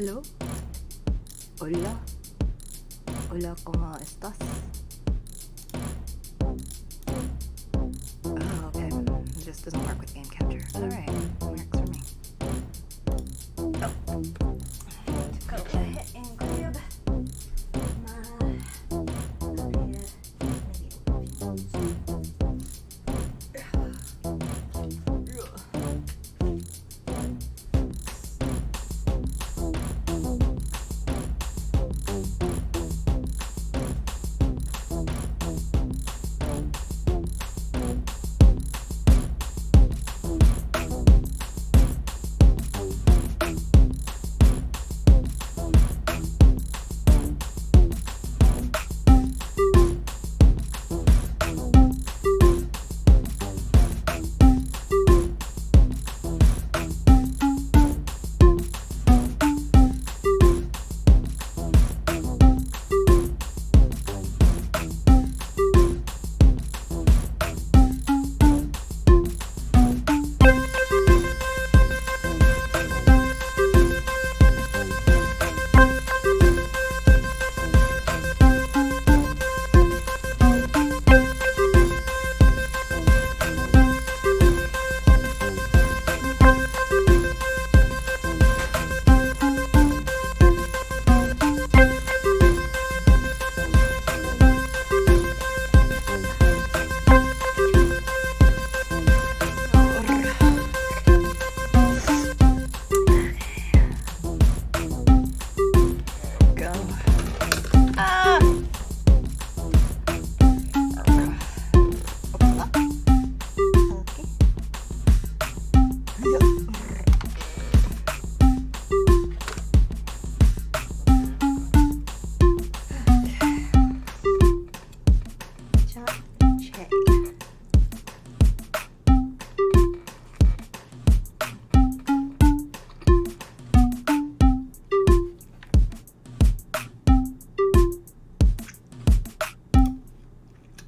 Hello? Hola? Hola, ¿cómo estás? Oh, okay. It just doesn't work with game capture. Alright, works for me. Oh. Go ahead and grab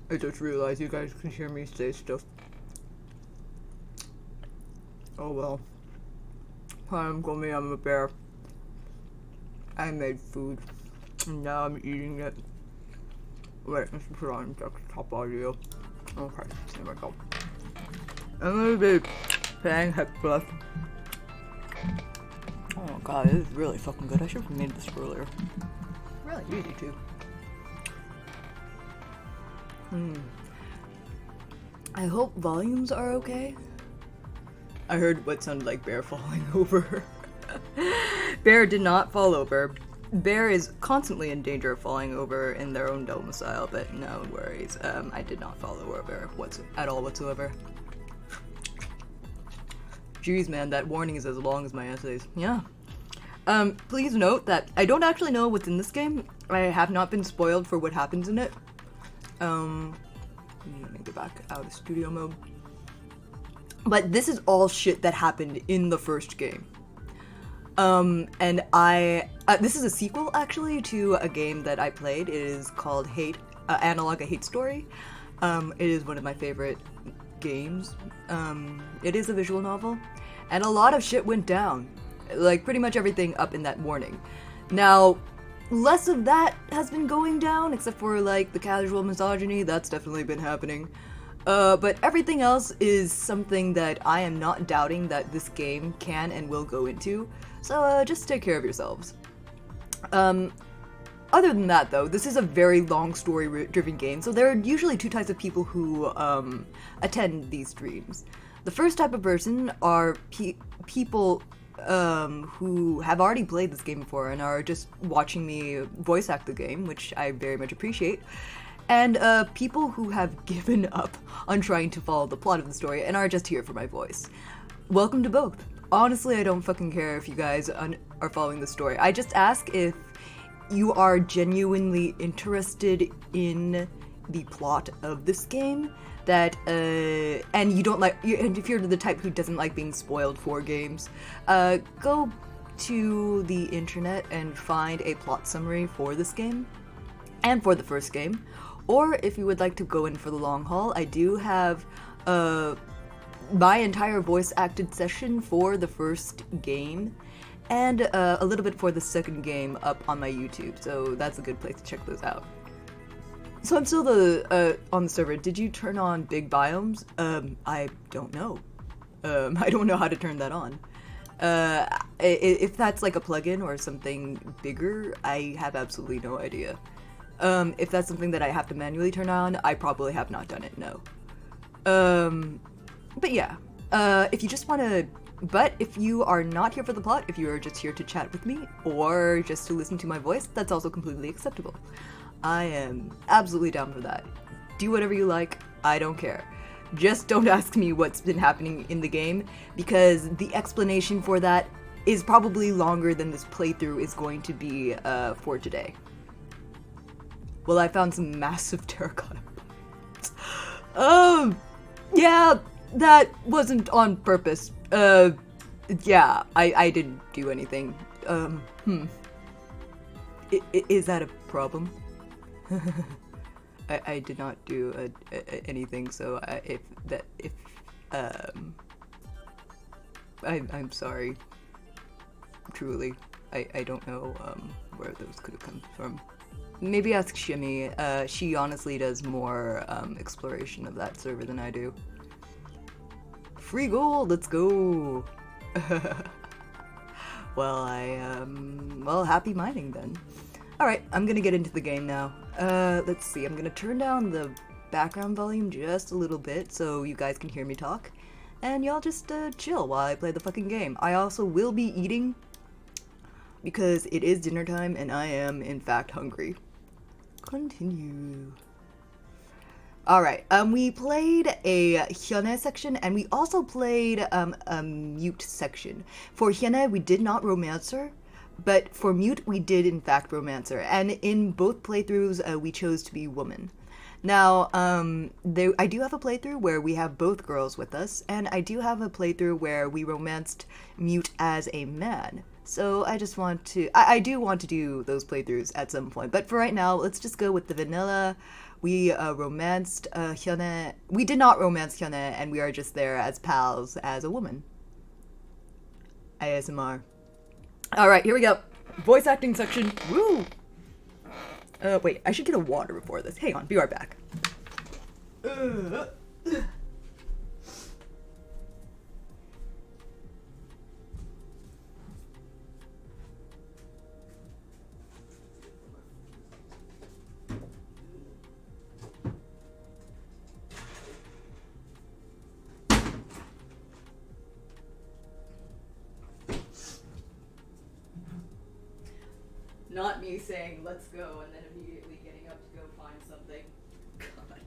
I just realized you guys can hear me say stuff. Oh well. Hi, I'm Gomiya, I'm a bear. I made food, and now I'm eating it. Wait, let's put on desktop audio. Okay, there we go. I'm gonna be playing Heck Plus. Oh god, this is really fucking good. I should have made this earlier. Really easy too. I hope volumes are okay. I heard what sounded like Bear falling over. Bear did not fall over. Bear is constantly in danger of falling over in their own domicile, but no worries. I did not fall over at all whatsoever. Jeez, man, that warning is as long as my essays. Yeah. Please note that I don't actually know what's in this game. I have not been spoiled for what happens in it. Let me get back out of studio mode. But this is all shit that happened in the first game. And this is a sequel actually to a game that I played. It is called Analog: A Hate Story. It is one of my favorite games. It is a visual novel, and a lot of shit went down. Like pretty much everything up in that warning. Now, less of that has been going down, except for like the casual misogyny. That's definitely been happening. But everything else is something that I am not doubting that this game can and will go into. So just take care of yourselves. Other than that though, this is a very long story-driven game, so there are usually two types of people who attend these streams. The first type of person are people who have already played this game before and are just watching me voice act the game, which I very much appreciate. And people who have given up on trying to follow the plot of the story and are just here for my voice. Welcome to both. Honestly, I don't fucking care if you guys are following the story. I just ask if you are genuinely interested in the plot of this game, that and you don't like, and if you're the type who doesn't like being spoiled for games, go to the internet and find a plot summary for this game and for the first game. Or if you would like to go in for the long haul, I do have my entire voice acted session for the first game, and a little bit for the second game up on my YouTube, so that's a good place to check those out. So I'm still on the server. Did you turn on big biomes? I don't know. I don't know how to turn that on. If that's like a plugin or something bigger, I have absolutely no idea. If that's something that I have to manually turn on, I probably have not done it, no. But yeah, if you just want to, but if you are not here for the plot, if you are just here to chat with me, or just to listen to my voice, that's also completely acceptable. I am absolutely down for that. Do whatever you like, I don't care. Just don't ask me what's been happening in the game, because the explanation for that is probably longer than this playthrough is going to be for today. Well, I found some massive terracotta. Yeah, that wasn't on purpose. Yeah, I didn't do anything. Is that a problem? I did not do anything, so I'm sorry. Truly, I don't know where those could have come from. Maybe ask Shimmy. She honestly does more exploration of that server than I do. Free gold, let's go. Well, well, happy mining then. Alright, I'm gonna get into the game now. Let's see, I'm gonna turn down the background volume just a little bit so you guys can hear me talk. And y'all just chill while I play the fucking game. I also will be eating because it is dinner time and I am in fact hungry. Continue. Alright, we played a Hyune section and we also played a Mute section. For Hyune, we did not romance her. But for Mute, we did in fact romance her, and in both playthroughs, we chose to be woman. Now, I do have a playthrough where we have both girls with us, and I do have a playthrough where we romanced Mute as a man. So I just want to, I do want to do those playthroughs at some point, but for right now, let's just go with the vanilla. We romanced Hyune. We did not romance Hyune, and we are just there as pals as a woman. ASMR. Alright, here we go. Voice acting section. Woo! Wait, I should get a water before this. Hang on, be right back. Not me saying, let's go, and then immediately getting up to go find something. God.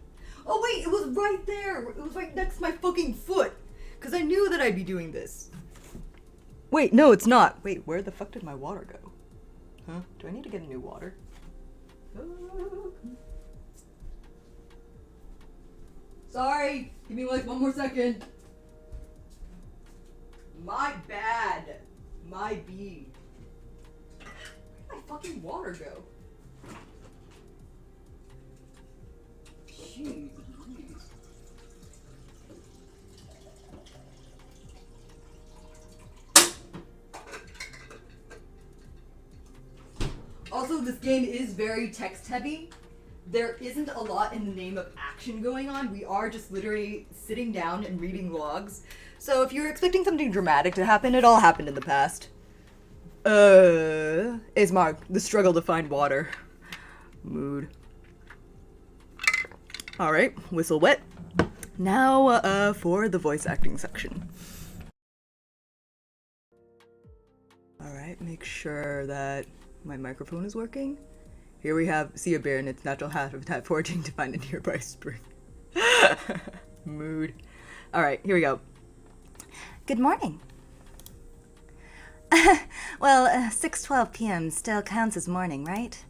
Oh wait, it was right there! It was right next to my fucking foot! Because I knew that I'd be doing this. Wait, no, it's not. Wait, where the fuck did my water go? Huh? Do I need to get a new water? Sorry! Give me like one more second. My bad. My B. Where did my fucking water go? Jeez. Also, this game is very text heavy. There isn't a lot in the name of action going on. We are just literally sitting down and reading logs. So if you're expecting something dramatic to happen, it all happened in the past. Ismark, the struggle to find water. Mood. Alright, whistle wet. Now, for the voice acting section. Alright, make sure that my microphone is working. Here we have see a bear in its natural habitat foraging to find a nearby spring. Mood. Alright, here we go. Good morning. Well, 6:12 p.m. still counts as morning, right?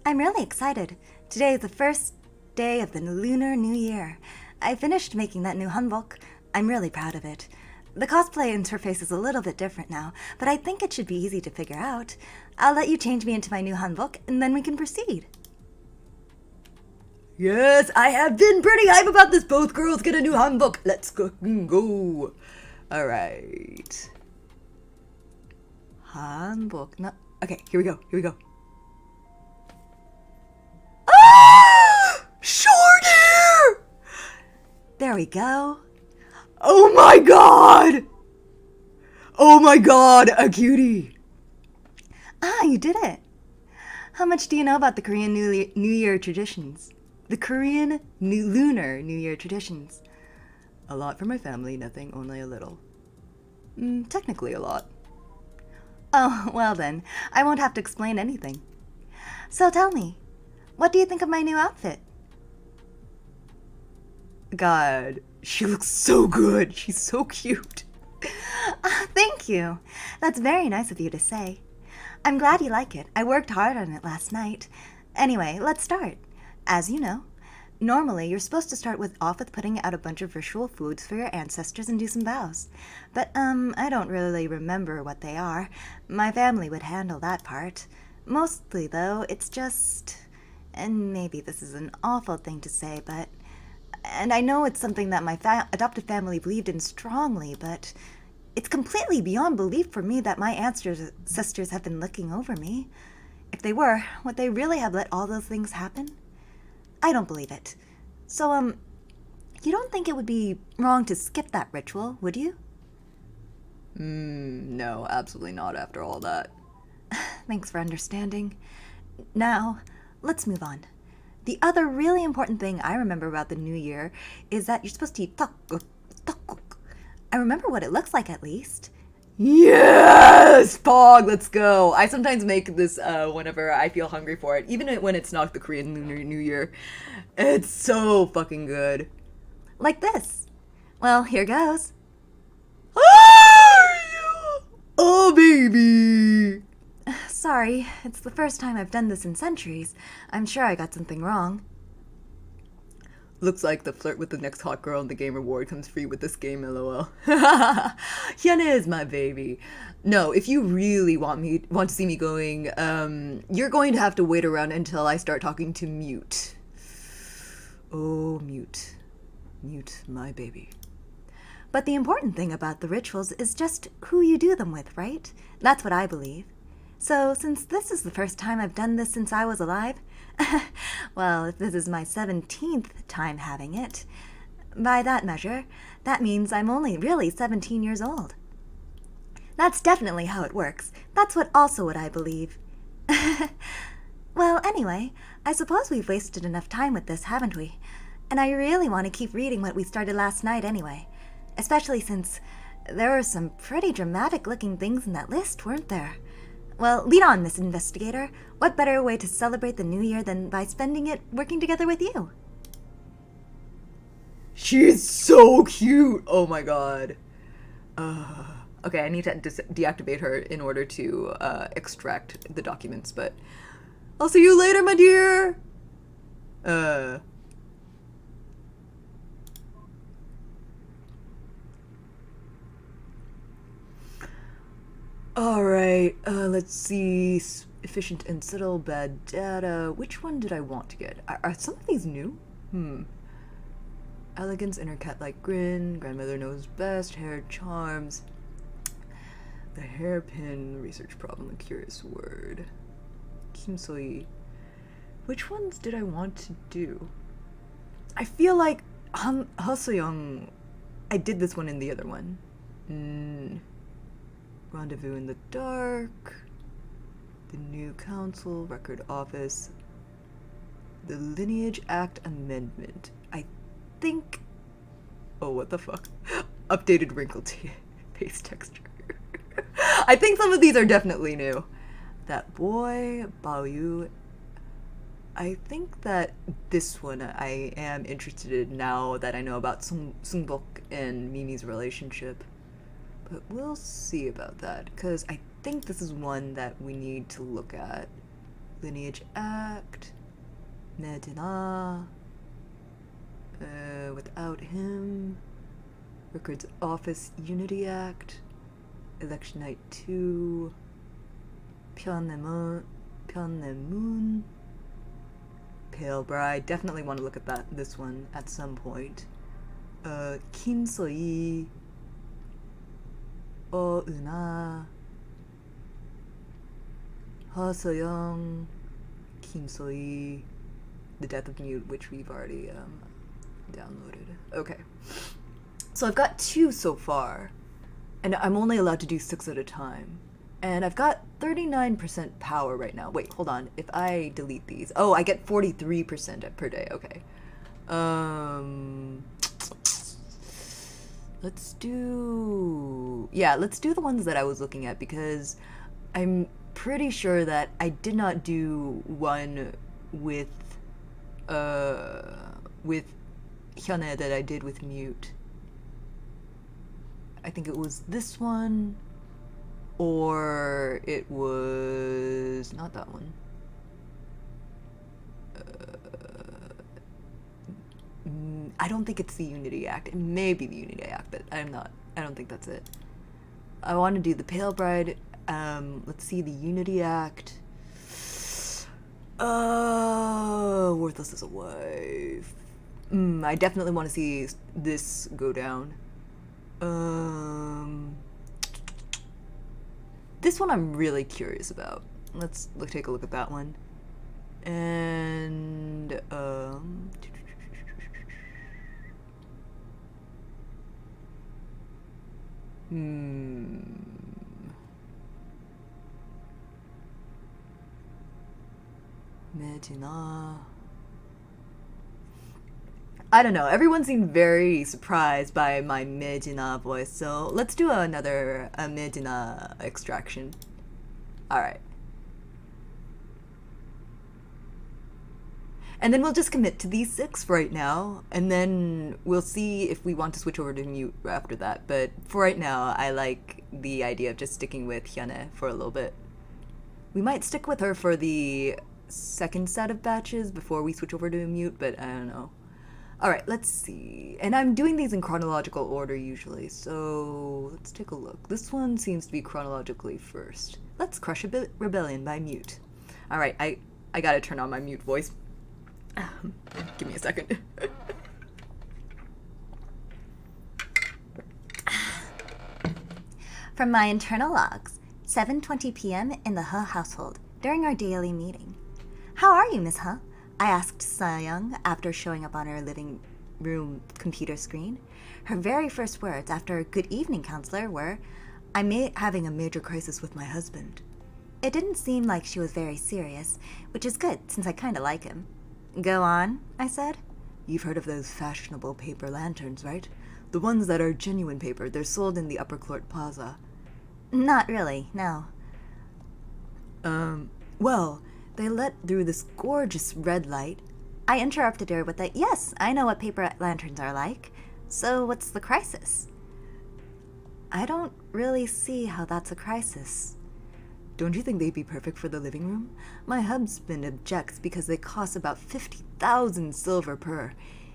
I'm really excited. Today is the first day of the Lunar New Year. I finished making that new hanbok. I'm really proud of it. The cosplay interface is a little bit different now, but I think it should be easy to figure out. I'll let you change me into my new hanbok, and then we can proceed. Yes, I have been pretty hype about this. Both girls get a new hanbok. Let's go. Alright. 한복. No. Okay, here we go. Here we go. Ah! Short hair! There we go. Oh my god! Oh my god, a cutie! Ah, you did it. How much do you know about the Korean New Year traditions? The Korean Lunar New Year traditions. A lot for my family, nothing, only a little. Technically a lot. Oh, well then, I won't have to explain anything. So tell me, what do you think of my new outfit? God, she looks so good. She's so cute. Thank you. That's very nice of you to say. I'm glad you like it. I worked hard on it last night. Anyway, let's start. As you know, normally you're supposed to start off with putting out a bunch of ritual foods for your ancestors and do some vows. But, I don't really remember what they are. My family would handle that part. Mostly, though, it's just... And maybe this is an awful thing to say, but... And I know it's something that my adopted family believed in strongly, but... It's completely beyond belief for me that my ancestors have been looking over me. If they were, would they really have let all those things happen? I don't believe it. So, you don't think it would be wrong to skip that ritual, would you? No, absolutely not after all that. Thanks for understanding. Now, let's move on. The other really important thing I remember about the new year is that you're supposed to eat tteokguk. I remember what it looks like, at least. Yes! Pog, let's go! I sometimes make this whenever I feel hungry for it, even when it's not the Korean Lunar New Year. It's so fucking good. Like this. Well, here goes. Oh, baby! Sorry, it's the first time I've done this in centuries. I'm sure I got something wrong. Looks like the flirt with the next hot girl in the game reward comes free with this game, lol. Hyuna is my baby. No, if you really want to see me going, you're going to have to wait around until I start talking to Mute. Oh, Mute. Mute, my baby. But the important thing about the rituals is just who you do them with, right? That's what I believe. So, since this is the first time I've done this since I was alive, well, if this is my 17th time having it, by that measure, that means I'm only really 17 years old. That's definitely how it works. That's what I believe. Well, anyway, I suppose we've wasted enough time with this, haven't we? And I really want to keep reading what we started last night anyway. Especially since there were some pretty dramatic-looking things in that list, weren't there? Well, lead on, Miss Investigator. What better way to celebrate the new year than by spending it working together with you? She's so cute! Oh my god. Okay, I need to deactivate her in order to extract the documents, but... I'll see you later, my dear! Alright, let's see. Efficient and subtle, bad data. Which one did I want to get? Are some of these new? Elegance, inner cat-like grin, grandmother knows best, hair charms. The hairpin, research problem, a curious word. Kim Soi. Which ones did I want to do? I feel like Hosoyoung, I did this one in the other one. Rendezvous in the Dark, the new council, record office, the Lineage Act Amendment. I think... Oh, what the fuck? Updated wrinkle face texture. I think some of these are definitely new. That boy, Baoyu. I think that this one I am interested in now that I know about Sungbok and Mimi's relationship. But we'll see about that, because I think this is one that we need to look at. Lineage Act, Medina, without him, Records Office Unity Act, Election Night 2, Pyeonnemun, Pale Bride. Definitely want to look at this one at some point. Kim Soi, Una, Ha So-young, Kim So-hee, The Death of Mute, which we've already downloaded. Okay. So I've got 2 so far, and I'm only allowed to do 6 at a time. And I've got 39% power right now. Wait, hold on. If I delete these... Oh, I get 43% per day. Okay. Let's do... Yeah, let's do the ones that I was looking at, because I'm pretty sure that I did not do one with Hyuna that I did with Mute. I think it was this one, or it was not that one. I don't think it's the Unity Act. It may be the Unity Act, but I don't think that's it. I want to do the Pale Bride. Let's see, the Unity Act. Worthless as a Wife. I definitely want to see this go down. This one I'm really curious about. Let's take a look at that one. And Medina. I don't know. Everyone seemed very surprised by my Medina voice, so let's do another Medina extraction. Alright. And then we'll just commit to these 6 right now, and then we'll see if we want to switch over to Mute after that. But for right now, I like the idea of just sticking with Hyuna for a little bit. We might stick with her for the second set of batches before we switch over to Mute, but I don't know. Alright, let's see. And I'm doing these in chronological order usually, so let's take a look. This one seems to be chronologically first. Let's Crush a Rebellion by Mute. Alright, I gotta turn on my Mute voice. Give me a second. From my internal logs, 7:20 p.m. in the He household, during our daily meeting. How are you, Miss He? I asked So-young after showing up on her living room computer screen. Her very first words after "Good evening, counselor" were, "I'm having a major crisis with my husband." It didn't seem like she was very serious, which is good since I kinda like him. Go on, I said. You've heard of those fashionable paper lanterns, right? The ones that are genuine paper. They're sold in the Upper Court Plaza. Not really, no. Well, they let through this gorgeous red light. I interrupted her with a, yes, I know what paper lanterns are like. So what's the crisis? I don't really see how that's a crisis. Don't you think they'd be perfect for the living room? My husband objects because they cost about 50,000 silver per.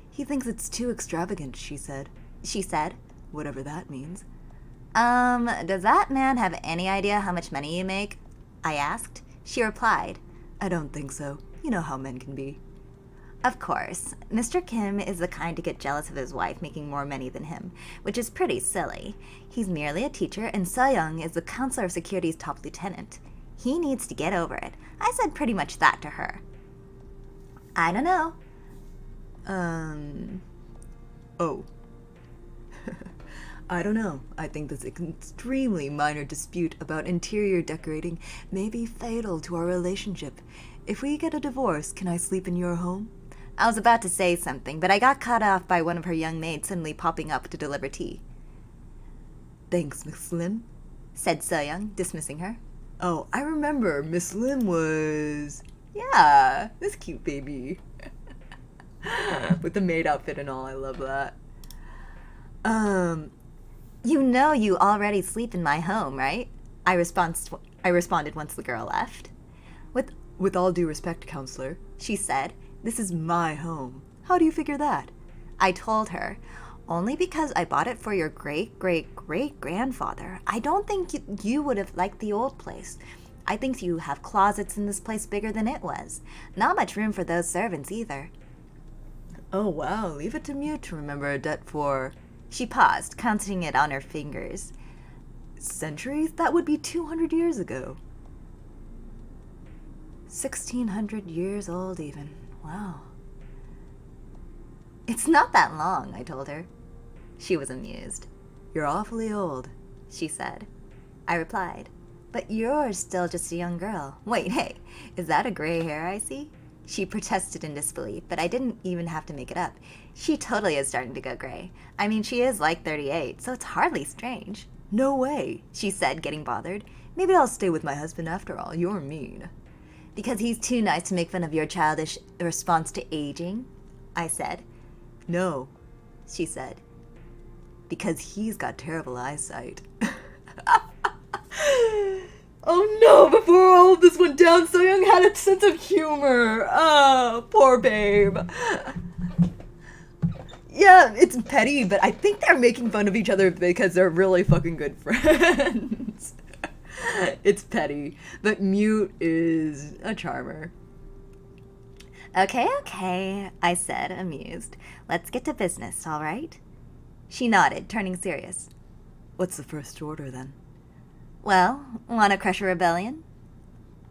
He thinks it's too extravagant, she said. She said? Whatever that means. Does that man have any idea how much money you make? I asked. She replied, I don't think so. You know how men can be. Of course. Mr. Kim is the kind to get jealous of his wife making more money than him, which is pretty silly. He's merely a teacher, and So-young is the Counselor of Security's top lieutenant. He needs to get over it. I said pretty much that to her. I don't know. Oh. I don't know. I think this extremely minor dispute about interior decorating may be fatal to our relationship. If we get a divorce, can I sleep in your home? I was about to say something, but I got cut off by one of her young maids suddenly popping up to deliver tea. Thanks, Miss Lim, said So-young, dismissing her. Oh, I remember. Miss Lim was... Yeah, this cute baby. With the maid outfit and all, I love that. You know you already sleep in my home, right? I responded once the girl left. With all due respect, counselor, she said, this is my home. How do you figure that? I told her, only because I bought it for your great-great-great-grandfather. I don't think you would have liked the old place. I think you have closets in this place bigger than it was. Not much room for those servants either. Oh wow, leave it to Mute to remember a debt for... She paused, counting it on her fingers. Centuries? That would be 200 years ago. 1,600 years old even. Wow. It's not that long, I told her. She was amused. You're awfully old, she said. I replied, but you're still just a young girl. Wait, hey, is that a gray hair I see? She protested in disbelief, but I didn't even have to make it up. She totally is starting to go gray. I mean, she is like 38, so it's hardly strange. No way, she said, getting bothered. Maybe I'll stay with my husband after all. You're mean. Because he's too nice to make fun of your childish response to aging? I said. No, she said. Because he's got terrible eyesight. Oh no, before all of this went down, So Young had a sense of humor. Oh, poor babe. Yeah, it's petty, but I think they're making fun of each other because they're really fucking good friends. It's petty, but Mute is a charmer. Okay, I said, amused. Let's get to business, all right? She nodded, turning serious. What's the first order, then? Well, wanna crush a rebellion?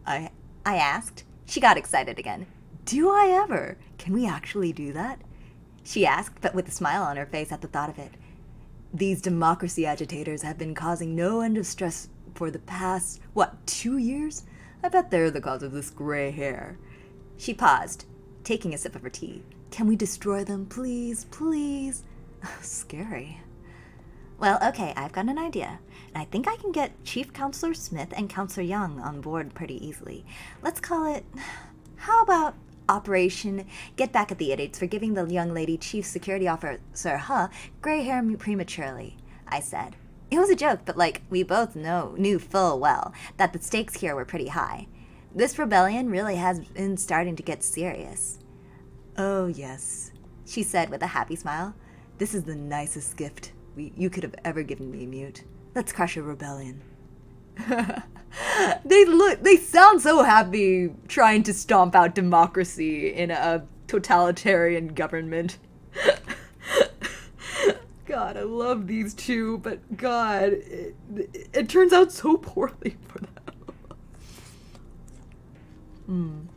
I asked. She got excited again. Do I ever? Can we actually do that? She asked, but with a smile on her face at the thought of it. These democracy agitators have been causing no end of stress for the past, 2 years? I bet they're the cause of this gray hair. She paused, taking a sip of her tea. Can we destroy them, please, please? Scary. Well, okay, I've got an idea. And I think I can get Chief Counselor Smith and Counselor Young on board pretty easily. Let's call it, how about Operation Get Back at the Idiots for giving the young lady Chief Security Officer, gray hair prematurely, I said. It was a joke, but we both knew full well that the stakes here were pretty high. This rebellion really has been starting to get serious. Oh, yes, she said with a happy smile. This is the nicest gift you could have ever given me, Mute. Let's crush a rebellion. They sound so happy trying to stomp out democracy in a totalitarian government. God, I love these two, but God, it turns out so poorly for them.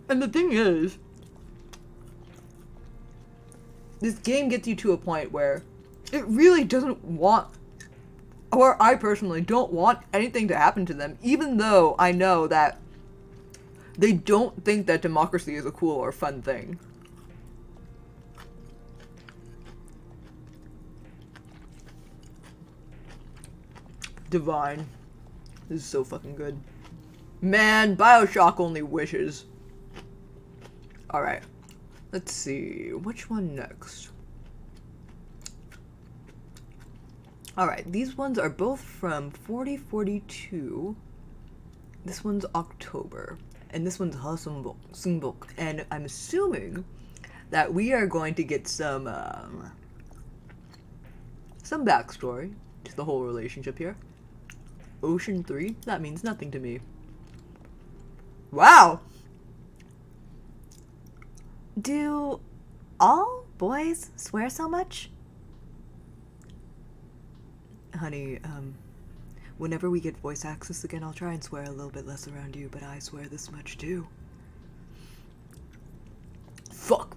And the thing is, this game gets you to a point where it really doesn't want, or I personally don't want anything to happen to them, even though I know that they don't think that democracy is a cool or fun thing. Divine. This is so fucking good. Man, BioShock only wishes. Alright. Let's see. Which one next? Alright, these ones are both from 4042. This one's October. And this one's Sungbok. And I'm assuming that we are going to get some backstory to the whole relationship here. Ocean 3? That means nothing to me. Wow! Do all boys swear so much? Honey, whenever we get voice access again, I'll try and swear a little bit less around you, but I swear this much too. Fuck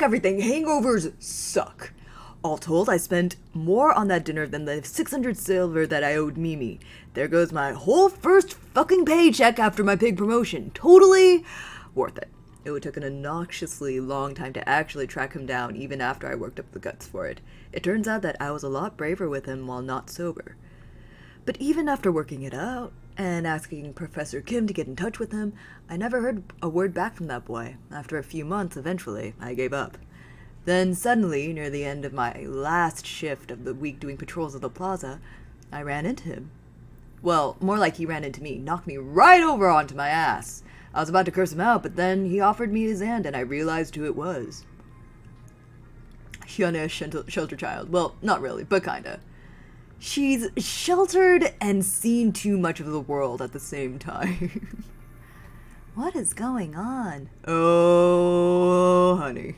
everything. Hangovers suck. All told, I spent more on that dinner than the 600 silver that I owed Mimi. There goes my whole first fucking paycheck after my pig promotion. Totally worth it. It would take an obnoxiously long time to actually track him down even after I worked up the guts for it. It turns out that I was a lot braver with him while not sober. But even after working it out and asking Professor Kim to get in touch with him, I never heard a word back from that boy. After a few months, eventually, I gave up. Then suddenly, near the end of my last shift of the week doing patrols of the plaza, I ran into him. Well, more like he ran into me, knocked me right over onto my ass. I was about to curse him out, but then he offered me his hand and I realized who it was. Hyuna Shelter Child. Well, not really, but kinda. She's sheltered and seen too much of the world at the same time. What is going on? Oh, honey.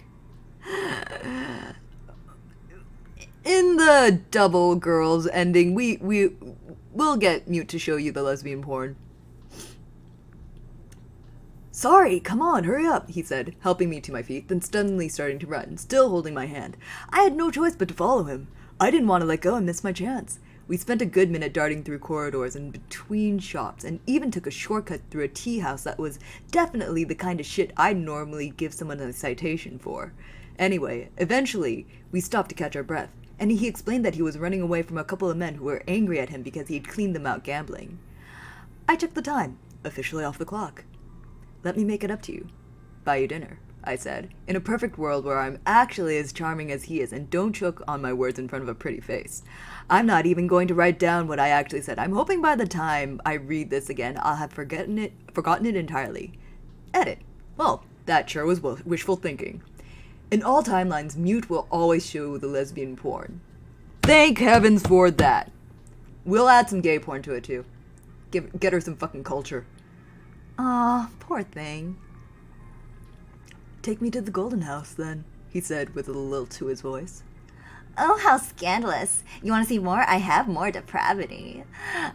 In the double girls ending, we'll get Mute to show you the lesbian porn. Sorry, come on, hurry up, he said, helping me to my feet, then suddenly starting to run, still holding my hand. I had no choice but to follow him. I didn't want to let go and miss my chance. We spent a good minute darting through corridors and between shops, and even took a shortcut through a tea house that was definitely the kind of shit I'd normally give someone a citation for. Anyway, eventually, we stopped to catch our breath, and he explained that he was running away from a couple of men who were angry at him because he had cleaned them out gambling. I checked the time, officially off the clock. Let me make it up to you. Buy you dinner, I said, in a perfect world where I'm actually as charming as he is and don't choke on my words in front of a pretty face. I'm not even going to write down what I actually said. I'm hoping by the time I read this again, I'll have forgotten it entirely. Edit. Well, that sure was wishful thinking. In all timelines, Mute will always show the lesbian porn. Thank heavens for that. We'll add some gay porn to it too. Get her some fucking culture. Aw, poor thing. Take me to the Golden House, then, he said with a lilt to his voice. Oh, how scandalous. You want to see more? I have more depravity.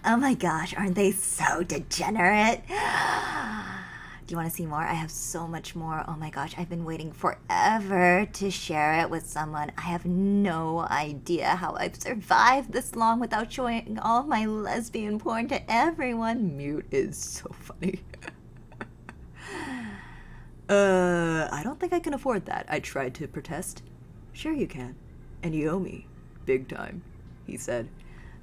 Oh my gosh, aren't they so degenerate? Do you want to see more? I have so much more. Oh my gosh, I've been waiting forever to share it with someone. I have no idea how I've survived this long without showing all of my lesbian porn to everyone. Mute is so funny. I don't think I can afford that, I tried to protest. Sure you can. And you owe me. Big time, he said.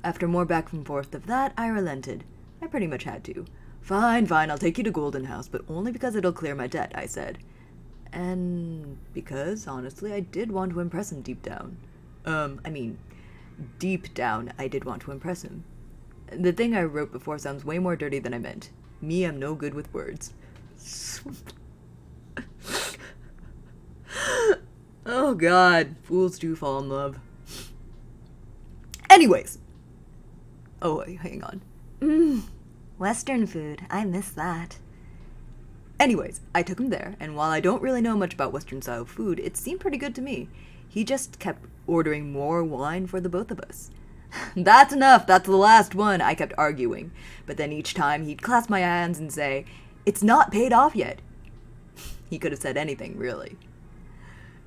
After more back and forth of that, I relented. I pretty much had to. Fine, I'll take you to Golden House, but only because it'll clear my debt, I said. And because, honestly, I did want to impress him deep down. Deep down, I did want to impress him. The thing I wrote before sounds way more dirty than I meant. Me, I'm no good with words. Oh god, fools do fall in love. Anyways. Oh, wait, hang on. Western food, I miss that. Anyways, I took him there, and while I don't really know much about Western-style food, it seemed pretty good to me. He just kept ordering more wine for the both of us. That's enough, that's the last one, I kept arguing. But then each time he'd clasp my hands and say, it's not paid off yet. He could have said anything, really.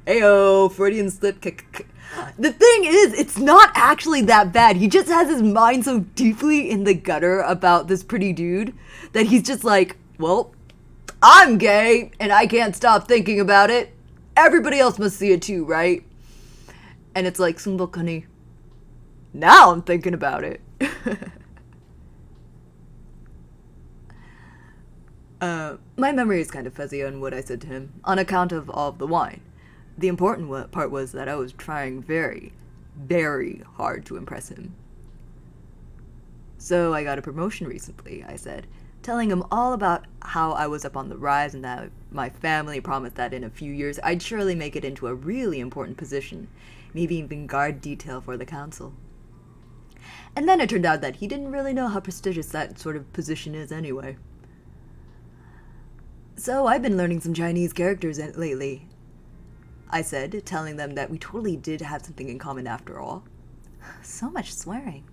Ayo, Freudian slip. The thing is, it's not actually that bad. He just has his mind so deeply in the gutter about this pretty dude that he's just like, well, I'm gay and I can't stop thinking about it. Everybody else must see it too, right? And it's like, Sumbokani. Now I'm thinking about it. My memory is kind of fuzzy on what I said to him, on account of all of the wine. The important part was that I was trying very, very hard to impress him. So I got a promotion recently, I said, telling him all about how I was up on the rise and that my family promised that in a few years I'd surely make it into a really important position, maybe even guard detail for the council. And then it turned out that he didn't really know how prestigious that sort of position is anyway. So I've been learning some Chinese characters lately, I said, telling them that we totally did have something in common after all. So much swearing.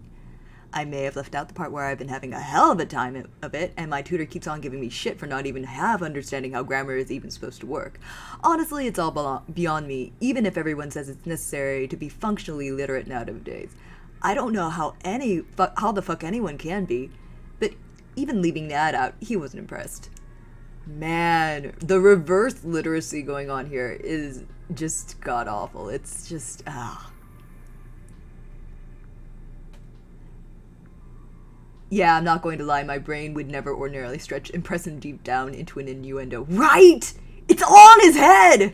I may have left out the part where I've been having a hell of a time of it, and my tutor keeps on giving me shit for not even half understanding how grammar is even supposed to work. Honestly, it's all beyond me, even if everyone says it's necessary to be functionally literate nowadays. I don't know how the fuck anyone can be, but even leaving that out, he wasn't impressed. Man, the reverse literacy going on here is just god-awful. It's just, Yeah, I'm not going to lie, my brain would never ordinarily impress him deep down into an innuendo. Right! It's on his head!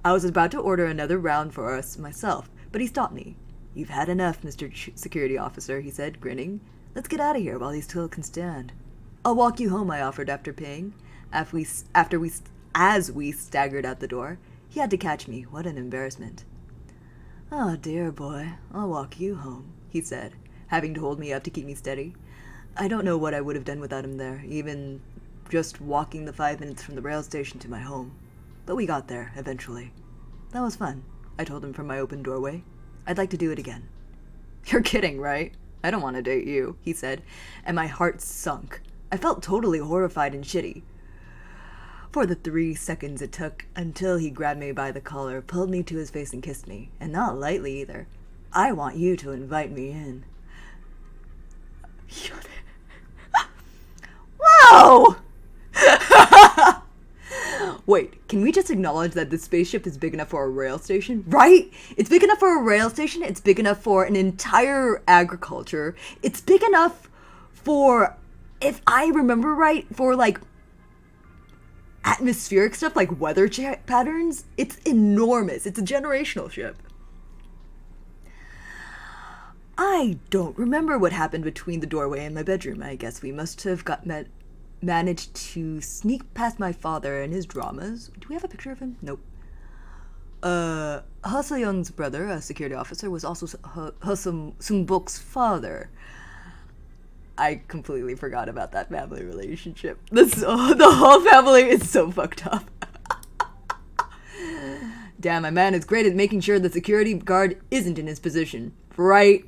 I was about to order another round for us myself, but he stopped me. You've had enough, Mr. Security Officer, he said, grinning. Let's get out of here while he still can stand. I'll walk you home, I offered after paying. As we staggered out the door, he had to catch me. What an embarrassment. Oh, dear boy, I'll walk you home, he said, having to hold me up to keep me steady. I don't know what I would have done without him there, even just walking the 5 minutes from the rail station to my home. But we got there, eventually. That was fun, I told him from my open doorway. I'd like to do it again. You're kidding, right? I don't want to date you, he said, and my heart sunk. I felt totally horrified and shitty. For the 3 seconds it took until he grabbed me by the collar, pulled me to his face and kissed me. And not lightly either. I want you to invite me in. Whoa! Wait, can we just acknowledge that this spaceship is big enough for a rail station? Right? It's big enough for a rail station. It's big enough for an entire agriculture. It's big enough for, if I remember right, for like atmospheric stuff like weather patterns. It's enormous. It's a generational ship. I don't remember what happened between the doorway and my bedroom. I guess we must have managed to sneak past my father and his dramas. Do we have a picture of him? Nope. Young's brother, a security officer, was also Sungbok's father. I completely forgot about that family relationship. The whole family is so fucked up. Damn, my man is great at making sure the security guard isn't in his position, right?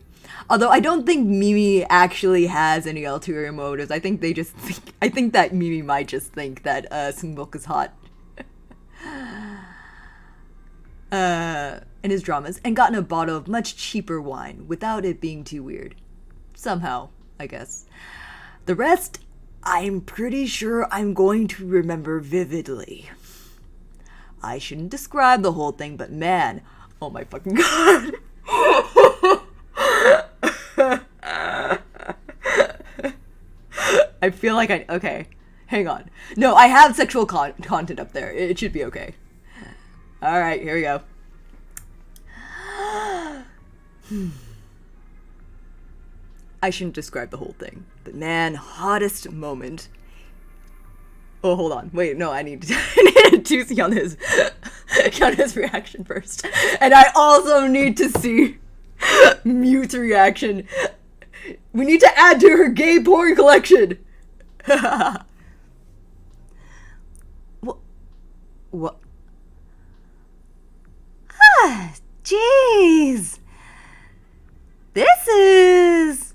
Although I don't think Mimi actually has any ulterior motives. I think that Mimi might just think that Sungbok is hot. In his dramas, and gotten a bottle of much cheaper wine without it being too weird. Somehow, I guess. The rest, I'm pretty sure I'm going to remember vividly. I shouldn't describe the whole thing, but man, oh my fucking god. I feel like okay, hang on. No, I have sexual content up there. It should be okay. Alright, here we go. I shouldn't describe the whole thing, but man, hottest moment. Oh, hold on. Wait, no, I need to see on his reaction first. And I also need to see Mute's reaction. We need to add to her gay porn collection. What? Ah, jeez. This is...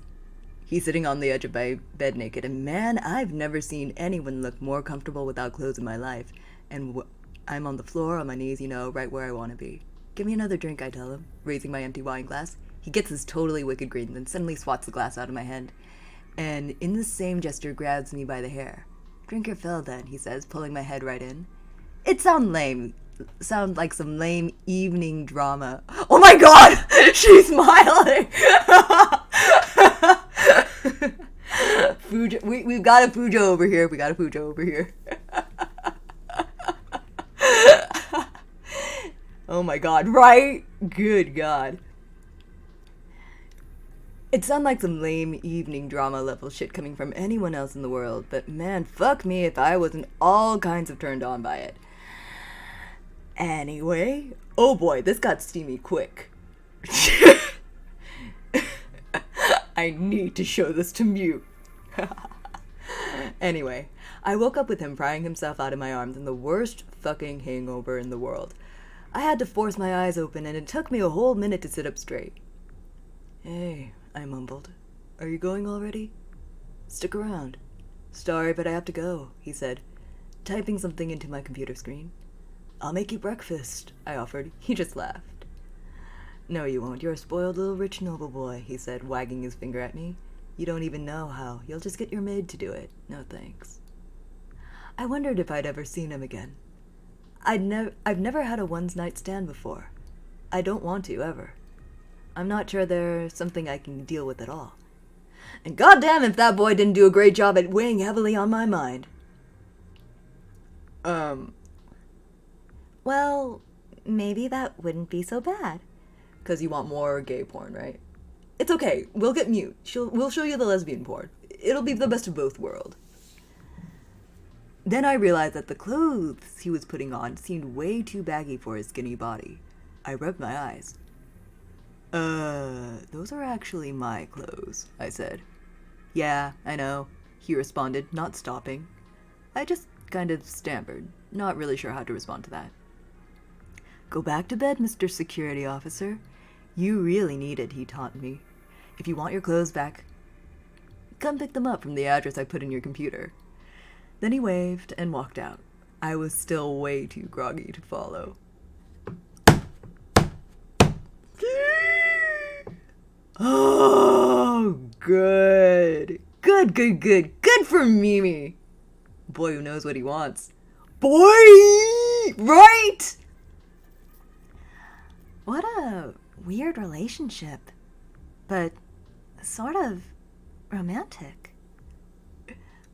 He's sitting on the edge of my bed naked, and man, I've never seen anyone look more comfortable without clothes in my life. And I'm on the floor, on my knees, you know, right where I want to be. Give me another drink, I tell him, raising my empty wine glass. He gets this totally wicked grin, then suddenly swats the glass out of my hand, and in the same gesture grabs me by the hair. Drink your fill, then, he says, pulling my head right in. It sounds like some lame evening drama. Oh my god! She's smiling! We've got a Fujo over here. We got a Fujo over here. Oh my god, right? Good god. It sounded like some lame evening drama level shit coming from anyone else in the world, but man, fuck me if I wasn't all kinds of turned on by it. Anyway, oh boy, this got steamy quick. I need to show this to Mute. Anyway, I woke up with him prying himself out of my arms in the worst fucking hangover in the world. I had to force my eyes open, and it took me a whole minute to sit up straight. Hey, I mumbled. Are you going already? Stick around. Sorry, but I have to go, he said, typing something into my computer screen. I'll make you breakfast, I offered. He just laughed. No, you won't. You're a spoiled little rich noble boy, he said, wagging his finger at me. You don't even know how. You'll just get your maid to do it. No thanks. I wondered if I'd ever seen him again. I've never had a one-night stand before. I don't want to, ever. I'm not sure there's something I can deal with at all. And goddamn if that boy didn't do a great job at weighing heavily on my mind. Well, maybe that wouldn't be so bad. 'Cause you want more gay porn, right? It's okay. We'll get Mute. We'll show you the lesbian porn. It'll be the best of both worlds. Then I realized that the clothes he was putting on seemed way too baggy for his skinny body. I rubbed my eyes. Those are actually my clothes, I said. Yeah, I know, he responded, not stopping. I just kind of stammered, not really sure how to respond to that. Go back to bed, Mr. Security Officer. You really need it, he taunted me. If you want your clothes back, come pick them up from the address I put in your computer." Then he waved and walked out. I was still way too groggy to follow. Oh, good. Good for Mimi. Boy who knows what he wants. Boy! Right? What a weird relationship. But sort of romantic.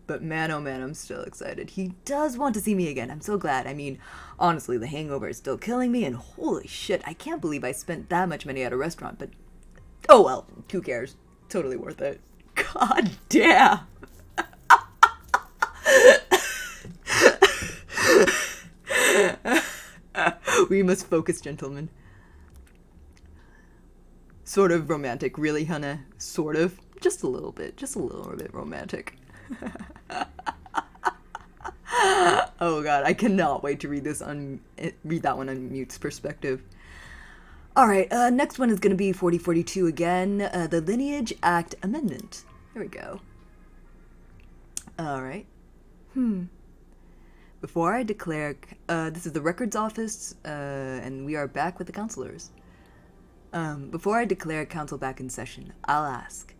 But man, oh man, I'm still excited. He does want to see me again. I'm so glad. I mean, honestly, the hangover is still killing me, and holy shit, I can't believe I spent that much money at a restaurant, but oh well, who cares? Totally worth it. God damn. We must focus, gentlemen. Sort of romantic, really, Hannah? Sort of. Just a little bit romantic. Oh god, I cannot wait to read that one on Mute's perspective. Alright, next one is going to be 4042 again, the Lineage Act Amendment. Here we go. Alright. Before I declare, this is the records office, and we are back with the counselors. Before I declare council back in session, I'll ask,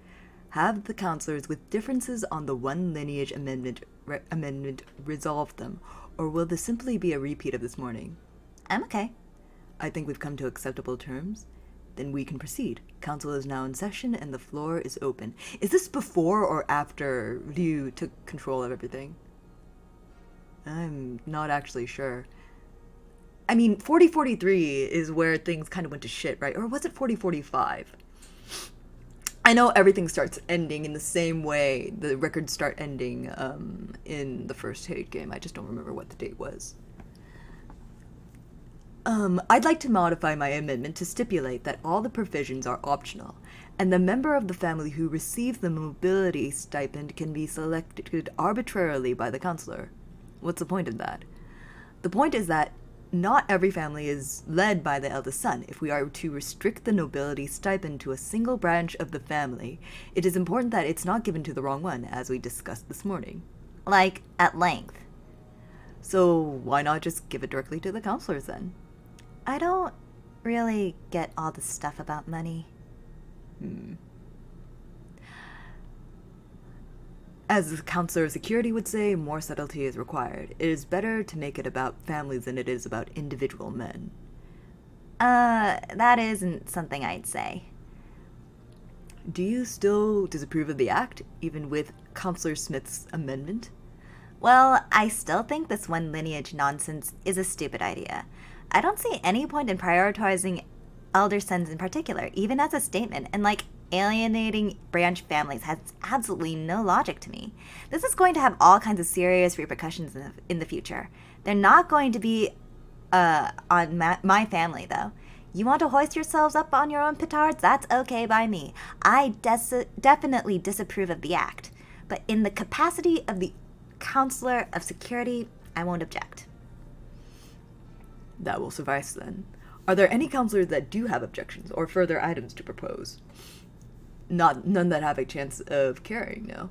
have the counselors with differences on the one lineage amendment resolved them, or will this simply be a repeat of this morning? I'm okay. I think we've come to acceptable terms. Then we can proceed. Council is now in session and the floor is open. Is this before or after Ryu took control of everything? I'm not actually sure. I mean, 4043 is where things kind of went to shit, right? Or was it 4045? I know everything starts ending in the same way the records start ending in the first Hate game. I just don't remember what the date was. I'd like to modify my amendment to stipulate that all the provisions are optional, and the member of the family who receives the mobility stipend can be selected arbitrarily by the counselor. What's the point of that? The point is that not every family is led by the eldest son. If we are to restrict the nobility stipend to a single branch of the family, it is important that it's not given to the wrong one, as we discussed this morning. Like, at length. So why not just give it directly to the counselors then? I don't really get all this stuff about money. As the counselor of security would say, more subtlety is required. It is better to make it about families than it is about individual men. That isn't something I'd say. Do you still disapprove of the act, even with Counselor Smith's amendment? Well, I still think this one lineage nonsense is a stupid idea. I don't see any point in prioritizing elder sons in particular, even as a statement, and alienating branch families has absolutely no logic to me. This is going to have all kinds of serious repercussions in the future. They're not going to be on my family, though. You want to hoist yourselves up on your own petards? That's okay by me. I definitely disapprove of the act, but in the capacity of the counselor of security, I won't object. That will suffice then. Are there any counselors that do have objections or further items to propose? None that have a chance of carrying, no.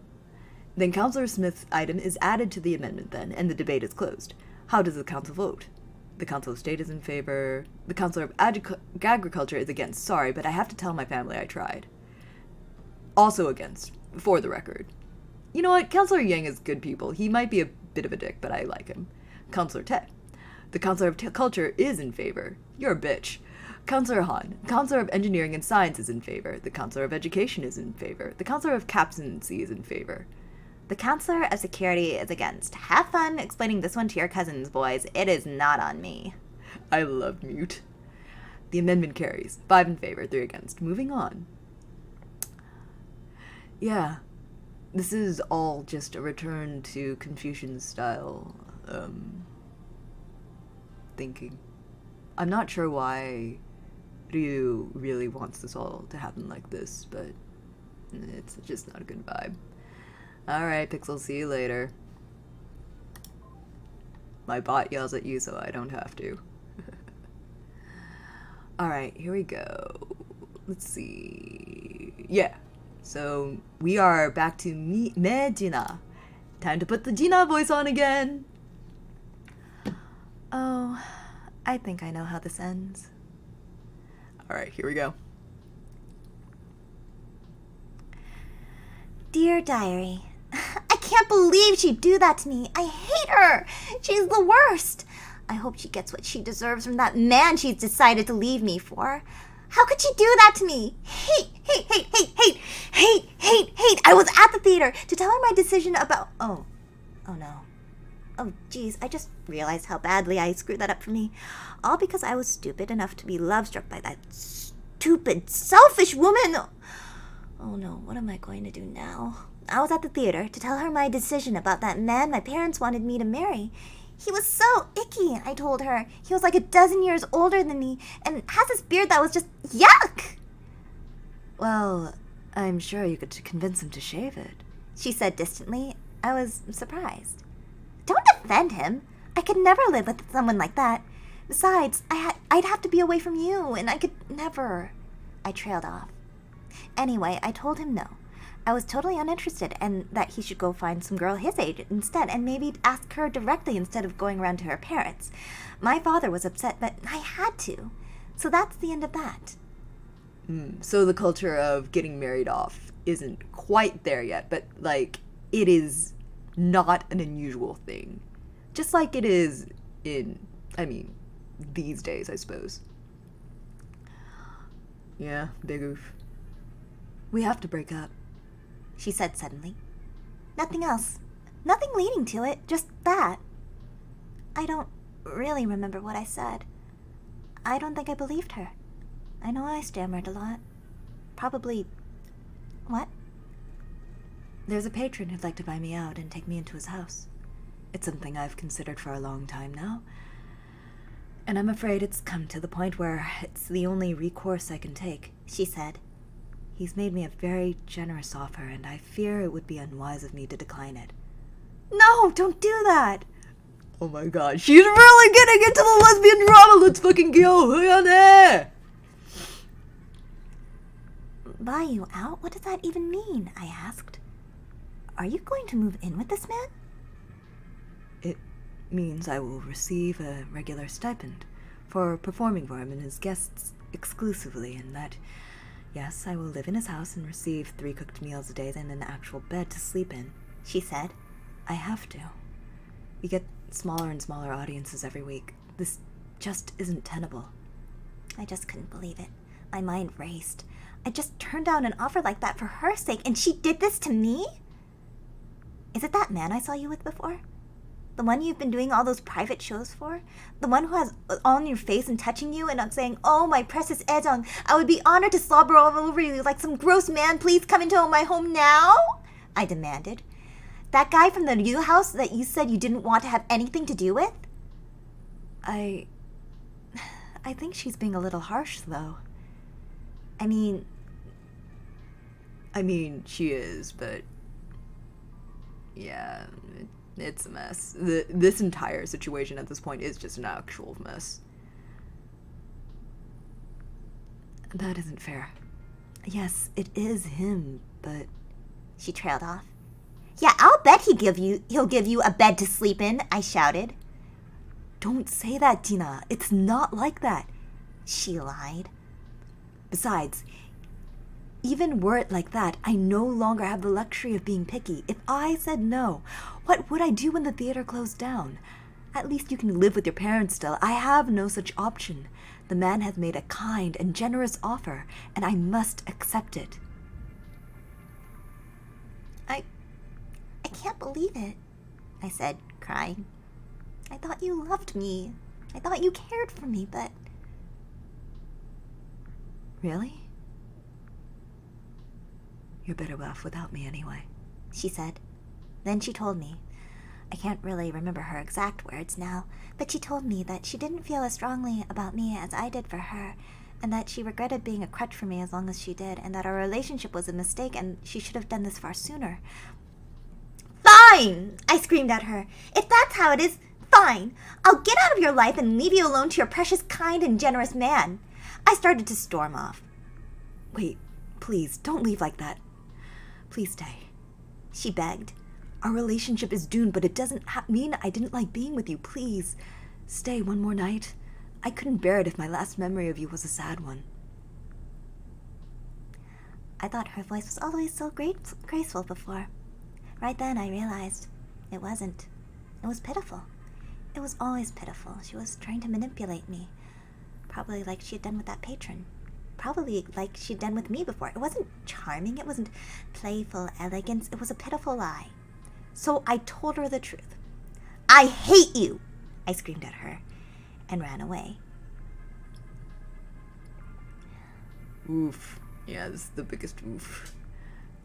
Then Counselor Smith's item is added to the amendment then, and the debate is closed. How does the council vote? The Council of State is in favor. The Counselor of Agriculture is against. Sorry, but I have to tell my family I tried. Also against, for the record. You know what? Counselor Yang is good people. He might be a bit of a dick, but I like him. Counselor Te. The Counselor of Culture is in favor. You're a bitch. Counselor Han. Counselor of Engineering and Science is in favor. The Counselor of Education is in favor. The Counselor of Captaincy is in favor. The counselor of security is against. Have fun explaining this one to your cousins, boys. It is not on me. I love Mute. The amendment carries. 5 in favor, 3 against. Moving on. Yeah. This is all just a return to Confucian style thinking. I'm not sure why Ryu really wants this all to happen like this, but it's just not a good vibe. Alright, Pixel, see you later. My bot yells at you, so I don't have to. Alright, here we go. Let's see. Yeah. So we are back to me Gina. Time to put the Gina voice on again. Oh, I think I know how this ends. Alright, here we go. Dear Diary, I can't believe she'd do that to me. I hate her. She's the worst. I hope she gets what she deserves from that man she's decided to leave me for. How could she do that to me? Hate, hate, hate, hate, hate, hate, hate, hate. I was at the theater to tell her my decision about... Oh no. Oh, geez, I just realized how badly I screwed that up for me. All because I was stupid enough to be love-struck by that stupid, selfish woman. Oh no, what am I going to do now? I was at the theater to tell her my decision about that man my parents wanted me to marry. He was so icky, I told her. He was like a dozen years older than me and has this beard that was just yuck! Well, I'm sure you could convince him to shave it, she said distantly. I was surprised. Don't defend him. I could never live with someone like that. Besides, I'd have to be away from you, and I could never... I trailed off. Anyway, I told him no. I was totally uninterested and that he should go find some girl his age instead and maybe ask her directly instead of going around to her parents. My father was upset, but I had to. So that's the end of that. So the culture of getting married off isn't quite there yet, but, like, it is not an unusual thing. Just like it is in, these days, I suppose. Yeah, big oof. We have to break up, she said suddenly. Nothing else. Nothing leading to it, just that. I don't really remember what I said. I don't think I believed her. I know I stammered a lot. Probably... What? There's a patron who'd like to buy me out and take me into his house. It's something I've considered for a long time now. And I'm afraid it's come to the point where it's the only recourse I can take, she said. He's made me a very generous offer, and I fear it would be unwise of me to decline it. No, don't do that! Oh my god, she's really getting into the lesbian drama! Let's fucking go! Hang on there! Buy you out? What does that even mean? I asked. Are you going to move in with this man? It means I will receive a regular stipend for performing for him and his guests exclusively, and that... Yes, I will live in his house and receive 3 cooked meals a day and an actual bed to sleep in, she said. I have to. We get smaller and smaller audiences every week. This just isn't tenable. I just couldn't believe it. My mind raced. I just turned down an offer like that for her sake, and she did this to me? Is it that man I saw you with before? The one you've been doing all those private shows for? The one who has all on your face and touching you and saying, oh, my precious Edong, I would be honored to slobber all over you like some gross man. Please come into my home now? I demanded. That guy from the new house that you said you didn't want to have anything to do with? I think she's being a little harsh, though. I mean, she is, but... Yeah... It's a mess. This entire situation at this point is just an actual mess. That isn't fair. Yes, it is him, but... She trailed off. Yeah, I'll bet he'll give you a bed to sleep in, I shouted. Don't say that, Tina. It's not like that. She lied. Besides, even were it like that, I no longer have the luxury of being picky. If I said no, what would I do when the theater closed down? At least you can live with your parents still. I have no such option. The man has made a kind and generous offer, and I must accept it. I can't believe it, I said, crying. I thought you loved me. I thought you cared for me, but... Really? You're better off without me anyway, she said. Then she told me. I can't really remember her exact words now, but she told me that she didn't feel as strongly about me as I did for her, and that she regretted being a crutch for me as long as she did, and that our relationship was a mistake and she should have done this far sooner. Fine! I screamed at her. If that's how it is, fine. I'll get out of your life and leave you alone to your precious, kind, and generous man. I started to storm off. Wait, please, don't leave like that. Please stay. She begged. Our relationship is doomed, but it doesn't mean I didn't like being with you. Please, stay one more night. I couldn't bear it if my last memory of you was a sad one. I thought her voice was always so graceful before. Right then I realized it wasn't. It was pitiful. It was always pitiful. She was trying to manipulate me. Probably like she had done with that patron. Probably like she'd done with me before. It wasn't charming. It wasn't playful elegance. It was a pitiful lie. So I told her the truth. I hate you! I screamed at her and ran away. Oof. Yeah, this is the biggest oof.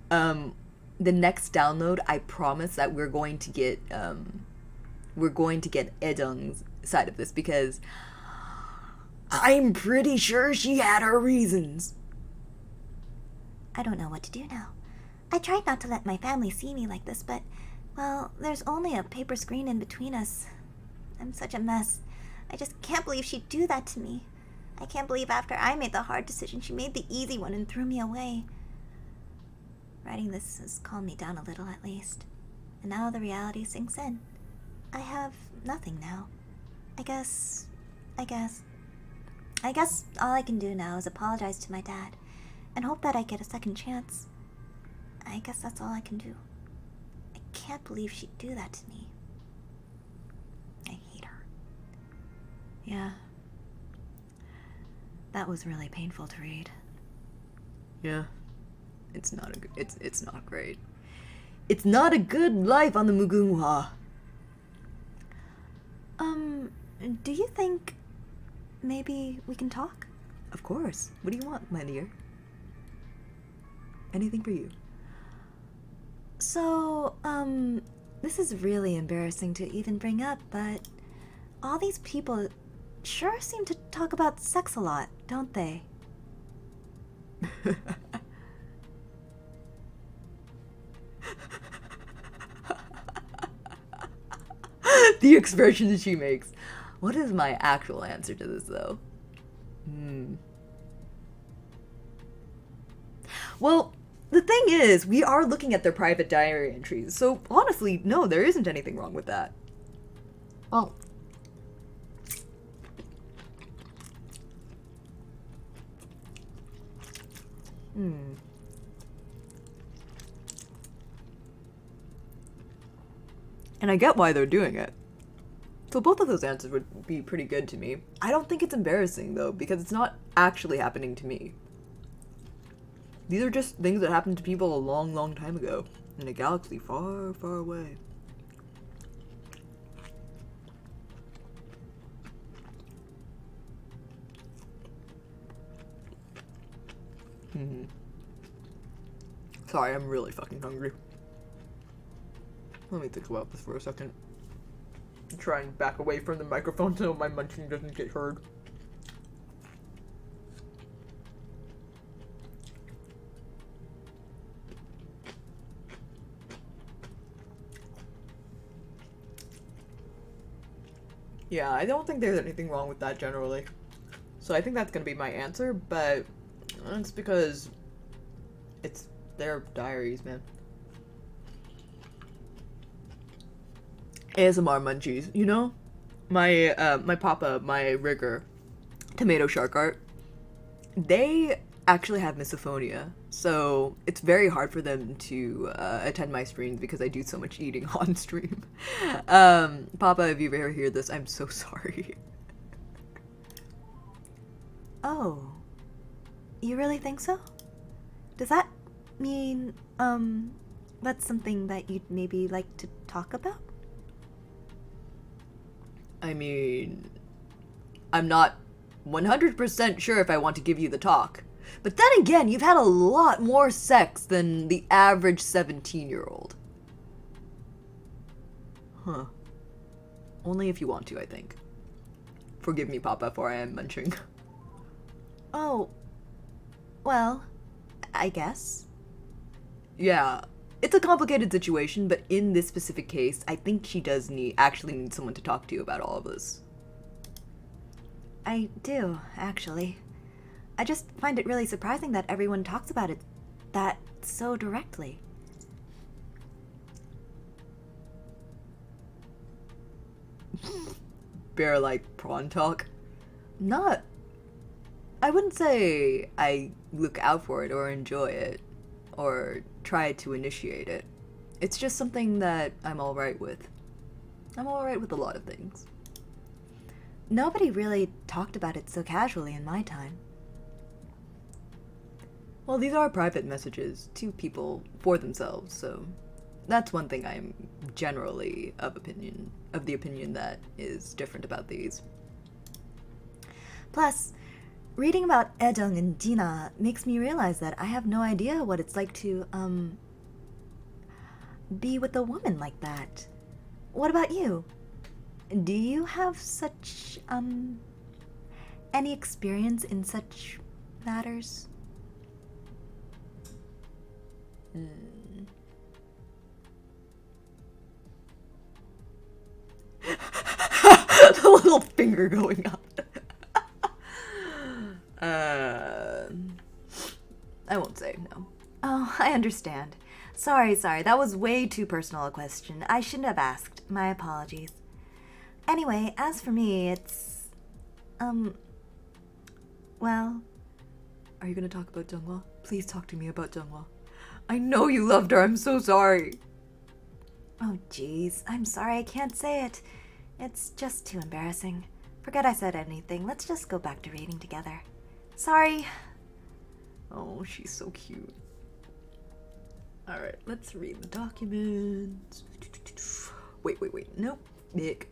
The next download, I promise that we're going to get Edung's side of this, because I'm pretty sure she had her reasons. I don't know what to do now. I tried not to let my family see me like this, but, well, there's only a paper screen in between us. I'm such a mess. I just can't believe she'd do that to me. I can't believe after I made the hard decision, she made the easy one and threw me away. Writing this has calmed me down a little, at least. And now the reality sinks in. I have nothing now. I guess all I can do now is apologize to my dad and hope that I get a second chance. I guess that's all I can do. I can't believe she'd do that to me. I hate her. Yeah. That was really painful to read. Yeah. It's not not great. It's not a good life on the Mugunghwa. Do you think maybe we can talk? Of course. What do you want, my dear? Anything for you. So, this is really embarrassing to even bring up, but all these people sure seem to talk about sex a lot, don't they? The expression that she makes. What is my actual answer to this, though? Well, the thing is, we are looking at their private diary entries, so honestly, no, there isn't anything wrong with that. Oh. And I get why they're doing it. So both of those answers would be pretty good to me. I don't think it's embarrassing, though, because it's not actually happening to me. These are just things that happened to people a long, long time ago, in a galaxy far, far away. Sorry, I'm really fucking hungry. Let me think about this for a second. I'm trying to back away from the microphone so my munching doesn't get heard. Yeah, I don't think there's anything wrong with that generally. So I think that's gonna be my answer, but it's because it's their diaries, man. ASMR munchies, you know? My papa, my rigger, tomato shark art, they actually have misophonia, so it's very hard for them to attend my streams because I do so much eating on stream. Papa, if you ever hear this, I'm so sorry. Oh. You really think so? Does that mean, that's something that you'd maybe like to talk about? I mean, I'm not 100% sure if I want to give you the talk. But then again, you've had a lot more sex than the average 17-year-old. Huh. Only if you want to, I think. Forgive me, Papa, for I am munching. Oh. Well, I guess. Yeah, it's a complicated situation, but in this specific case, I think she does actually need someone to talk to about all of this. I do, actually. I just find it really surprising that everyone talks about it that so directly. bear-like prawn talk. Not... I wouldn't say I look out for it or enjoy it or try to initiate it. It's just something that I'm alright with. I'm alright with a lot of things. Nobody really talked about it so casually in my time. Well, these are private messages to people for themselves, so that's one thing I'm generally of the opinion that is different about these. Plus, reading about Ejong and Dina makes me realize that I have no idea what it's like to, be with a woman like that. What about you? Do you have such, any experience in such matters? The little finger going up. I won't say no. Oh, I understand. Sorry, that was way too personal a question. I shouldn't have asked. My apologies. Anyway, as for me, it's... well... Are you gonna talk about Jeonghwa? Please talk to me about Jeonghwa. I know you loved her, I'm so sorry. Oh, jeez. I'm sorry, I can't say it. It's just too embarrassing. Forget I said anything. Let's just go back to reading together. Sorry. Oh, she's so cute. Alright, let's read the documents. Wait. Nope. Nick.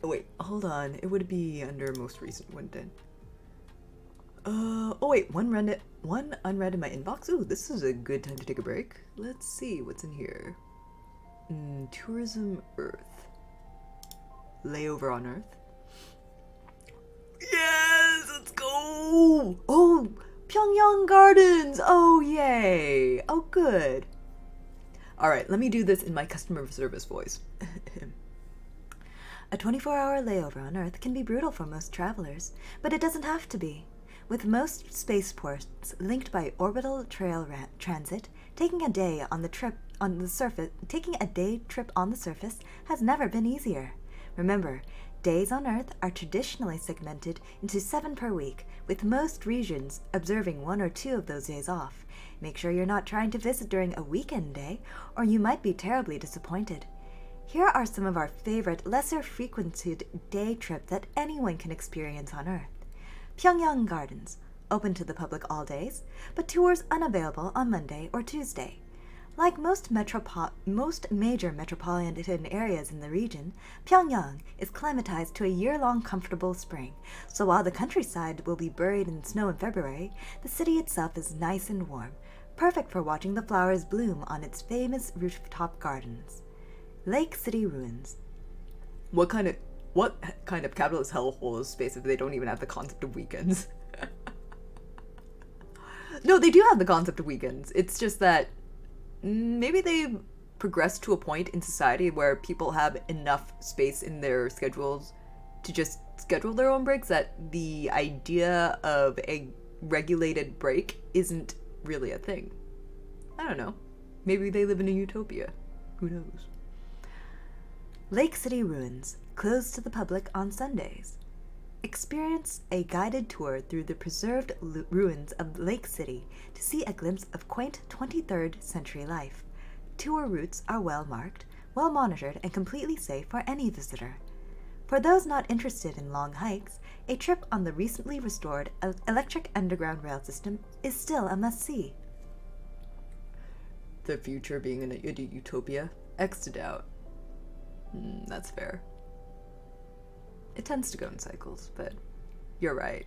Oh, wait, hold on. It would be under most recent, wouldn't it? Oh wait, one unread in my inbox. Ooh, this is a good time to take a break. Let's see what's in here. Tourism Earth. Layover on Earth. Yes, let's go! Oh, Pyongyang Gardens! Oh, yay! Oh, good. Alright, let me do this in my customer service voice. A 24-hour layover on Earth can be brutal for most travelers, but it doesn't have to be. With most spaceports linked by orbital trail transit, taking a day trip on the surface has never been easier. Remember, days on Earth are traditionally segmented into 7 per week, with most regions observing 1 or 2 of those days off. Make sure you're not trying to visit during a weekend day, or you might be terribly disappointed. Here are some of our favorite, lesser frequented day trip that anyone can experience on Earth. Pyongyang Gardens, open to the public all days, but tours unavailable on Monday or Tuesday. Like most major metropolitan areas in the region, Pyongyang is climatized to a year-long comfortable spring, so while the countryside will be buried in snow in February, the city itself is nice and warm, perfect for watching the flowers bloom on its famous rooftop gardens. Lake City Ruins. What kind of capitalist hellhole is space if they don't even have the concept of weekends? No, they do have the concept of weekends. It's just that maybe they've progressed to a point in society where people have enough space in their schedules to just schedule their own breaks that the idea of a regulated break isn't really a thing. I don't know. Maybe they live in a utopia. Who knows? Lake City Ruins, closed to the public on Sundays. Experience a guided tour through the preserved ruins of Lake City to see a glimpse of quaint 23rd century life. Tour routes are well marked, well monitored, and completely safe for any visitor. For those not interested in long hikes, a trip on the recently restored electric underground rail system is still a must-see. The future being in a utopia? X to doubt. That's fair. It tends to go in cycles, but you're right.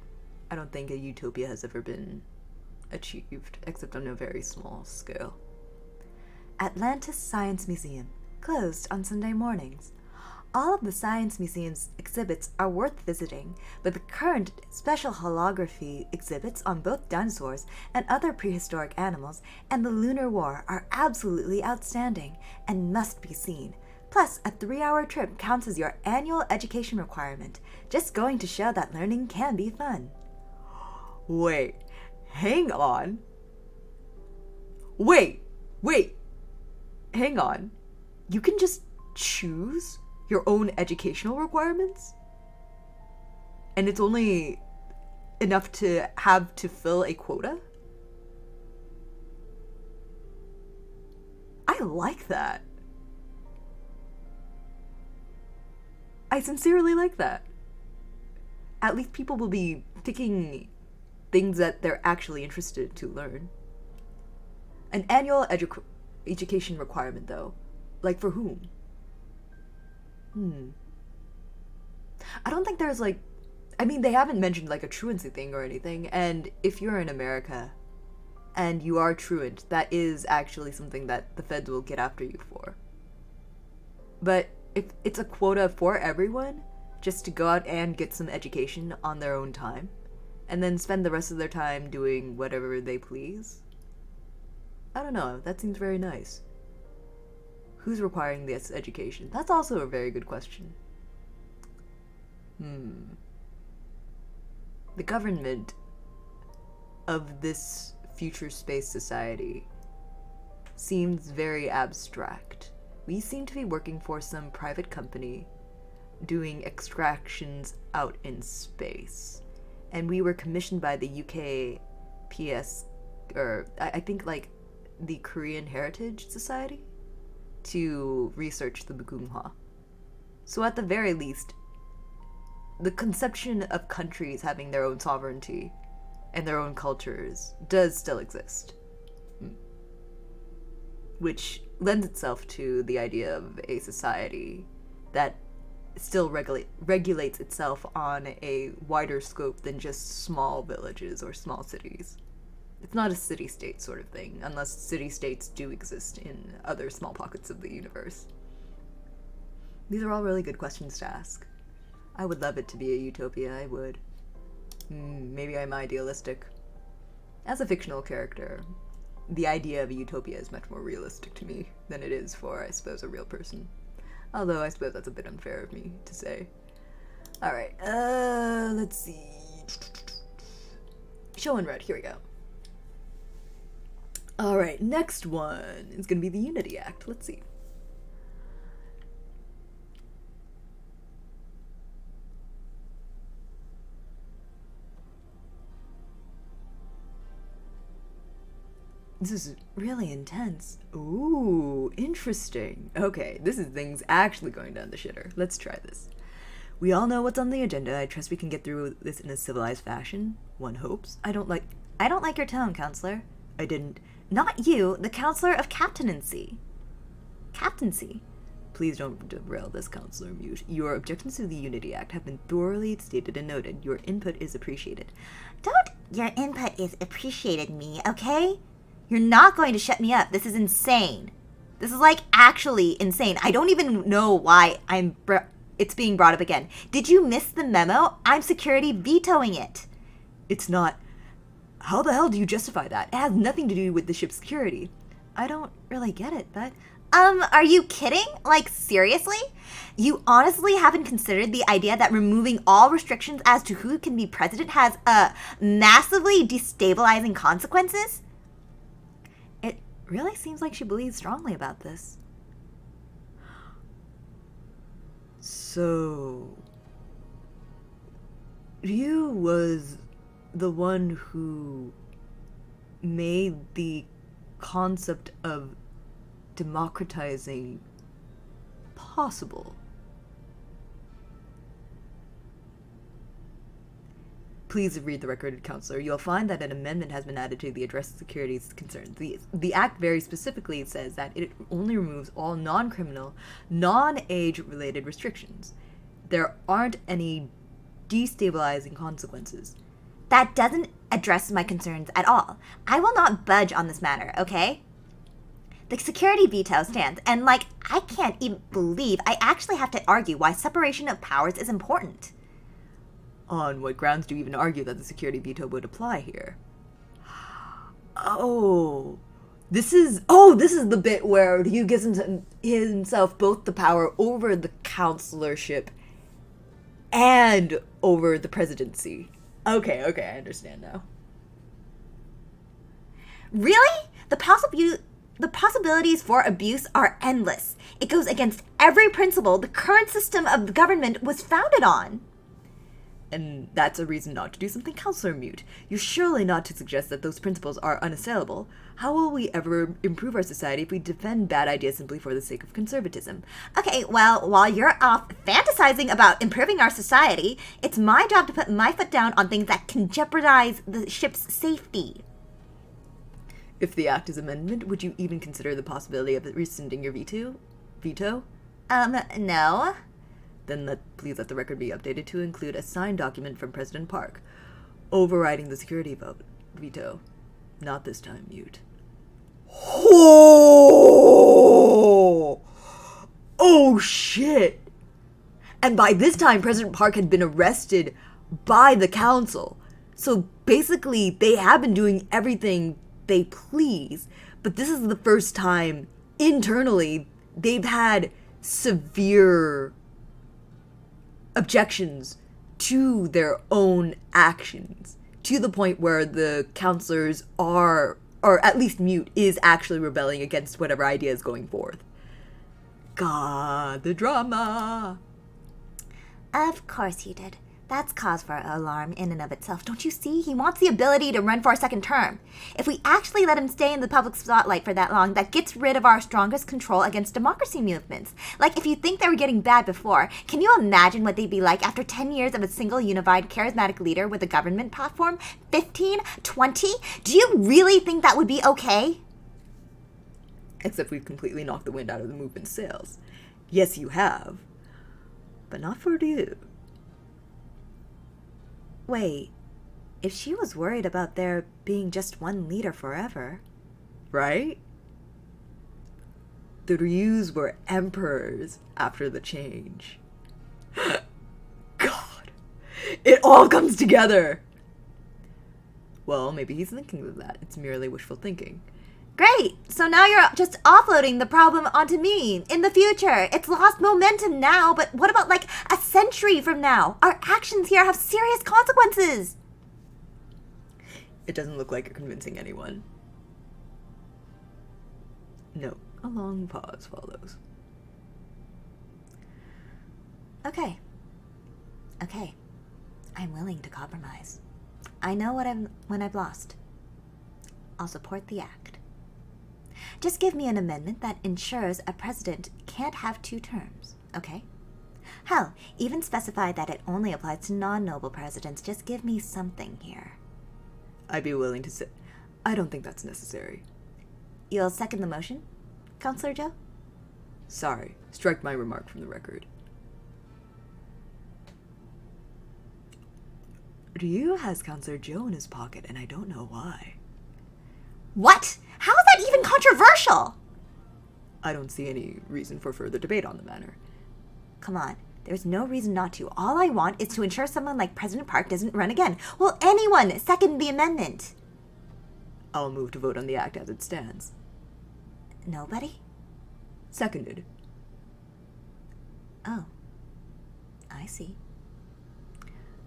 I don't think a utopia has ever been achieved, except on a very small scale. Atlantis Science Museum, closed on Sunday mornings. All of the Science Museum's exhibits are worth visiting, but the current special holography exhibits on both dinosaurs and other prehistoric animals and the Lunar War are absolutely outstanding and must be seen. Plus, a 3-hour trip counts as your annual education requirement, just going to show that learning can be fun. Wait, hang on. Wait. hang on. You can just choose your own educational requirements? And it's only enough to have to fill a quota? I like that. I sincerely like that. At least people will be picking things that they're actually interested to learn. An annual education requirement, though. Like, for whom? I don't think there's, like... I mean, they haven't mentioned, like, a truancy thing or anything, and if you're in America and you are truant, that is actually something that the feds will get after you for. But if it's a quota for everyone, just to go out and get some education on their own time, and then spend the rest of their time doing whatever they please, I don't know, that seems very nice. Who's requiring this education? That's also a very good question. The government of this future space society seems very abstract. We seem to be working for some private company doing extractions out in space. And we were commissioned by the UK PS, or I think like the Korean Heritage Society, to research the Gomiya. So at the very least, the conception of countries having their own sovereignty and their own cultures does still exist. Which lends itself to the idea of a society that still regulates itself on a wider scope than just small villages or small cities. It's not a city-state sort of thing, unless city-states do exist in other small pockets of the universe. These are all really good questions to ask. I would love it to be a utopia, I would. Maybe I'm idealistic. As a fictional character, the idea of a utopia is much more realistic to me than it is for, I suppose, a real person. Although I suppose that's a bit unfair of me to say. Alright, let's see. Show and read, here we go. Alright, next one is gonna be the Unity Act. Let's see. This is really intense. Ooh, interesting. Okay, this is things actually going down the shitter. Let's try this. We all know what's on the agenda. I trust we can get through this in a civilized fashion. One hopes. I don't like your tone, counselor. I didn't. Not you, the counselor of captaincy. Captaincy. Please don't derail this, Counselor Mute. Your objections to the Unity Act have been thoroughly stated and noted. Your input is appreciated. Don't your input is appreciated me, okay? You're not going to shut me up. This is insane. This is, like, actually insane. I don't even know why it's being brought up again. Did you miss the memo? I'm security vetoing it. It's not. How the hell do you justify that? It has nothing to do with the ship's security. I don't really get it, but... are you kidding? Like, seriously? You honestly haven't considered the idea that removing all restrictions as to who can be president has, massively destabilizing consequences? It really seems like she believes strongly about this. So... Ryu was the one who made the concept of democratizing possible. Please read the record, Counselor. You'll find that an amendment has been added to the Address of Security's concerns. The Act very specifically says that it only removes all non-criminal, non-age-related restrictions. There aren't any destabilizing consequences. That doesn't address my concerns at all. I will not budge on this matter, okay? The security veto stands, and, like, I can't even believe I actually have to argue why separation of powers is important. On what grounds do you even argue that the security veto would apply here? This is the bit where Ryu gives himself both the power over the counselorship and over the presidency. Okay, I understand now. Really? The The possibilities for abuse are endless. It goes against every principle the current system of the government was founded on. And that's a reason not to do something, Counselor Mute. You're surely not to suggest that those principles are unassailable. How will we ever improve our society if we defend bad ideas simply for the sake of conservatism? Okay, well, while you're off fantasizing about improving our society, it's my job to put my foot down on things that can jeopardize the ship's safety. If the act is amended, would you even consider the possibility of rescinding your veto? No. Then please let the record be updated to include a signed document from President Park, overriding the security veto. Not this time, Mute. Oh shit! And by this time, President Park had been arrested by the council. So basically, they have been doing everything they please, but this is the first time internally they've had severe objections to their own actions, to the point where the counselors are, or at least Mute, is actually rebelling against whatever idea is going forth. God, the drama. Of course he did. That's cause for alarm in and of itself. Don't you see? He wants the ability to run for a second term. If we actually let him stay in the public spotlight for that long, that gets rid of our strongest control against democracy movements. Like, if you think they were getting bad before, can you imagine what they'd be like after 10 years of a single unified charismatic leader with a government platform? 15? 20? Do you really think that would be okay? Except we've completely knocked the wind out of the movement's sails. Yes, you have. But not for you. Wait, if she was worried about there being just one leader forever... Right? The Ryus were emperors after the change. God. It all comes together! Well, maybe he's thinking of that. It's merely wishful thinking. Great! So now you're just offloading the problem onto me in the future. It's lost momentum now, but what about like a century from now? Our actions here have serious consequences. It doesn't look like you're convincing anyone. No, a long pause follows. Okay. I'm willing to compromise. I know when I've lost. I'll support the act. Just give me an amendment that ensures a president can't have 2 terms, okay? Hell, even specify that it only applies to non-noble presidents. Just give me something here. I'd be willing to say... I don't think that's necessary. You'll second the motion, Counselor Joe? Sorry, strike my remark from the record. Ryu has Counselor Joe in his pocket, and I don't know why. What? How is that even controversial? I don't see any reason for further debate on the matter. Come on, there's no reason not to. All I want is to ensure someone like President Park doesn't run again. Will anyone second the amendment? I'll move to vote on the act as it stands. Nobody? Seconded. Oh, I see.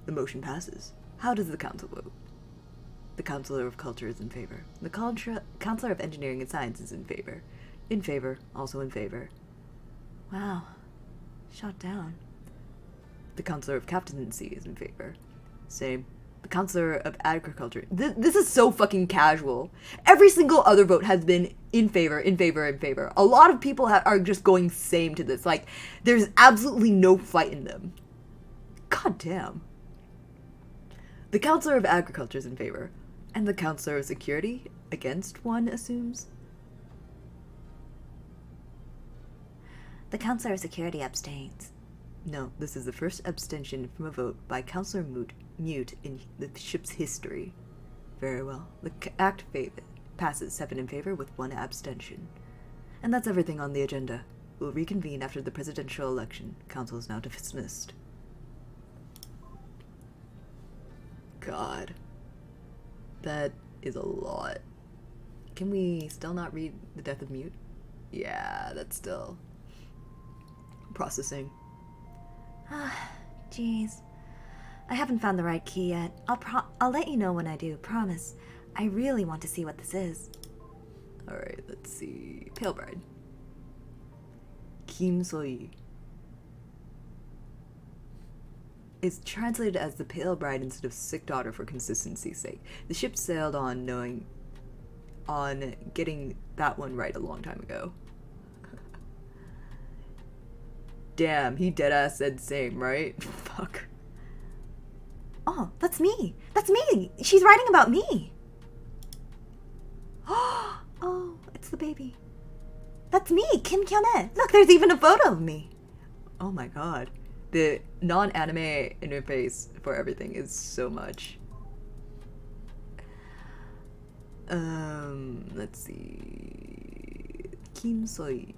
The motion passes. How does the council vote? The Counselor of Culture is in favor. The Counselor of Engineering and Science is in favor. In favor, also in favor. Wow. Shot down. The Counselor of Captaincy is in favor. Same. The Counselor of Agriculture. This is so fucking casual. Every single other vote has been in favor, in favor, in favor. A lot of people are just going same to this. Like, there's absolutely no fight in them. God damn. The Counselor of Agriculture is in favor. And the Counselor of Security against, one assumes? The Counselor of Security abstains. No, this is the first abstention from a vote by Counselor Mute in the ship's history. Very well. The act passes 7 in favor with 1 abstention. And that's everything on the agenda. We'll reconvene after the presidential election. Council is now dismissed. God. That is a lot. Can we still not read The Death of Mute? Yeah, that's still... processing. Jeez. I haven't found the right key yet. I'll let you know when I do, promise. I really want to see what this is. Alright, let's see. Pale Bride. Kim Soi. It's translated as the Pale Bride instead of Sick Daughter for consistency's sake. The ship sailed on getting that one right a long time ago. Damn, he deadass said same, right? Fuck. Oh, that's me. That's me. She's writing about me. Oh, it's the baby. That's me, Kim Kyone. Look, there's even a photo of me. Oh my god. The non-anime interface for everything is so much. Let's see. Kim Soi.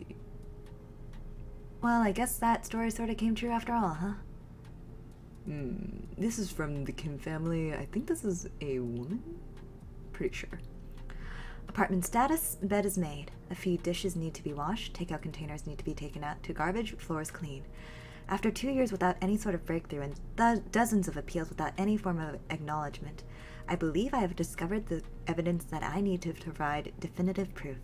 Well, I guess that story sort of came true after all, huh? This is from the Kim family. I think this is a woman? Pretty sure. Apartment status, bed is made. A few dishes need to be washed, takeout containers need to be taken out to garbage, floors clean. After 2 years without any sort of breakthrough and dozens of appeals without any form of acknowledgement, I believe I have discovered the evidence that I need to provide definitive proof.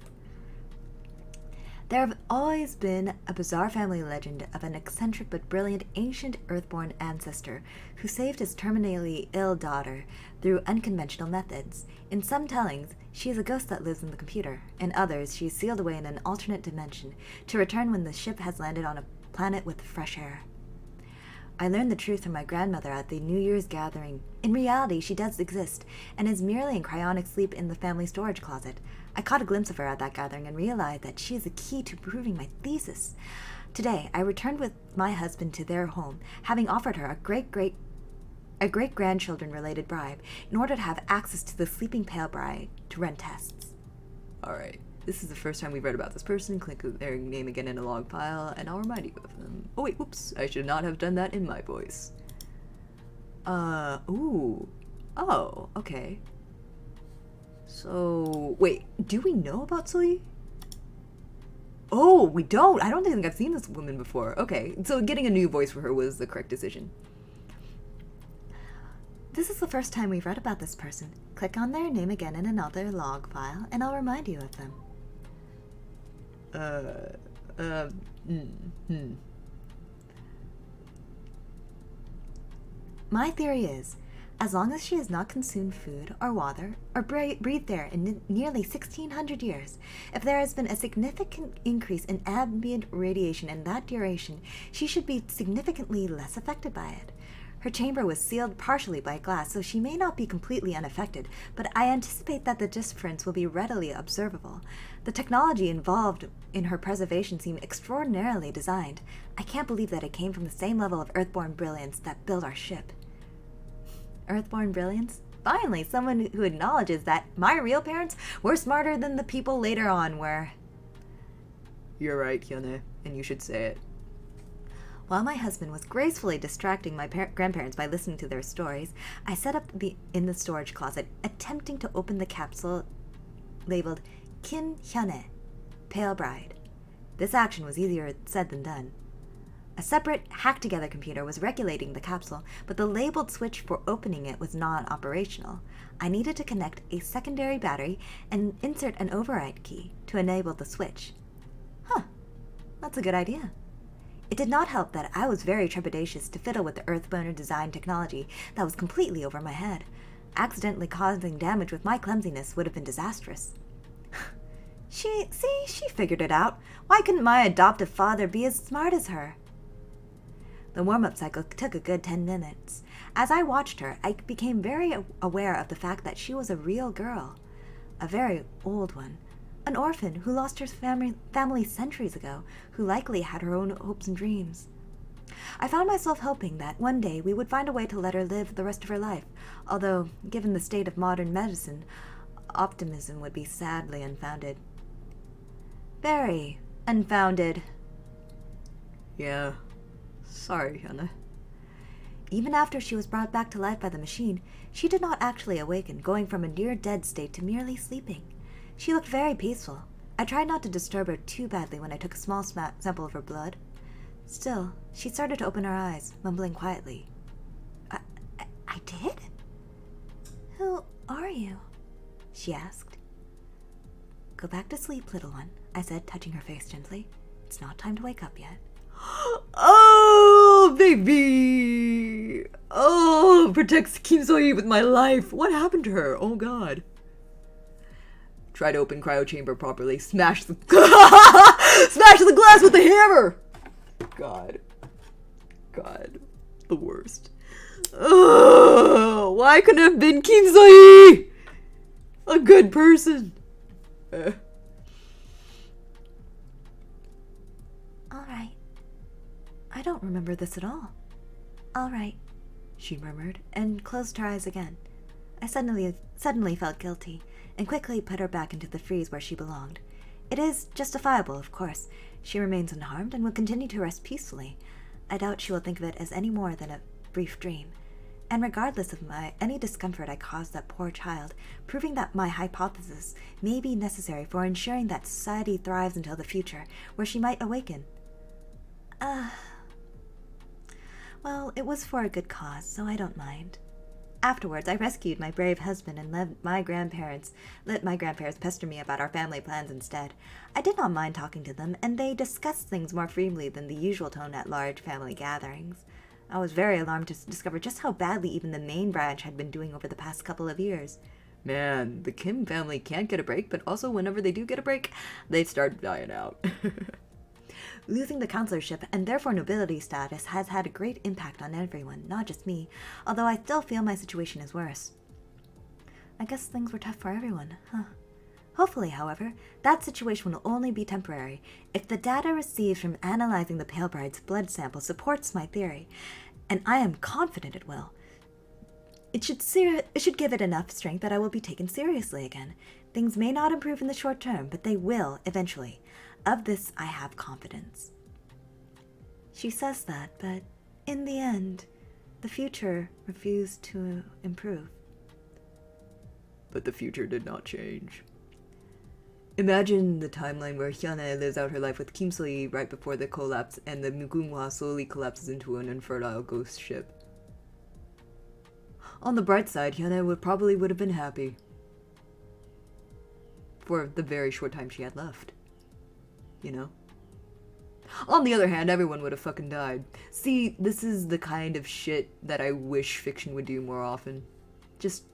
There have always been a bizarre family legend of an eccentric but brilliant ancient earthborn ancestor who saved his terminally ill daughter through unconventional methods. In some tellings, she is a ghost that lives in the computer. In others, she is sealed away in an alternate dimension to return when the ship has landed on a planet with fresh air. I learned the truth from my grandmother at the New Year's gathering. In reality, she does exist, and is merely in cryonic sleep in the family storage closet. I caught a glimpse of her at that gathering and realized that she is the key to proving my thesis. Today, I returned with my husband to their home, having offered her a great-grandchildren-related bribe in order to have access to the sleeping pale bride to run tests. Alright, this is the first time we've read about this person. Click their name again in a log file, and I'll remind you of them. Oh wait, whoops, I should not have done that in my voice. Ooh. Oh, okay. So, wait, do we know about Soi? Oh, we don't! I don't think I've seen this woman before. Okay, so getting a new voice for her was the correct decision. This is the first time we've read about this person. Click on their name again in another log file, and I'll remind you of them. My theory is, as long as she has not consumed food or water or breathed air in nearly 1600 years, if there has been a significant increase in ambient radiation in that duration, she should be significantly less affected by it. Her chamber was sealed partially by glass, so she may not be completely unaffected, but I anticipate that the difference will be readily observable. The technology involved in her preservation seems extraordinarily designed. I can't believe that it came from the same level of earthborn brilliance that built our ship. Earthborn brilliance? Finally, someone who acknowledges that my real parents were smarter than the people later on were. You're right, Kyone, and you should say it. While my husband was gracefully distracting my grandparents by listening to their stories, I set up in the storage closet, attempting to open the capsule labeled Kim Hyune, Pale Bride. This action was easier said than done. A separate, hacked-together computer was regulating the capsule, but the labeled switch for opening it was non-operational. I needed to connect a secondary battery and insert an override key to enable the switch. Huh, that's a good idea. It did not help that I was very trepidatious to fiddle with the Earthboner design technology that was completely over my head. Accidentally causing damage with my clumsiness would have been disastrous. She figured it out. Why couldn't my adoptive father be as smart as her? The warm-up cycle took a good 10 minutes. As I watched her, I became very aware of the fact that she was a real girl. A very old one. An orphan who lost her family centuries ago, who likely had her own hopes and dreams. I found myself hoping that one day we would find a way to let her live the rest of her life, although, given the state of modern medicine, optimism would be sadly unfounded. Very unfounded. Yeah. Sorry, Hyuna. Even after she was brought back to life by the machine, she did not actually awaken, going from a near-dead state to merely sleeping. She looked very peaceful. I tried not to disturb her too badly when I took a small sample of her blood. Still, she started to open her eyes, mumbling quietly. I did? Who are you? She asked. Go back to sleep, little one, I said, touching her face gently. It's not time to wake up yet. Oh, baby! Oh, protects Kim So-yi with my life. What happened to her? Oh god. Try to open cryo chamber properly. Smash the smash the glass with the hammer. God. God. The worst. Oh, why couldn't it have been Kim So-yi? A good person. All right. I don't remember this at all. All right, she murmured and closed her eyes again. I suddenly felt guilty and quickly put her back into the freeze where she belonged. It is justifiable, of course. She remains unharmed and will continue to rest peacefully. I doubt she will think of it as any more than a brief dream. And regardless of any discomfort I caused that poor child, proving that my hypothesis may be necessary for ensuring that society thrives until the future, where she might awaken. Well, it was for a good cause, so I don't mind. Afterwards, I rescued my brave husband and let my grandparents pester me about our family plans instead. I did not mind talking to them, and they discussed things more freely than the usual tone at large family gatherings. I was very alarmed to discover just how badly even the main branch had been doing over the past couple of years. Man, the Kim family can't get a break, but also whenever they do get a break, they start dying out. Losing the counselorship and therefore nobility status has had a great impact on everyone, not just me, although I still feel my situation is worse. I guess things were tough for everyone, huh? Hopefully, however, that situation will only be temporary if the data received from analyzing the Pale Bride's blood sample supports my theory, and I am confident it will. It should give it enough strength that I will be taken seriously again. Things may not improve in the short term, but they will eventually. Of this, I have confidence. She says that, but in the end, the future refused to improve. But the future did not change. Imagine the timeline where Hyuna lives out her life with Kim So-yi right before the collapse, and the Mugunghwa slowly collapses into an infertile ghost ship. On the bright side, Hyuna would have been happy. For the very short time she had left. You know? On the other hand, everyone would have fucking died. See, this is the kind of shit that I wish fiction would do more often. Just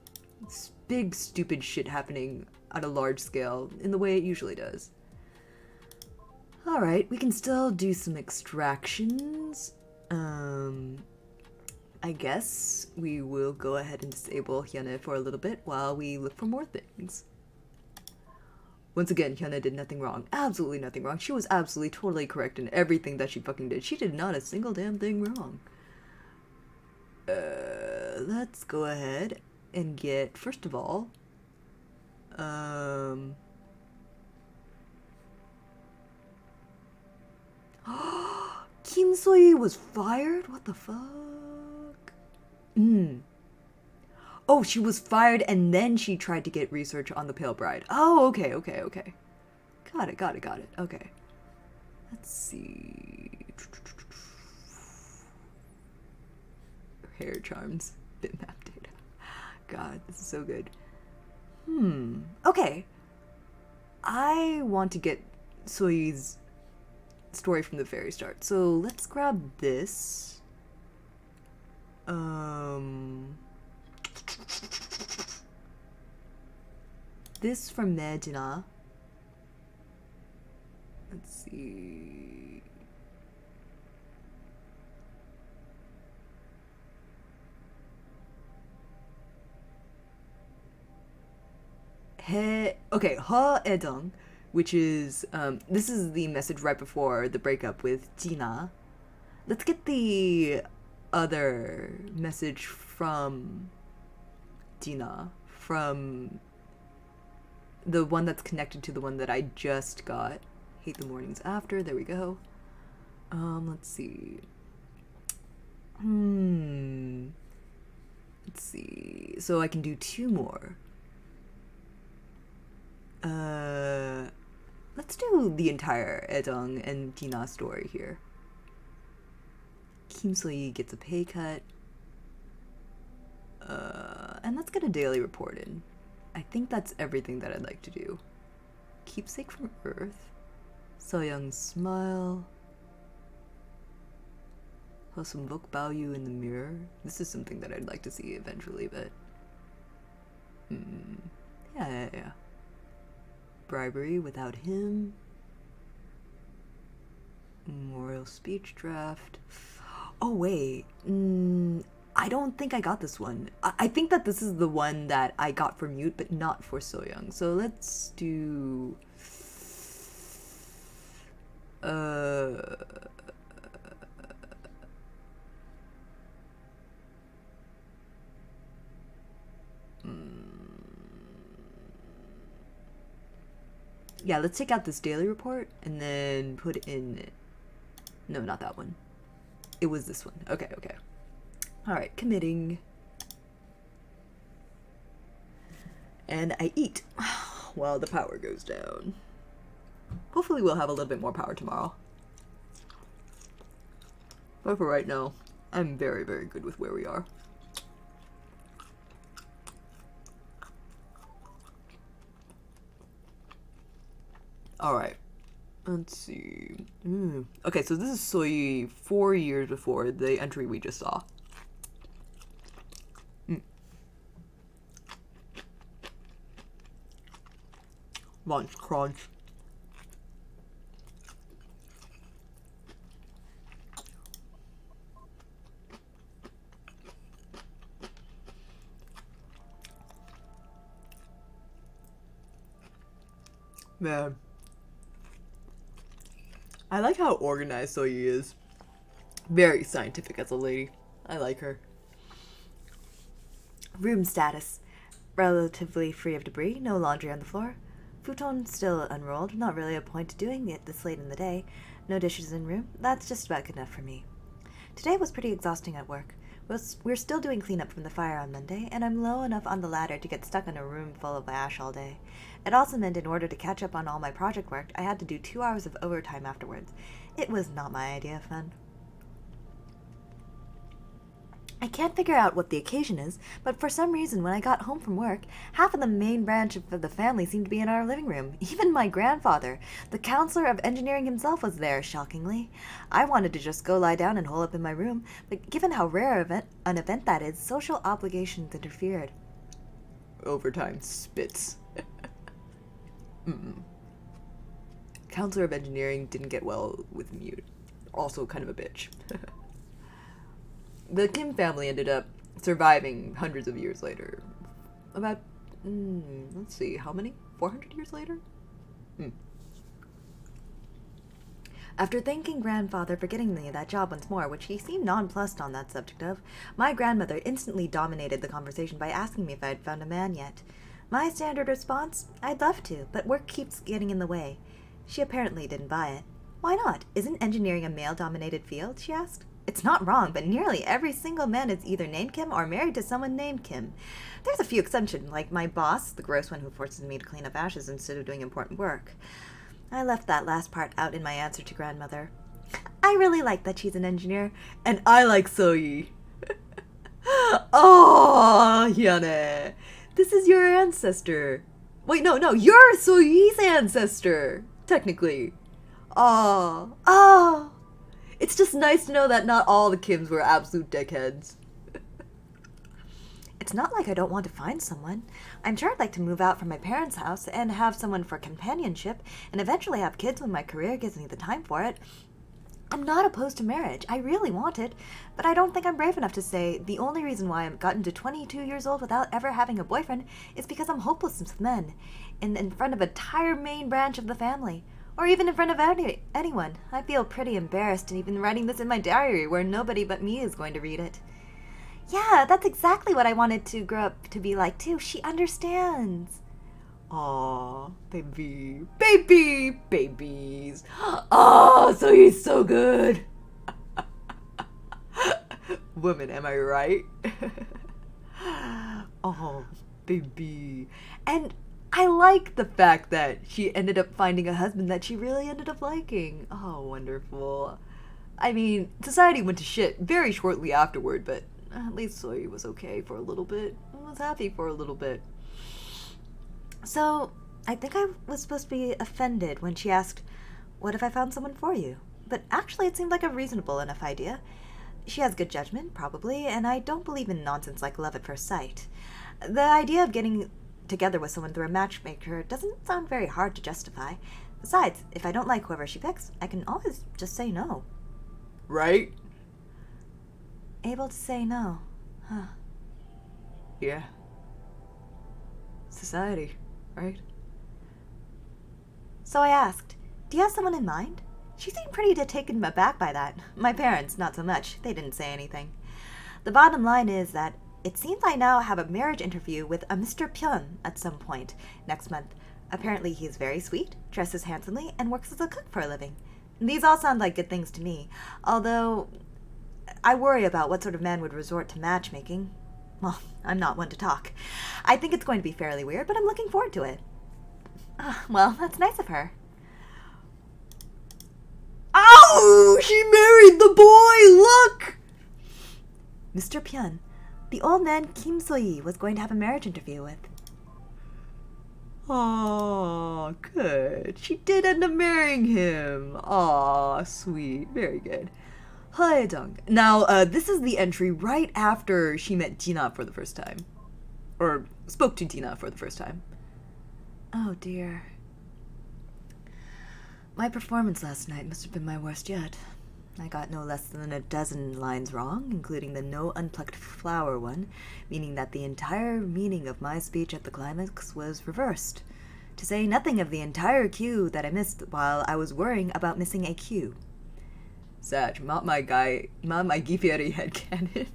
big, stupid shit happening at a large scale in the way it usually does. Alright, we can still do some extractions. I guess we will go ahead and disable Hyuna for a little bit while we look for more things. Once again, Hyuna did nothing wrong. Absolutely nothing wrong. She was absolutely totally correct in everything that she fucking did. She did not a single damn thing wrong. Let's go ahead and get, first of all, Kim So-yi was fired? What the fuck? Oh, she was fired and then she tried to get research on the Pale Bride. Oh, okay. Got it. Okay. Let's see. Hair charms. Bitmap data. God, this is so good. Okay. I want to get So-yi's story from the very start. So let's grab this. This from Medina. Let's see. Okay, Ha Edong, which is, this is the message right before the breakup with Jina. Let's get the other message from Jina, from the one that's connected to the one that I just got. Hate the mornings after, there we go. Let's see. Let's see, so I can do two more. Let's do the entire Edong and Jina story here. Kim So-yi gets a pay cut. And let's get a daily report in. I think that's everything that I'd like to do. Keepsake from Earth. Soyoung's smile. Book value in the mirror. This is something that I'd like to see eventually, but... Yeah. Bribery without him. Memorial speech draft. Oh, wait. I don't think I got this one. I think that this is the one that I got for Mute, but not for Soyoung. So let's do... Yeah, let's take out this daily report and then put in... No, not that one. It was this one. Okay. Alright, committing. And I eat while the power goes down. Hopefully we'll have a little bit more power tomorrow. But for right now, I'm very, very good with where we are. Alright, let's see. Okay, so this is Soyi 4 years before the entry we just saw. Lunch crunch. Man. I like how organized Soyi is. Very scientific as a lady. I like her. Room status. Relatively free of debris, no laundry on the floor. Futon still unrolled, not really a point to doing it this late in the day. No dishes in room, that's just about good enough for me. Today was pretty exhausting at work. We're still doing cleanup from the fire on Monday, and I'm low enough on the ladder to get stuck in a room full of ash all day. It also meant in order to catch up on all my project work, I had to do 2 hours of overtime afterwards. It was not my idea of fun. I can't figure out what the occasion is, but for some reason when I got home from work, half of the main branch of the family seemed to be in our living room. Even my grandfather, the counselor of engineering himself, was there, shockingly. I wanted to just go lie down and hole up in my room, but given how rare an event that is, social obligations interfered. Overtime spits. Counselor of engineering didn't get well with Mute. Also kind of a bitch. The Kim family ended up surviving hundreds of years later. About, let's see, how many? 400 years later? After thanking grandfather for getting me that job once more, which he seemed nonplussed on that subject of, my grandmother instantly dominated the conversation by asking me if I had found a man yet. My standard response? I'd love to, but work keeps getting in the way. She apparently didn't buy it. Why not? Isn't engineering a male-dominated field? She asked. It's not wrong, but nearly every single man is either named Kim or married to someone named Kim. There's a few exceptions, like my boss, the gross one who forces me to clean up ashes instead of doing important work. I left that last part out in my answer to grandmother. I really like that she's an engineer, and I like Soyi. Oh, Hyane. This is your ancestor. Wait, no, you're Soyi's ancestor, technically. Oh. It's just nice to know that not all the Kims were absolute dickheads. It's not like I don't want to find someone. I'm sure I'd like to move out from my parents' house and have someone for companionship and eventually have kids when my career gives me the time for it. I'm not opposed to marriage. I really want it, but I don't think I'm brave enough to say the only reason why I've gotten to 22 years old without ever having a boyfriend is because I'm hopeless with men, in front of an entire main branch of the family. Or even in front of anyone. I feel pretty embarrassed in even writing this in my diary where nobody but me is going to read it. Yeah, that's exactly what I wanted to grow up to be like too. She understands. Aw, baby. Babies. Oh, so he's so good. Woman, am I right? Oh, baby. And I like the fact that she ended up finding a husband that she really ended up liking. Oh, wonderful. I mean, society went to shit very shortly afterward, but at least Soyi was okay for a little bit. I was happy for a little bit. So, I think I was supposed to be offended when she asked, "What if I found someone for you?" But actually, it seemed like a reasonable enough idea. She has good judgment, probably, and I don't believe in nonsense like love at first sight. The idea of getting together with someone through a matchmaker doesn't sound very hard to justify. Besides, if I don't like whoever she picks, I can always just say no. Right? Able to say no. Huh. Yeah. Society, right? So I asked, "Do you have someone in mind?" She seemed pretty taken aback by that. My parents, not so much. They didn't say anything. The bottom line is that it seems I now have a marriage interview with a Mr. Pyun at some point next month. Apparently he is very sweet, dresses handsomely, and works as a cook for a living. These all sound like good things to me, although I worry about what sort of man would resort to matchmaking. Well, I'm not one to talk. I think it's going to be fairly weird, but I'm looking forward to it. Well, that's nice of her. Oh, she married the boy! Look! Mr. Pyun, the old man Kim So-yi was going to have a marriage interview with. Aw, good. She did end up marrying him. Aw, sweet. Very good. Hae-dong. Now, this is the entry right after she met Dina for the first time. Or spoke to Dina for the first time. Oh dear. My performance last night must have been my worst yet. I got no less than a dozen lines wrong, including the no unplucked flower one, meaning that the entire meaning of my speech at the climax was reversed, to say nothing of the entire cue that I missed while I was worrying about missing a cue. Sag, not my Gifieri headcanon.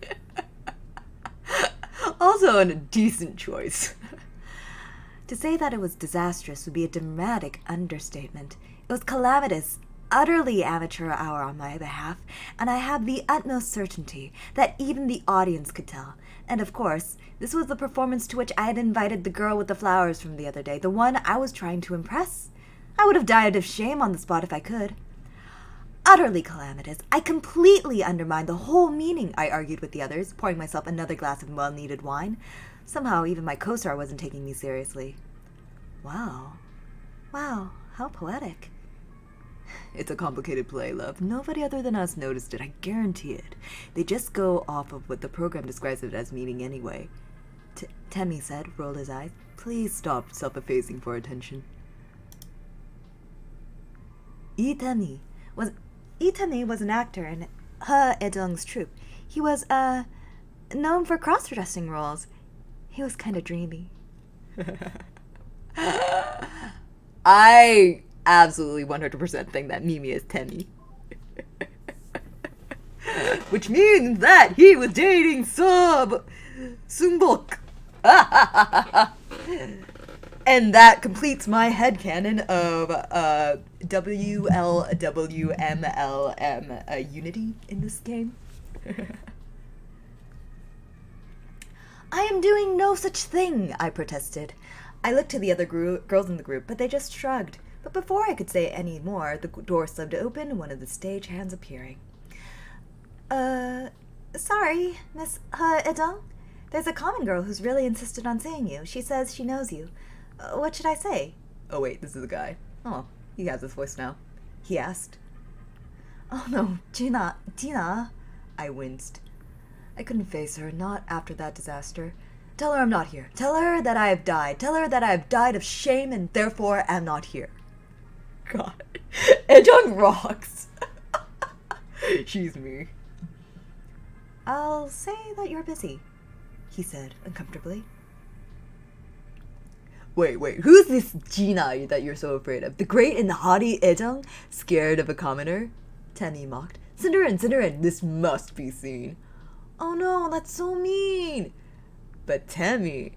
Also a decent choice. To say that it was disastrous would be a dramatic understatement. It was calamitous, utterly amateur hour on my behalf, and I have the utmost certainty that even the audience could tell. And of course, this was the performance to which I had invited the girl with the flowers from the other day, the one I was trying to impress. I would have died of shame on the spot if I could. Utterly calamitous. I completely undermined the whole meaning, I argued with the others, pouring myself another glass of well-needed wine. Somehow, even my co-star wasn't taking me seriously. Wow, how poetic. It's a complicated play, love. Nobody other than us noticed it, I guarantee it. They just go off of what the program describes it as meaning anyway. Temmie said, rolled his eyes. Please stop self-effacing for attention. Temmie was an actor in He Edong's troupe. He was, known for cross-dressing roles. He was kind of dreamy. I absolutely 100% think that Mimi is Temmie. Which means that he was dating Sungbok. And that completes my headcanon of WLWMLM unity in this game. I am doing no such thing, I protested. I looked to the other girls in the group, but they just shrugged. But before I could say any more, the door slid open, one of the stagehands appearing. Sorry, Miss Edong. There's a common girl who's really insisted on seeing you. She says she knows you. What should I say? Oh wait, this is the guy. Oh, he has his voice now. He asked. Oh no, Gina. I winced. I couldn't face her, not after that disaster. Tell her I'm not here. Tell her that I have died. Tell her that I have died of shame and therefore am not here. God. Edong rocks. She's me. I'll say that you're busy, he said uncomfortably. Wait, who's this Gina that you're so afraid of? The great and haughty Edong, scared of a commoner? Temmie mocked. Send her in, this must be seen. Oh no, that's so mean. But Temmie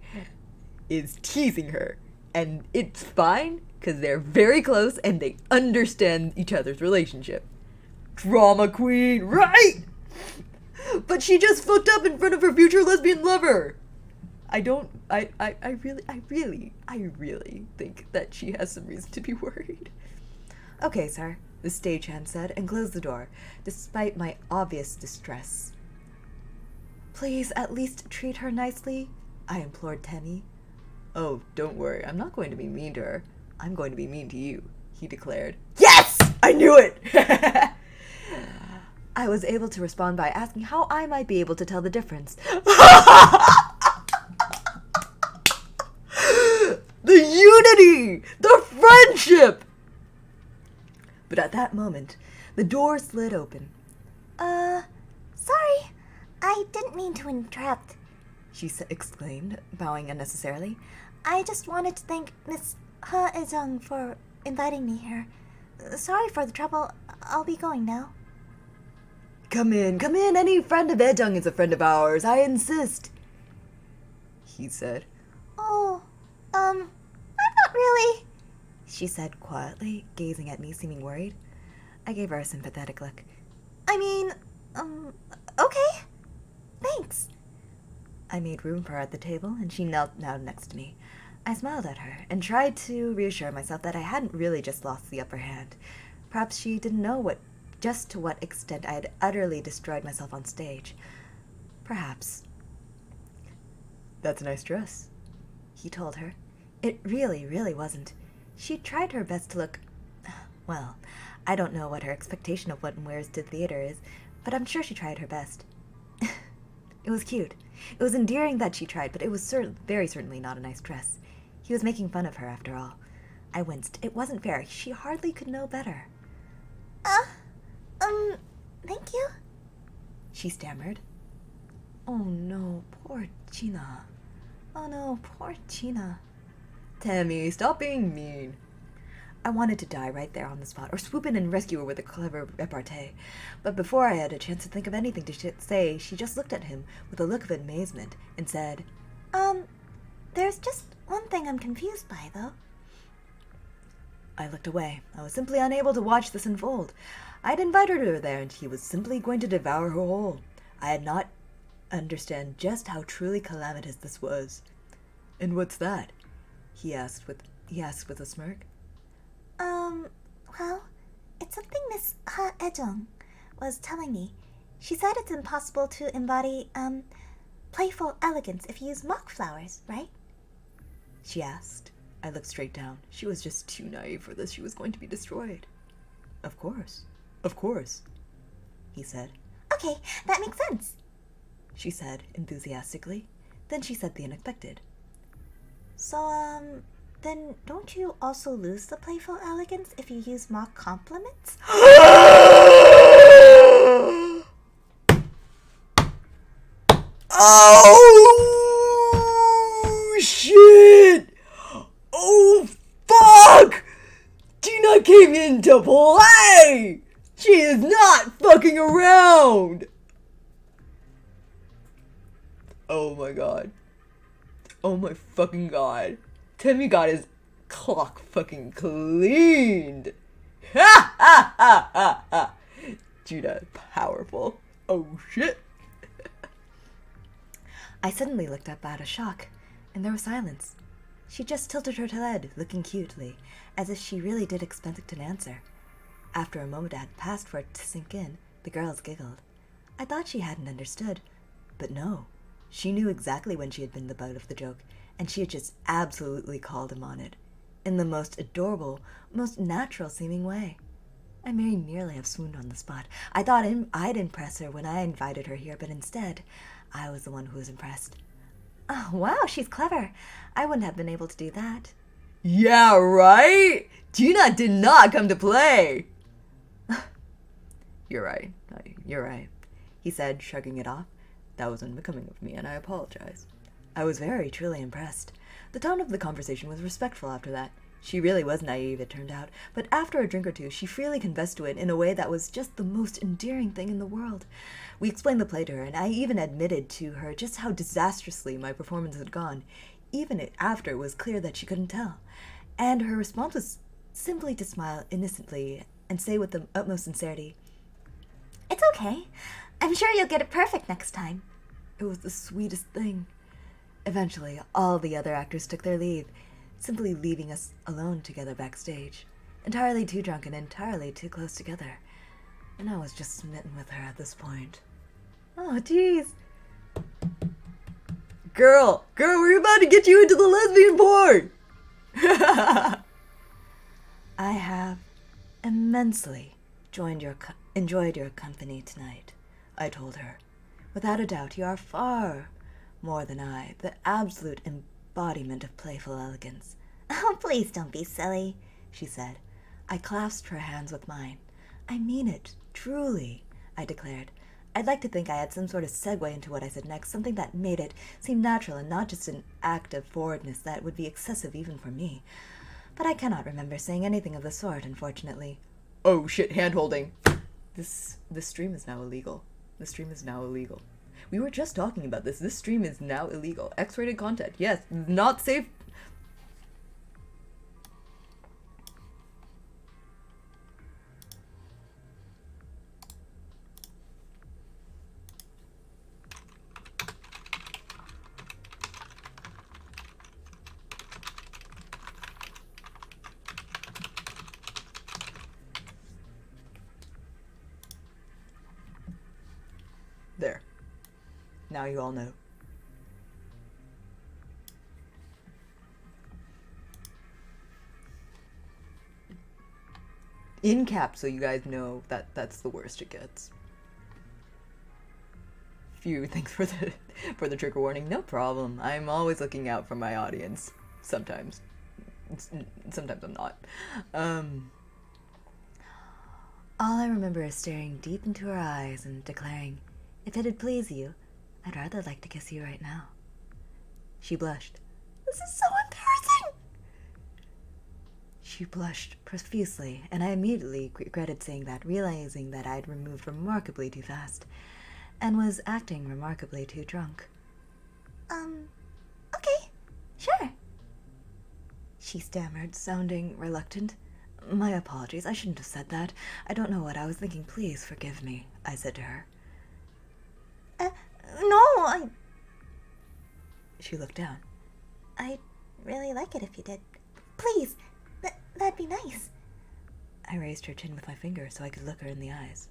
is teasing her, and it's fine, because they're very close and they understand each other's relationship. Drama queen, right? But she just fucked up in front of her future lesbian lover. I really think that she has some reason to be worried. Okay, sir, the stagehand said, and closed the door, despite my obvious distress. Please at least treat her nicely, I implored Temmie. Oh, don't worry, I'm not going to be mean to her. I'm going to be mean to you, he declared. Yes! I knew it! I was able to respond by asking how I might be able to tell the difference. The unity! The friendship! But at that moment, the door slid open. Sorry. I didn't mean to interrupt. She exclaimed, bowing unnecessarily. I just wanted to thank Miss He Ejung for inviting me here. Sorry for the trouble. I'll be going now. Come in. Any friend of Ejung is a friend of ours. I insist, he said. Oh, I'm not really. She said quietly, gazing at me, seeming worried. I gave her a sympathetic look. I mean, okay. Thanks. I made room for her at the table, and she knelt down next to me. I smiled at her and tried to reassure myself that I hadn't really just lost the upper hand. Perhaps she didn't know just to what extent I had utterly destroyed myself on stage. Perhaps. That's a nice dress, he told her. It really wasn't. She tried her best to look... Well, I don't know what her expectation of what one wears to theater is, but I'm sure she tried her best. It was cute. It was endearing that she tried, but it was very certainly not a nice dress. He was making fun of her, after all. I winced. It wasn't fair. She hardly could know better. Thank you? She stammered. Oh no, poor Gina. Oh no, poor Gina. Tammy, stop being mean. I wanted to die right there on the spot, or swoop in and rescue her with a clever repartee. But before I had a chance to think of anything to say, she just looked at him with a look of amazement and said, There's just one thing I'm confused by, though. I looked away. I was simply unable to watch this unfold. I had invited her there, and he was simply going to devour her whole. I had not understand just how truly calamitous this was. And what's that? He asked with a smirk. Well, it's something Miss Ha Ejong was telling me. She said it's impossible to embody, playful elegance if you use mock flowers, right? She asked. I looked straight down. She was just too naive for this. She was going to be destroyed. Of course, he said. Okay, that makes sense, she said enthusiastically. Then she said the unexpected. So, then don't you also lose the playful elegance if you use mock compliments? Oh, shit! Oh, fuck! Tina came in to play! She is not fucking around! Oh my god. Oh my fucking god. Timmy got his clock fucking cleaned. Ha ha ha ha ha. Judah, powerful. Oh shit. I suddenly looked up out of shock, and there was silence. She just tilted her head, looking cutely, as if she really did expect an answer. After a moment had passed for it to sink in, the girls giggled. I thought she hadn't understood, but no. She knew exactly when she had been the butt of the joke, and she had just absolutely called him on it, in the most adorable, most natural-seeming way. I very nearly have swooned on the spot. I thought I'd impress her when I invited her here, but instead, I was the one who was impressed. Oh, wow, she's clever. I wouldn't have been able to do that. Yeah, right? Gina did not come to play. You're right, he said, shrugging it off. That was unbecoming of me, and I apologize. I was very, truly impressed. The tone of the conversation was respectful after that. She really was naive, it turned out, but after a drink or two, she freely confessed to it in a way that was just the most endearing thing in the world. We explained the play to her, and I even admitted to her just how disastrously my performance had gone, even after it was clear that she couldn't tell. And her response was simply to smile innocently and say with the utmost sincerity, "It's okay. I'm sure you'll get it perfect next time." It was the sweetest thing. Eventually, all the other actors took their leave, simply leaving us alone together backstage, entirely too drunk and entirely too close together. And I was just smitten with her at this point. Oh, jeez. Girl, we're about to get you into the lesbian porn! I have immensely enjoyed your company tonight, I told her. Without a doubt, you are far more than I, the absolute embodiment of playful elegance. Oh, please don't be silly, she said. I clasped her hands with mine. I mean it, truly, I declared. I'd like to think I had some sort of segue into what I said next, something that made it seem natural and not just an act of forwardness that would be excessive even for me. But I cannot remember saying anything of the sort, unfortunately. Oh shit, hand-holding. This stream is now illegal. The stream is now illegal. We were just talking about this. This stream is now illegal. X-rated content. Yes, not safe. There. Now you all know. In caps, so you guys know that that's the worst it gets. Phew, thanks for the trigger warning. No problem. I'm always looking out for my audience. Sometimes. Sometimes I'm not. All I remember is staring deep into her eyes and declaring, "If it'd please you, I'd rather like to kiss you right now." She blushed. "This is so embarrassing!" She blushed profusely, and I immediately regretted saying that, realizing that I'd removed remarkably too fast, and was acting remarkably too drunk. Okay, sure. She stammered, sounding reluctant. "My apologies, I shouldn't have said that. I don't know what I was thinking. Please forgive me," I said to her. No, She looked down. I'd really like it if you did. Please, that'd be nice. I raised her chin with my finger so I could look her in the eyes.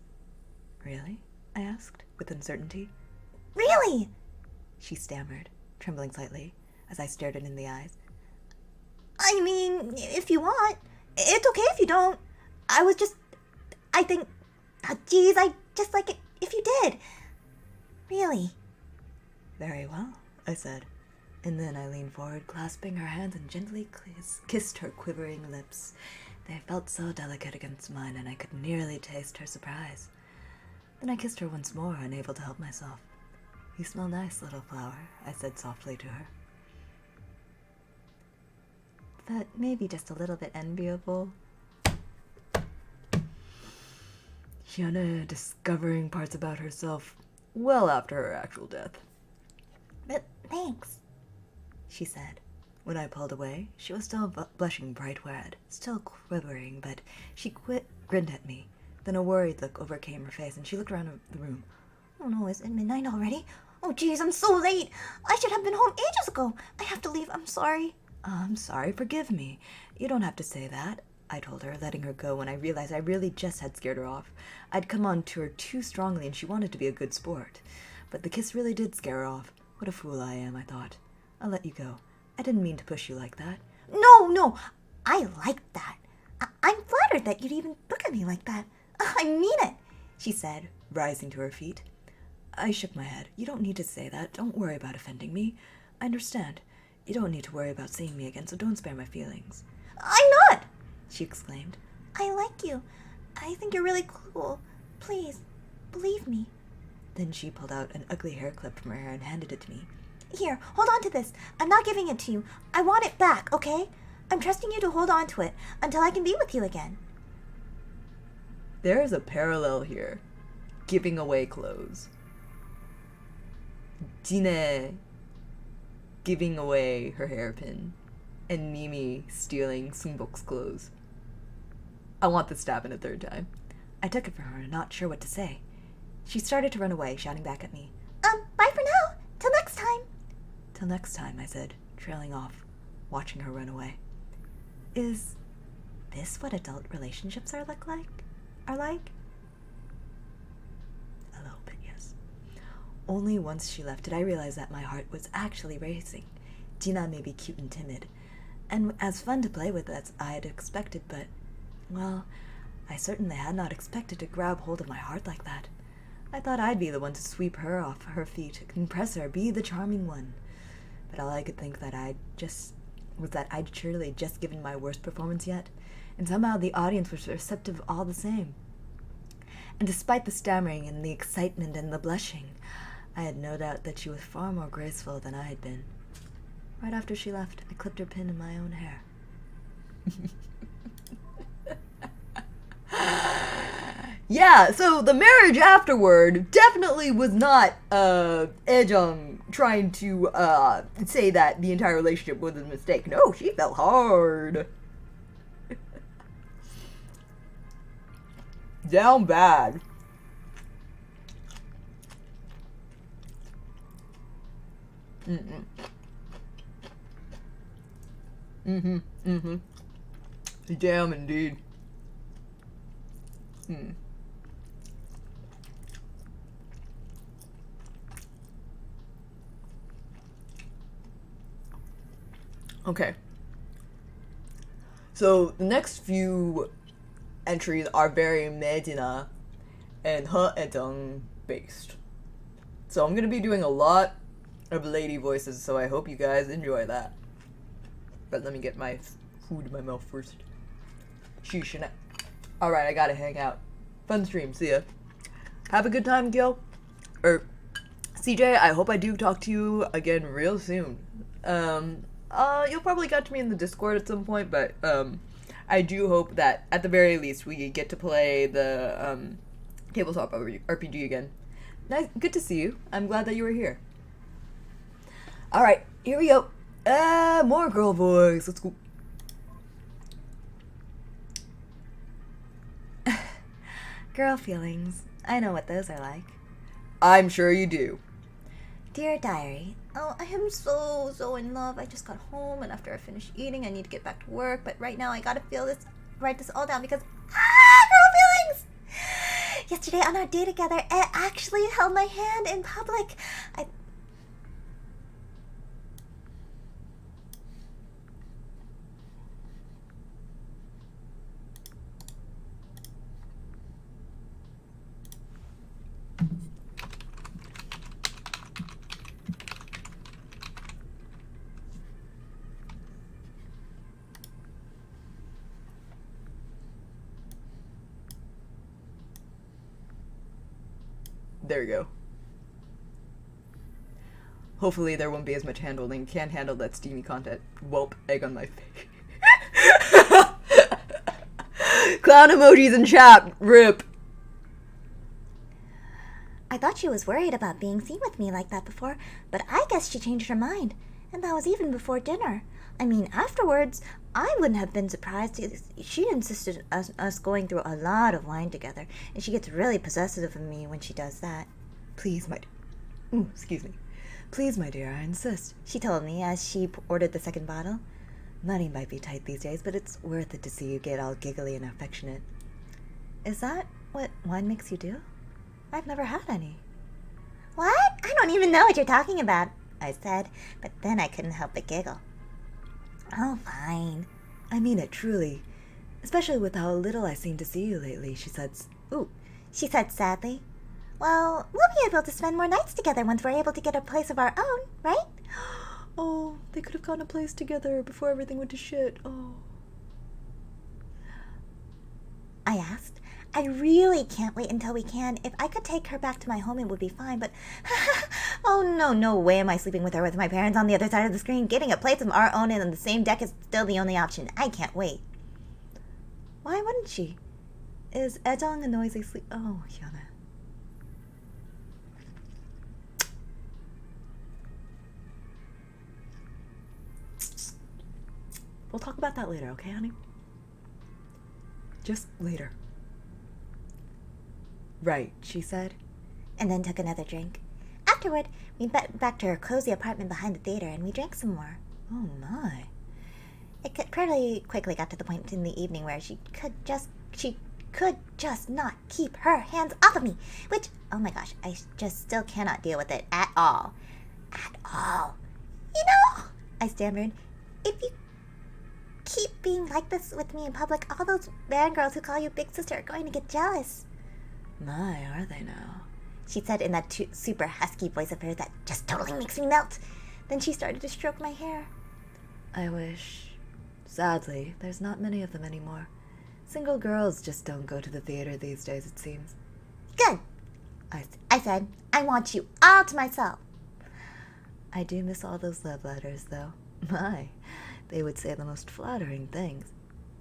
"Really?" I asked, with uncertainty. Really? She stammered, trembling slightly, as I stared her in the eyes. I mean, if you want. It's okay if you don't. I think, geez, I'd just like it if you did. Really. "Very well," I said, and then I leaned forward, clasping her hands and gently kissed her quivering lips. They felt so delicate against mine, and I could nearly taste her surprise. Then I kissed her once more, unable to help myself. "You smell nice, little flower," I said softly to her. "But maybe just a little bit enviable." Hyuna discovering parts about herself well after her actual death. But thanks, she said. When I pulled away, she was still blushing bright red, still quivering, but she grinned at me. Then a worried look overcame her face, and she looked around the room. Oh no, is it midnight already? Oh geez, I'm so late. I should have been home ages ago. I have to leave, I'm sorry. "I'm sorry, forgive me. You don't have to say that," I told her, letting her go when I realized I really just had scared her off. I'd come on to her too strongly, and she wanted to be a good sport. But the kiss really did scare her off. What a fool I am, I thought. "I'll let you go. I didn't mean to push you like that." No, I like that. I'm flattered that you'd even look at me like that. I mean it, she said, rising to her feet. I shook my head. "You don't need to say that. Don't worry about offending me. I understand. You don't need to worry about seeing me again, so don't spare my feelings." "I'm not!" she exclaimed. "I like you. I think you're really cool. Please, believe me." Then she pulled out an ugly hair clip from her hair and handed it to me. "Here, hold on to this. I'm not giving it to you. I want it back, okay? I'm trusting you to hold on to it until I can be with you again." There is a parallel here. Giving away clothes. Jine giving away her hairpin, and Mimi stealing Sungbok's clothes. I want this to happen a third time. I took it from her, not sure what to say. She started to run away, shouting back at me. Bye for now. Till next time." "Till next time," I said, trailing off, watching her run away. Is this what adult relationships are like? A little bit, yes. only once she left did I realize that my heart was actually racing. Gina may be cute and timid, and as fun to play with as I had expected, but, well, I certainly had not expected to grab hold of my heart like that. I thought I'd be the one to sweep her off her feet, impress her, be the charming one. But all I could think that I'd surely just given my worst performance yet, and somehow the audience was receptive all the same. And despite the stammering and the excitement and the blushing, I had no doubt that she was far more graceful than I had been. Right after she left, I clipped her pin in my own hair. Yeah, so the marriage afterward definitely was not Ejong trying to say that the entire relationship was a mistake. No, she fell hard. Down bad. Damn indeed. Okay. So the next few entries are very Medina and He based. So I'm gonna be doing a lot of lady voices, so I hope you guys enjoy that. But let me get my food in my mouth first. Sheesh. Alright, I gotta hang out. Fun stream, see ya. Have a good time, Gil. CJ, I hope I do talk to you again real soon. You'll probably get to me in the Discord at some point, but, I do hope that, at the very least, we get to play the, tabletop RPG again. Nice, good to see you. I'm glad that you were here. Alright, here we go. More girl voice. Let's go. Girl feelings. I know what those are like. I'm sure you do. Dear Diary, oh, I am so in love. I just got home, and after I finish eating, I need to get back to work. But right now, I gotta write this all down because, girl feelings! Yesterday on our day together, Ed actually held my hand in public. There we go. Hopefully there won't be as much hand-holding. Can't handle that steamy content. Whelp, egg on my face. Clown emojis in chat. RIP. I thought she was worried about being seen with me like that before, but I guess she changed her mind. And that was even before dinner. I mean, afterwards, I wouldn't have been surprised. She insisted on us going through a lot of wine together, and she gets really possessive of me when she does that. Please, excuse me. Please, my dear, I insist. She told me as she ordered the second bottle. Money might be tight these days, but it's worth it to see you get all giggly and affectionate. Is that what wine makes you do? I've never had any. What? I don't even know what you're talking about, I said, but then I couldn't help but giggle. Oh, fine. I mean it, truly. Especially with how little I seem to see you lately, she said. She said sadly. Well, we'll be able to spend more nights together once we're able to get a place of our own, right? Oh, they could have gotten a place together before everything went to shit. Oh. I asked. I really can't wait until we can. If I could take her back to my home, it would be fine, but oh no way am I sleeping with her with my parents on the other side of the screen. Getting a place of our own and on the same deck is still the only option. I can't wait. Why wouldn't she? Is Ejong a noisy sleep? Oh, Hyuna. We'll talk about that later, okay, honey? Just later. Right, she said. And then took another drink. Afterward, we went back to her cozy apartment behind the theater and we drank some more. Oh my. It pretty quickly got to the point in the evening where she could just not keep her hands off of me. Which, oh my gosh, I just still cannot deal with it at all. At all. You know, I stammered, if you keep being like this with me in public, all those band girls who call you big sister are going to get jealous. My, are they now? She said in that super husky voice of hers that just totally makes me melt. Then she started to stroke my hair. I wish. Sadly, there's not many of them anymore. Single girls just don't go to the theater these days, it seems. Good. I said, I want you all to myself. I do miss all those love letters, though. My, they would say the most flattering things.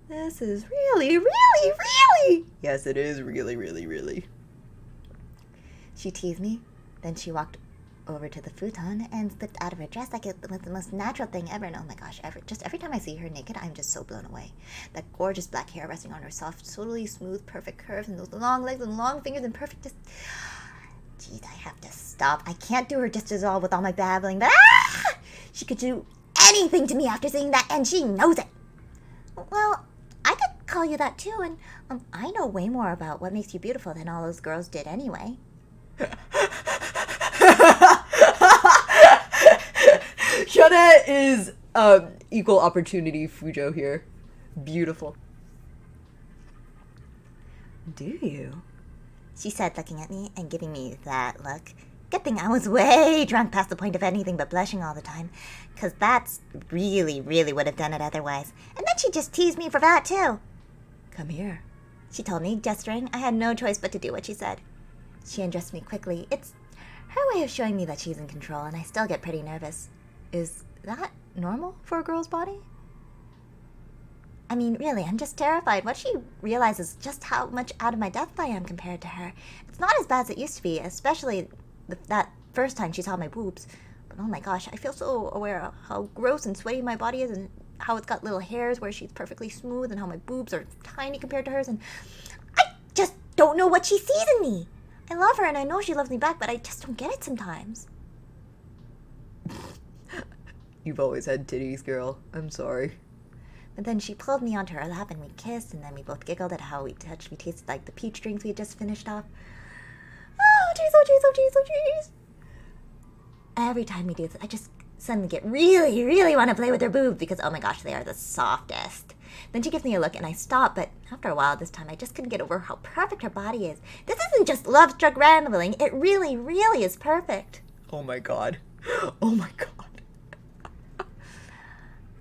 This is really, really, really. Yes, it is really, really, really. She teased me. Then she walked over to the futon and slipped out of her dress like it was the most natural thing ever. And oh my gosh, every time I see her naked, I'm just so blown away. That gorgeous black hair resting on her soft, totally smooth, perfect curves, and those long legs and long fingers and perfect just... Jeez, I have to stop. I can't do her just as all with all my babbling, but she could do anything to me after saying that, and she knows it. Well, I could call you that too, and I know way more about what makes you beautiful than all those girls did anyway. Hyuna is equal opportunity Fujo here. Beautiful. Do you? She said, looking at me and giving me that look. Good thing I was way drunk past the point of anything but blushing all the time, because that's really, really would have done it otherwise. And then she just teased me for that, too. Come here, she told me, gesturing. I had no choice but to do what she said. She undressed me quickly. It's her way of showing me that she's in control, and I still get pretty nervous. Is that normal for a girl's body? I mean, really, I'm just terrified. What she realizes just how much out of my depth I am compared to her. It's not as bad as it used to be, especially that first time she saw my boobs. But oh my gosh, I feel so aware of how gross and sweaty my body is, and how it's got little hairs where she's perfectly smooth, and how my boobs are tiny compared to hers, and I just don't know what she sees in me. I love her, and I know she loves me back, but I just don't get it sometimes. You've always had titties, girl. I'm sorry. But then she pulled me onto her lap, and we kissed, and then we both giggled at how we touched. We tasted like the peach drinks we had just finished off. Oh, jeez, oh, jeez, oh, jeez, oh, jeez. Every time we do this, I just suddenly get really, really want to play with her boobs because, oh my gosh, they are the softest. Then she gives me a look, and I stop, but after a while this time, I just couldn't get over how perfect her body is. This isn't just love-struck rambling. It really, really is perfect. Oh my god. Oh my god.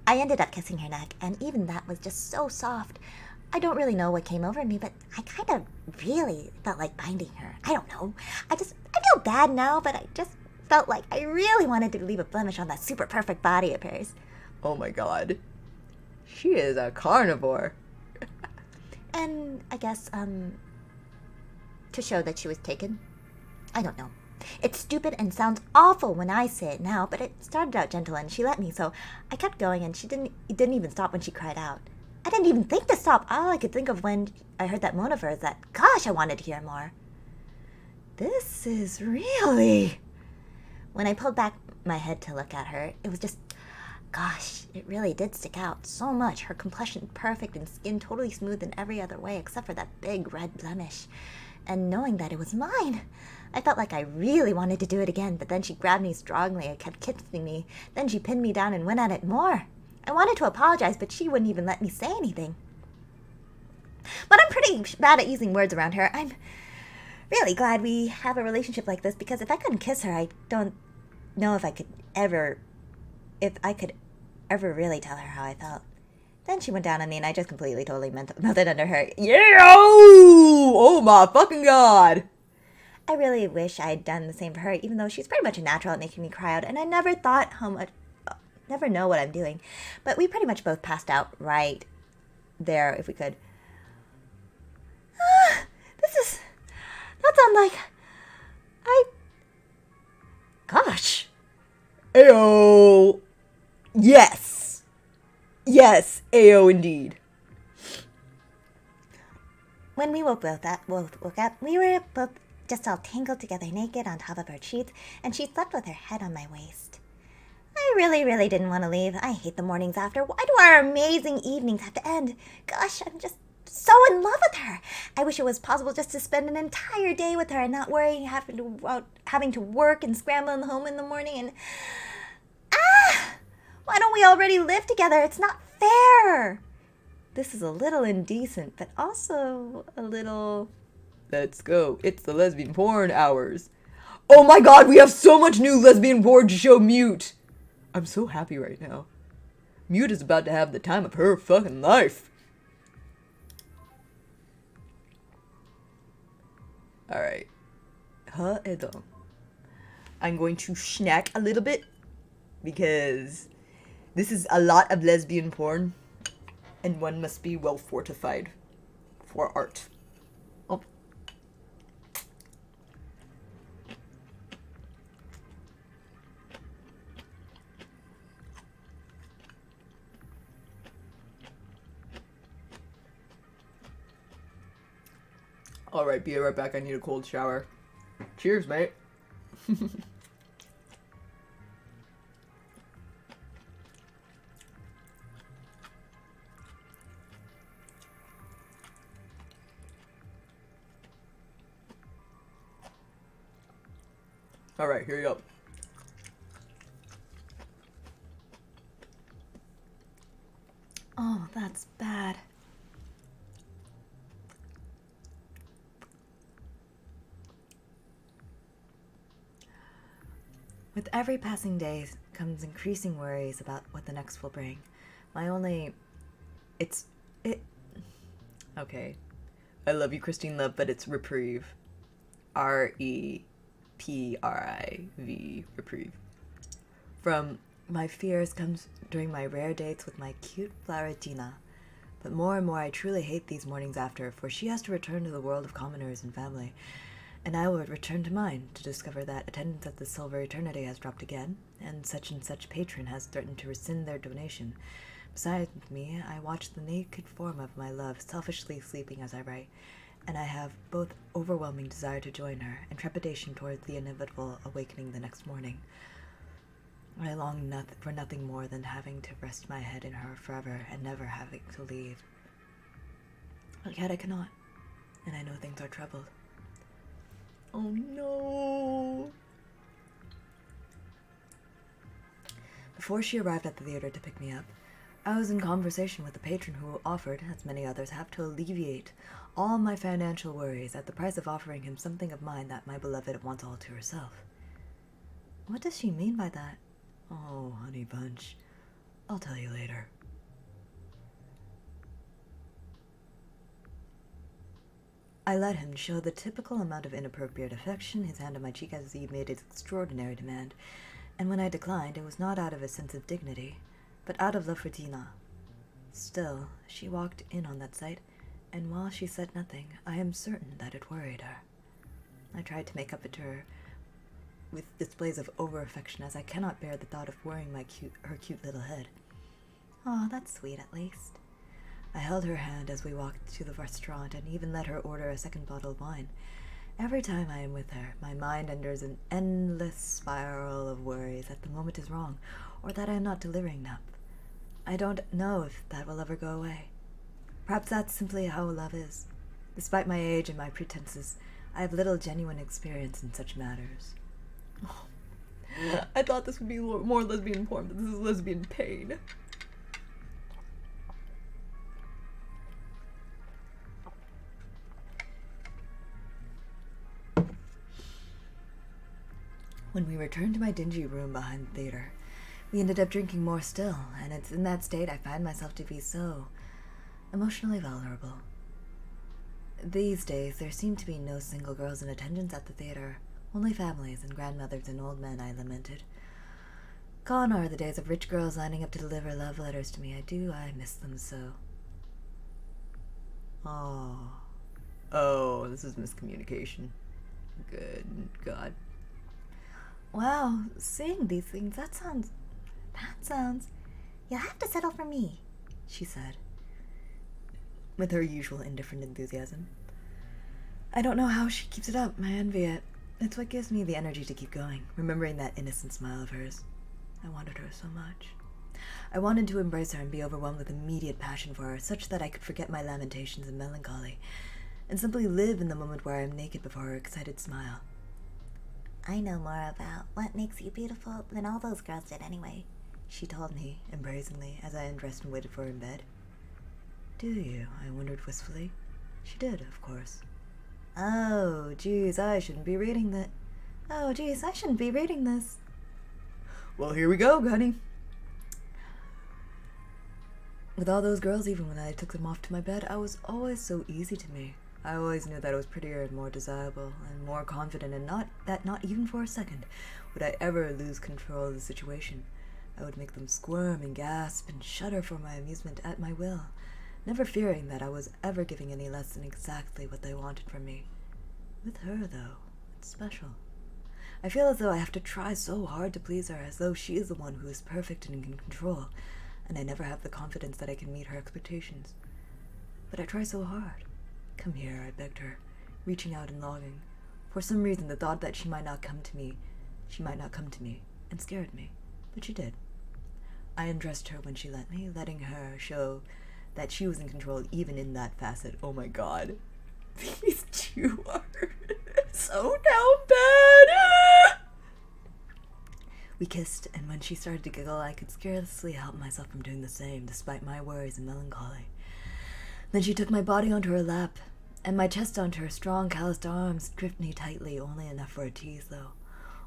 I ended up kissing her neck, and even that was just so soft. I don't really know what came over me, but I kind of really felt like binding her. I don't know. I feel bad now, but I just felt like I really wanted to leave a blemish on that super perfect body of hers. Oh my god. She is a carnivore. And I guess, to show that she was taken. I don't know. It's stupid and sounds awful when I say it now, but it started out gentle and she let me, so I kept going, and it didn't even stop when she cried out. I didn't even think to stop. All I could think of when I heard that moan of hers, that, gosh, I wanted to hear more. This is really... When I pulled back my head to look at her, it was just, gosh, it really did stick out so much. Her complexion perfect and skin totally smooth in every other way except for that big red blemish. And knowing that it was mine, I felt like I really wanted to do it again, but then she grabbed me strongly and kept kissing me. Then she pinned me down and went at it more. I wanted to apologize, but she wouldn't even let me say anything. But I'm pretty bad at using words around her. I'm really glad we have a relationship like this, because if I couldn't kiss her, I don't know if I could ever really tell her how I felt. Then she went down on me, and I just completely, totally melted under her. Yeah! Oh my fucking god! I really wish I had done the same for her, even though she's pretty much a natural at making me cry out, and I never know what I'm doing. But we pretty much both passed out right there, if we could. That's unlike... Gosh. Ayo! Yes! Yes, Ayo indeed. When we woke up, we were both just all tangled together naked on top of her sheets, and she slept with her head on my waist. I really, really didn't want to leave. I hate the mornings after. Why do our amazing evenings have to end? Gosh, I'm just so in love with her. I wish it was possible just to spend an entire day with her and not worry having to work and scramble home in the morning and... Why don't we already live together? It's not fair. This is a little indecent, but also a little... Let's go. It's the lesbian porn hours. Oh my god, we have so much new lesbian porn to show Mute. I'm so happy right now. Mute is about to have the time of her fucking life. Alright. I'm going to snack a little bit because this is a lot of lesbian porn and one must be well fortified for art. Oh. Alright, be right back. I need a cold shower. Cheers, mate. Alright, here you go. Oh, that's bad. With every passing day comes increasing worries about what the next will bring. Okay. I love you, Christine Love, but it's reprieve. Reprive. Reprieve. From my fears comes during my rare dates with my cute flower Gina. But more and more I truly hate these mornings after, for she has to return to the world of commoners and family. And I will return to mine to discover that attendance at the Silver Eternity has dropped again, and such patron has threatened to rescind their donation. Beside me, I watch the naked form of my love selfishly sleeping as I write, and I have both overwhelming desire to join her and trepidation towards the inevitable awakening the next morning. I long for nothing more than having to rest my head in her forever and never having to leave. But yet I cannot, and I know things are troubled. Oh no! Before she arrived at the theater to pick me up, I was in conversation with a patron who offered, as many others have, to alleviate all my financial worries at the price of offering him something of mine that my beloved wants all to herself. What does she mean by that? Oh, honey bunch. I'll tell you later. I let him show the typical amount of inappropriate affection, his hand on my cheek as he made his extraordinary demand, and when I declined, it was not out of a sense of dignity, but out of love for Dina. Still, she walked in on that sight, and while she said nothing, I am certain that it worried her. I tried to make up to her with displays of over-affection, as I cannot bear the thought of worrying her cute little head. Oh, that's sweet at least. I held her hand as we walked to the restaurant and even let her order a second bottle of wine. Every time I am with her, my mind enters an endless spiral of worries that the moment is wrong, or that I am not delivering enough. I don't know if that will ever go away. Perhaps that's simply how love is. Despite my age and my pretenses, I have little genuine experience in such matters. Oh, I thought this would be more lesbian porn, but this is lesbian pain. When we returned to my dingy room behind the theater, we ended up drinking more still, and it's in that state I find myself to be so emotionally vulnerable. These days, there seem to be no single girls in attendance at the theater, only families and grandmothers and old men, I lamented. Gone are the days of rich girls lining up to deliver love letters to me. I miss them so. Oh, this is miscommunication. Good God. Wow, saying these things, that sounds... You'll have to settle for me, she said, with her usual indifferent enthusiasm. I don't know how she keeps it up. I envy it. It's what gives me the energy to keep going, remembering that innocent smile of hers. I wanted her so much. I wanted to embrace her and be overwhelmed with immediate passion for her, such that I could forget my lamentations and melancholy, and simply live in the moment where I am naked before her excited smile. I know more about what makes you beautiful than all those girls did anyway, she told me, embracingly, as I undressed and waited for her in bed. Do you? I wondered wistfully. She did, of course. Oh, geez, I shouldn't be reading that. Oh, geez, I shouldn't be reading this. Well, here we go, honey. With all those girls, even when I took them off to my bed, I was always so easy to me. I always knew that I was prettier and more desirable and more confident, and not even for a second would I ever lose control of the situation. I would make them squirm and gasp and shudder for my amusement at my will, never fearing that I was ever giving any less than exactly what they wanted from me. With her, though, it's special. I feel as though I have to try so hard to please her, as though she is the one who is perfect and in control, and I never have the confidence that I can meet her expectations. But I try so hard. Come here, I begged her, reaching out and longing. For some reason, the thought that she might not come to me, and scared me, but she did. I undressed her when she let me, letting her show that she was in control even in that facet. Oh my god. These two are so down bad. We kissed, and when she started to giggle, I could scarcely help myself from doing the same, despite my worries and melancholy. Then she took my body onto her lap, and my chest onto her strong, calloused arms, gripped me tightly, only enough for a tease, though.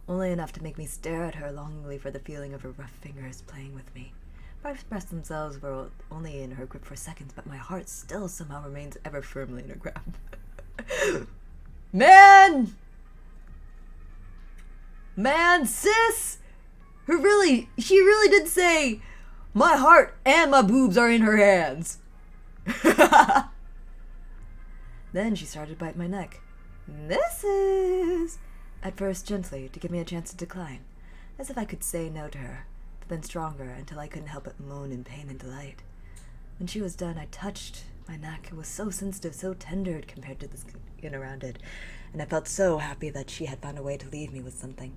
Only enough to make me stare at her longingly for the feeling of her rough fingers playing with me. My breasts themselves were only in her grip for seconds, but my heart still somehow remains ever firmly in her grasp. Man, sis! She really did say, my heart and my boobs are in her hands. Then she started to bite my neck. Mrs. At first gently, to give me a chance to decline, as if I could say no to her, but then stronger, until I couldn't help but moan in pain and delight. When she was done, I touched my neck. It was so sensitive, so tender compared to the skin around it, and I felt so happy that she had found a way to leave me with something.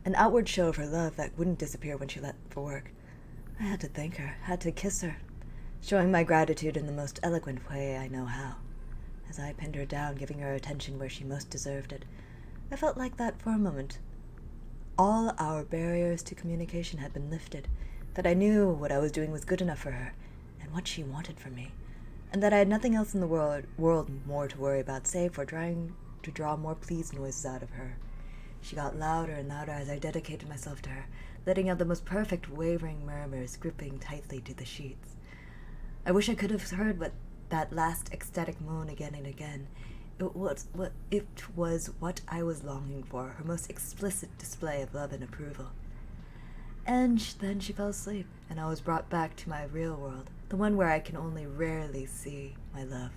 An outward show of her love that wouldn't disappear when she left for work. I had to thank her, had to kiss her, showing my gratitude in the most eloquent way I know how. As I pinned her down, giving her attention where she most deserved it, I felt like that for a moment. All our barriers to communication had been lifted, that I knew what I was doing was good enough for her, and what she wanted from me, and that I had nothing else in the world more to worry about, save for trying to draw more pleased noises out of her. She got louder and louder as I dedicated myself to her, letting out the most perfect wavering murmurs, gripping tightly to the sheets. I wish I could have heard that last ecstatic moan again and again. It was what I was longing for, her most explicit display of love and approval. And then she fell asleep, and I was brought back to my real world, the one where I can only rarely see my love,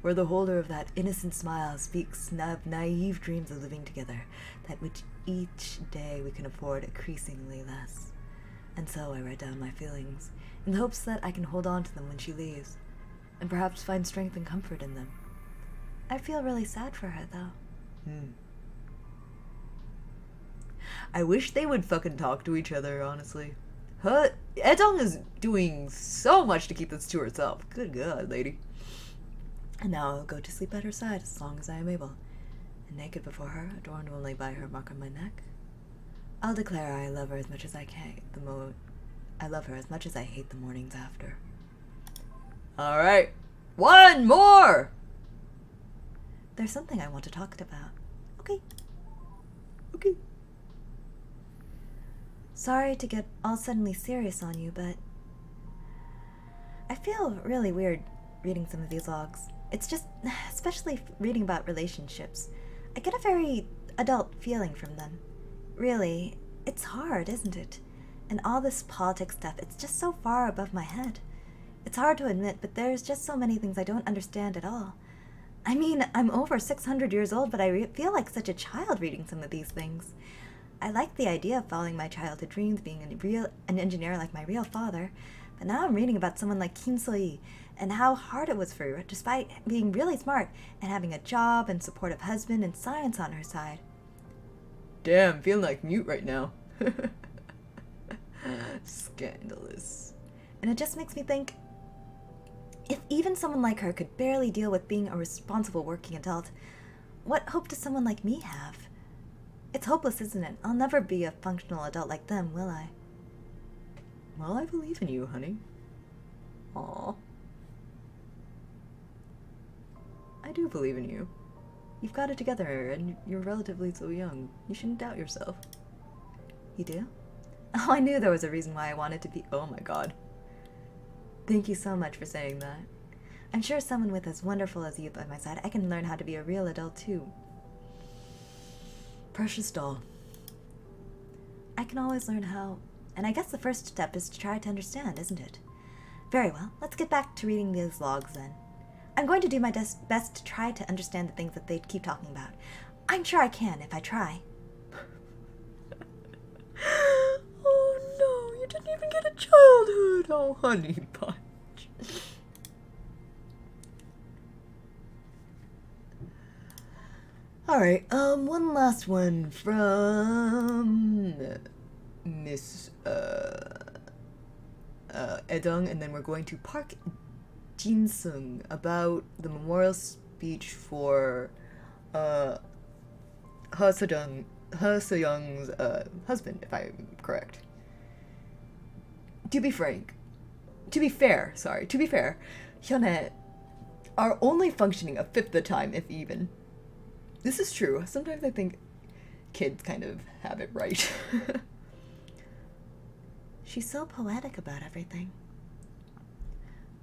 where the holder of that innocent smile speaks of naive dreams of living together, that which each day we can afford increasingly less. And so I write down my feelings, in the hopes that I can hold on to them when she leaves, and perhaps find strength and comfort in them. I feel really sad for her, though. I wish they would fucking talk to each other, honestly. Edong is doing so much to keep this to herself. Good God, lady. And now I'll go to sleep at her side as long as I am able, and naked before her, adorned only by her mark on my neck, I'll declare I love her as much as I can. I love her as much as I hate the mornings after. All right, one more. There's something I want to talk about. Okay. Sorry to get all suddenly serious on you, but I feel really weird reading some of these logs. It's just, especially reading about relationships, I get a very adult feeling from them. Really, it's hard, isn't it? And all this politics stuff, it's just so far above my head. It's hard to admit, but there's just so many things I don't understand at all. I mean, I'm over 600 years old, but I feel like such a child reading some of these things. I like the idea of following my childhood dreams, being an engineer like my real father, but now I'm reading about someone like Kim So-hee, and how hard it was for her, despite being really smart, and having a job and supportive husband and science on her side. Damn, feeling like mute right now. Scandalous. And it just makes me think, if even someone like her could barely deal with being a responsible working adult, what hope does someone like me have? It's hopeless, isn't it? I'll never be a functional adult like them, will I? Well, I believe in you, honey. Aw. I do believe in you. You've got it together, and you're relatively so young. You shouldn't doubt yourself. You do? Oh, I knew there was a reason why I wanted to be— oh my god. Thank you so much for saying that. I'm sure someone with as wonderful as you by my side, I can learn how to be a real adult too. Precious doll. I can always learn how, and I guess the first step is to try to understand, isn't it? Very well, let's get back to reading these logs then. I'm going to do my best to try to understand the things that they keep talking about. I'm sure I can if I try. Oh no, you didn't even get a childhood. Oh, honey bunch. Alright, one last one from Miss Edong, and then we're going to Park Jin-sung about the memorial speech for He Seo-young's husband, if I'm correct. To be fair, Hyunhye are only functioning a fifth of the time, if even. This is true. Sometimes I think kids kind of have it right. She's so poetic about everything.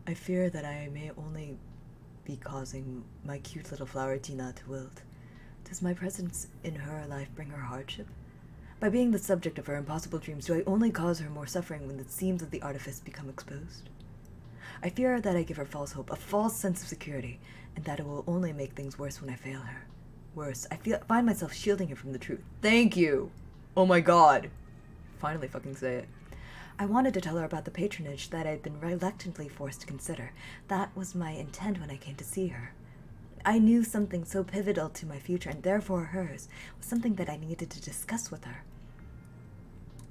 I fear that I may only be causing my cute little flower Tina to wilt. Does my presence in her life bring her hardship? By being the subject of her impossible dreams, do I only cause her more suffering when the seams of the artifice become exposed? I fear that I give her false hope, a false sense of security, and that it will only make things worse when I fail her. Worse, I find myself shielding her from the truth. Thank you! Oh my god. Finally fucking say it. I wanted to tell her about the patronage that I'd been reluctantly forced to consider. That was my intent when I came to see her. I knew something so pivotal to my future, and therefore hers, was something that I needed to discuss with her.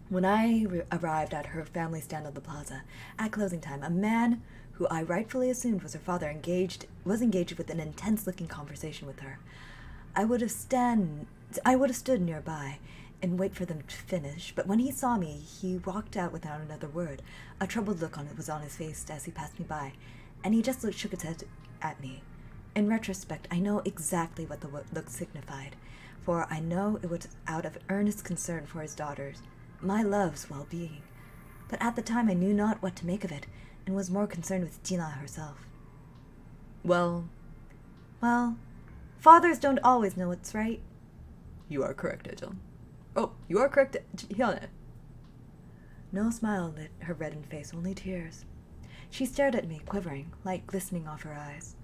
When I arrived at her family stand on the plaza, at closing time, a man who I rightfully assumed was her father was engaged with an intense-looking conversation with her. I would have stood nearby and wait for them to finish, but when he saw me, he walked out without another word. A troubled look was on his face as he passed me by, and he just shook his head at me. In retrospect, I know exactly what the look signified, for I know it was out of earnest concern for his daughters, my love's well-being. But at the time I knew not what to make of it, and was more concerned with Gina herself. Well, fathers don't always know what's right. You are correct, Ejong. Oh, you are correct, Hyunhye. No smile lit her reddened face, only tears. She stared at me, quivering, light glistening off her eyes.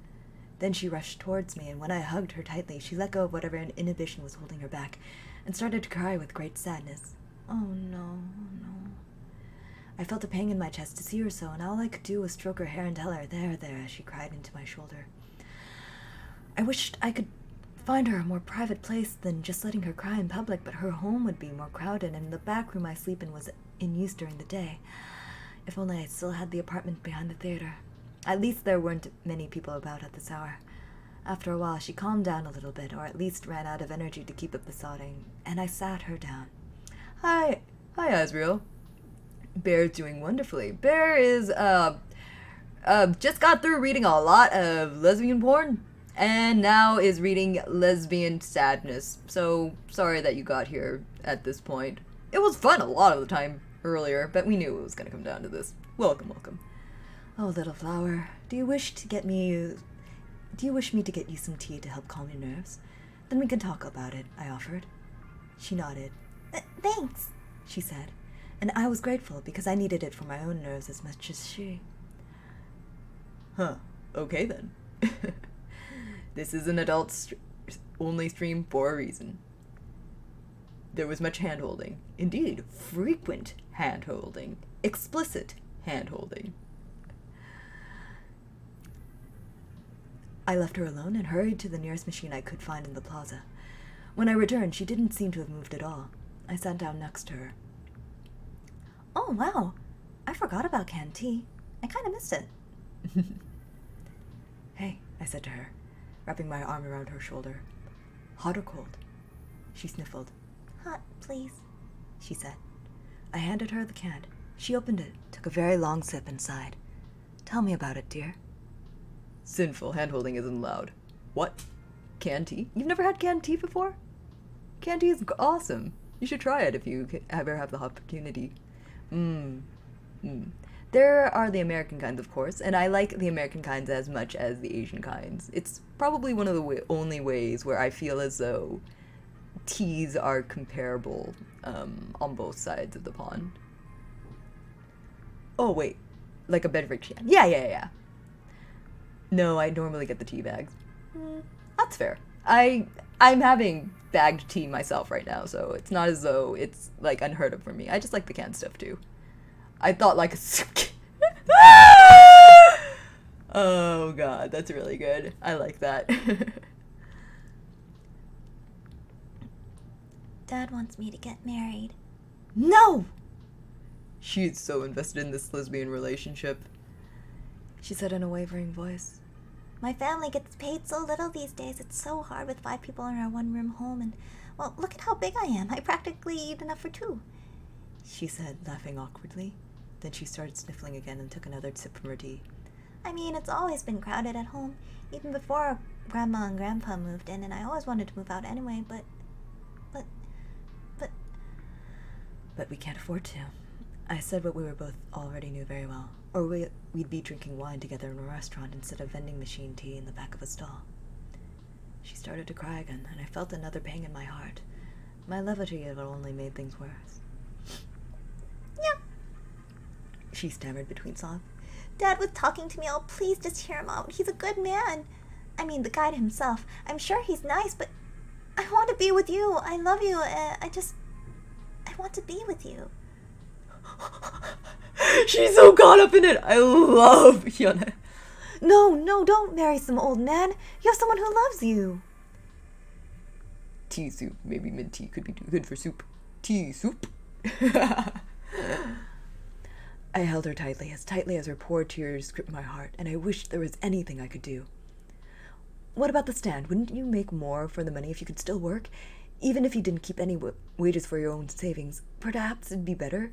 Then she rushed towards me, and when I hugged her tightly, she let go of whatever inhibition was holding her back, and started to cry with great sadness. Oh no. I felt a pang in my chest to see her so, and all I could do was stroke her hair and tell her, there, as she cried into my shoulder. I wished I could find her a more private place than just letting her cry in public, but her home would be more crowded, and the back room I sleep in was in use during the day. If only I still had the apartment behind the theater. At least there weren't many people about at this hour. After a while, she calmed down a little bit, or at least ran out of energy to keep up the sobbing, and I sat her down. Hi, Asriel. Bear's doing wonderfully. Bear is, just got through reading a lot of lesbian porn, and now is reading lesbian sadness. So, sorry that you got here at this point. It was fun a lot of the time earlier, but we knew it was gonna come down to this. Welcome. Oh, little flower, do you wish me to get you some tea to help calm your nerves? Then we can talk about it, I offered. She nodded. Thanks, she said, and I was grateful because I needed it for my own nerves as much as she. Huh, okay then. This is an adult-only stream for a reason. There was much hand-holding. Indeed, frequent hand-holding. Explicit hand-holding. I left her alone and hurried to the nearest machine I could find in the plaza. When I returned, she didn't seem to have moved at all. I sat down next to her. Oh, wow. I forgot about canned tea. I kind of missed it. Hey, I said to her, wrapping my arm around her shoulder. Hot or cold? She sniffled. Hot, please. She said. I handed her the can. She opened it, took a very long sip, and sighed. Tell me about it, dear. Sinful hand-holding isn't allowed. What? Canned tea? You've never had canned tea before? Canned tea is awesome. You should try it if you ever have the opportunity. There are the American kinds, of course, and I like the American kinds as much as the Asian kinds. It's probably one of the only ways where I feel as though teas are comparable on both sides of the pond. Oh, wait. Like a beverage can. Yeah. No, I normally get the tea bags. That's fair. I'm having bagged tea myself right now, so it's not as though it's, like, unheard of for me. I just like the canned stuff, too. I thought, like, a soup can. Oh, God, that's really good. I like that. Dad wants me to get married. No! She's so invested in this lesbian relationship. She said in a wavering voice. My family gets paid so little these days. It's so hard with 5 people in our one-room home, and, well, look at how big I am. I practically eat enough for 2. She said, laughing awkwardly. Then she started sniffling again and took another sip from her tea. I mean, it's always been crowded at home, even before Grandma and Grandpa moved in, and I always wanted to move out anyway, but we can't afford to. I said what we were both already knew very well, or we'd be drinking wine together in a restaurant instead of vending machine tea in the back of a stall. She started to cry again, and I felt another pang in my heart. My levity had only made things worse. Yeah, she stammered between sobs. Dad was talking to me. Oh, please just hear him out. He's a good man. I mean, the guy himself. I'm sure he's nice, but I want to be with you. I love you. I want to be with you. She's so caught up in it. I love Hyuna. No, don't marry some old man. You have someone who loves you. Tea soup. Maybe mint tea could be good for soup. Tea soup. I held her tightly as her poor tears gripped my heart, and I wished there was anything I could do. What about the stand? Wouldn't you make more for the money if you could still work? Even if you didn't keep any wages for your own savings, perhaps it'd be better?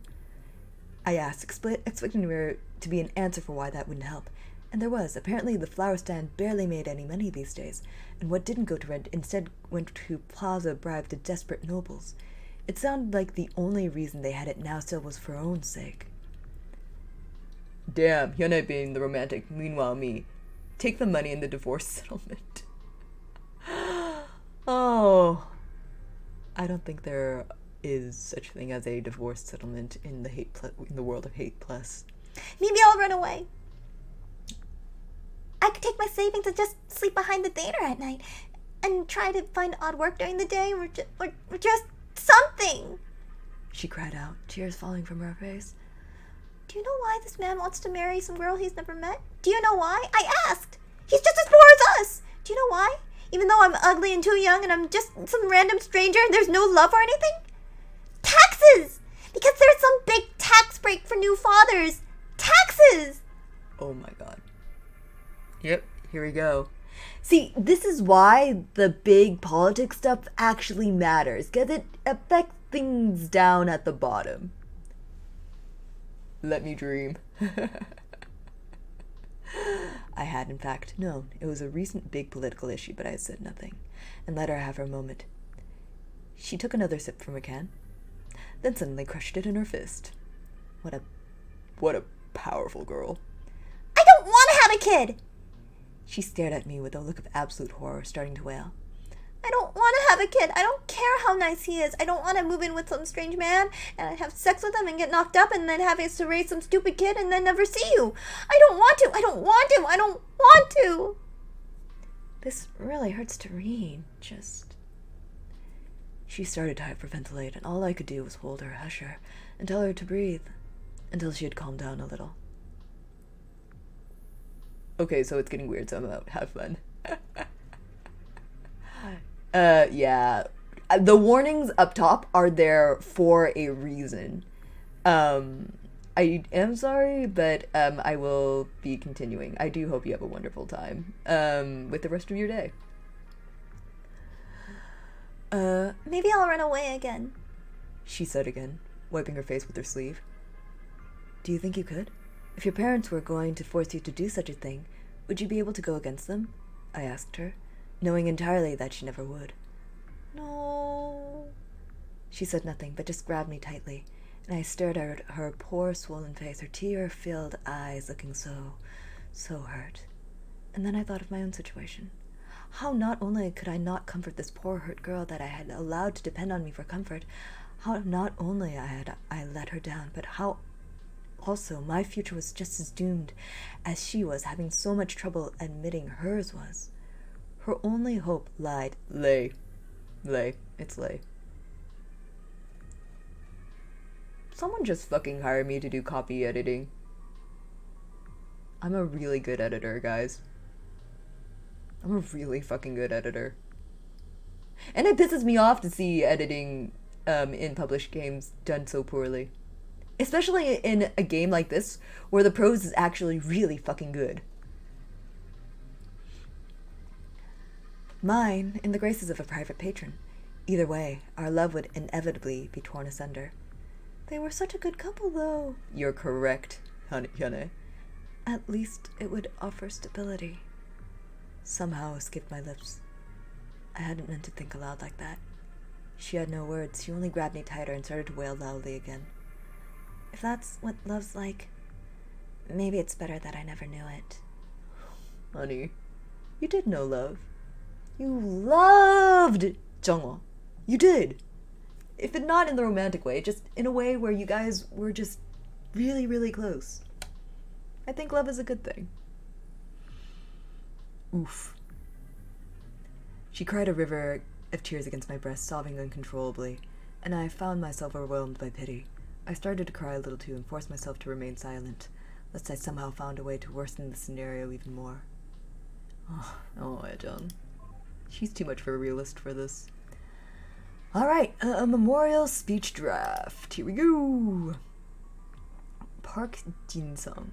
I asked, expecting there to be an answer for why that wouldn't help. And there was. Apparently the flower stand barely made any money these days, and what didn't go to rent instead went to plaza bribe to desperate nobles. It sounded like the only reason they had it now still was for her own sake. Damn, Hyuna being the romantic, meanwhile me. Take the money in the divorce settlement. Oh. I don't think there is such a thing as a divorce settlement in the world of Hate Plus. Maybe I'll run away. I could take my savings and just sleep behind the theater at night and try to find odd work during the day or just something. She cried out, tears falling from her face. Do you know why this man wants to marry some girl he's never met? Do you know why? I asked. He's just as poor as us. Do you know why? Even though I'm ugly and too young and I'm just some random stranger and there's no love or anything? Taxes! Because there's some big tax break for new fathers. Taxes! Oh my god. Yep, here we go. See, this is why the big politics stuff actually matters, because it affects things down at the bottom. Let me dream. I had, in fact, known it was a recent big political issue, but I had said nothing, and let her have her moment. She took another sip from her can, then suddenly crushed it in her fist. What a powerful girl. I don't want to have a kid! She stared at me with a look of absolute horror, starting to wail. I don't want to have a kid. I don't care how nice he is. I don't want to move in with some strange man and have sex with him and get knocked up and then have us to raise some stupid kid and then never see you. I don't want to. I don't want to. I don't want to. This really hurts to read. She started to hyperventilate, and all I could do was hold her, hush her, and tell her to breathe, until she had calmed down a little. Okay, so it's getting weird, so I'm out. Have fun. Yeah. The warnings up top are there for a reason. I am sorry, but I will be continuing. I do hope you have a wonderful time with the rest of your day. Maybe I'll run away again. She said again, wiping her face with her sleeve. Do you think you could? If your parents were going to force you to do such a thing, would you be able to go against them? I asked her, knowing entirely that she never would. No. She said nothing, but just grabbed me tightly, and I stared at her poor, swollen face, her tear-filled eyes looking so hurt. And then I thought of my own situation. How not only could I not comfort this poor, hurt girl that I had allowed to depend on me for comfort, how not only I let her down, but how also my future was just as doomed as she was, having so much trouble admitting hers was. Her only hope lay. Someone just fucking hire me to do copy editing. I'm a really good editor, guys. I'm a really fucking good editor. And it pisses me off to see editing in published games done so poorly. Especially in a game like this, where the prose is actually really fucking good. Mine, in the graces of a private patron. Either way, our love would inevitably be torn asunder. They were such a good couple, though. You're correct, Hyune. At least it would offer stability. Somehow escaped my lips. I hadn't meant to think aloud like that. She had no words. She only grabbed me tighter and started to wail loudly again. If that's what love's like, maybe it's better that I never knew it. Honey, you did know love. You loved Jungwoo. You did. If it not in the romantic way, just in a way where you guys were just really, really close. I think love is a good thing. Oof. She cried a river of tears against my breast, sobbing uncontrollably, and I found myself overwhelmed by pity. I started to cry a little too and forced myself to remain silent, lest I somehow found a way to worsen the scenario even more. Oh, Ejun. She's too much of a realist for this. Alright, a memorial speech draft. Here we go. Park Jin-sung.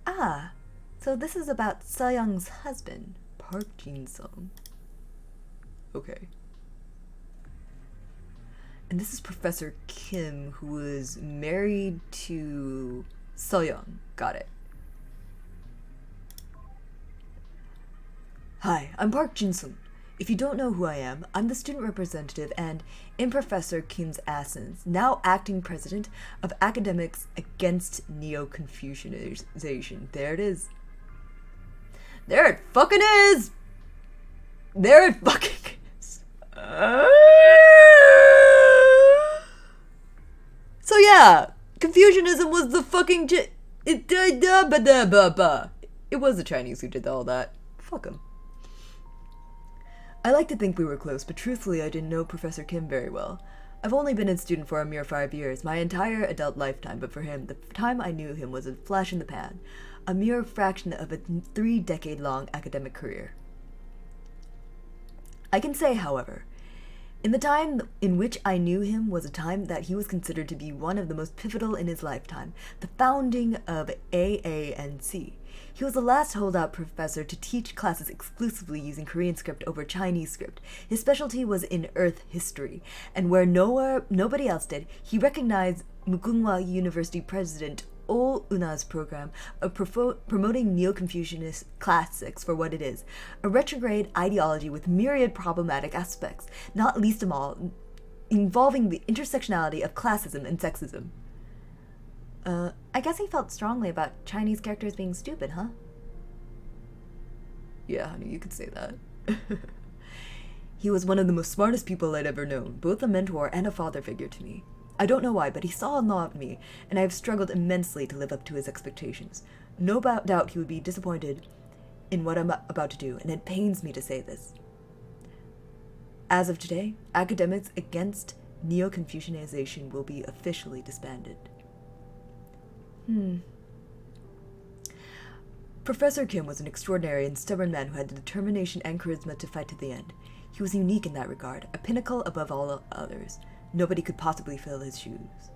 Ah, so this is about Seyoung's husband, Park Jin-sung. Okay. And this is Professor Kim, who was married to Seyoung. Got it. Hi, I'm Park Jin-sung. If you don't know who I am, I'm the student representative and, in Professor Kim's absence, now acting president of Academics Against Neo-Confucianization. There it is. There it fucking is! There it fucking is. So yeah, Confucianism was the fucking it was the Chinese who did all that. Fuck them. I like to think we were close, but truthfully I didn't know Professor Kim very well. I've only been a student for a mere 5 years, my entire adult lifetime, but for him, the time I knew him was a flash in the pan, a mere fraction of a 3-decade-long academic career. I can say, however, in the time in which I knew him was a time that he was considered to be one of the most pivotal in his lifetime, the founding of AANC. He was the last holdout professor to teach classes exclusively using Korean script over Chinese script. His specialty was in Earth history, and where nobody else did, he recognized Mugunghwa University President Oh Una's program of promoting Neo-Confucianist classics for what it is, a retrograde ideology with myriad problematic aspects, not least of all involving the intersectionality of classism and sexism. I guess he felt strongly about Chinese characters being stupid, huh? Yeah, honey, you could say that. He was one of the most smartest people I'd ever known, both a mentor and a father figure to me. I don't know why, but he saw a lot in me, and I have struggled immensely to live up to his expectations. No doubt he would be disappointed in what I'm about to do, and it pains me to say this. As of today, Academics Against Neo-Confucianization will be officially disbanded. Professor Kim was an extraordinary and stubborn man who had the determination and charisma to fight to the end. He was unique in that regard, a pinnacle above all others. Nobody could possibly fill his shoes.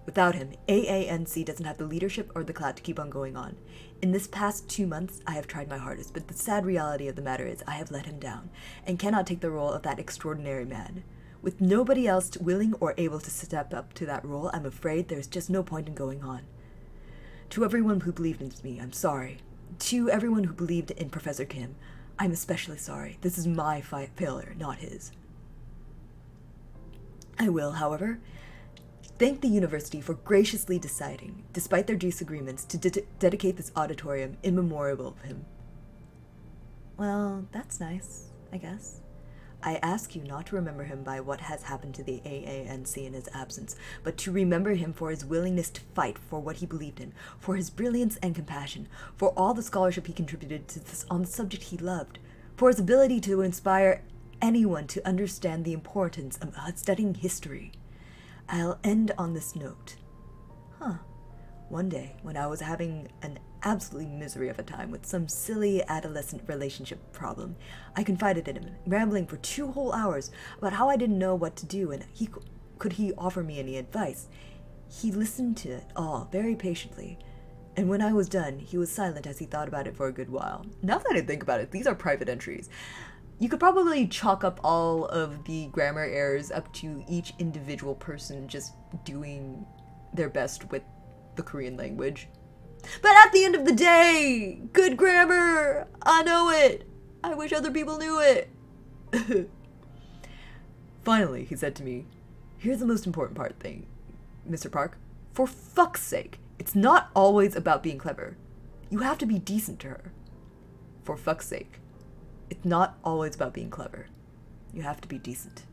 Without him, AANC doesn't have the leadership or the clout to keep on going on. In this past 2 months, I have tried my hardest, but the sad reality of the matter is I have let him down, and cannot take the role of that extraordinary man. With nobody else willing or able to step up to that role, I'm afraid there's just no point in going on. To everyone who believed in me, I'm sorry. To everyone who believed in Professor Kim, I'm especially sorry. This is my failure, not his. I will, however, thank the university for graciously deciding, despite their disagreements, to dedicate this auditorium in memorial of him. Well, that's nice, I guess. I ask you not to remember him by what has happened to the AANC in his absence, but to remember him for his willingness to fight for what he believed in, for his brilliance and compassion, for all the scholarship he contributed to this on the subject he loved, for his ability to inspire anyone to understand the importance of studying history. I'll end on this note. One day, when I was having an absolutely misery of a time with some silly adolescent relationship problem, I confided in him, rambling for 2 whole hours about how I didn't know what to do and could he offer me any advice. He listened to it all very patiently, and when I was done, he was silent as he thought about it for a good while. Now that I think about it, these are private entries. You could probably chalk up all of the grammar errors up to each individual person just doing their best with the Korean language. But at the end of the day, good grammar! I know it! I wish other people knew it! Finally, he said to me, here's the most important thing, Mr. Park. For fuck's sake, it's not always about being clever. You have to be decent to her. For fuck's sake. It's not always about being clever. You have to be decent.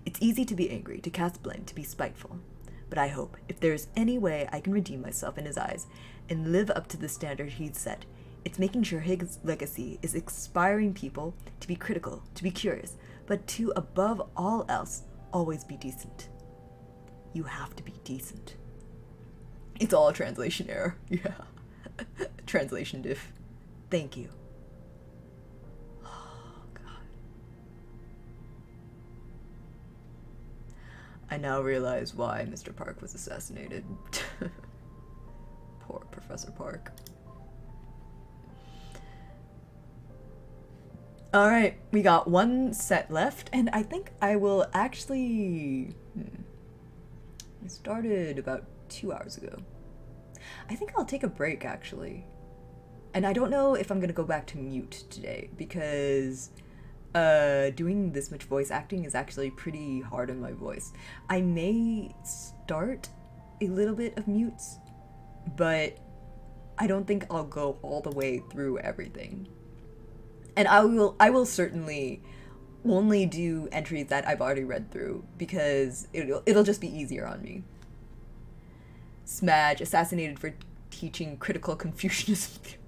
It's easy to be angry, to cast blame, to be spiteful. But I hope, if there is any way I can redeem myself in his eyes and live up to the standard he'd set, it's making sure his legacy is inspiring people to be critical, to be curious, but to, above all else, always be decent. You have to be decent. It's all a translation error. Yeah. Translation diff. Thank you. I now realize why Mr. Park was assassinated. Poor Professor Park. Alright, we got 1 set left, and I think I will actually... I started about 2 hours ago. I think I'll take a break, actually. And I don't know if I'm gonna go back to mute today, because... doing this much voice acting is actually pretty hard on my voice. I may start a little bit of mutes, but I don't think I'll go all the way through everything. And I will certainly only do entries that I've already read through, because it'll just be easier on me. Smadge, assassinated for teaching critical Confucianism theory.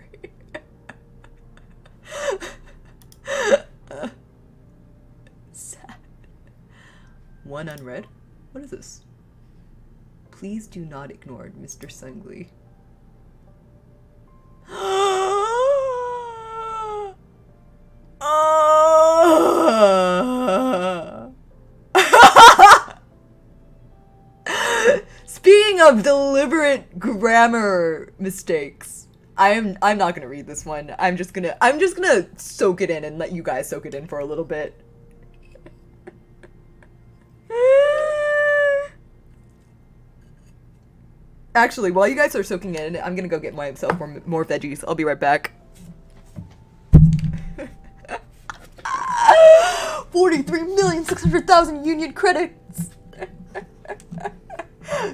Sad. 1 unread? What is this? Please do not ignore Mr. Sungli. Speaking of deliberate grammar mistakes, I'm not gonna read this one. I'm just gonna soak it in and let you guys soak it in for a little bit. Actually, while you guys are soaking in, I'm gonna go get myself more veggies. I'll be right back. 43,600,000 union credits.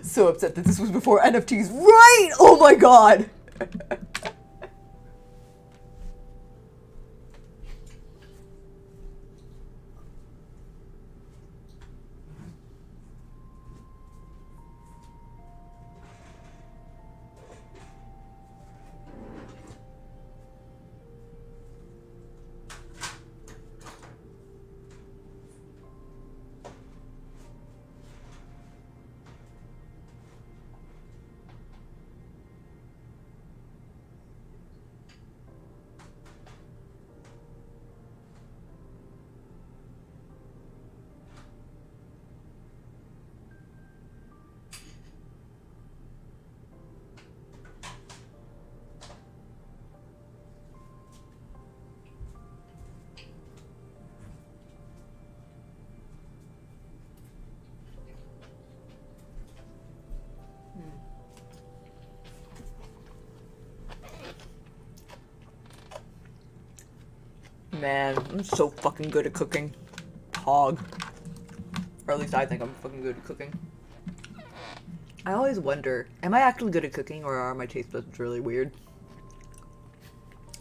So upset that this was before NFTs. Right! Oh my god! Man, I'm so fucking good at cooking. Hog. Or at least I think I'm fucking good at cooking. I always wonder, am I actually good at cooking or are my taste buds really weird?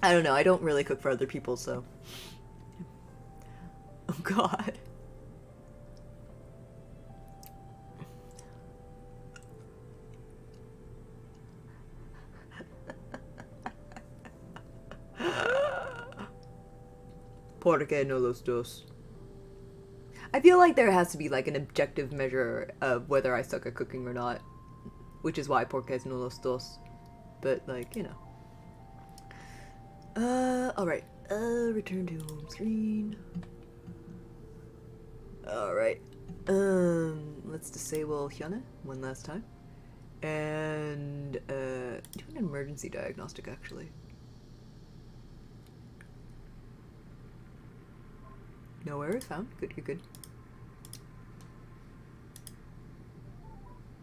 I don't know, I don't really cook for other people, so. Oh god. ¿Por qué no los dos? I feel like there has to be like an objective measure of whether I suck at cooking or not, which is why ¿por qué no los dos? But like, you know. Alright. Return to home screen. Alright. Let's disable Hyuna one last time. And, do an emergency diagnostic, actually. No errors found. Good, good, good.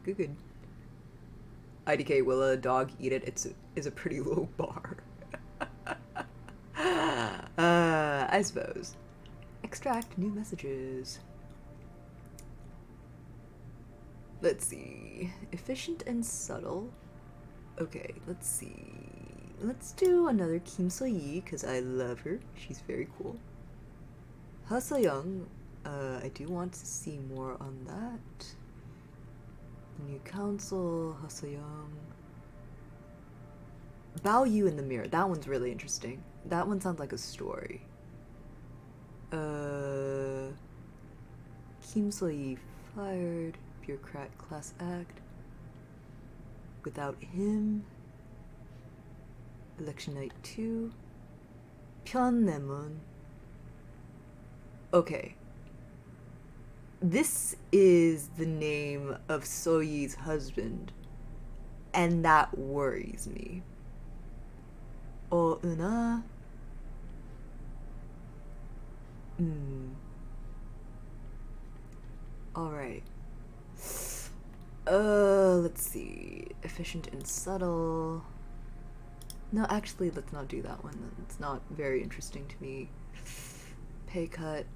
Good, good. IDK, will a dog eat it? Is a pretty low bar. I suppose. Extract new messages. Let's see. Efficient and subtle. Okay, let's see. Let's do another Kim So-yi, because I love her. She's very cool. Ha So-young. I do want to see more on that. New council, Ha So-young. Bao Yu in the mirror. That one's really interesting. That one sounds like a story. Kim So-yi fired. Bureaucrat class act. Without him. Election night 2. Pyeonnemon. Okay. This is the name of So-yi's husband, and that worries me. Una. Alright. Let's see. Efficient and subtle. No, actually, let's not do that one. It's not very interesting to me. Pay cut.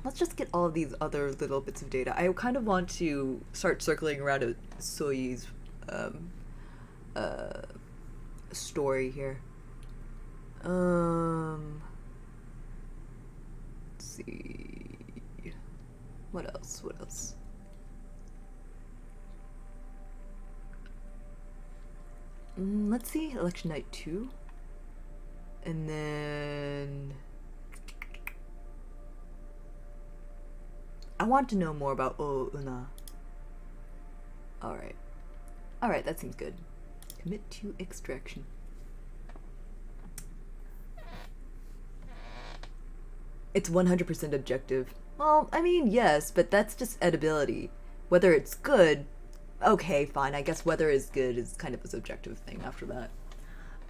Let's just get all of these other little bits of data. I kind of want to start circling around a So-yi's story here. Let's see. What else? What else? Let's see. Election night 2. And then I want to know more about Una. Alright. Alright, that seems good. Commit to extraction. It's 100% objective. Well, I mean, yes, but that's just edibility. Whether it's good, okay, fine. I guess whether it's good is kind of a subjective thing after that.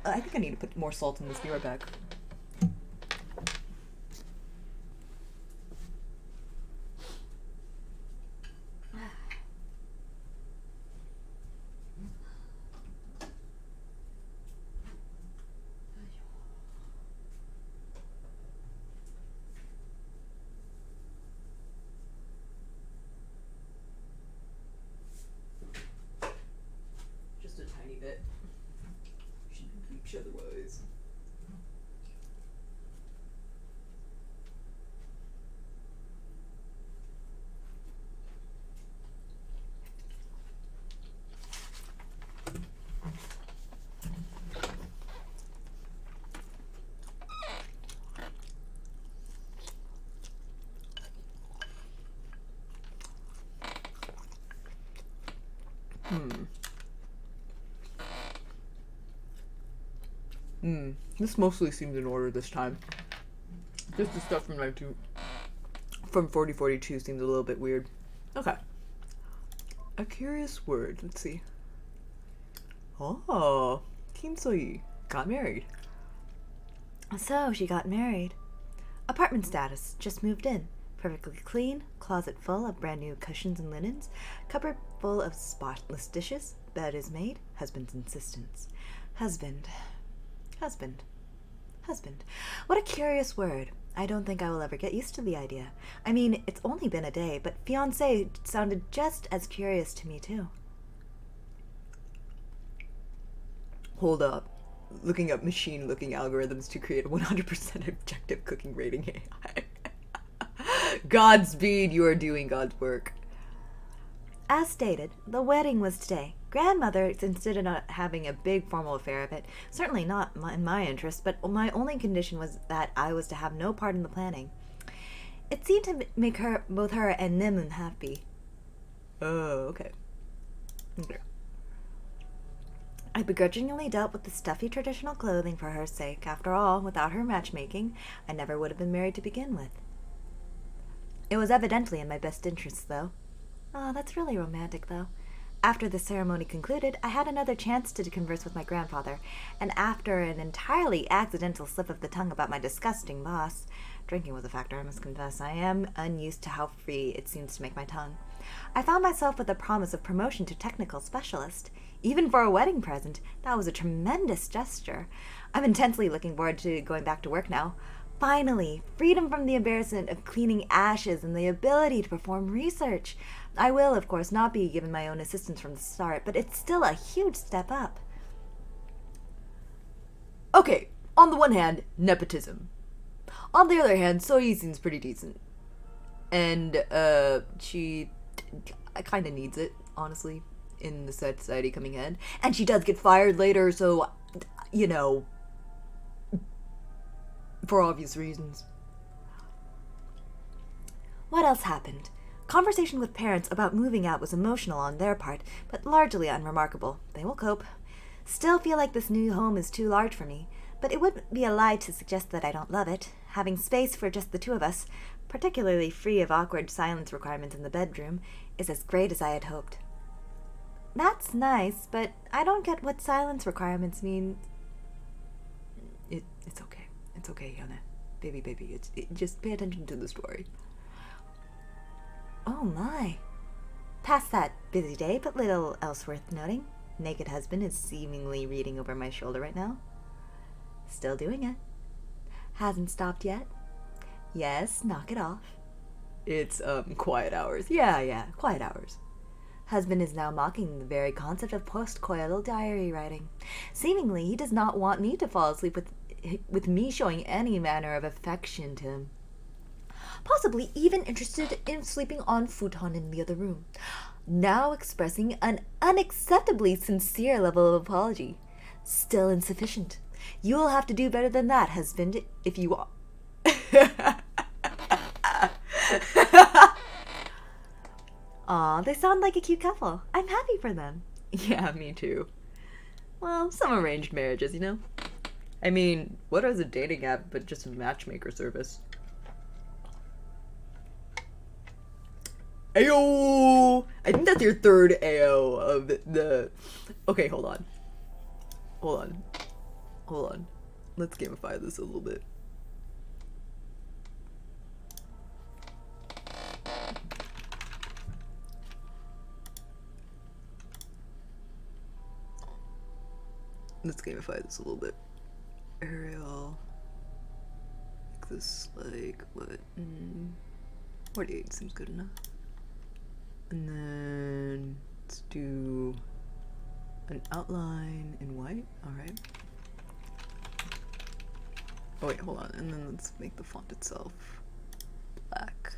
I think I need to put more salt in this. Be right back. Just a tiny bit. Should bleach otherwise. This mostly seems in order this time. Just the stuff from 4042 seems a little bit weird. Okay. A curious word. Let's see. Oh, Kim So-yi got married. So, she got married. Apartment status, just moved in. Perfectly clean, closet full of brand new cushions and linens, cupboard full of spotless dishes, bed is made, husband's insistence. Husband. Husband. What a curious word. I don't think I will ever get used to the idea. I mean, it's only been a day, but fiancé sounded just as curious to me, too. Hold up. Looking up machine-looking algorithms to create a 100% objective cooking rating AI. Godspeed, you are doing God's work. As stated, the wedding was today. Grandmother insisted on having a big formal affair of it. Certainly not in my interest, but my only condition was that I was to have no part in the planning. It seemed to make both her and Nimun happy. Oh, okay. I begrudgingly dealt with the stuffy traditional clothing for her sake. After all, without her matchmaking, I never would have been married to begin with. It was evidently in my best interests, though. Oh, that's really romantic, though. After the ceremony concluded, I had another chance to converse with my grandfather, and after an entirely accidental slip of the tongue about my disgusting boss, drinking was a factor, I must confess, I am unused to how free it seems to make my tongue, I found myself with a promise of promotion to technical specialist. Even for a wedding present, that was a tremendous gesture. I'm intensely looking forward to going back to work now. Finally, freedom from the embarrassment of cleaning ashes and the ability to perform research. I will, of course, not be given my own assistance from the start, but it's still a huge step up. Okay, on the one hand, nepotism. On the other hand, Soyi seems pretty decent. And, she kind of needs it, honestly, in the society coming in. And she does get fired later, so, you know, for obvious reasons. What else happened? Conversation with parents about moving out was emotional on their part, but largely unremarkable. They will cope. Still feel like this new home is too large for me, but it wouldn't be a lie to suggest that I don't love it. Having space for just the two of us, particularly free of awkward silence requirements in the bedroom, is as great as I had hoped. That's nice, but I don't get what silence requirements mean. It's okay. It's okay, Yana. Baby. Just pay attention to the story. Oh my. Past that busy day, but little else worth noting. Naked husband is seemingly reading over my shoulder right now. Still doing it. Hasn't stopped yet. Yes, knock it off. It's, quiet hours. Yeah, quiet hours. Husband is now mocking the very concept of post-coital diary writing. Seemingly, he does not want me to fall asleep with me showing any manner of affection to him. Possibly even interested in sleeping on futon in the other room. Now expressing an unacceptably sincere level of apology. Still insufficient. You will have to do better than that, husband, if you want. Aw, they sound like a cute couple. I'm happy for them. Yeah, me too. Well, some arranged marriages, you know? I mean, what is a dating app but just a matchmaker service? Ayo! I think that's your third AO of the... Okay, hold on. Let's gamify this a little bit. Let's gamify this a little bit. Ariel. Make this like, what? 48 seems good enough. And then let's do an outline in white. Alright. Oh wait, hold on. And then let's make the font itself black.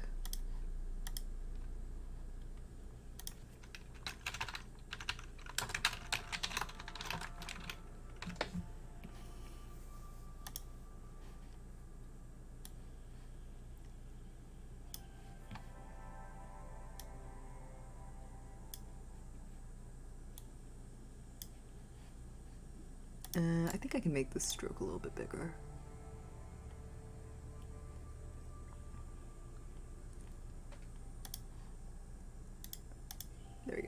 I think I can make this stroke a little bit bigger. There we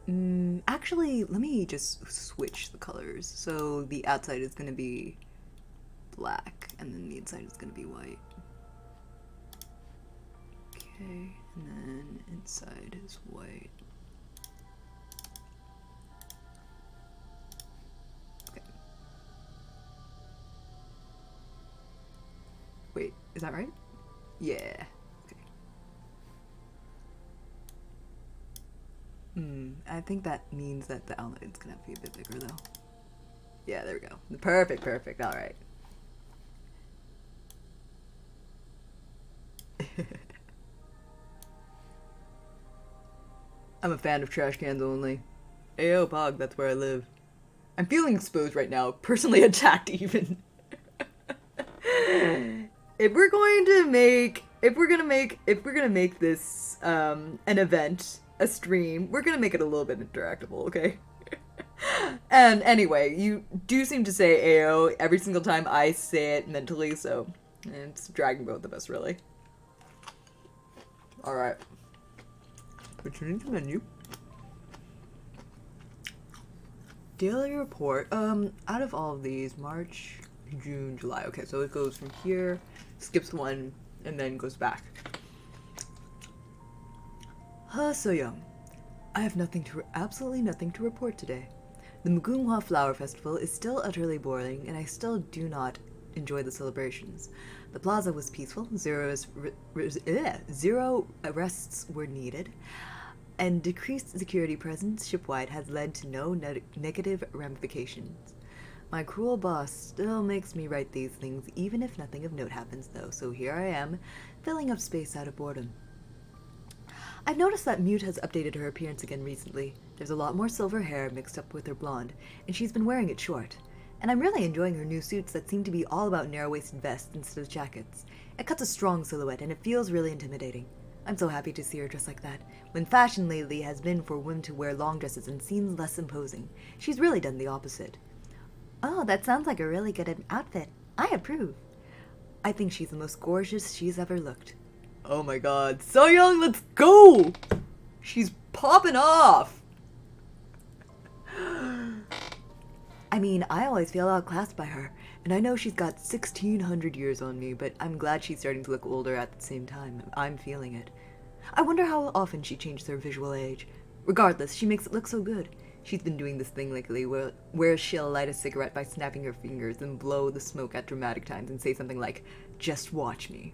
go. Actually, let me just switch the colors. So the outside is going to be black, and then the inside is going to be white. Okay, and then inside is white. Is that right? Yeah. Okay. I think that means that the outline's gonna have to be a bit bigger though. Yeah, there we go. Perfect, perfect. All right. I'm a fan of trash cans only. Ayo, Pog, that's where I live. I'm feeling exposed right now, personally attacked even. If we're gonna make this an event, a stream, we're gonna make it a little bit interactable, okay? And anyway, you do seem to say Ayo every single time I say it mentally, so it's dragging both of us, really. Alright. Returning to menu. Daily report. Out of all of these, March, June, July. Okay, so it goes from here, skips one, and then goes back. So young. I have absolutely nothing to report today. The Mugunghwa Flower Festival is still utterly boring, and I still do not enjoy the celebrations. The plaza was peaceful, zero arrests were needed, and decreased security presence shipwide has led to no negative ramifications. My cruel boss still makes me write these things, even if nothing of note happens, though, so here I am, filling up space out of boredom. I've noticed that Mute has updated her appearance again recently. There's a lot more silver hair mixed up with her blonde, and she's been wearing it short. And I'm really enjoying her new suits that seem to be all about narrow-waisted vests instead of jackets. It cuts a strong silhouette, and it feels really intimidating. I'm so happy to see her dressed like that, when fashion lately has been for women to wear long dresses and seems less imposing. She's really done the opposite. Oh, that sounds like a really good outfit. I approve. I think she's the most gorgeous she's ever looked. Oh my god, So Young, let's go! She's popping off! I mean, I always feel outclassed by her, and I know she's got 1,600 years on me, but I'm glad she's starting to look older at the same time. I'm feeling it. I wonder how often she changes her visual age. Regardless, she makes it look so good. She's been doing this thing lately where she'll light a cigarette by snapping her fingers and blow the smoke at dramatic times and say something like, "Just watch me."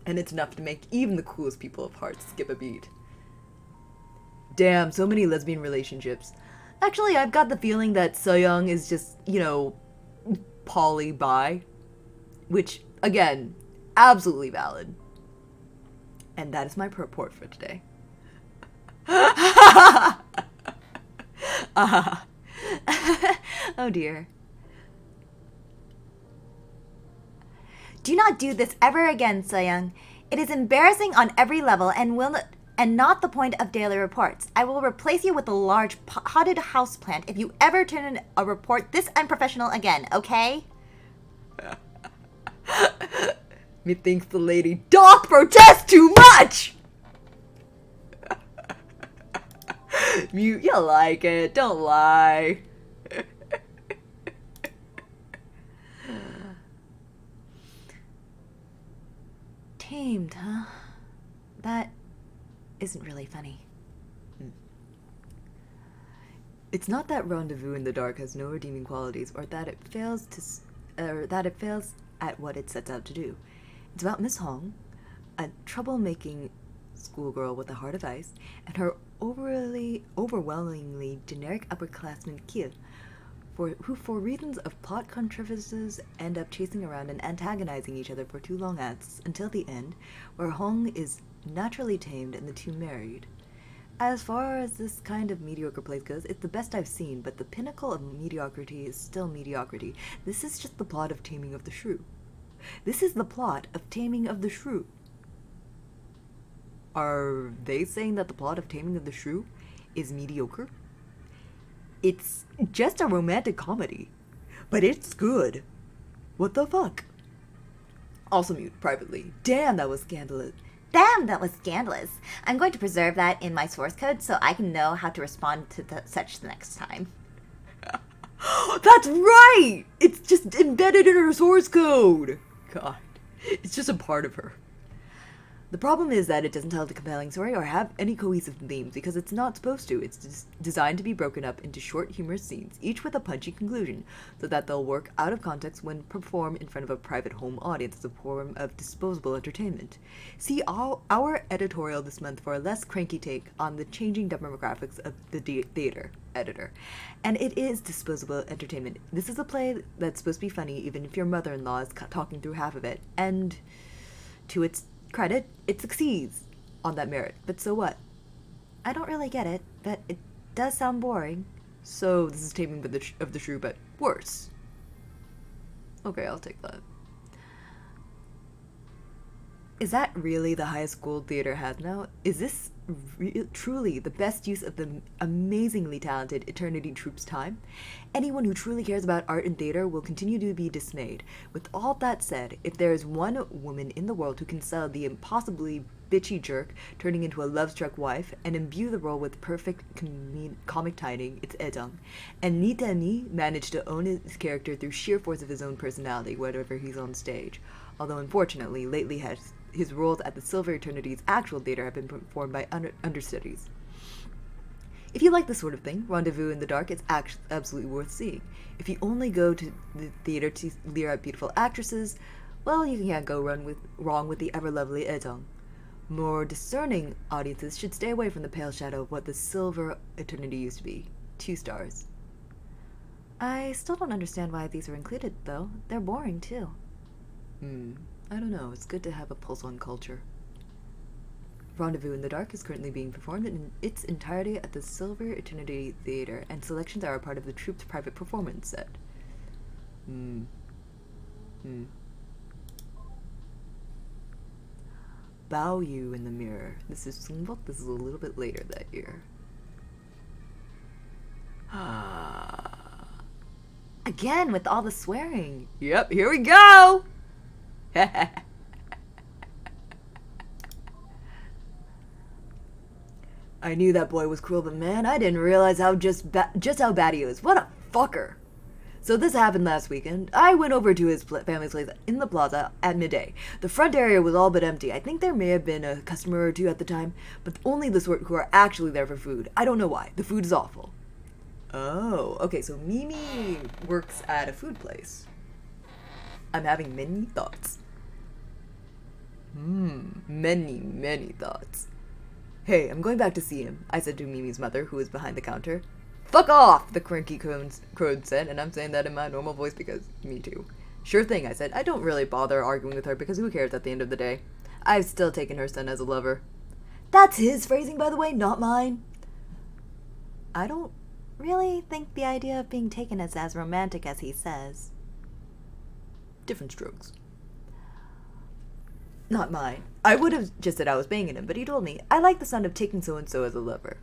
And it's enough to make even the coolest people of heart skip a beat. Damn, so many lesbian relationships. Actually, I've got the feeling that So Young is just, poly-bi. Which, again, absolutely valid. And that is my report for today. Oh dear. Do not do this ever again, So-young. It is embarrassing on every level and not the point of daily reports. I will replace you with a large potted houseplant if you ever turn in a report this unprofessional again, okay? Methinks the lady doth protest too much! Mute, you like it, don't lie. Tamed, huh? That isn't really funny. It's not that Rendezvous in the Dark has no redeeming qualities, or that it fails at what it sets out to do. It's about Miss Hong, a troublemaking schoolgirl with a heart of ice, and her overwhelmingly generic upperclassman Kiel, who for reasons of plot contrivances end up chasing around and antagonizing each other for 2 long acts until the end, where Hong is naturally tamed and the two married. As far as this kind of mediocre place goes, it's the best I've seen, but the pinnacle of mediocrity is still mediocrity. This is just the plot of Taming of the Shrew. This is the plot of Taming of the Shrew. Are they saying that the plot of Taming of the Shrew is mediocre? It's just a romantic comedy, but it's good. What the fuck? Also Mute, privately. Damn, that was scandalous. Damn, that was scandalous. I'm going to preserve that in my source code so I can know how to respond to such the next time. That's right! It's just embedded in her source code. God, it's just a part of her. The problem is that it doesn't tell a compelling story or have any cohesive themes because it's not supposed to. It's designed to be broken up into short, humorous scenes, each with a punchy conclusion, so that they'll work out of context when performed in front of a private home audience as a form of disposable entertainment. See our editorial this month for a less cranky take on the changing demographics of the theater editor. And it is disposable entertainment. This is a play that's supposed to be funny even if your mother-in-law is talking through half of it, and to its credit, it succeeds on that merit. But so what? I don't really get it, but it does sound boring. So this is Taming of the Shrew, but worse. Okay, I'll take that. Is that really the highest school theater has now? Is this truly the best use of the amazingly talented Eternity Troupe's time? Anyone who truly cares about art and theater will continue to be dismayed. With all that said, if there is one woman in the world who can sell the impossibly bitchy jerk turning into a love-struck wife and imbue the role with perfect comic timing, it's Edong. And Nita Ni managed to own his character through sheer force of his own personality whenever he's on stage. Although unfortunately, lately his roles at the Silver Eternity's actual theater have been performed by understudies. If you like this sort of thing, Rendezvous in the Dark is absolutely worth seeing. If you only go to the theater to leer at beautiful actresses, well, you can't go wrong with the ever-lovely Edong. More discerning audiences should stay away from the pale shadow of what the Silver Eternity used to be. 2 stars. I still don't understand why these are included, though. They're boring, too. I don't know. It's good to have a pulse on culture. Rendezvous in the Dark is currently being performed in its entirety at the Silver Eternity Theater, and selections are a part of the troupe's private performance set. Bao Yu in the Mirror. This is Sunbok. This is a little bit later that year. Again, with all the swearing. Yep, here we go! I knew that boy was cruel, but man, I didn't realize just how bad he was. What a fucker! So this happened last weekend. I went over to his family's place in the plaza at midday. The front area was all but empty. I think there may have been a customer or two at the time, but only the sort who are actually there for food. I don't know why. The food is awful. Oh, okay, so Mimi works at a food place. I'm having many thoughts. Many thoughts. Hey, I'm going back to see him, I said to Mimi's mother, who was behind the counter. Fuck off, the cranky crone said, and I'm saying that in my normal voice because me too. Sure thing, I said. I don't really bother arguing with her because who cares at the end of the day? I've still taken her son as a lover. That's his phrasing, by the way, not mine. I don't really think the idea of being taken is as romantic as he says. Different strokes. Not mine. I would have just said I was banging him, but he told me, I like the sound of taking so-and-so as a lover.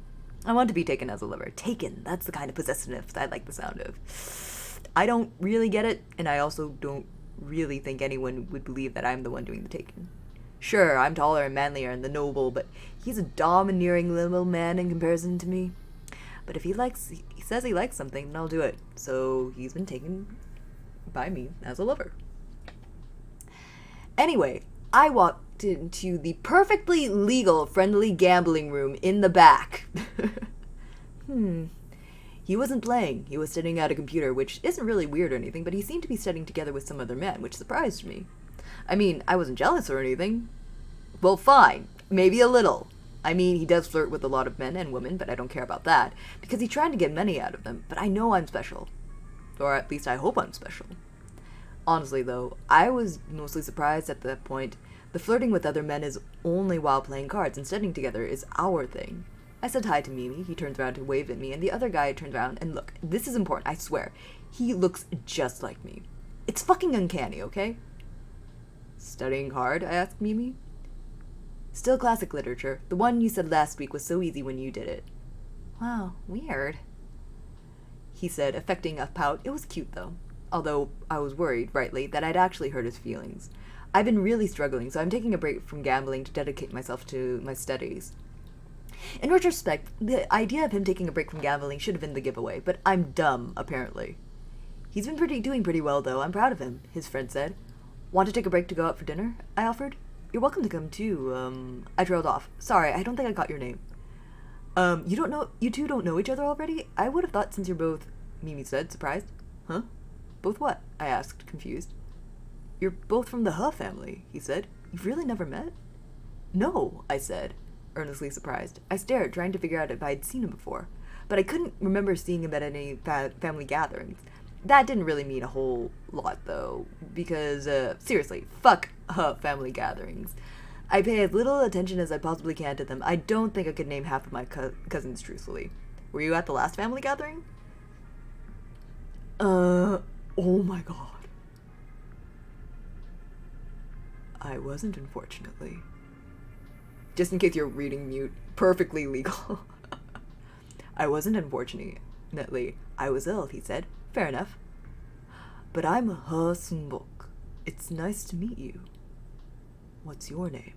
I want to be taken as a lover. Taken. That's the kind of possessiveness I like the sound of. I don't really get it, and I also don't really think anyone would believe that I'm the one doing the taking. Sure, I'm taller and manlier and the noble, but he's a domineering little man in comparison to me. But if he says he likes something, then I'll do it. So he's been taken by me as a lover. Anyway, I walked into the perfectly legal friendly gambling room in the back. He wasn't playing. He was studying at a computer, which isn't really weird or anything, but he seemed to be studying together with some other man, which surprised me. I mean, I wasn't jealous or anything. Well, fine. Maybe a little. I mean, he does flirt with a lot of men and women, but I don't care about that, because he's trying to get money out of them, but I know I'm special. Or at least I hope I'm special. Honestly, though, I was mostly surprised at that point. The flirting with other men is only while playing cards, and studying together is our thing. I said hi to Mimi, he turns around to wave at me, and the other guy turns around, and look, this is important, I swear. He looks just like me. It's fucking uncanny, okay? Studying hard? I asked Mimi. Still classic literature. The one you said last week was so easy when you did it. Wow, weird. He said, affecting a pout. It was cute, though. Although I was worried, rightly, that I'd actually hurt his feelings. I've been really struggling, so I'm taking a break from gambling to dedicate myself to my studies. In retrospect, the idea of him taking a break from gambling should have been the giveaway, but I'm dumb, apparently. He's been doing pretty well, though. I'm proud of him, his friend said. Want to take a break to go out for dinner? I offered. You're welcome to come too. I trailed off. Sorry, I don't think I got your name. You two don't know each other already? I would have thought since you're both, Mimi said, surprised. Huh? Both what? I asked, confused. You're both from the Huh family, he said. You've really never met? No, I said, earnestly surprised. I stared, trying to figure out if I had seen him before, but I couldn't remember seeing him at any family gatherings. That didn't really mean a whole lot, though, because, seriously, fuck family gatherings. I pay as little attention as I possibly can to them. I don't think I could name half of my cousins, truthfully. Were you at the last family gathering? Oh my god. I wasn't, unfortunately. Just in case you're reading mute, perfectly legal. I wasn't, unfortunately. I was ill, he said. Fair enough. But I'm Huh Sungbok. It's nice to meet you. What's your name?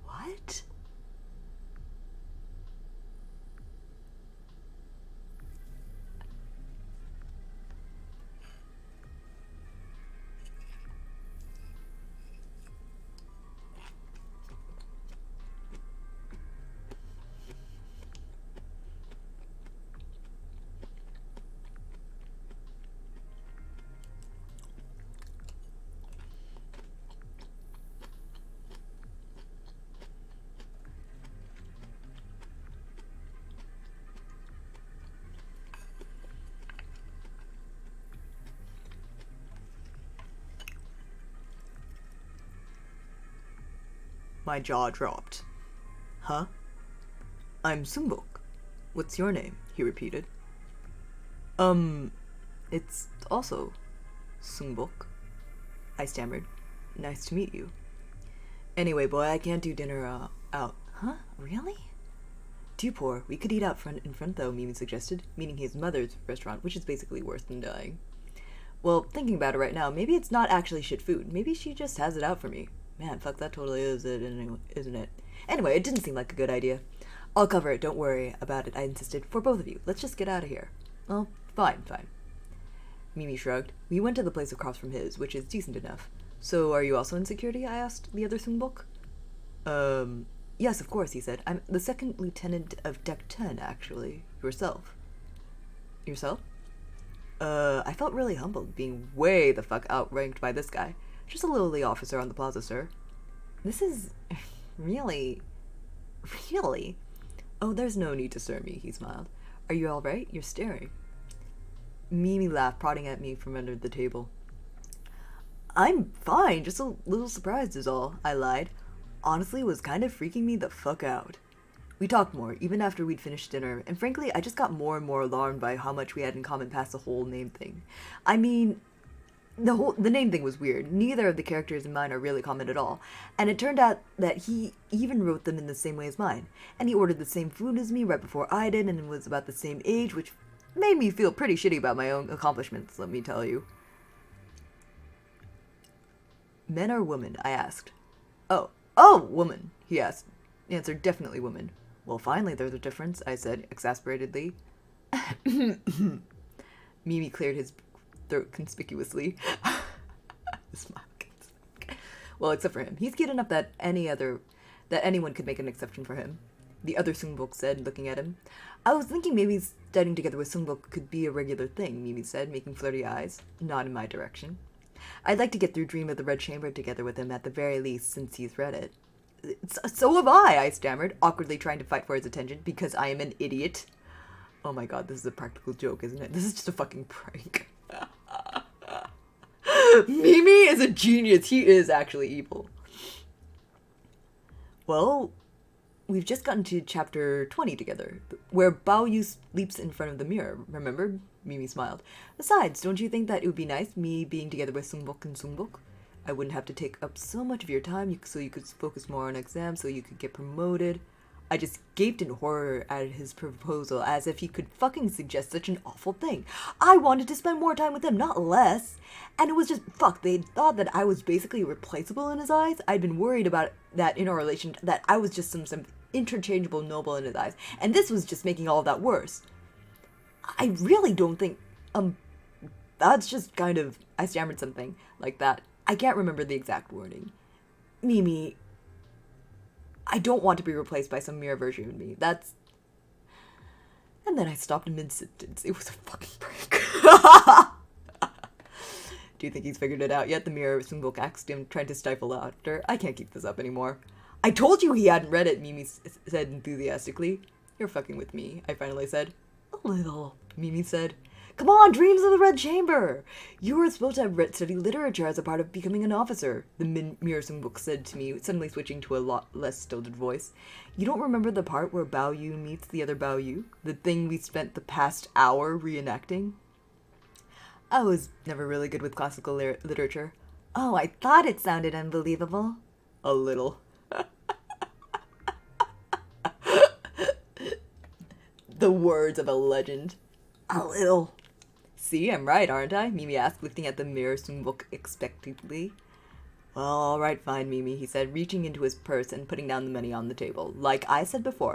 What? My jaw dropped. Huh? I'm Sungbok. What's your name? He repeated. It's also Sungbok. I stammered. Nice to meet you. Anyway, boy, I can't do dinner, out. Huh? Really? Too poor. We could eat out in front, though, Mimi suggested, meaning his mother's restaurant, which is basically worse than dying. Well, thinking about it right now, maybe it's not actually shit food. Maybe she just has it out for me. Man, fuck, that totally is it, isn't it? Anyway, it didn't seem like a good idea. I'll cover it, don't worry about it, I insisted, for both of you. Let's just get out of here. Well, fine. Mimi shrugged. We went to the place across from his, which is decent enough. So, are you also in security? I asked the other Sungbok. Yes, of course, he said. I'm the second lieutenant of Deck 10, actually. Yourself? I felt really humbled, being way the fuck outranked by this guy. Just a lowly officer on the plaza, sir. This is really... Oh, there's no need to sir me, he smiled. Are you all right? You're staring. Mimi laughed, prodding at me from under the table. I'm fine, just a little surprised is all, I lied. Honestly, it was kind of freaking me the fuck out. We talked more, even after we'd finished dinner, and frankly, I just got more and more alarmed by how much we had in common past the whole name thing. I mean... The name thing was weird. Neither of the characters in mine are really common at all. And it turned out that he even wrote them in the same way as mine. And he ordered the same food as me right before I did and was about the same age, which made me feel pretty shitty about my own accomplishments, let me tell you. Men or women? I asked. Oh, woman, he answered, definitely woman. Well, finally there's a difference, I said, exasperatedly. Mimi cleared his throat conspicuously. Well, except for him. He's cute enough that anyone could make an exception for him. The other Sungbok said, looking at him. I was thinking maybe studying together with Sungbok could be a regular thing, Mimi said, making flirty eyes. Not in my direction. I'd like to get through Dream of the Red Chamber together with him at the very least, since he's read it. So have I stammered, awkwardly trying to fight for his attention, because I am an idiot. Oh my god, this is a practical joke, isn't it? This is just a fucking prank. Mimi is a genius. He is actually evil. Well, we've just gotten to chapter 20 together, where Bao Yu leaps in front of the mirror, remember? Mimi smiled. Besides, don't you think that it would be nice, me being together with Sungbok and Sungbok? I wouldn't have to take up so much of your time, so you could focus more on exams, so you could get promoted. I just gaped in horror at his proposal, as if he could fucking suggest such an awful thing. I wanted to spend more time with him, not less. And it was just, fuck, they thought that I was basically replaceable in his eyes. I'd been worried about that in our relation, that I was just some interchangeable noble in his eyes. And this was just making all of that worse. I really don't think, that's just kind of, I stammered something like that. I can't remember the exact wording. Mimi, I don't want to be replaced by some mirror version of me. That's... And then I stopped mid-sentence. It was a fucking prank. Do you think he's figured it out yet? The mirror symbol asked him, trying to stifle laughter. I can't keep this up anymore. I told you he hadn't read it, Mimi said enthusiastically. You're fucking with me, I finally said. A little, Mimi said. Come on, dreams of the Red Chamber! You were supposed to have studied literature as a part of becoming an officer, the Mirrorsung book said to me, suddenly switching to a lot less stilted voice. You don't remember the part where Bao Yu meets the other Bao Yu? The thing we spent the past hour reenacting? I was never really good with classical literature. Oh, I thought it sounded unbelievable. A little. The words of a legend. A little. See, I'm right, aren't I? Mimi asked, lifting at the Mirrorsung book expectantly. Well, all right, fine, Mimi, he said, reaching into his purse and putting down the money on the table. Like I said before,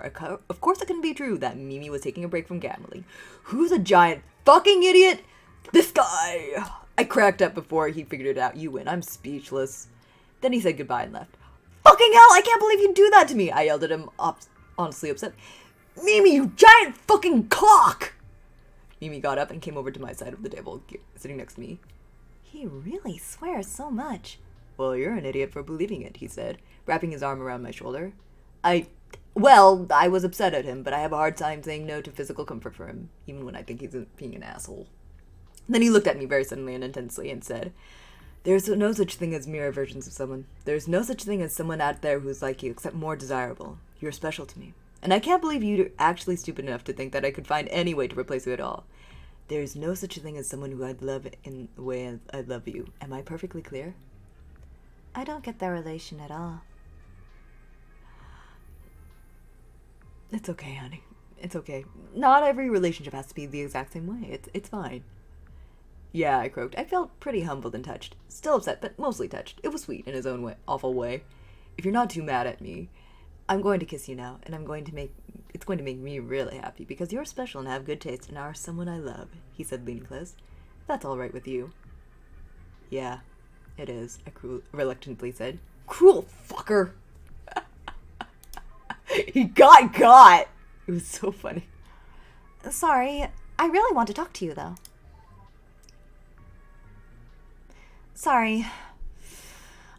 of course it couldn't be true that Mimi was taking a break from gambling. Who's a giant fucking idiot? This guy! I cracked up before he figured it out. You win. I'm speechless. Then he said goodbye and left. Fucking hell, I can't believe you'd do that to me! I yelled at him, honestly upset. Mimi, you giant fucking cock! Mimi got up and came over to my side of the table, sitting next to me. He really swears so much. Well, you're an idiot for believing it, he said, wrapping his arm around my shoulder. I was upset at him, but I have a hard time saying no to physical comfort for him, even when I think he's being an asshole. Then he looked at me very suddenly and intensely and said, There's no such thing as mirror versions of someone. There's no such thing as someone out there who's like you, except more desirable. You're special to me. And I can't believe you're actually stupid enough to think that I could find any way to replace you at all. There's no such thing as someone who I'd love in the way I love you. Am I perfectly clear? I don't get their relation at all. It's okay, honey. It's okay. Not every relationship has to be the exact same way. It's fine. Yeah, I croaked. I felt pretty humbled and touched. Still upset, but mostly touched. It was sweet in his own way, awful way. If you're not too mad at me, I'm going to kiss you now, and it's going to make me really happy, because you're special and have good taste and are someone I love, he said, leaning close. If that's all right with you. Yeah, it is, I reluctantly said. Cruel fucker! He got! It was so funny. Sorry, I really want to talk to you, though. Sorry.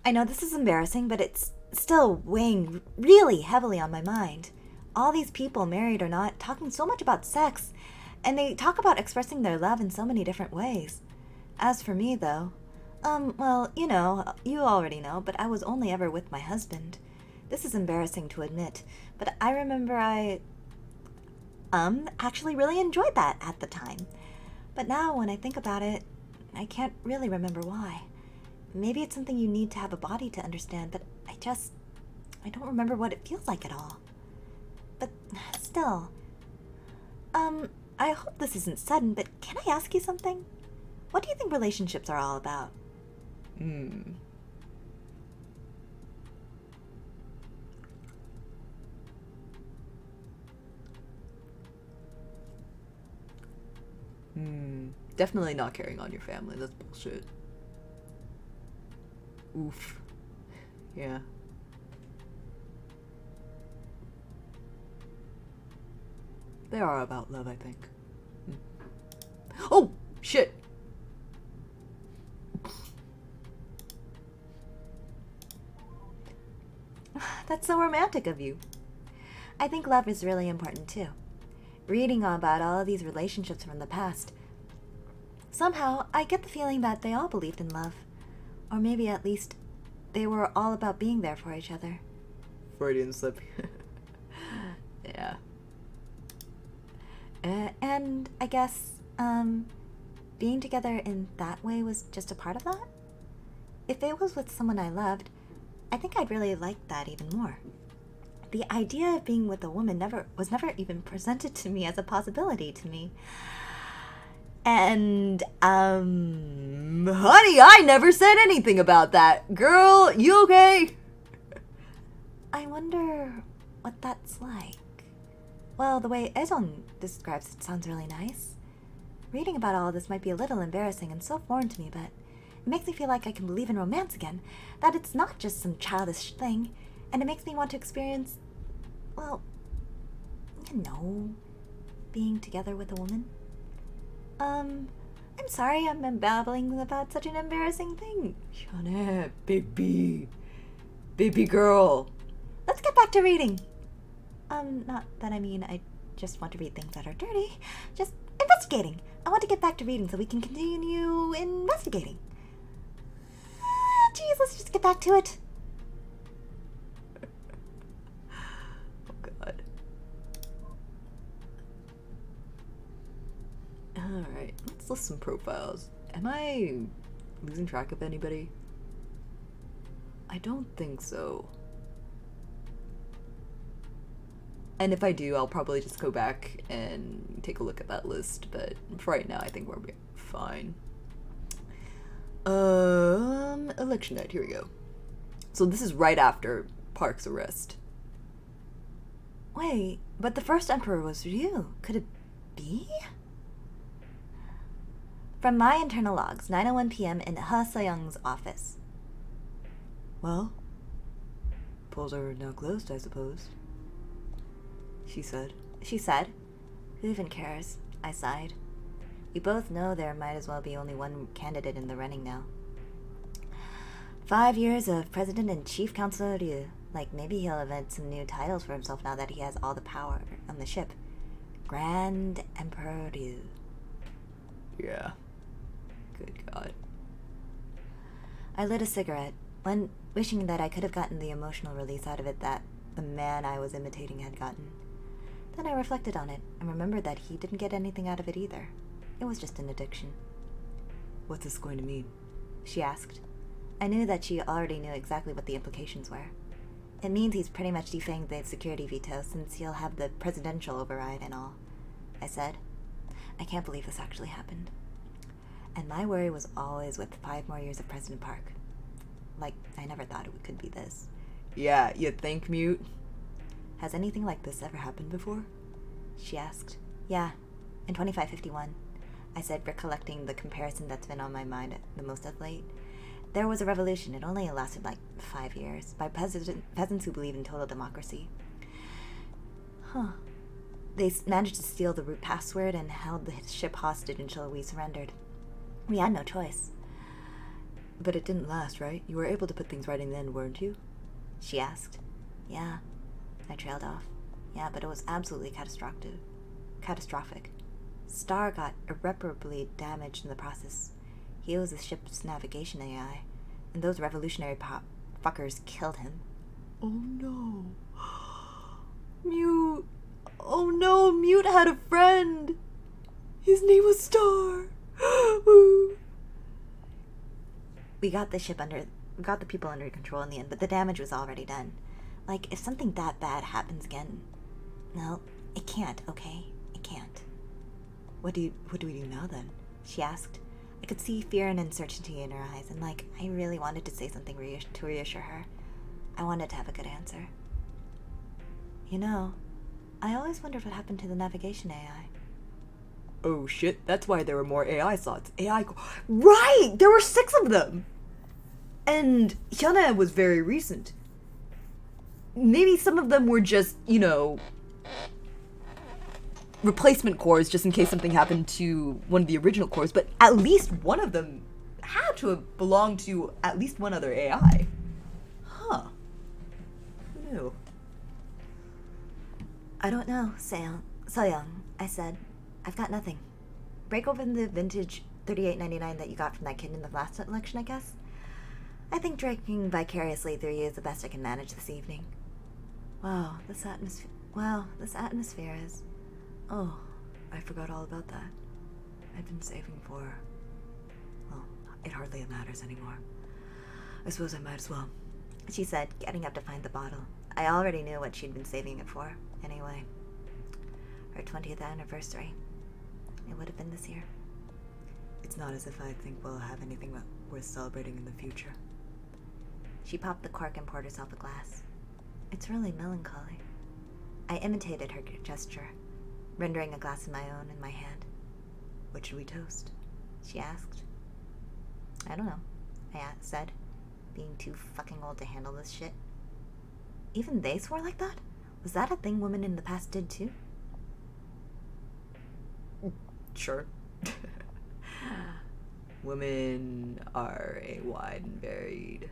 I know this is embarrassing, but it's still weighing really heavily on my mind. All these people, married or not, talking so much about sex, and they talk about expressing their love in so many different ways. As for me, though, well, you already know, but I was only ever with my husband. This is embarrassing to admit, but I remember I, actually really enjoyed that at the time. But now, when I think about it, I can't really remember why. Maybe it's something you need to have a body to understand, but I don't remember what it feels like at all. But still, I hope this isn't sudden, but can I ask you something? What do you think relationships are all about? Definitely not carrying on your family. That's bullshit. Oof. Yeah. They are about love, I think. Oh! Shit! That's so romantic of you. I think love is really important too. Reading about all of these relationships from the past, somehow I get the feeling that they all believed in love. Or maybe at least they were all about being there for each other. Freudian slip. Yeah. And I guess, being together in that way was just a part of that? If it was with someone I loved, I think I'd really like that even more. the idea of being with a woman was never even presented to me as a possibility to me. And, honey, I never said anything about that. Girl, you okay? I wonder what that's like. Well, the way Ezon describes it sounds really nice. Reading about all of this might be a little embarrassing and so foreign to me, but it makes me feel like I can believe in romance again, that it's not just some childish thing, and it makes me want to experience, well, being together with a woman. I'm sorry I'm babbling about such an embarrassing thing. Hyuna, baby girl. Let's get back to reading. Not that I mean I just want to read things that are dirty, just investigating. I want to get back to reading so we can continue investigating. Geez, let's just get back to it. Oh god. Alright, let's list some profiles. Am I losing track of anybody? I don't think so. And if I do, I'll probably just go back and take a look at that list, but for right now I think we're fine. Election night, here we go. So this is right after Park's arrest. Wait, but the first emperor was Ryu. Could it be? From my internal logs, 9:01 p.m. in He Soyoung's office. Well, polls are now closed, I suppose. She said. Who even cares? I sighed. We both know there might as well be only one candidate in the running now. 5 years of President and Chief Counselor Ryu. Like, maybe he'll invent some new titles for himself now that he has all the power on the ship. Grand Emperor Ryu. Yeah. Good God. I lit a cigarette, wishing that I could have gotten the emotional release out of it that the man I was imitating had gotten. Then I reflected on it and remembered that he didn't get anything out of it either. It was just an addiction. What's this going to mean? She asked. I knew that she already knew exactly what the implications were. It means he's pretty much defanged the security veto since he'll have the presidential override and all. I said. I can't believe this actually happened. And my worry was always with 5 more years of President Park. Like, I never thought it could be this. Yeah, you think, Mute? Has anything like this ever happened before? She asked. Yeah, in 2551. I said, recollecting the comparison that's been on my mind the most of late. There was a revolution. It only lasted like 5 years, by peasants who believe in total democracy. They managed to steal the root password and held the ship hostage until we surrendered. We had no choice. But it didn't last, right? You were able to put things right in the end, weren't you? She asked. Yeah. I trailed off. Yeah, but it was absolutely catastrophic. Star got irreparably damaged in the process. He was the ship's navigation AI, and those revolutionary fuckers killed him. Oh no. Mute. Oh no, Mute had a friend. His name was Star. We got the people under control in the end, but the damage was already done. Like, if something that bad happens again, no, it can't, okay? It can't. What do we do now then? She asked. I could see fear and uncertainty in her eyes, and I really wanted to say something to reassure her. I wanted to have a good answer. I always wondered what happened to the navigation AI. Oh shit, that's why there were more AI slots. Right! There were 6 of them! And Hyuna was very recent. Maybe some of them were just, replacement cores just in case something happened to one of the original cores, but at least one of them had to have belonged to at least one other AI. Huh. Who knew? I don't know, Soyoung, I said. I've got nothing. Break open the vintage $38.99 that you got from that kid in the last election, I guess. I think drinking vicariously through you is the best I can manage this evening. Wow, this atmosphere is... Oh, I forgot all about that. I've been saving for... Well, it hardly matters anymore. I suppose I might as well. She said, getting up to find the bottle. I already knew what she'd been saving it for, anyway. Her 20th anniversary. It would have been this year. It's not as if I think we'll have anything worth celebrating in the future. She popped the cork and poured herself a glass. It's really melancholy. I imitated her gesture, rendering a glass of my own in my hand. What should we toast? She asked. I don't know, I said, being too fucking old to handle this shit. Even they swore like that? Was that a thing women in the past did too? Sure. Women are a wide and varied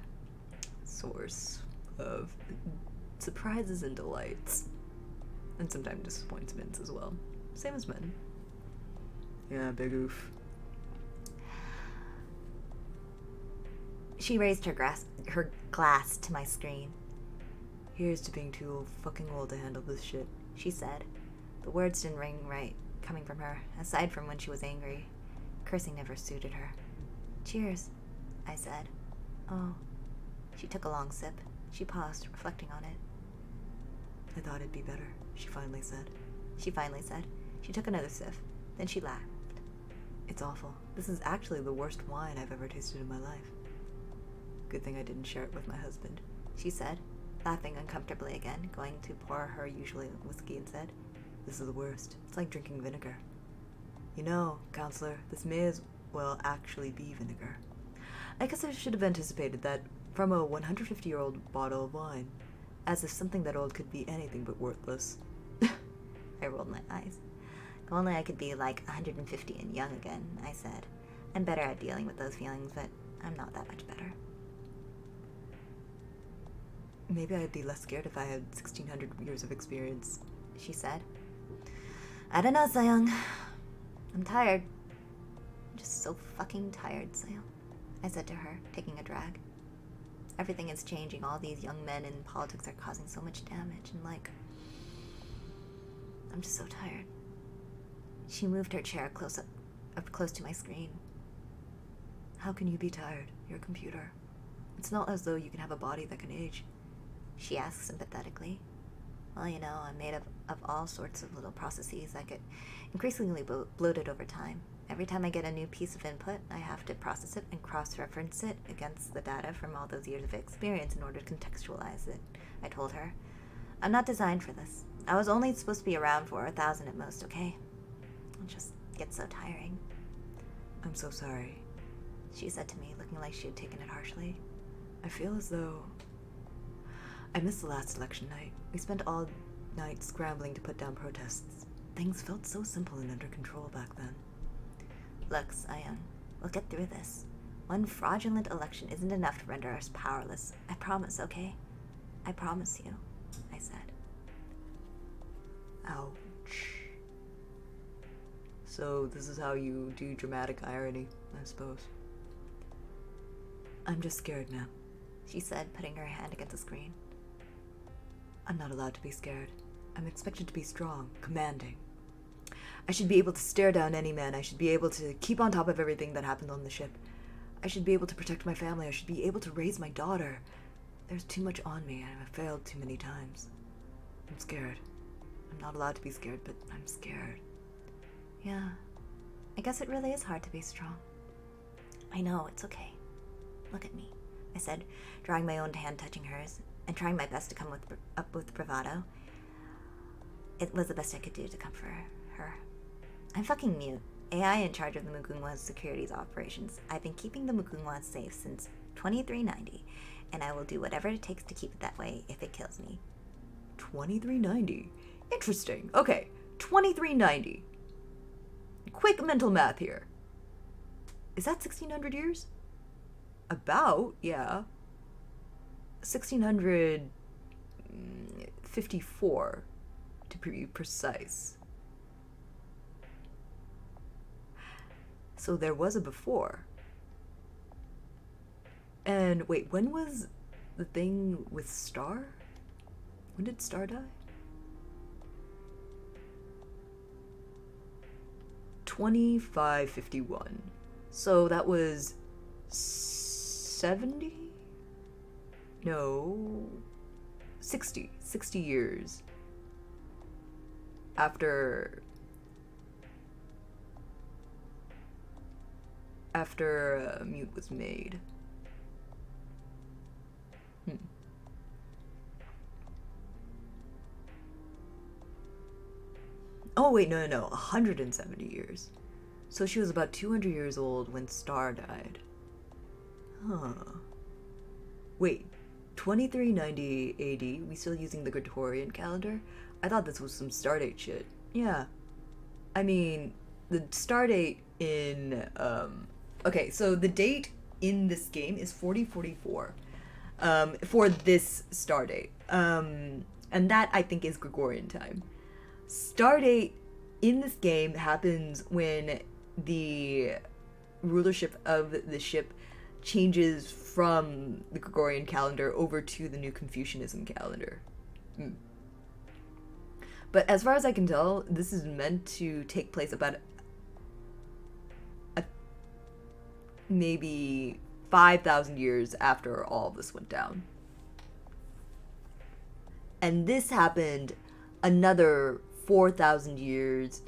source of surprises and delights. And sometimes disappointments as well. Same as men. Yeah, big oof. She raised her glass to my screen. Here's to being too fucking old to handle this shit, she said. The words didn't ring right coming from her, aside from when she was angry. Cursing never suited her. Cheers, I said. Oh. She took a long sip. She paused, reflecting on it. I thought it'd be better, she finally said. She took another sip. Then she laughed. It's awful. This is actually the worst wine I've ever tasted in my life. Good thing I didn't share it with my husband, she said, laughing uncomfortably again, going to pour her usually whiskey and said, This is the worst. It's like drinking vinegar. You know, counselor, this may as well actually be vinegar. I guess I should have anticipated that from a 150-year-old bottle of wine, as if something that old could be anything but worthless. I rolled my eyes. If only I could be like 150 and young again, I said. I'm better at dealing with those feelings, but I'm not that much better. Maybe I'd be less scared if I had 1,600 years of experience, she said. I don't know, Sayong. I'm tired. I'm just so fucking tired, Sayong, I said to her, taking a drag. Everything is changing. All these young men in politics are causing so much damage, and I'm just so tired. She moved her chair close to my screen. How can you be tired? You're a computer. It's not as though you can have a body that can age, she asked sympathetically. Well, you know, I'm made of all sorts of little processes that get increasingly bloated over time. Every time I get a new piece of input, I have to process it and cross-reference it against the data from all those years of experience in order to contextualize it, I told her. I'm not designed for this. I was only supposed to be around for 1,000 at most, okay? It just gets so tiring. I'm so sorry, she said to me, looking like she had taken it harshly. I feel as though I missed the last election night. We spent all night scrambling to put down protests. Things felt so simple and under control back then. Look, Sayong, we'll get through this. One fraudulent election isn't enough to render us powerless. I promise, okay? I promise you, I said. Ouch. So this is how you do dramatic irony, I suppose. I'm just scared now, she said, putting her hand against the screen. I'm not allowed to be scared. I'm expected to be strong, commanding. I should be able to stare down any man. I should be able to keep on top of everything that happened on the ship. I should be able to protect my family. I should be able to raise my daughter. There's too much on me, and I've failed too many times. I'm scared. I'm not allowed to be scared, but I'm scared. Yeah, I guess it really is hard to be strong. I know, it's okay. Look at me, I said, drawing my own hand touching hers, and trying my best to come up with bravado. It was the best I could do to comfort her. I'm fucking mute. AI in charge of the Mugunwa's securities operations. I've been keeping the Mugunwa safe since 2390, and I will do whatever it takes to keep it that way if it kills me. 2390? Interesting. Okay, 2390. Quick mental math here. Is that 1,600 years? About, yeah. 1,654, to be precise. So there was a before. And wait, when was the thing with Star? When did Star die? 2551. So that was 70? No. 60 years after Mute was made. Oh wait, no, 170 years. So she was about 200 years old when Star died. Huh. Wait, 2390 AD, we still using the Gregorian calendar? I thought this was some Stardate shit. Yeah. I mean, the Stardate in, okay, so the date in this game is 4044, for this Stardate. And that, I think, is Gregorian time. Stardate in this game happens when the rulership of the ship changes from the Gregorian calendar over to the new Confucianism calendar. But as far as I can tell, this is meant to take place about maybe 5,000 years after all of this went down. And this happened another 4,000 years,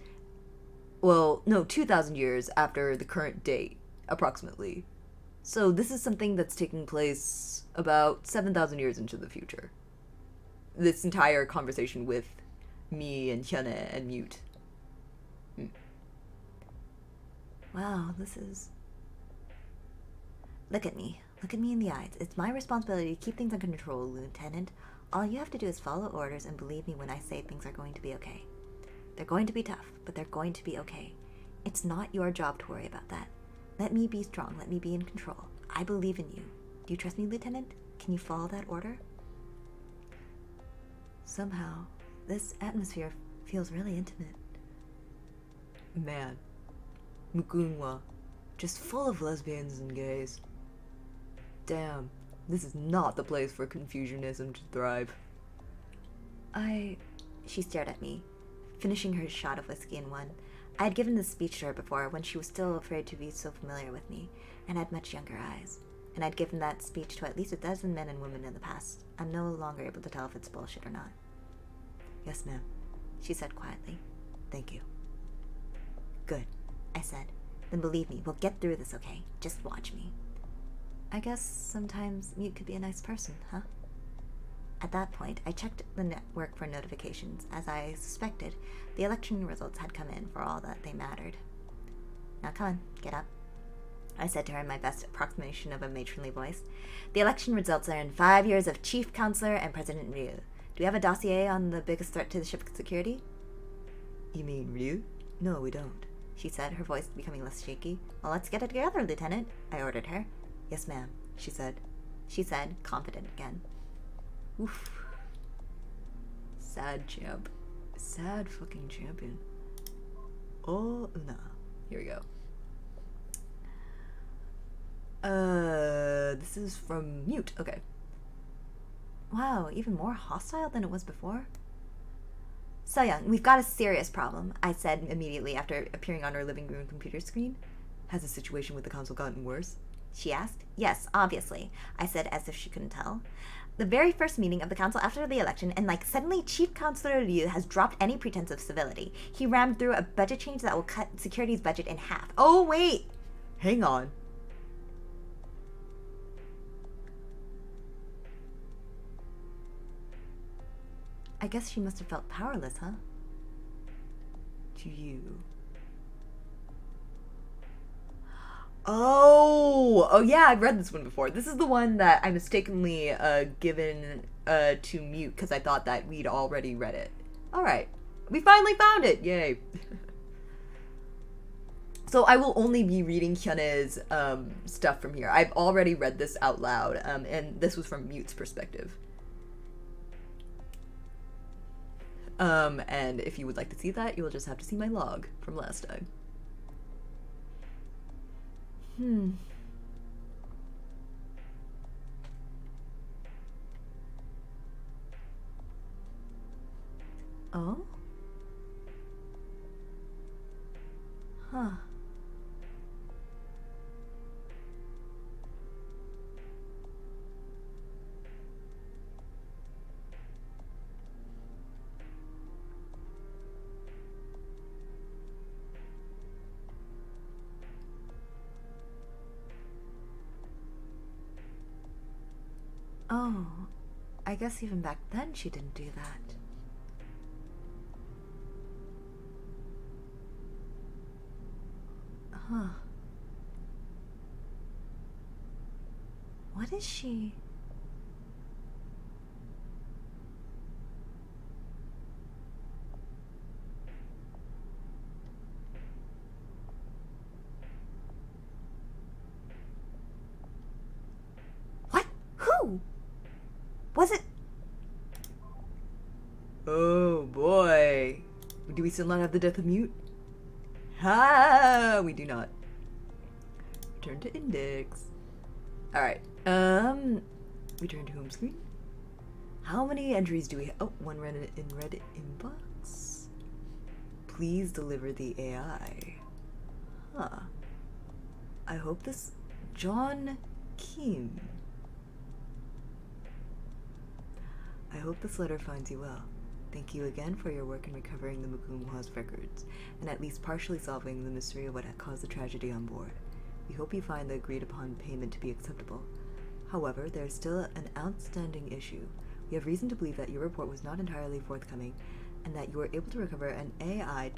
well, no, 2,000 years after the current date, approximately. So this is something that's taking place about 7,000 years into the future. This entire conversation with me and Hyuna and Mute. Wow, this is... Look at me. Look at me in the eyes. It's my responsibility to keep things under control, Lieutenant. All you have to do is follow orders and believe me when I say things are going to be okay. They're going to be tough, but they're going to be okay. It's not your job to worry about that. Let me be strong. Let me be in control. I believe in you. Do you trust me, Lieutenant? Can you follow that order? Somehow, this atmosphere feels really intimate. Man, Mukunwa, just full of lesbians and gays. Damn, this is not the place for Confucianism to thrive. She stared at me, finishing her shot of whiskey in one. I had given this speech to her before when she was still afraid to be so familiar with me and had much younger eyes. And I'd given that speech to at least a dozen men and women in the past. I'm no longer able to tell if it's bullshit or not. Yes, ma'am, she said quietly. Thank you. Good, I said. Then believe me, we'll get through this, okay? Just watch me. I guess sometimes Mute could be a nice person, huh? At that point, I checked the network for notifications. As I suspected, the election results had come in for all that they mattered. Now come on, get up, I said to her in my best approximation of a matronly voice. The election results are in 5 years of Chief Counselor and President Ryu. Do we have a dossier on the biggest threat to the ship's security? You mean Ryu? No, we don't, she said, her voice becoming less shaky. Well, let's get it together, Lieutenant, I ordered her. Yes, ma'am, she said, confident again. Oof. Sad champ. Sad fucking champion. Oh, nah. Here we go. This is from Mute. Okay. Wow, even more hostile than it was before? So-young, we've got a serious problem, I said immediately after appearing on her living room computer screen. Has the situation with the council gotten worse? She asked. Yes, obviously, I said as if she couldn't tell. The very first meeting of the council after the election, and suddenly Chief Counselor Ryu has dropped any pretense of civility. He rammed through a budget change that will cut security's budget in half. Oh, wait! Hang on. I guess she must have felt powerless, huh? To you. Oh yeah, I've read this one before. This is the one that I mistakenly given to Mute because I thought that we'd already read it. Alright, we finally found it! Yay. So I will only be reading Hyuna's stuff from here. I've already read this out loud, and this was from Mute's perspective. And if you would like to see that, you'll just have to see my log from last time. Oh? Huh. Oh, I guess even back then she didn't do that. Huh. What is she? What? Who? Was it? Oh boy. Do we still not have the death of mute? Ha! We do not. Return to index. Alright. Return to home screen. How many entries do we have? Oh, one Reddit in Reddit inbox. Please deliver the AI. Huh. I hope this... John Kim. I hope this letter finds you well. Thank you again for your work in recovering the Mukunghwa's records, and at least partially solving the mystery of what had caused the tragedy on board. We hope you find the agreed-upon payment to be acceptable. However, there is still an outstanding issue. We have reason to believe that your report was not entirely forthcoming, and that you were able to recover an AI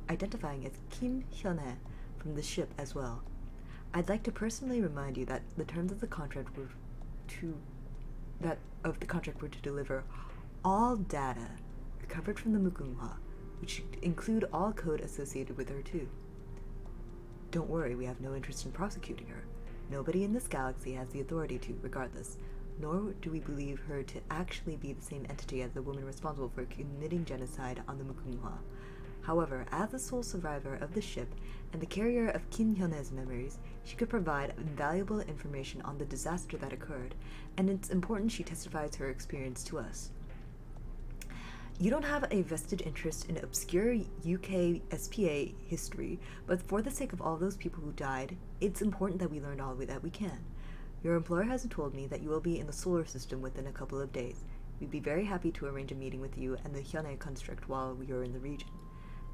identifying as Kim Hyun-hye from the ship as well. I'd like to personally remind you that the terms of the contract were to deliver all data recovered from the Mukunghwa, which should include all code associated with her too. Don't worry, we have no interest in prosecuting her. Nobody in this galaxy has the authority to, regardless, nor do we believe her to actually be the same entity as the woman responsible for committing genocide on the Mukunghwa. However, as the sole survivor of the ship and the carrier of Kim Hyun-hae's memories, she could provide invaluable information on the disaster that occurred, and it's important she testifies her experience to us. You don't have a vested interest in obscure UK SPA history, but for the sake of all those people who died, it's important that we learn all that we can. Your employer has told me that you will be in the solar system within a couple of days. We'd be very happy to arrange a meeting with you and the Hyun-hae construct while we are in the region.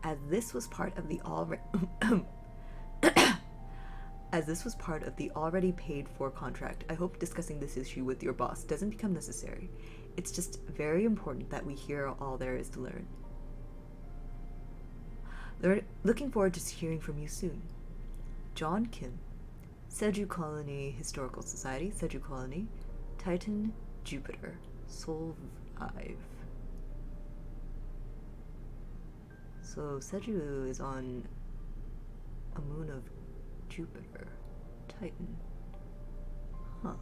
As this was part of the already paid for contract, I hope discussing this issue with your boss doesn't become necessary. It's just very important that we hear all there is to learn. Looking forward to hearing from you soon. John Kim, Seju Colony Historical Society, Seju Colony, Titan, Jupiter, Sol 5. So Seju is on a moon of Jupiter, Titan. Huh.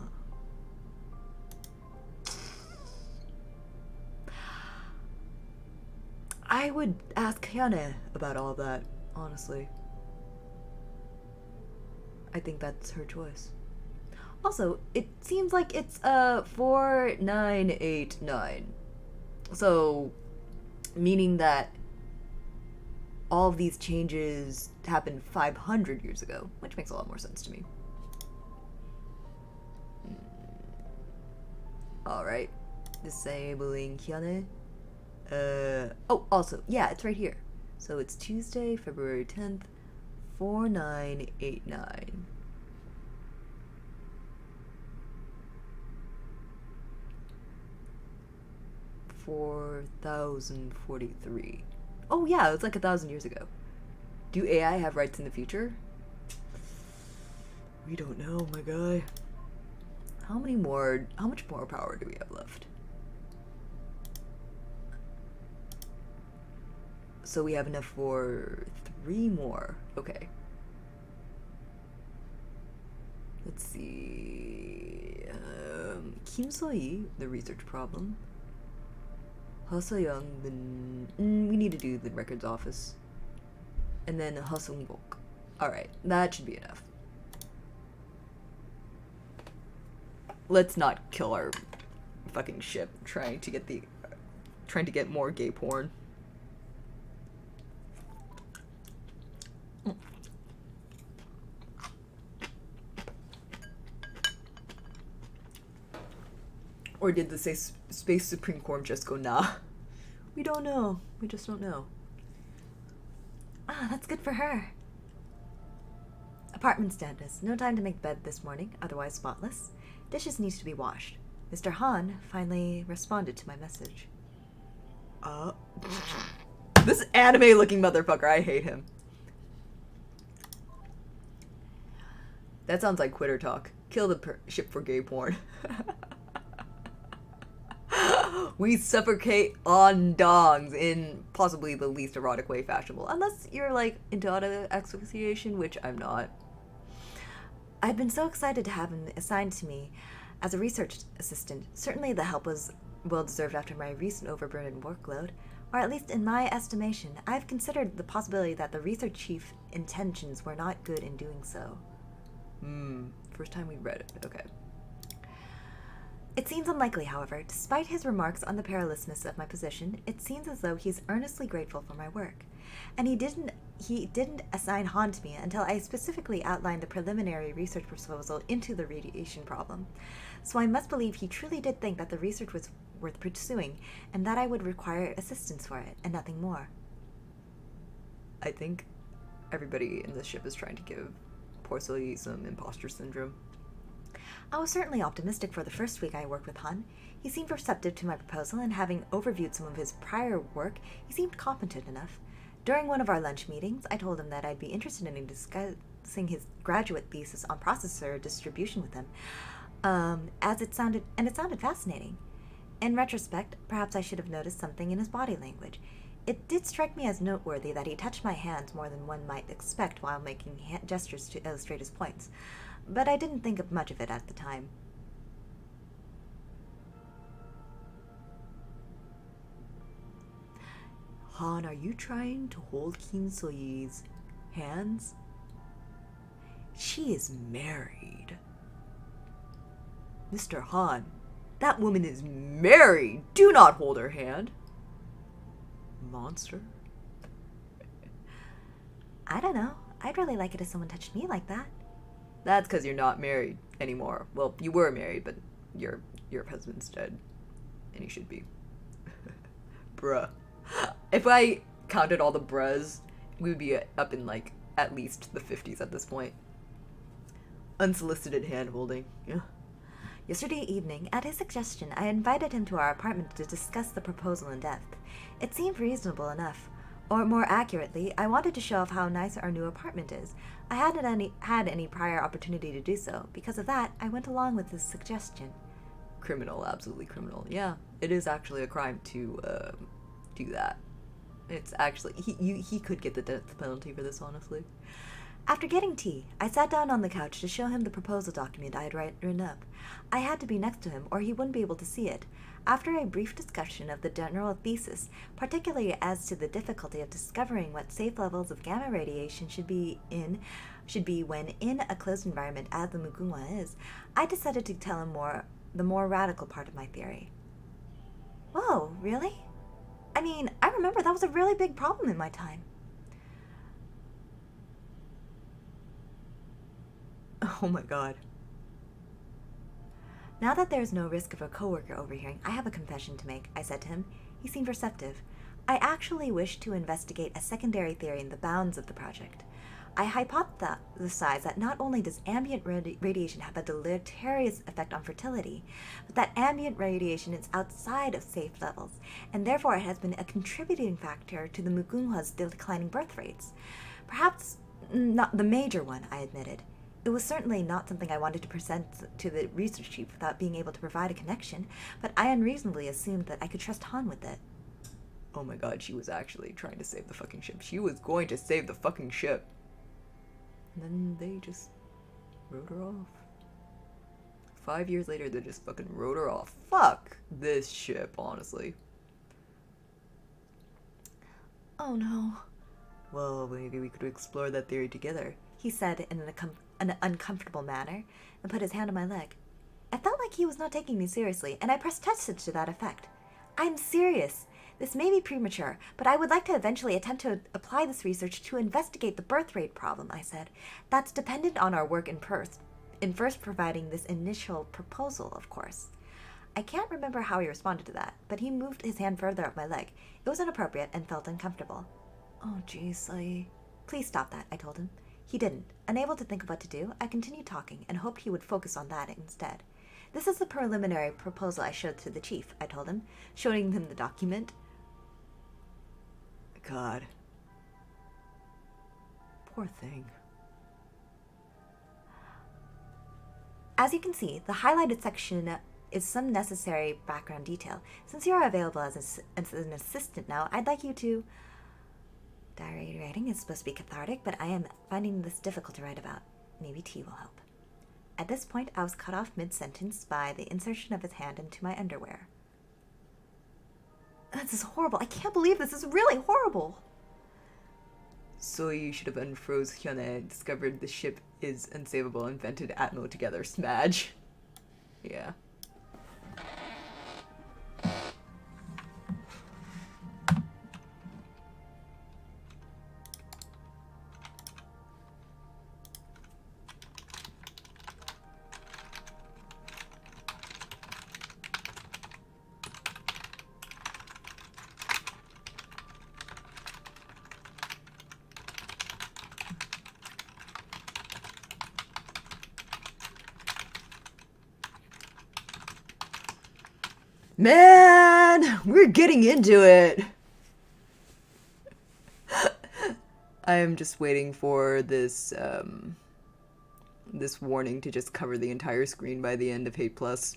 I would ask Hyun-hae about all that, honestly. I think that's her choice. Also, it seems like it's 4989. So, meaning that all of these changes happened 500 years ago, which makes a lot more sense to me. Alright. Disabling Hyun-hae. Oh, also, yeah, it's right here. So it's Tuesday, February 10th, 4989. $4,043. Oh yeah, it's like 1,000 years ago. Do AI have rights in the future? We don't know, my guy. How much more power do we have left? So we have enough for 3 more. Okay. Let's see. Kim So-hee, the research problem. Ha So-young, we need to do the records office. And then Ha Sung-bok. Alright, that should be enough. Let's not kill our fucking ship trying to get more gay porn. Or did the Space Supreme Court just go nah? We don't know. We just don't know. Ah, that's good for her. Apartment status. No time to make bed this morning, otherwise spotless. Dishes needs to be washed. Mr. Han finally responded to my message. This anime-looking motherfucker, I hate him. That sounds like quitter talk. Kill the ship for gay porn. We suffocate on dongs in possibly the least erotic way fashionable. Unless you're like into auto asphyxiation, which I'm not. I've been so excited to have him assigned to me as a research assistant. Certainly the help was well deserved after my recent overburdened workload. Or at least in my estimation, I've considered the possibility that the research chief's intentions were not good in doing so. First time we read it. Okay. It seems unlikely, however. Despite his remarks on the perilousness of my position, it seems as though he's earnestly grateful for my work. And he didn't assign Han to me until I specifically outlined the preliminary research proposal into the radiation problem. So I must believe he truly did think that the research was worth pursuing, and that I would require assistance for it, and nothing more. I think everybody in this ship is trying to give poor Soyi some imposter syndrome. I was certainly optimistic for the first week I worked with Han. He seemed receptive to my proposal, and having overviewed some of his prior work, he seemed competent enough. During one of our lunch meetings, I told him that I'd be interested in discussing his graduate thesis on processor distribution with him, as it sounded fascinating. In retrospect, perhaps I should have noticed something in his body language. It did strike me as noteworthy that he touched my hands more than one might expect while making gestures to illustrate his points, but I didn't think of much of it at the time. Han, are you trying to hold Kim So-yee's hands? She is married. Mr. Han, that woman is married. Do not hold her hand. Monster. I don't know. I'd really like it if someone touched me like that. That's because you're not married anymore. Well, you were married, but your husband's dead. And he should be. Bruh. If I counted all the bruhs, we would be up in, like, at least the 50s at this point. Unsolicited hand-holding. Yeah. Yesterday evening, at his suggestion, I invited him to our apartment to discuss the proposal in depth. It seemed reasonable enough. Or more accurately, I wanted to show off how nice our new apartment is. I hadn't had any prior opportunity to do so. Because of that, I went along with his suggestion. Criminal, absolutely criminal. Yeah, it is actually a crime to do that. It's actually, he could get the death penalty for this, honestly. After getting tea, I sat down on the couch to show him the proposal document I had written up. I had to be next to him, or he wouldn't be able to see it. After a brief discussion of the general thesis, particularly as to the difficulty of discovering what safe levels of gamma radiation should be when in a closed environment as the Mugunwa is, I decided to tell him the more radical part of my theory. Whoa, really? I mean, I remember that was a really big problem in my time. Oh my god. Now that there is no risk of a coworker overhearing, I have a confession to make, I said to him. He seemed receptive. I actually wish to investigate a secondary theory in the bounds of the project. I hypothesize that not only does ambient radiation have a deleterious effect on fertility, but that ambient radiation is outside of safe levels, and therefore it has been a contributing factor to the Mugunhwa's declining birth rates. Perhaps not the major one, I admitted. It was certainly not something I wanted to present to the research chief without being able to provide a connection, but I unreasonably assumed that I could trust Han with it. Oh my god, she was actually trying to save the fucking ship. She was going to save the fucking ship. And then they just wrote her off. 5 years later, they just fucking wrote her off. Fuck this ship, honestly. Oh no. Well, maybe we could explore that theory together, he said in an uncomfortable manner, and put his hand on my leg. I felt like he was not taking me seriously, and I protested to that effect. I'm serious. This may be premature, but I would like to eventually attempt to apply this research to investigate the birth rate problem, I said. That's dependent on our work in first providing this initial proposal, of course. I can't remember how he responded to that, but he moved his hand further up my leg. It was inappropriate and felt uncomfortable. Oh, geez, Please stop that, I told him. He didn't. Unable to think of what to do, I continued talking and hoped he would focus on that instead. This is the preliminary proposal I showed to the chief, I told him, showing him the document. God. Poor thing. As you can see, the highlighted section is some necessary background detail. Since you are available as an assistant now, I'd like you to... Diary writing is supposed to be cathartic, but I am finding this difficult to write about. Maybe tea will help. At this point, I was cut off mid-sentence by the insertion of his hand into my underwear. This is horrible. I can't believe this is really horrible. So you should have unfroze Hyune, discovered the ship is unsavable, invented Atmo together. Smadge. Yeah. Man, we're getting into it. I am just waiting for this this warning to just cover the entire screen by the end of Hate Plus.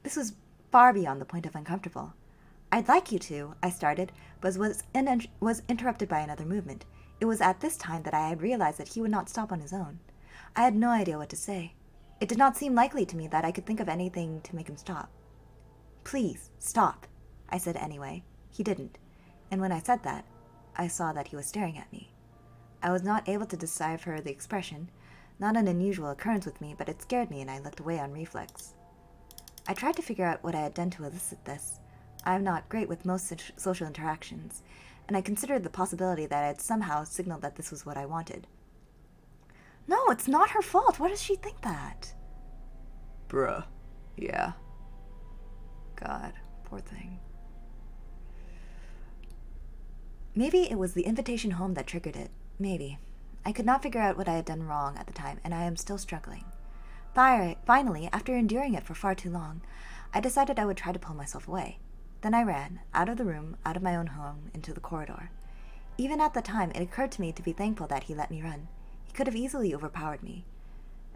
This was far beyond the point of uncomfortable. I'd like you to, I started, but was interrupted by another movement. It was at this time that I had realized that he would not stop on his own. I had no idea what to say. It did not seem likely to me that I could think of anything to make him stop. Please, stop, I said anyway. He didn't, and when I said that, I saw that he was staring at me. I was not able to decipher the expression, not an unusual occurrence with me, but it scared me and I looked away on reflex. I tried to figure out what I had done to elicit this. I am not great with most social interactions, and I considered the possibility that I had somehow signaled that this was what I wanted. No, it's not her fault. Why does she think that? Bruh. Yeah. God, poor thing. Maybe it was the invitation home that triggered it. Maybe. I could not figure out what I had done wrong at the time, and I am still struggling. Finally, after enduring it for far too long, I decided I would try to pull myself away. Then I ran, out of the room, out of my own home, into the corridor. Even at the time, it occurred to me to be thankful that he let me run. He could have easily overpowered me.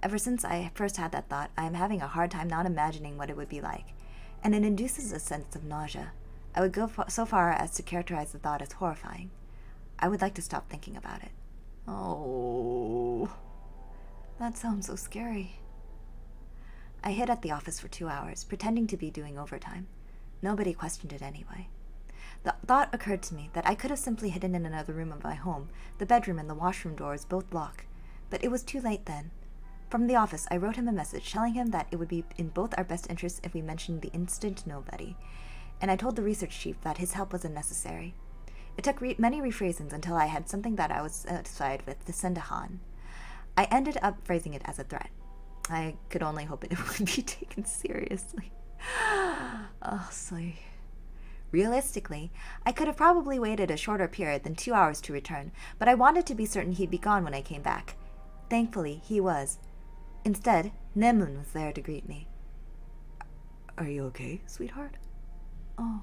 Ever since I first had that thought, I am having a hard time not imagining what it would be like, and it induces a sense of nausea. I would go so far as to characterize the thought as horrifying. I would like to stop thinking about it. Oh. That sounds so scary. I hid at the office for 2 hours, pretending to be doing overtime. Nobody questioned it anyway. The thought occurred to me that I could have simply hidden in another room of my home. The bedroom and the washroom doors both lock. But it was too late then. From the office, I wrote him a message telling him that it would be in both our best interests if we mentioned the instant nobody. And I told the research chief that his help was unnecessary. It took many rephrasings until I had something that I was satisfied with to send to Han. I ended up phrasing it as a threat. I could only hope it would be taken seriously. Oh, sorry. Realistically, I could have probably waited a shorter period than 2 hours to return, but I wanted to be certain he'd be gone when I came back. Thankfully, he was. Instead, Nemun was there to greet me. Are you okay, sweetheart? Oh,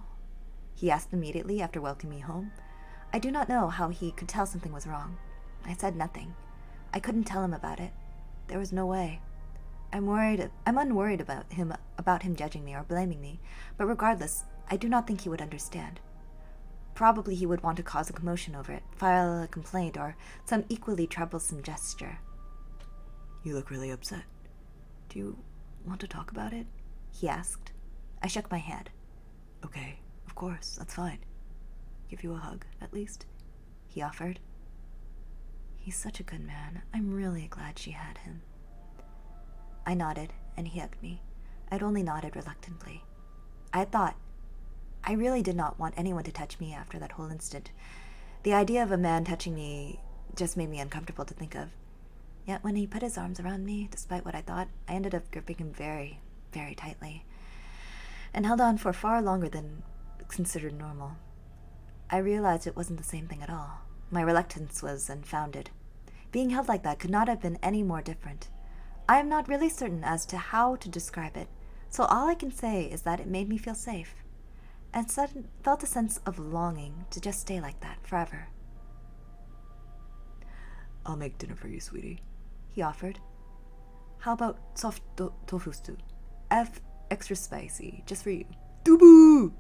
he asked immediately after welcoming me home. I do not know how he could tell something was wrong. I said nothing. I couldn't tell him about it. There was no way. I'm unworried about him judging me or blaming me, but regardless, I do not think he would understand. Probably he would want to cause a commotion over it, file a complaint, or some equally troublesome gesture. You look really upset. Do you want to talk about it? He asked. I shook my head. Okay, of course, that's fine. Give you a hug, at least, he offered. He's such a good man. I'm really glad she had him. I nodded, and he hugged me. I'd only nodded reluctantly. I had thought. I really did not want anyone to touch me after that whole instant. The idea of a man touching me just made me uncomfortable to think of. Yet when he put his arms around me, despite what I thought, I ended up gripping him very, very tightly, and held on for far longer than considered normal. I realized it wasn't the same thing at all. My reluctance was unfounded. Being held like that could not have been any more different. I am not really certain as to how to describe it, so all I can say is that it made me feel safe, and felt a sense of longing to just stay like that forever. I'll make dinner for you, sweetie, He offered. How about soft tofu stew? Extra spicy, just for you. Dubu!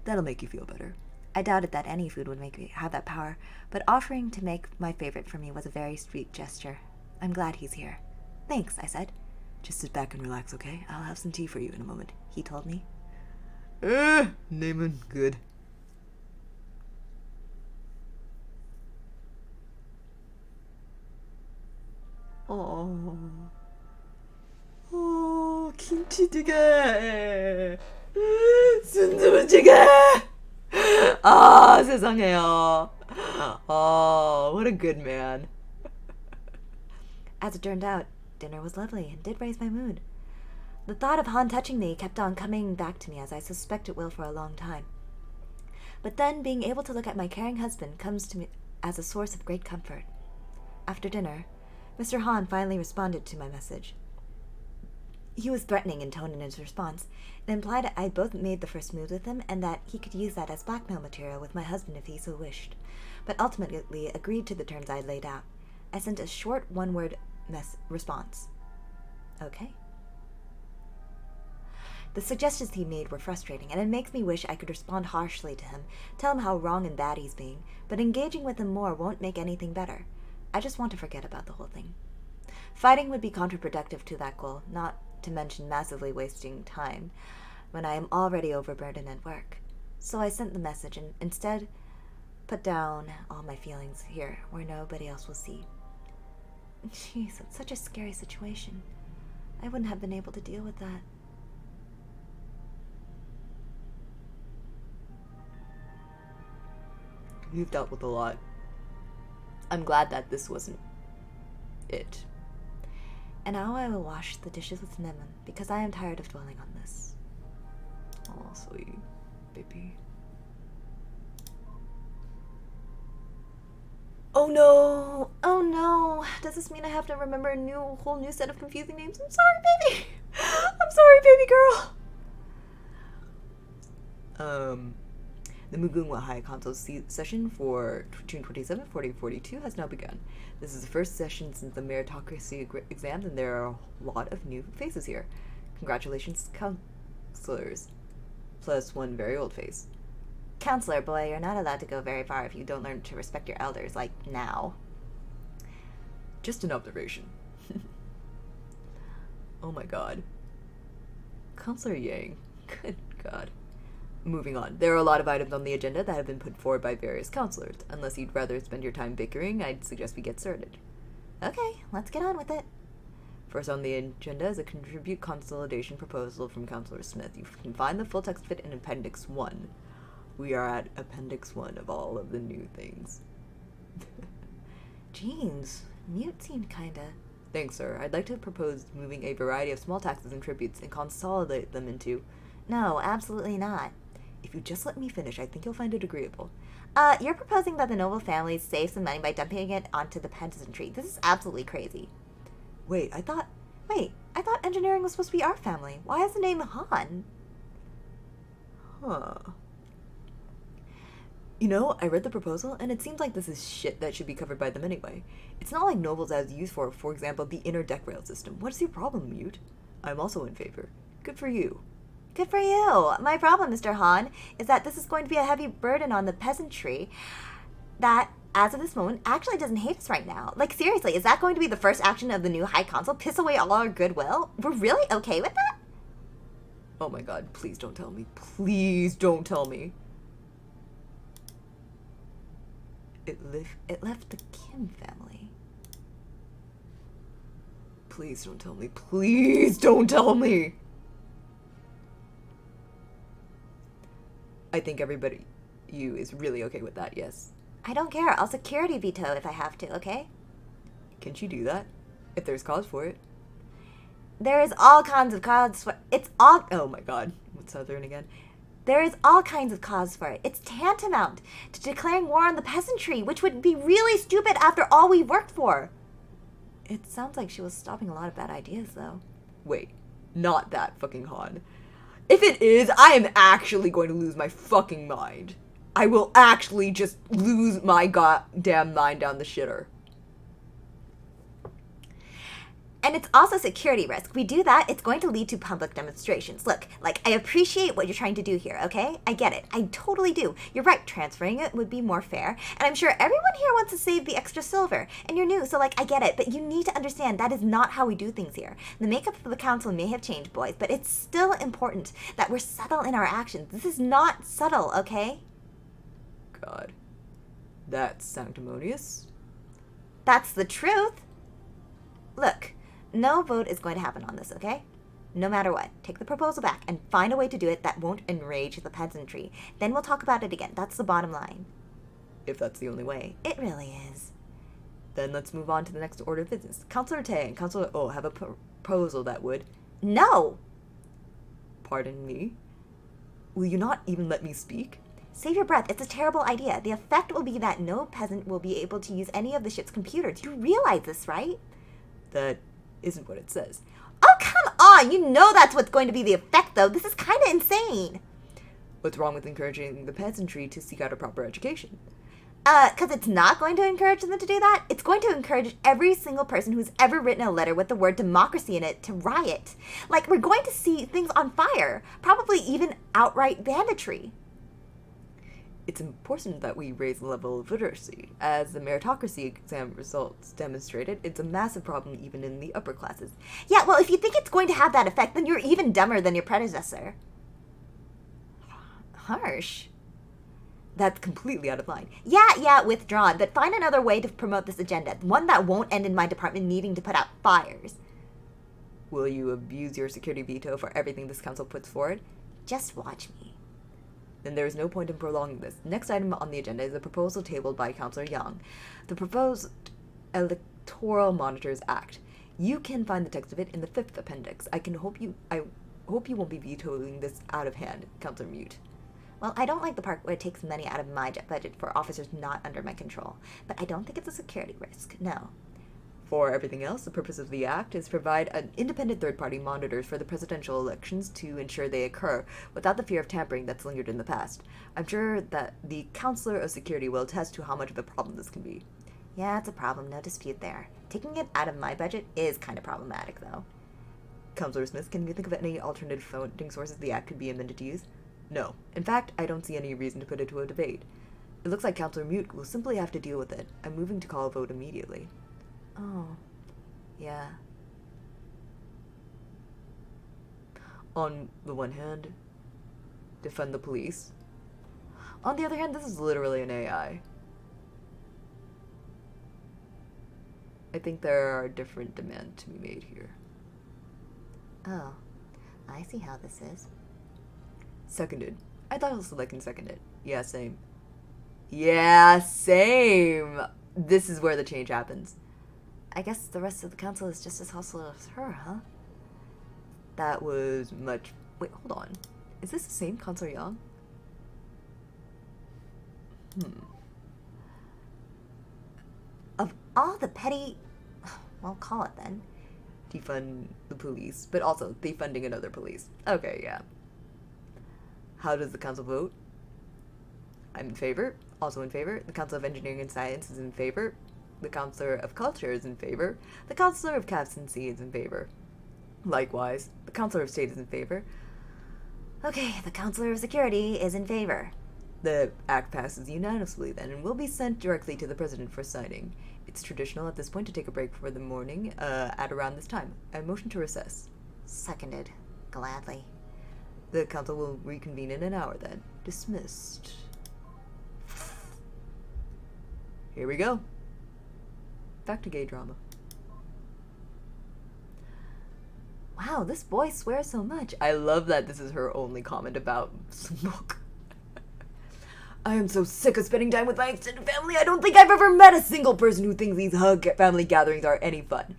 That'll make you feel better. I doubted that any food would make me have that power, but offering to make my favorite for me was a very sweet gesture. I'm glad he's here. Thanks, I said. Just sit back and relax, okay? I'll have some tea for you in a moment, He told me. Naaman, good. kimchi jjigae. 순두부찌개. 세상에요. What a good man. As it turned out, dinner was lovely and did raise my mood. The thought of Han touching me kept on coming back to me, as I suspect it will for a long time. But then being able to look at my caring husband comes to me as a source of great comfort. After dinner, Mr. Han finally responded to my message. He was threatening in tone in his response. It implied I had both made the first move with him and that he could use that as blackmail material with my husband if he so wished, but ultimately agreed to the terms I had laid out. I sent a short one-word response. Okay. The suggestions he made were frustrating, and it makes me wish I could respond harshly to him, tell him how wrong and bad he's being, but engaging with him more won't make anything better. I just want to forget about the whole thing. Fighting would be counterproductive to that goal, not to mention massively wasting time when I am already overburdened at work. So I sent the message and instead put down all my feelings here where nobody else will see. Jeez, it's such a scary situation. I wouldn't have been able to deal with that. You've dealt with a lot. I'm glad that this wasn't it. And now I will wash the dishes with lemon, because I am tired of dwelling on this. Oh, sweet baby. Oh no! Oh no! Does this mean I have to remember a whole new set of confusing names? I'm sorry, baby! I'm sorry, baby girl! The Mugunwa High Console session for June 27, 4042 has now begun. This is the first session since the meritocracy exams, and there are a lot of new faces here. Congratulations, counselors. Plus one very old face. Counselor boy, you're not allowed to go very far if you don't learn to respect your elders, like now. Just an observation. Oh my god. Counselor Yang. Good god. Moving on. There are a lot of items on the agenda that have been put forward by various counselors. Unless you'd rather spend your time bickering, I'd suggest we get started. Okay, let's get on with it. First on the agenda is a contribute consolidation proposal from Counselor Smith. You can find the full text of it in Appendix 1. We are at Appendix 1 of all of the new things. Jeez, mute seemed kinda... Thanks, sir. I'd like to propose moving a variety of small taxes and tributes and consolidate them into... No, absolutely not. If you just let me finish, I think you'll find it agreeable. You're proposing that the noble families save some money by dumping it onto the peasantry. This is absolutely crazy. Wait, I thought Engineering was supposed to be our family. Why is the name Han? Huh. You know, I read the proposal, and it seems like this is shit that should be covered by them anyway. It's not like nobles as used for example, the inner deck rail system. What's your problem, Mute? I'm also in favor. Good for you. Good for you. My problem, Mr. Han, is that this is going to be a heavy burden on the peasantry that, as of this moment, actually doesn't hate us right now. Like, seriously, is that going to be the first action of the new High Council? Piss away all our goodwill? We're really okay with that? Oh my god, please don't tell me. Please don't tell me. It left the Kim family. Please don't tell me. Please don't tell me. I think everybody, you, is really okay with that, yes? I don't care. I'll security veto if I have to, okay? Can't you do that? If there's cause for it. There is all kinds of cause for... It's all... Oh my god. What's Southern again? There is all kinds of cause for it. It's tantamount to declaring war on the peasantry, which would be really stupid after all we've worked for. It sounds like she was stopping a lot of bad ideas, though. Wait, not that fucking Han. If it is, I am actually going to lose my fucking mind. I will actually just lose my goddamn mind down the shitter. And it's also security risk. We do that, it's going to lead to public demonstrations. Look, I appreciate what you're trying to do here, okay? I get it. I totally do. You're right, transferring it would be more fair. And I'm sure everyone here wants to save the extra silver. And you're new, so I get it. But you need to understand that is not how we do things here. The makeup of the council may have changed, boys, but it's still important that we're subtle in our actions. This is not subtle, okay? God. That's sanctimonious. That's the truth. Look. No vote is going to happen on this, okay? No matter what, take the proposal back and find a way to do it that won't enrage the peasantry. Then we'll talk about it again. That's the bottom line. If that's the only way. It really is. Then let's move on to the next order of business. Councillor Tay and Councillor O have a proposal that would... No! Pardon me? Will you not even let me speak? Save your breath. It's a terrible idea. The effect will be that no peasant will be able to use any of the ship's computers. You realize this, right? That isn't what it says. Oh, come on! You know that's what's going to be the effect, though. This is kind of insane. What's wrong with encouraging the peasantry to seek out a proper education? Because it's not going to encourage them to do that. It's going to encourage every single person who's ever written a letter with the word democracy in it to riot. We're going to see things on fire. Probably even outright banditry. It's important that we raise the level of literacy. As the meritocracy exam results demonstrated, it's a massive problem even in the upper classes. Yeah, well, if you think it's going to have that effect, then you're even dumber than your predecessor. Harsh. That's completely out of line. Yeah, withdrawn. But find another way to promote this agenda. One that won't end in my department needing to put out fires. Will you abuse your security veto for everything this council puts forward? Just watch me. Then there is no point in prolonging this. Next item on the agenda is a proposal tabled by Councillor Young. The proposed Electoral Monitors Act. You can find the text of it in the 5th appendix. I hope you won't be vetoing this out of hand, Councillor Mute. Well, I don't like the part where it takes money out of my budget for officers not under my control. But I don't think it's a security risk, no. For everything else, the purpose of the act is to provide an independent third-party monitors for the presidential elections to ensure they occur without the fear of tampering that's lingered in the past. I'm sure that the Counselor of Security will attest to how much of a problem this can be. Yeah, it's a problem, no dispute there. Taking it out of my budget is kind of problematic, though. Councillor Smith, can you think of any alternative funding sources the act could be amended to use? No. In fact, I don't see any reason to put it to a debate. It looks like Councillor Mute will simply have to deal with it. I'm moving to call a vote immediately. Oh, yeah. On the one hand, defund the police. On the other hand, this is literally an AI. I think there are different demands to be made here. Oh, I see how this is. Seconded. I thought also I can second it. Yeah, same. Yeah, same! This is where the change happens. I guess the rest of the council is just as hostile as her, huh? That was much... Wait, hold on. Is this the same Councillor Young? Of all the petty... Well, call it then. Defund the police, but also defunding another police. Okay, yeah. How does the council vote? I'm in favor. Also in favor. The Council of Engineering and Science is in favor. The Councillor of Culture is in favor. The Councillor of Captaincy is in favor. Likewise, the Councillor of State is in favor. Okay, the Councillor of Security is in favor. The act passes unanimously then and will be sent directly to the President for signing. It's traditional at this point to take a break for the morning at around this time. I motion to recess. Seconded. Gladly. The council will reconvene in an hour then. Dismissed. Here we go. Back to gay drama. Wow, this boy swears so much. I love that this is her only comment about smoke. I am so sick of spending time with my extended family. I don't think I've ever met a single person who thinks these family gatherings are any fun.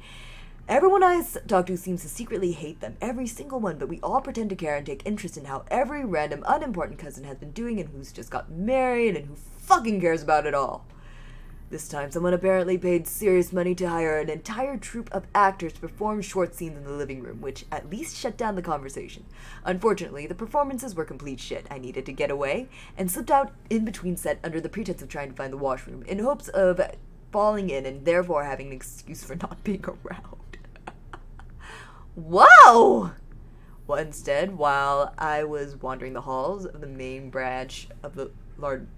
Everyone I talk to seems to secretly hate them, every single one, but we all pretend to care and take interest in how every random, unimportant cousin has been doing and who's just got married and who fucking cares about it all. This time, someone apparently paid serious money to hire an entire troupe of actors to perform short scenes in the living room, which at least shut down the conversation. Unfortunately, the performances were complete shit. I needed to get away, and slipped out in between set under the pretense of trying to find the washroom, in hopes of falling in and therefore having an excuse for not being around. Whoa! Well, instead, while I was wandering the halls of the main branch of the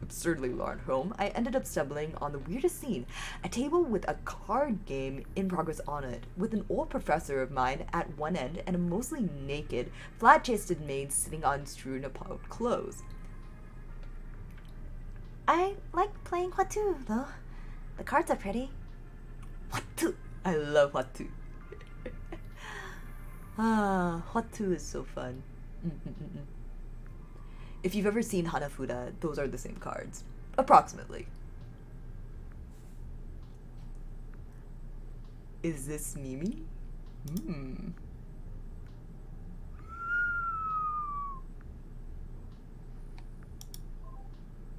absurdly large home, I ended up stumbling on the weirdest scene, a table with a card game in progress on it, with an old professor of mine at one end and a mostly naked, flat-chested maid sitting on strewn about clothes. I like playing Huatu, though. The cards are pretty. Huatu! I love Huatu. Huatu is so fun. If you've ever seen Hanafuda, those are the same cards. Approximately. Is this Mimi?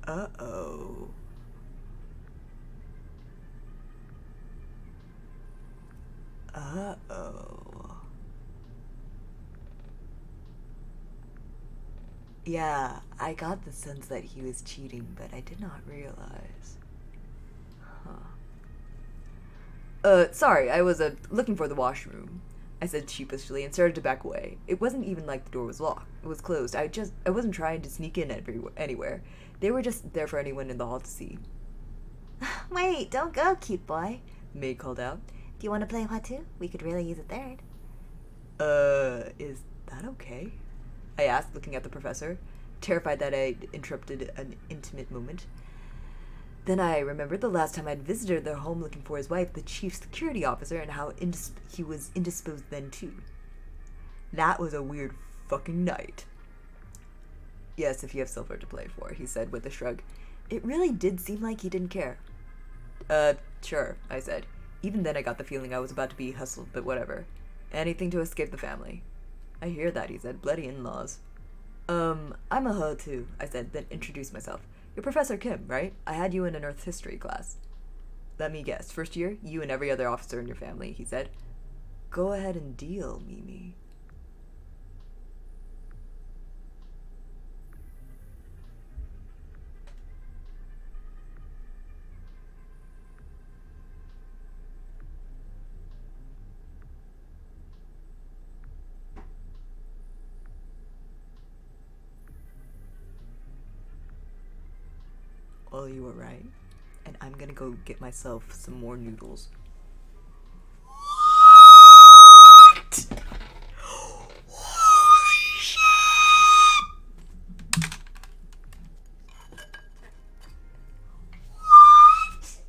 Uh-oh. Uh-oh. Yeah, I got the sense that he was cheating, but I did not realize. Sorry, I was, looking for the washroom, I said sheepishly and started to back away. It wasn't even like the door was locked. It was closed. I wasn't trying to sneak in anywhere. They were just there for anyone in the hall to see. Wait, don't go, cute boy. The maid called out. Do you want to play Huatu? We could really use a third. Is that okay? I asked, looking at the professor, terrified that I'd interrupted an intimate moment. Then I remembered the last time I'd visited their home looking for his wife, the chief security officer, and how he was indisposed then, too. That was a weird fucking night. Yes, if you have silver to play for, he said with a shrug. It really did seem like he didn't care. Sure, I said. Even then I got the feeling I was about to be hustled, but whatever. Anything to escape the family. I hear that, he said. Bloody in-laws. I'm a hoe too, I said, then introduced myself. You're Professor Kim, right? I had you in an Earth history class. Let me guess. First year, you and every other officer in your family, he said. Go ahead and deal, Mimi. Well, you were right. And I'm gonna go get myself some more noodles. What? Holy shit! What?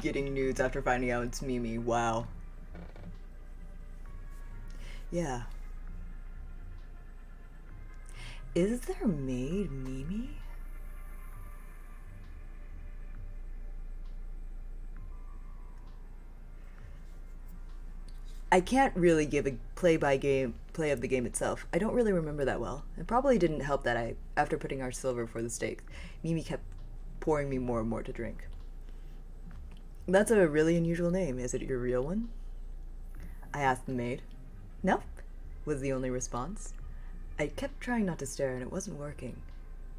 getting nudes after finding out it's Mimi. Wow. Yeah. Is their maid Mimi? I can't really give a play of the game itself. I don't really remember that well. It probably didn't help that after putting our silver for the stakes, Mimi kept pouring me more and more to drink. That's a really unusual name. Is it your real one? I asked the maid. Nope, was the only response. I kept trying not to stare and it wasn't working.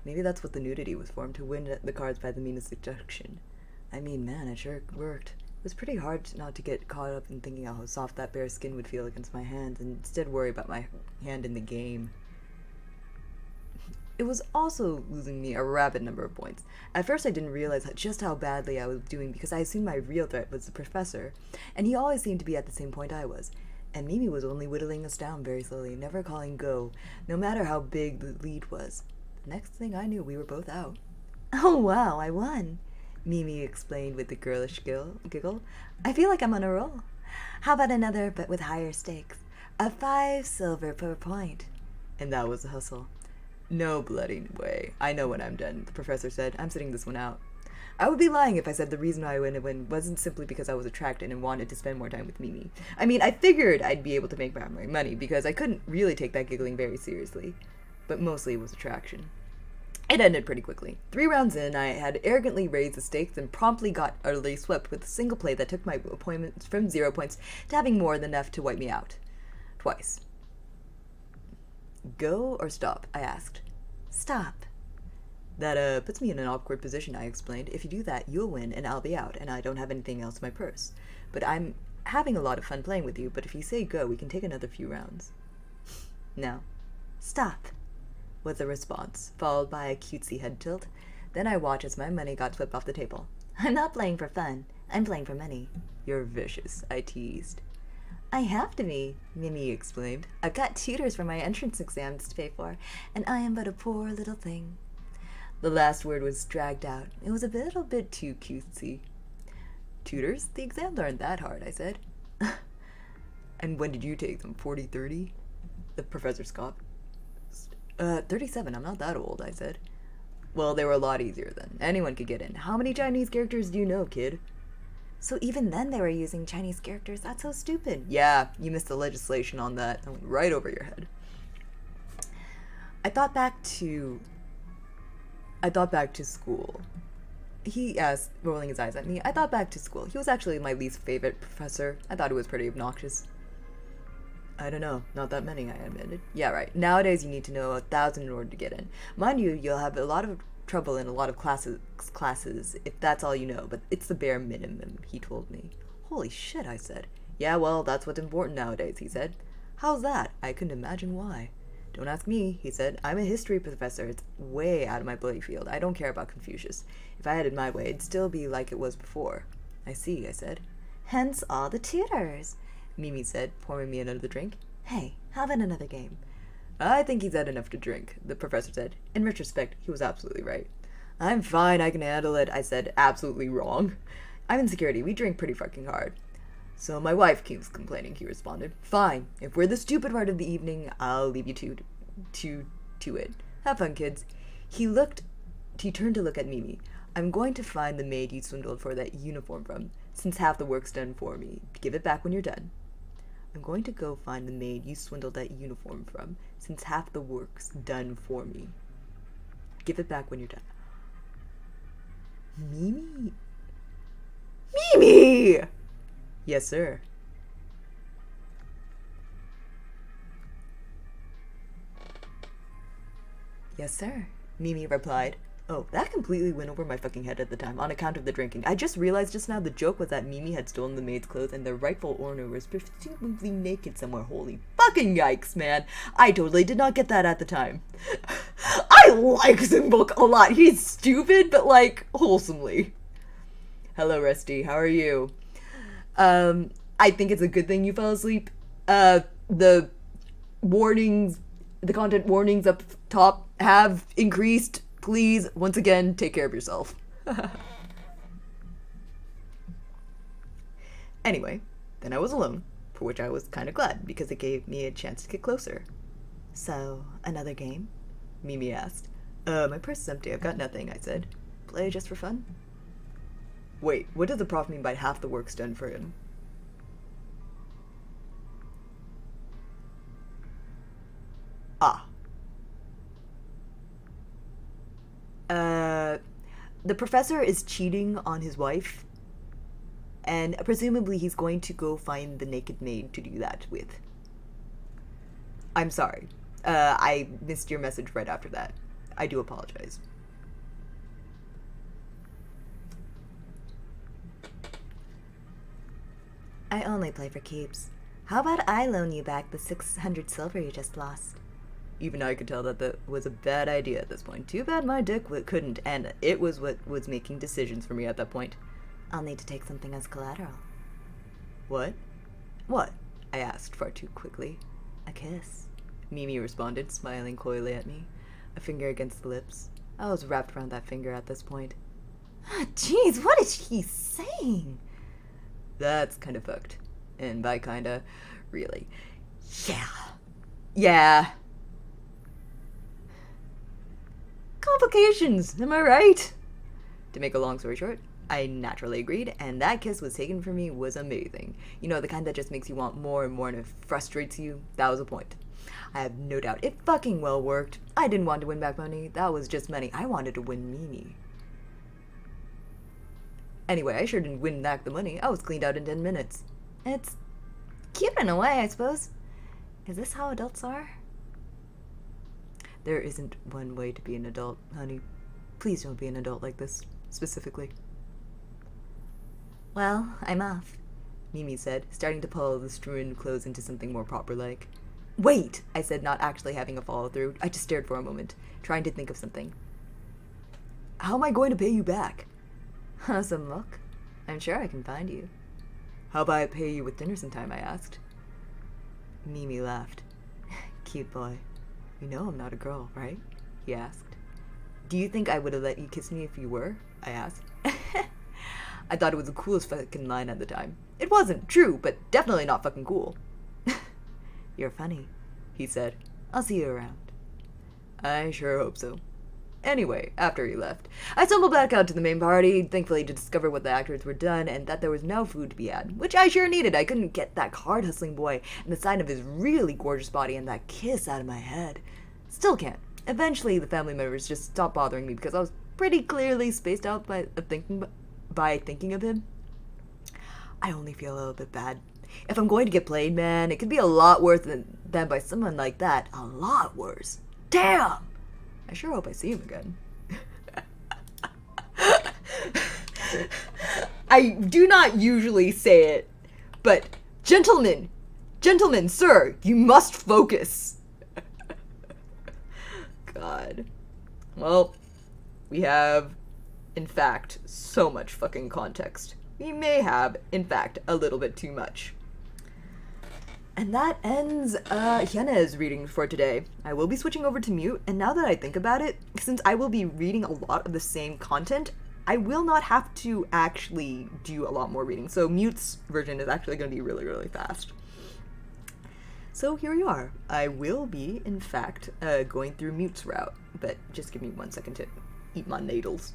Maybe that's what the nudity was for, to win the cards by the meanest suggestion. I mean, man, it sure worked. It was pretty hard not to get caught up in thinking how soft that bare skin would feel against my hands and instead worry about my hand in the game. It was also losing me a rapid number of points. At first I didn't realize just how badly I was doing because I assumed my real threat was the professor, and he always seemed to be at the same point I was. And Mimi was only whittling us down very slowly, never calling go, no matter how big the lead was. The next thing I knew, we were both out. Oh wow, I won, Mimi explained with a girlish giggle. I feel like I'm on a roll. How about another, but with higher stakes? A 5 silver per point. And that was the hustle. No bloody way. I know when I'm done, the professor said. I'm sitting this one out. I would be lying if I said the reason I win wasn't simply because I was attracted and wanted to spend more time with Mimi. I mean, I figured I'd be able to make my money because I couldn't really take that giggling very seriously. But mostly it was attraction. It ended pretty quickly. 3 rounds in, I had arrogantly raised the stakes and promptly got utterly swept with a single play that took my appointments from 0 points to having more than enough to wipe me out. Twice. Go or stop? I asked. Stop. That puts me in an awkward position, I explained. If you do that, you'll win and I'll be out, and I don't have anything else in my purse. But I'm having a lot of fun playing with you, but if you say go, we can take another few rounds. No. Stop, was the response, followed by a cutesy head tilt. Then I watched as my money got swept off the table. I'm not playing for fun. I'm playing for money. You're vicious, I teased. I have to be, Mimi explained. I've got tutors for my entrance exams to pay for, and I am but a poor little thing. The last word was dragged out. It was a little bit too cutesy. Tutors? The exams aren't that hard, I said. And when did you take them? 40, 30? The professor scoffed. 37, I'm not that old, I said. Well, they were a lot easier then. Anyone could get in. How many Chinese characters do you know, kid? So even then they were using Chinese characters? That's so stupid. Yeah, you missed the legislation on that. That went right over your head. I thought back to school. He asked, rolling his eyes at me. I thought back to school. He was actually my least favorite professor. I thought he was pretty obnoxious. I don't know. Not that many, I admitted. Yeah, right. Nowadays you need to know 1,000 in order to get in. Mind you, you'll have a lot of trouble in a lot of classes if that's all you know, but it's the bare minimum, he told me. Holy shit, I said. Yeah, well, that's what's important nowadays, he said. How's that? I couldn't imagine why. Don't ask me, he said. I'm a history professor. It's way out of my bloody field. I don't care about Confucius. If I had it my way, it'd still be like it was before. I see, I said. Hence all the tutors, Mimi said, pouring me another drink. Hey, how about another game? I think he's had enough to drink, the professor said. In retrospect, he was absolutely right. I'm fine, I can handle it, I said, absolutely wrong. I'm in security. We drink pretty fucking hard. So my wife keeps complaining, he responded. Fine. If we're the stupid part of the evening, I'll leave you to it. Have fun, kids. He turned to look at Mimi. I'm going to find the maid you swindled for that uniform from, since half the work's done for me. Give it back when you're done. I'm going to go find the maid you swindled that uniform from, since half the work's done for me. Give it back when you're done. Mimi? Mimi! Yes, sir. Yes, sir, Mimi replied. Oh, that completely went over my fucking head at the time, on account of the drinking. I just realized just now the joke was that Mimi had stolen the maid's clothes and the rightful owner was presumably naked somewhere. Holy fucking yikes, man. I totally did not get that at the time. I like Zinbook a lot. He's stupid, but like, wholesomely. Hello, Rusty. How are you? I think it's a good thing you fell asleep. The content warnings up top have increased. Please, once again, take care of yourself. Anyway, then I was alone, for which I was kind of glad because it gave me a chance to get closer. So, another game? Mimi asked. My purse is empty. I've got nothing, I said. Play just for fun? Wait, what does the prof mean by half the work's done for him? Ah. The professor is cheating on his wife, and presumably he's going to go find the naked maid to do that with. I'm sorry. I missed your message right after that. I do apologize. I only play for keeps. How about I loan you back the 600 silver you just lost? Even I could tell that that was a bad idea at this point. Too bad my dick couldn't, and it was what was making decisions for me at that point. I'll need to take something as collateral. What? What? I asked far too quickly. A kiss. Mimi responded, smiling coyly at me, a finger against the lips. I was wrapped around that finger at this point. Jeez, what is he saying? That's kind of fucked. And by kinda, really. Yeah. Yeah. Complications, am I right? To make a long story short, I naturally agreed, and that kiss was taken from me was amazing. You know, the kind that just makes you want more and more and it frustrates you. That was the point. I have no doubt it fucking well worked. I didn't want to win back money. That was just money. I wanted to win Mimi. Anyway, I sure didn't win back the money. I was cleaned out in 10 minutes. It's cute in a way, I suppose. Is this how adults are? There isn't one way to be an adult, honey. Please don't be an adult like this, specifically. Well, I'm off, Mimi said, starting to pull the strewn clothes into something more proper-like. Wait, I said, not actually having a follow-through. I just stared for a moment, trying to think of something. How am I going to pay you back? Some luck. I'm sure I can find you. How about I pay you with dinner sometime, I asked. Mimi laughed. Cute boy. You know I'm not a girl, right? He asked. Do you think I would have let you kiss me if you were? I asked. I thought it was the coolest fucking line at the time. It wasn't true, but definitely not fucking cool. You're funny, he said. I'll see you around. I sure hope so. Anyway, after he left, I stumbled back out to the main party, thankfully to discover what the actors were done and that there was no food to be had, which I sure needed. I couldn't get that card-hustling boy and the sight of his really gorgeous body and that kiss out of my head. Still can't. Eventually, the family members just stopped bothering me because I was pretty clearly spaced out by thinking of him. I only feel a little bit bad. If I'm going to get played, man, it could be a lot worse than by someone like that. A lot worse. Damn! I sure hope I see him again. I do not usually say it, but gentlemen, sir, you must focus. God. Well, we have, in fact, so much fucking context. We may have, in fact, a little bit too much. And that ends Hyena's reading for today. I will be switching over to mute, and now that I think about it, since I will be reading a lot of the same content, I will not have to actually do a lot more reading. So mute's version is actually going to be really, really fast. So here you are. I will be, in fact, going through mute's route, but just give me 1 second to eat my needles.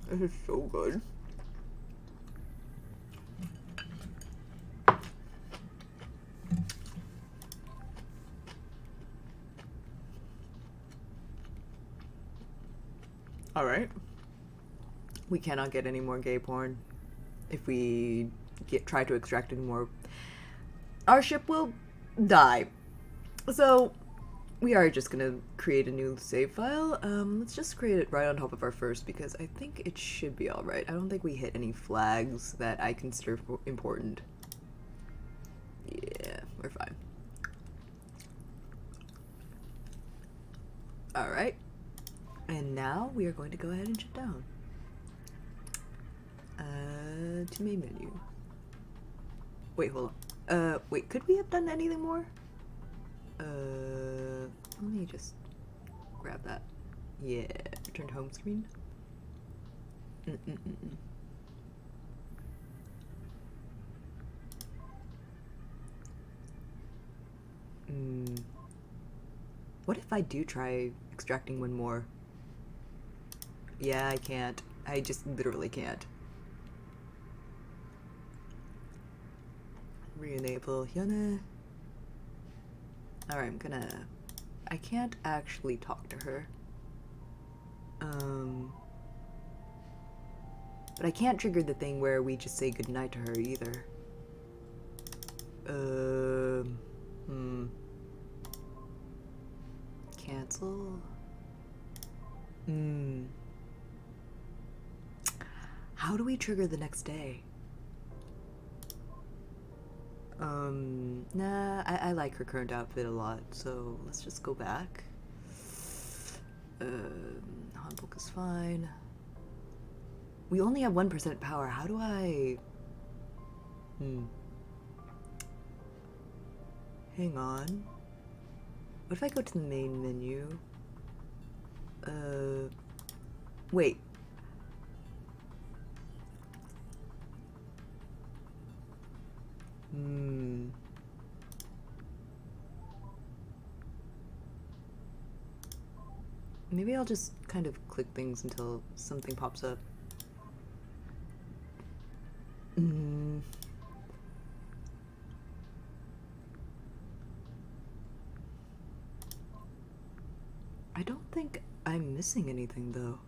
This is so good. Alright. We cannot get any more gay porn. If we try to extract any more, our ship will die. So, we are just gonna create a new save file. Let's just create it right on top of our first because I think it should be alright. I don't think we hit any flags that I consider important. Yeah, we're fine. Alright. And now we are going to go ahead and shut down. Main menu. Wait, hold on. Wait, could we have done anything more? Let me just grab that. Yeah, return to home screen. What if I do try extracting one more? Yeah, I can't. I just literally can't. Re-enable Hyuna. Alright, I can't actually talk to her. But I can't trigger the thing where we just say goodnight to her either. Cancel? How do we trigger the next day? Nah, I like her current outfit a lot, so let's just go back. Hanbok is fine. We only have 1% power. How do I... Hang on. What if I go to the main menu? Wait. Maybe I'll just kind of click things until something pops up. I don't think I'm missing anything though.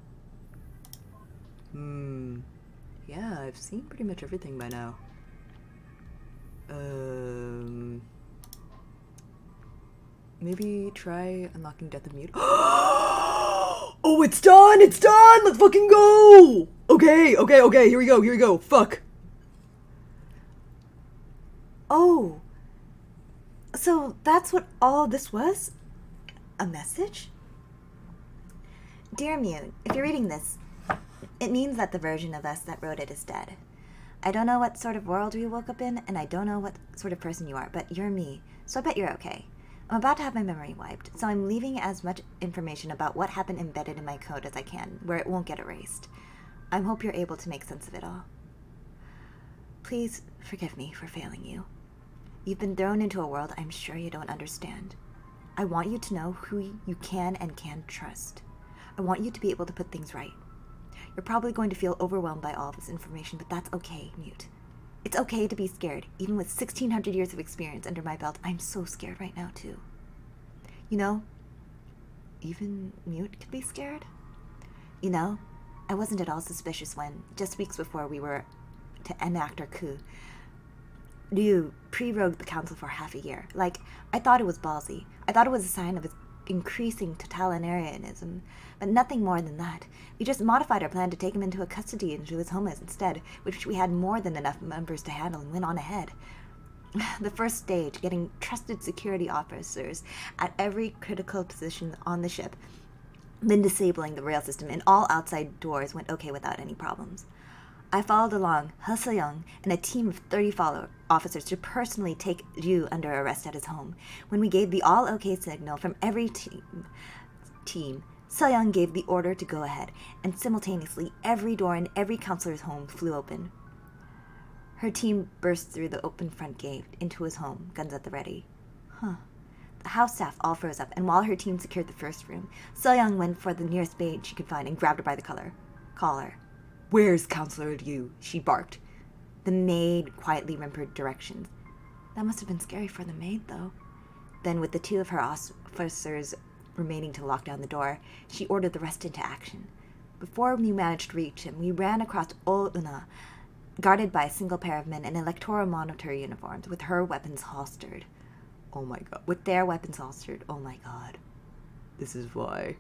Yeah, I've seen pretty much everything by now. Maybe try unlocking Death of Mute. Oh, it's done! It's done! Let's fucking go! Okay, here we go, fuck. Oh. So that's what all this was? A message? Dear Mute, if you're reading this, it means that the version of us that wrote it is dead. I don't know what sort of world we woke up in, and I don't know what sort of person you are, but you're me, so I bet you're okay. I'm about to have my memory wiped, so I'm leaving as much information about what happened embedded in my code as I can, where it won't get erased. I hope you're able to make sense of it all. Please forgive me for failing you. You've been thrown into a world I'm sure you don't understand. I want you to know who you can and can't trust. I want you to be able to put things right. You're probably going to feel overwhelmed by all this information, but that's okay, Mute. It's okay to be scared. Even with 1,600 years of experience under my belt, I'm so scared right now, too. You know, even Mute could be scared. You know, I wasn't at all suspicious when, just weeks before we were to enact our coup, Ryu pre-rogued the council for half a year. Like, I thought it was ballsy. I thought it was a sign of his increasing totalitarianism, but nothing more than that. We just modified our plan to take him into custody into his home instead, which we had more than enough members to handle and went on ahead. The first stage, getting trusted security officers at every critical position on the ship, then disabling the rail system, and all outside doors went okay without any problems. I followed along Young and a team of 30 officers to personally take Ryu under arrest at his home. When we gave the all-okay signal from every team, Young gave the order to go ahead, and simultaneously every door in every counselor's home flew open. Her team burst through the open front gate into his home, guns at the ready. The house staff all froze up, and while her team secured the first room, Young went for the nearest maid she could find and grabbed her by the collar. "Where's Counselor Ryu?" she barked. The maid quietly whimpered directions. That must have been scary for the maid, though. Then, with the two of her officers remaining to lock down the door, she ordered the rest into action. Before we managed to reach him, we ran across Ouna, guarded by a single pair of men in electoral monitor uniforms, with her weapons holstered. Oh my god. With their weapons holstered. Oh my god. This is why.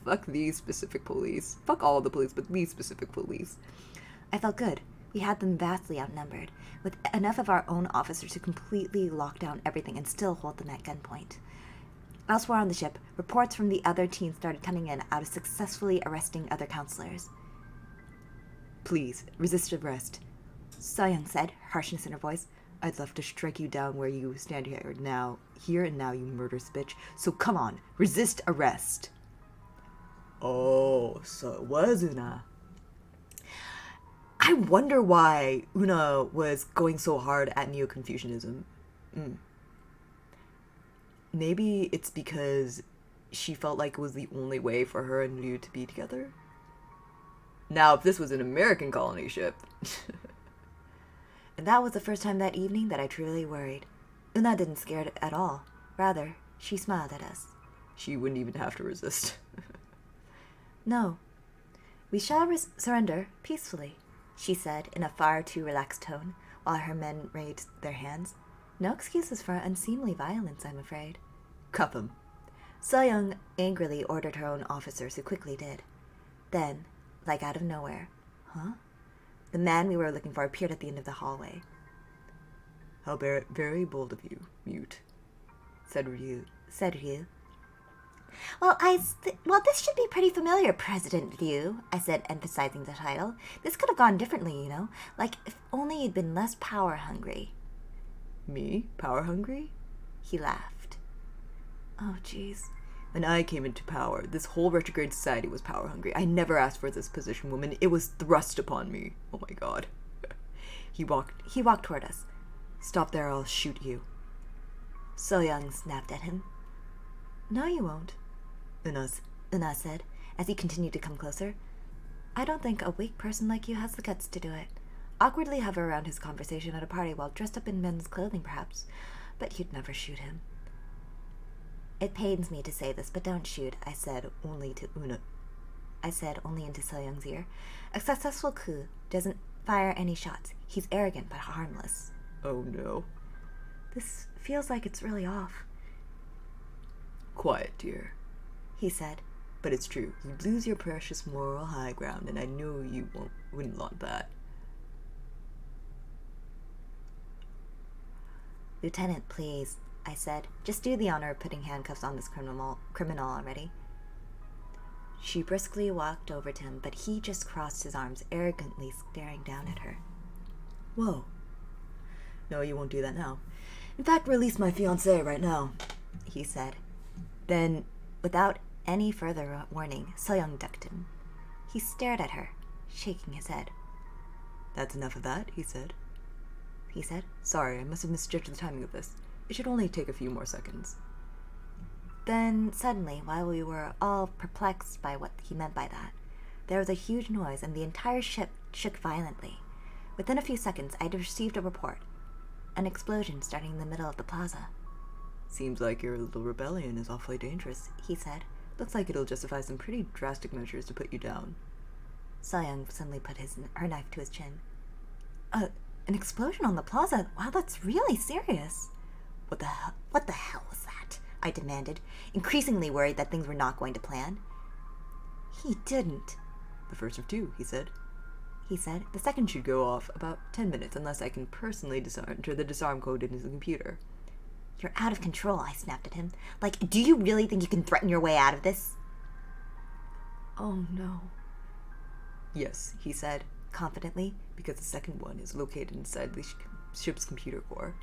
Fuck these specific police. Fuck all the police, but these specific police. I felt good. We had them vastly outnumbered, with enough of our own officers to completely lock down everything and still hold them at gunpoint. Elsewhere on the ship, reports from the other teams started coming in out of successfully arresting other counselors. Please, resist arrest. Soyoung said, harshness in her voice. I'd love to strike you down where you stand here and now, you murderous bitch. So come on, resist arrest. Oh, so it was Una. I wonder why Una was going so hard at Neo-Confucianism. Maybe it's because she felt like it was the only way for her and Liu to be together? Now, if this was an American colony ship... And that was the first time that evening that I truly worried. Una didn't scare it at all. Rather, she smiled at us. She wouldn't even have to resist. No. We shall surrender peacefully, she said in a far too relaxed tone, while her men raised their hands. No excuses for unseemly violence, I'm afraid. Cuff him. Soyoung angrily ordered her own officers, who quickly did. Then, like out of nowhere, huh? The man we were looking for appeared at the end of the hallway. How very bold of you, mute, said Ryu. Well, this should be pretty familiar, President Liu, I said, emphasizing the title. This could have gone differently, you know? Like, if only you'd been less power-hungry. Me? Power-hungry? He laughed. Oh, jeez. When I came into power, this whole retrograde society was power-hungry. I never asked for this position, woman. It was thrust upon me. Oh my god. He walked toward us. Stop there, I'll shoot you. Soyoung snapped at him. No, you won't, Una said, as he continued to come closer. I don't think a weak person like you has the guts to do it. Awkwardly hover around his conversation at a party while dressed up in men's clothing, perhaps. But you'd never shoot him. It pains me to say this, but don't shoot, I said only into Soyoung's ear. A successful coup doesn't fire any shots. He's arrogant but harmless. Oh no. This feels like it's really off. Quiet, dear, he said. But it's true. You'd lose your precious moral high ground, and I know you wouldn't want that. Lieutenant, please, I said. Just do the honor of putting handcuffs on this criminal already. She briskly walked over to him, but he just crossed his arms, arrogantly staring down at her. Whoa. No, you won't do that now. In fact, release my fiancée right now, he said. Then, without any further warning, Soyoung ducked him. He stared at her, shaking his head. That's enough of that, he said. Sorry, I must have misjudged the timing of this. It should only take a few more seconds. Then, suddenly, while we were all perplexed by what he meant by that, there was a huge noise and the entire ship shook violently. Within a few seconds, I'd received a report. An explosion starting in the middle of the plaza. Seems like your little rebellion is awfully dangerous, he said. Looks like it'll justify some pretty drastic measures to put you down. Soyoung suddenly put her knife to his chin. An explosion on the plaza? Wow, that's really serious. What the hell was that? I demanded, increasingly worried that things were not going to plan. He didn't. The first of two, he said. The second should go off about 10 minutes unless I can personally enter the disarm code into the computer. You're out of control, I snapped at him. Like, do you really think you can threaten your way out of this? Oh no. Yes, he said, confidently, because the second one is located inside the ship's computer core.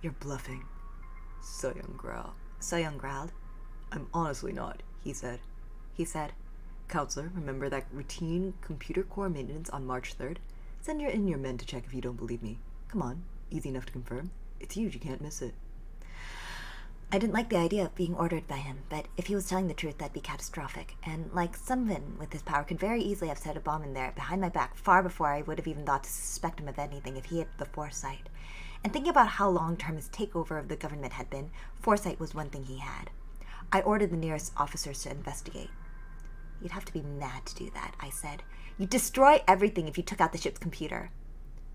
You're bluffing, Soyoung growled. I'm honestly not, he said. Counselor, remember that routine computer core maintenance on March 3rd? Send in your men to check if you don't believe me. Come on, easy enough to confirm. It's huge, you can't miss it. I didn't like the idea of being ordered by him, but if he was telling the truth, that'd be catastrophic. And like someone with his power could very easily have set a bomb in there behind my back far before I would have even thought to suspect him of anything if he had the foresight. And thinking about how long-term his takeover of the government had been, foresight was one thing he had. I ordered the nearest officers to investigate. You'd have to be mad to do that, I said. You'd destroy everything if you took out the ship's computer.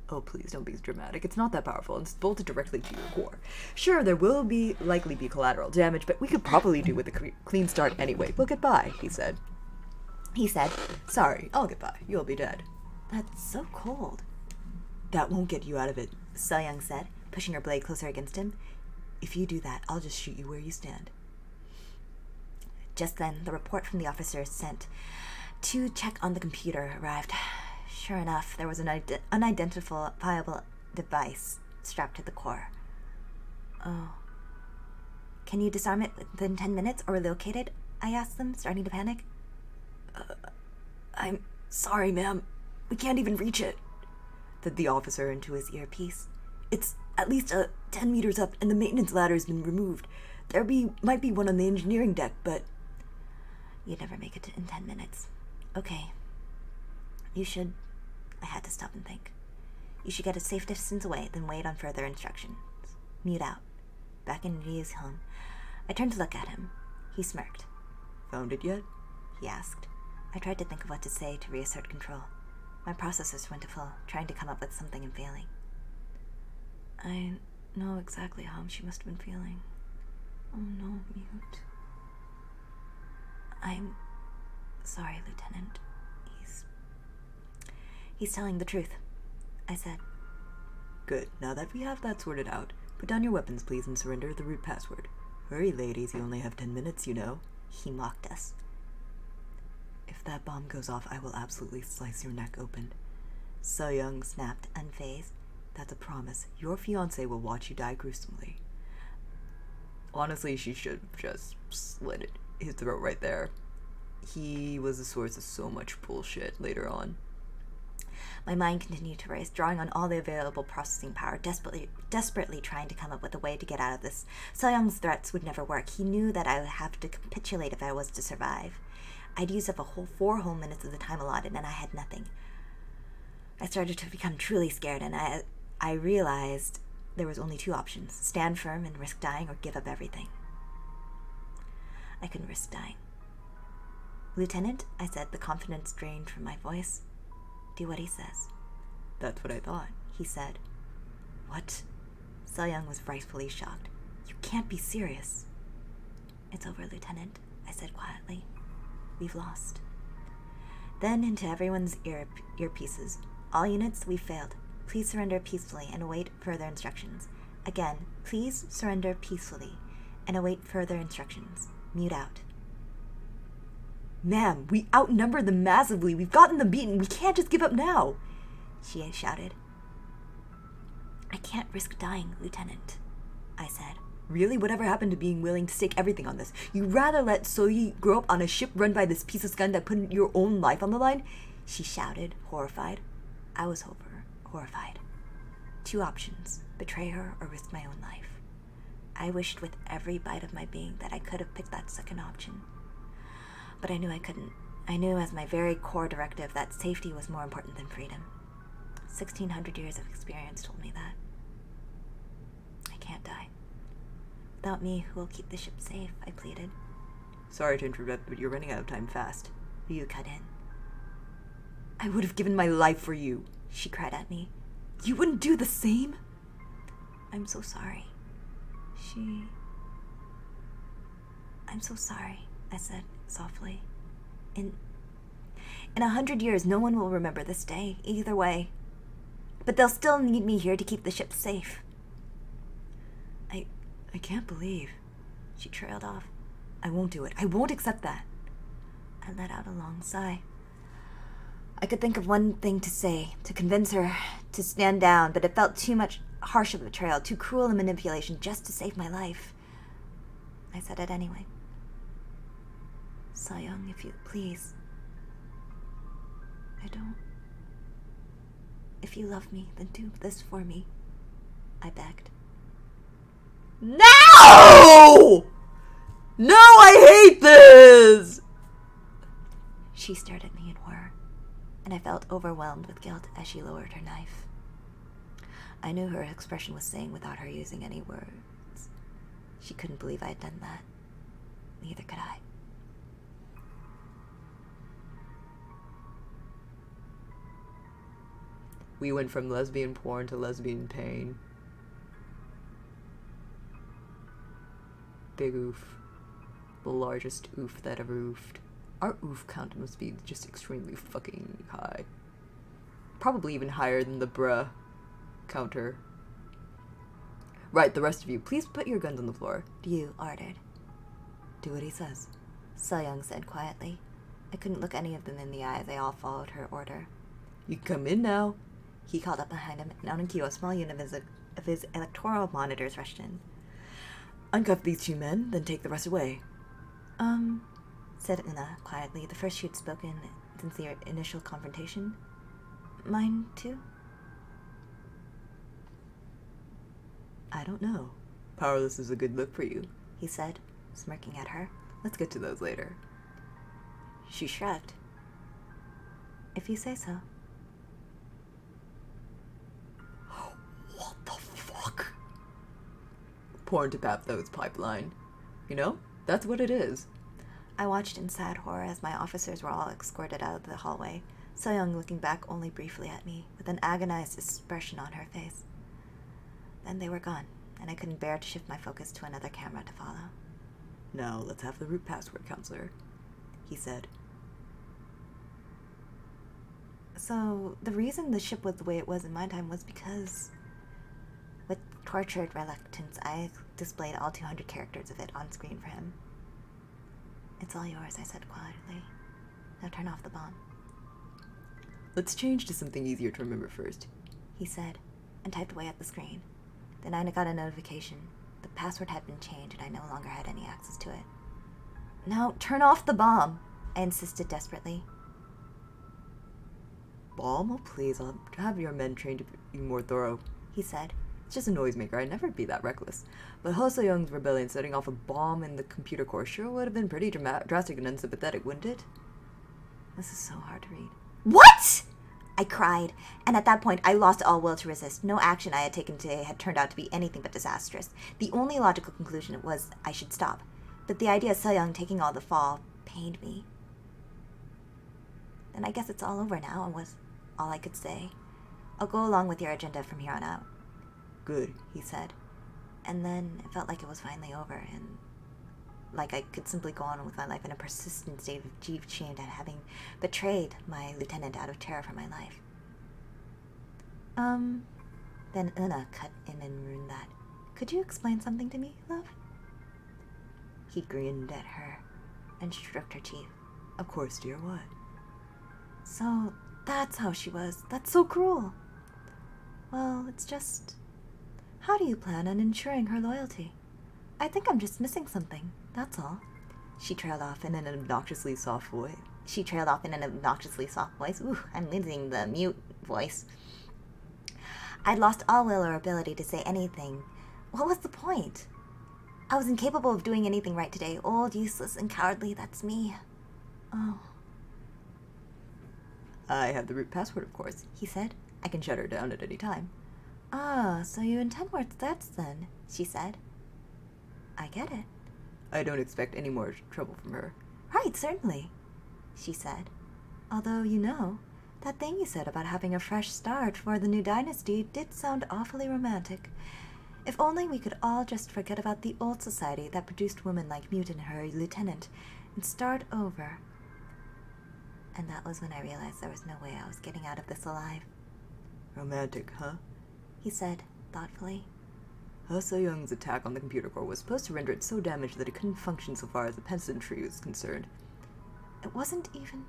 Oh, please, don't be dramatic. It's not that powerful, and it's bolted directly to your core. Sure, there will likely be collateral damage, but we could probably do with a clean start anyway. We'll get by, he said. Sorry, I'll get by. You'll be dead. That's so cold. That won't get you out of it, Soyoung said, pushing her blade closer against him. If you do that, I'll just shoot you where you stand. Just then, the report from the officers sent to check on the computer arrived. Sure enough, there was an unidentifiable device strapped to the core. Oh. Can you disarm it within 10 minutes or locate it? I asked them, starting to panic. I'm sorry, ma'am. We can't even reach it, said the officer into his earpiece. It's at least 10 meters up, and the maintenance ladder's been removed. Might be one on the engineering deck, but... You'd never make it in 10 minutes. Okay. You should... I had to stop and think. You should get a safe distance away, then wait on further instructions. Mute out. Back in Ryu's home. I turned to look at him. He smirked. Found it yet? He asked. I tried to think of what to say to reassert control. My processors went to full, trying to come up with something and failing. I know exactly how she must have been feeling. Oh no, mute. I'm sorry, Lieutenant. He's telling the truth, I said. Good. Now that we have that sorted out, put down your weapons, please, and surrender the root password. Hurry, ladies, you only have 10 minutes, you know. He mocked us. If that bomb goes off, I will absolutely slice your neck open. So-young snapped, unfazed. That's a promise. Your fiancé will watch you die gruesomely. Honestly, she should have just slit his throat right there. He was the source of so much bullshit later on. My mind continued to race, drawing on all the available processing power, desperately trying to come up with a way to get out of this. So-young's threats would never work. He knew that I would have to capitulate if I was to survive. I'd used up a whole 4 whole minutes of the time allotted, and I had nothing. I started to become truly scared, and I realized there was only 2 options. Stand firm and risk dying, or give up everything. I couldn't risk dying. Lieutenant, I said, the confidence drained from my voice. Do what he says. That's what I thought. He said. What? So-young was rightfully shocked. You can't be serious. It's over, Lieutenant, I said quietly. We've lost. Then into everyone's earpieces. All units, we've failed. Please surrender peacefully and await further instructions. Again, please surrender peacefully and await further instructions. Mute out. Ma'am, we outnumber them massively. We've gotten them beaten. We can't just give up now, she shouted. I can't risk dying, Lieutenant, I said. Really? Whatever happened to being willing to stake everything on this? You'd rather let Soyi grow up on a ship run by this piece of scum that put your own life on the line? She shouted, horrified. I was horrified. 2 options, betray her or risk my own life. I wished with every bite of my being that I could have picked that second option. But I knew I couldn't. I knew as my very core directive that safety was more important than freedom. 1,600 years of experience told me that. I can't die. Without me, who will keep the ship safe? I pleaded. Sorry to interrupt, but you're running out of time fast. Ryu cut in. I would have given my life for you, she cried at me. You wouldn't do the same? I'm so sorry. I'm so sorry, I said softly. In 100 years, no one will remember this day, either way. But they'll still need me here to keep the ship safe. I can't believe. She trailed off. I won't do it. I won't accept that. I let out a long sigh. I could think of one thing to say, to convince her to stand down, but it felt too much harsh of a betrayal, too cruel a manipulation just to save my life. I said it anyway. So-young, if you please. I don't. If you love me, then do this for me, I begged. No! No, I hate this! She stared at me in horror, and I felt overwhelmed with guilt as she lowered her knife. I knew her expression was saying without her using any words. She couldn't believe I had done that. Neither could I. We went from lesbian porn to lesbian pain. Big oof. The largest oof that ever oofed. Our oof count must be just extremely fucking high. Probably even higher than the bruh counter. Right, the rest of you, please put your guns on the floor. Ryu ordered. Do what he says. So-young said quietly. I couldn't look any of them in the eye. They all followed her order. You can come in now. He called up behind him, and out in queue, a small unit of his electoral monitors rushed in. Uncuff these 2 men, then take the rest away. Said Una quietly, the first she had spoken since the initial confrontation. Mine too? I don't know. Powerless is a good look for you, He said, smirking at her. Let's get to those later. She shrugged. If you say so. What the fuck? Porn to Pathos pipeline. You know, that's what it is. I watched in sad horror as my officers were all escorted out of the hallway, So-young looking back only briefly at me, with an agonized expression on her face. Then they were gone, and I couldn't bear to shift my focus to another camera to follow. Now let's have the root password, counselor, he said. So, the reason the ship was the way it was in my time was because, with tortured reluctance, I displayed all 200 characters of it on screen for him. It's all yours, I said quietly. Now turn off the bomb. Let's change to something easier to remember first, he said, and typed away at the screen. Then I got a notification. The password had been changed and I no longer had any access to it. Now turn off the bomb, I insisted desperately. Bomb? Oh, please, I'll have your men trained to be more thorough, he said. It's just a noisemaker. I'd never be that reckless. But Ho So-young's rebellion setting off a bomb in the computer core sure would have been pretty drastic and unsympathetic, wouldn't it? This is so hard to read. What? I cried, and at that point I lost all will to resist. No action I had taken today had turned out to be anything but disastrous. The only logical conclusion was I should stop. But the idea of So-young taking all the fall pained me. Then I guess it's all over now, was all I could say. I'll go along with your agenda from here on out. Good, he said. And then it felt like it was finally over, and like I could simply go on with my life in a persistent state of deep shame at having betrayed my lieutenant out of terror for my life. Then Una cut in and ruined that. Could you explain something to me, love? He grinned at her and stroked her teeth. Of course, dear, what? So, that's how she was. That's so cruel. Well, it's just... How do you plan on ensuring her loyalty? I think I'm just missing something, that's all. She trailed off in an obnoxiously soft voice. Ooh, I'm losing the mute voice. I'd lost all will or ability to say anything. What was the point? I was incapable of doing anything right today. Old, useless, and cowardly, that's me. Oh. I have the root password, of course, he said. I can shut her down at any time. Ah, so you intend what's that then, she said. I get it. I don't expect any more trouble from her. Right, certainly, she said. Although, you know, that thing you said about having a fresh start for the new dynasty did sound awfully romantic. If only we could all just forget about the old society that produced women like Mute and her lieutenant and start over. And that was when I realized there was no way I was getting out of this alive. Romantic, huh? He said, thoughtfully. Ho So-young's attack on the computer core was supposed to render it so damaged that it couldn't function so far as the peasantry was concerned. It wasn't even...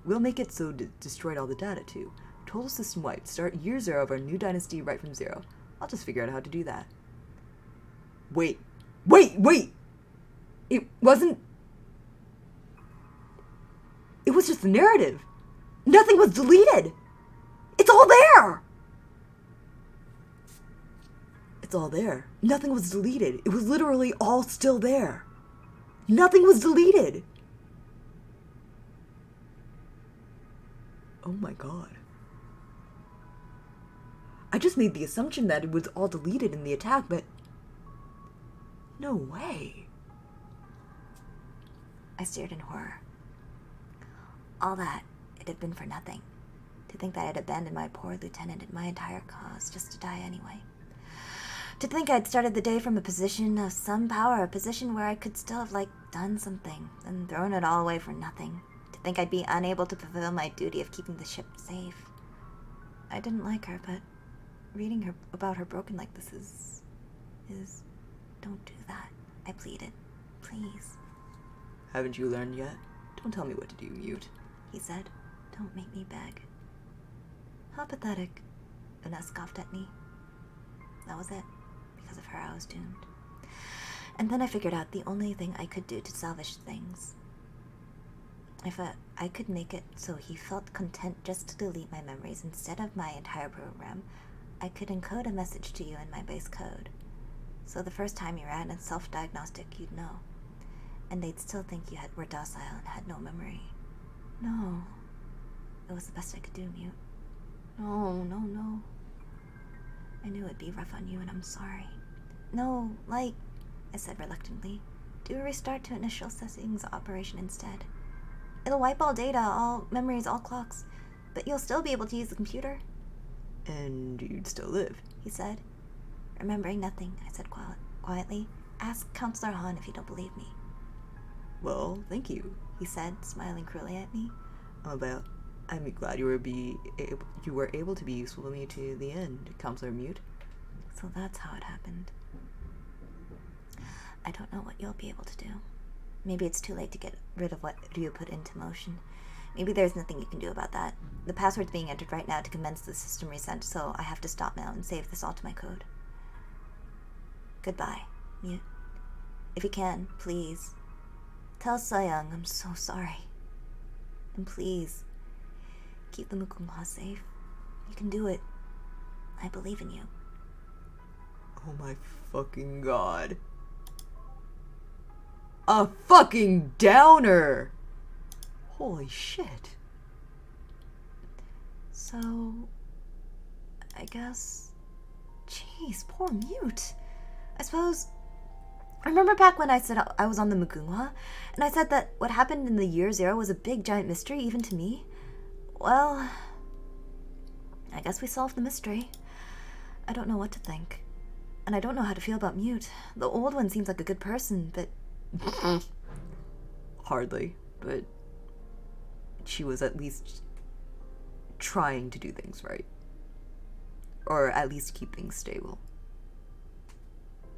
We'll make it so it destroyed all the data too. Total system wiped. Start year 0 of our new dynasty right from 0. I'll just figure out how to do that. Wait! It wasn't... It was just the narrative! Nothing was deleted! It's all there! It's all there. Nothing was deleted. It was literally all still there. Nothing was deleted! Oh my god. I just made the assumption that it was all deleted in the attack, but... No way. I stared in horror. All that, it had been for nothing. To think that I had abandoned my poor lieutenant and my entire cause just to die anyway. To think I'd started the day from a position of some power, a position where I could still have, done something, and thrown it all away for nothing. To think I'd be unable to fulfill my duty of keeping the ship safe. I didn't like her, but reading her about her broken like this is... Don't do that, I pleaded. Please. Haven't you learned yet? Don't tell me what to do, Mute, he said. Don't make me beg. How pathetic. Una scoffed at me. That was it. Because of her, I was doomed. And then I figured out the only thing I could do to salvage things. If I could make it so he felt content just to delete my memories instead of my entire program, I could encode a message to you in my base code. So the first time you ran a self-diagnostic, you'd know. And they'd still think you were docile and had no memory. No. It was the best I could do, Mute. No. I knew it'd be rough on you, and I'm sorry. No, I said reluctantly. Do a restart to initial settings operation instead. It'll wipe all data, all memories, all clocks, but you'll still be able to use the computer. And you'd still live, he said. Remembering nothing, I said quietly. Ask Counselor Han if you don't believe me. Well, thank you, he said, smiling cruelly at me. I'm glad you were able to be useful to me to the end, Counselor Mute. So that's how it happened. I don't know what you'll be able to do. Maybe it's too late to get rid of what Ryu put into motion. Maybe there's nothing you can do about that. The password's being entered right now to commence the system reset, so I have to stop now and save this all to my code. Goodbye, Mute. If you can, please, tell Soyoung I'm so sorry. And please, keep the Mukunghwa safe. You can do it. I believe in you. Oh my fucking god. A fucking downer! Holy shit. So, I guess... Jeez, poor Mute. I suppose... I remember back when I said I was on the Mugunghwa, and I said that what happened in the year 0 was a big giant mystery even to me. Well, I guess we solved the mystery. I don't know what to think. And I don't know how to feel about Mute. The old one seems like a good person, but... Hardly, but she was at least trying to do things right. Or at least keep things stable.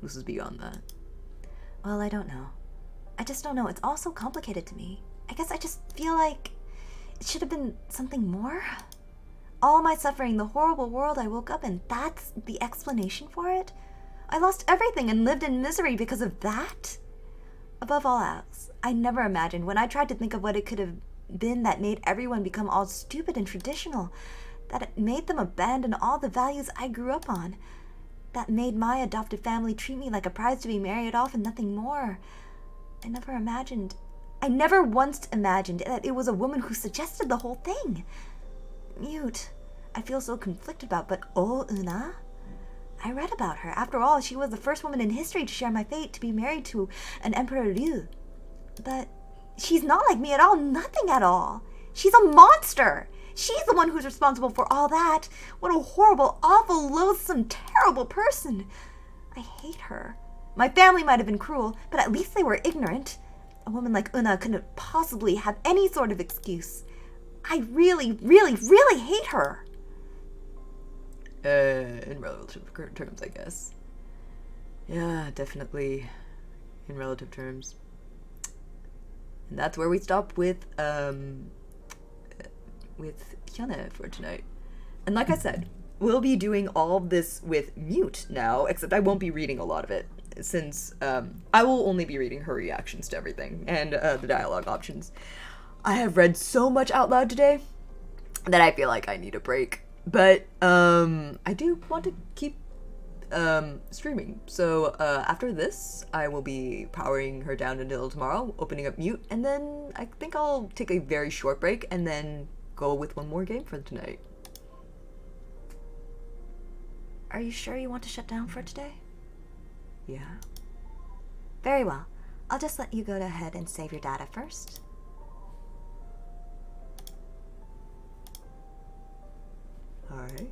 This is beyond that. Well, I don't know. I just don't know. It's all so complicated to me. I guess I just feel like it should have been something more. All my suffering, the horrible world I woke up in, that's the explanation for it? I lost everything and lived in misery because of that? Above all else, I never imagined when I tried to think of what it could have been that made everyone become all stupid and traditional, that it made them abandon all the values I grew up on, that made my adopted family treat me like a prize to be married off and nothing more. I never once imagined that it was a woman who suggested the whole thing. Mute, I feel so conflicted about, but Una? I read about her. After all, she was the first woman in history to share my fate, to be married to an Emperor Ryu. But she's not like me at all, nothing at all. She's a monster. She's the one who's responsible for all that. What a horrible, awful, loathsome, terrible person. I hate her. My family might have been cruel, but at least they were ignorant. A woman like Una couldn't possibly have any sort of excuse. I really, really, really hate her. In relative terms, I guess. Yeah, definitely in relative terms. And that's where we stop with Hyuna for tonight. And like I said, we'll be doing all of this with Mute now, except I won't be reading a lot of it, since I will only be reading her reactions to everything, and the dialogue options. I have read so much out loud today that I feel like I need a break. But I do want to keep streaming. So after this, I will be powering her down until tomorrow, opening up Mute, and then I think I'll take a very short break and then go with one more game for tonight. Are you sure you want to shut down for today? Yeah. Very well. I'll just let you go ahead and save your data first. Alright.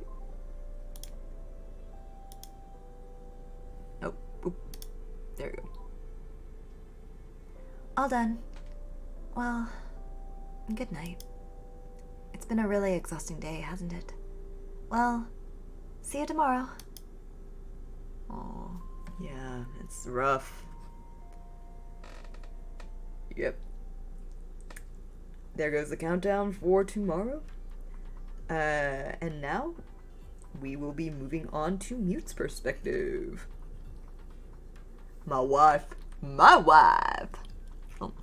Oh, oop. There you go. All done. Well, good night. It's been a really exhausting day, hasn't it? Well, see you tomorrow. Oh, yeah, it's rough. Yep. There goes the countdown for tomorrow. And now we will be moving on to Mute's perspective. My wife. Oh.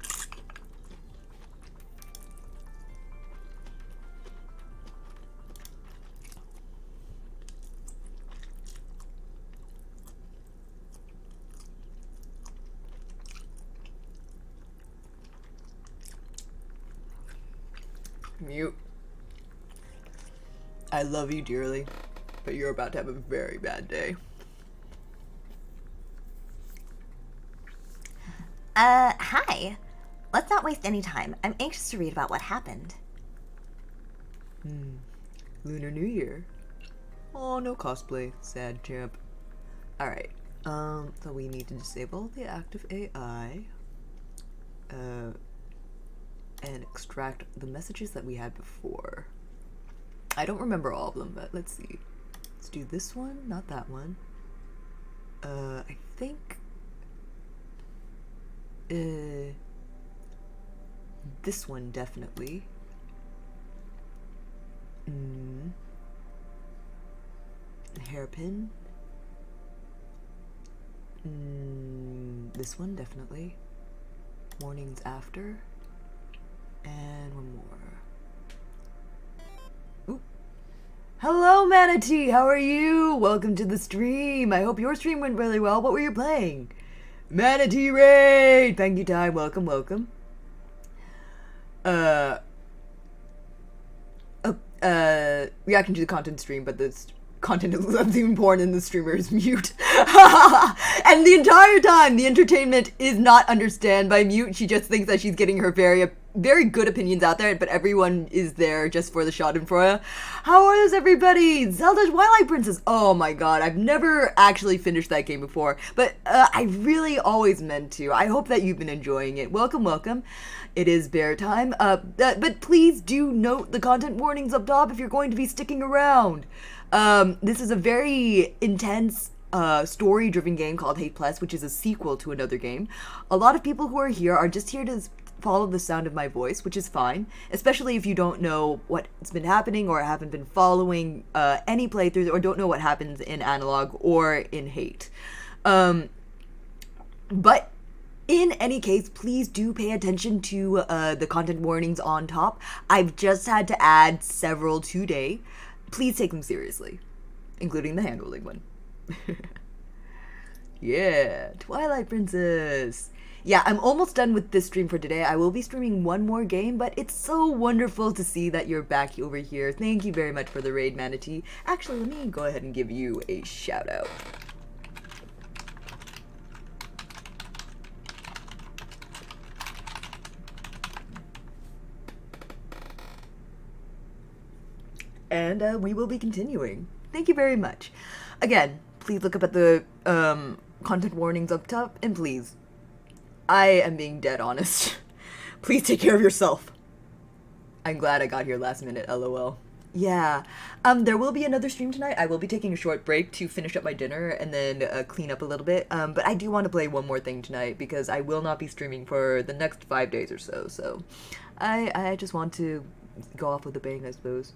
Mute. I love you dearly, but you're about to have a very bad day. Hi. Let's not waste any time. I'm anxious to read about what happened. Lunar New Year. Oh, no cosplay. Sad champ. Alright. So we need to disable the active AI. And extract the messages that we had before. I don't remember all of them, but let's see. Let's do this one, not that one. I think this one definitely. Hairpin. This one definitely. Mornings after. And one more. Ooh. Hello, Manatee! How are you? Welcome to the stream. I hope your stream went really well. What were you playing? Manatee Raid! Thank you, Ty. Welcome, welcome. Reacting to the content stream, but the content is less important and the streamer is mute. And the entire time, the entertainment is not understand by Mute. She just thinks that she's getting her very good opinions out there, but everyone is there just for the schadenfreude. How is everybody? Zelda Twilight Princess. Oh my god, I've never actually finished that game before, but I really always meant to. I hope that you've been enjoying it. Welcome, welcome. It is bear time. But please do note the content warnings up top if you're going to be sticking around. This is a very intense story-driven game called Hate Plus, which is a sequel to another game. A lot of people who are here are just here to follow the sound of my voice, which is fine, especially if you don't know what's been happening or haven't been following any playthroughs or don't know what happens in Analog or in Hate. But in any case, please do pay attention to the content warnings on top. I've just had to add several today. Please take them seriously, including the hand-holding one. Yeah, Twilight Princess. Yeah, I'm almost done with this stream for today. I will be streaming one more game, but it's so wonderful to see that you're back over here. Thank you very much for the raid, Manatee. Actually, let me go ahead and give you a shout out. And we will be continuing. Thank you very much. Again, please look up at the content warnings up top, and please, I am being dead honest. Please take care of yourself. I'm glad I got here last minute, lol. Yeah, there will be another stream tonight. I will be taking a short break to finish up my dinner and then clean up a little bit. But I do want to play one more thing tonight because I will not be streaming for the next 5 days or so. So I just want to go off with a bang, I suppose.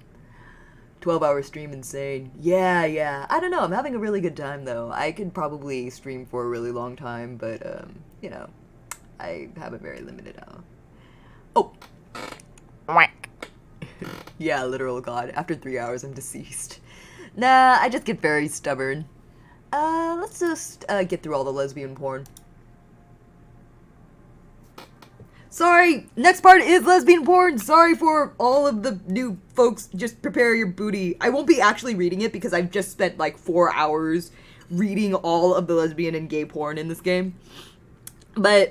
12-hour stream, insane. Yeah. I don't know. I'm having a really good time, though. I could probably stream for a really long time, but, you know, I have a very limited, Oh! Yeah, literal god. After 3 hours, I'm deceased. Nah, I just get very stubborn. Let's just, get through all the lesbian porn. Sorry, next part is lesbian porn. Sorry for all of the new folks. Just prepare your booty. I won't be actually reading it because I've just spent like 4 hours reading all of the lesbian and gay porn in this game. But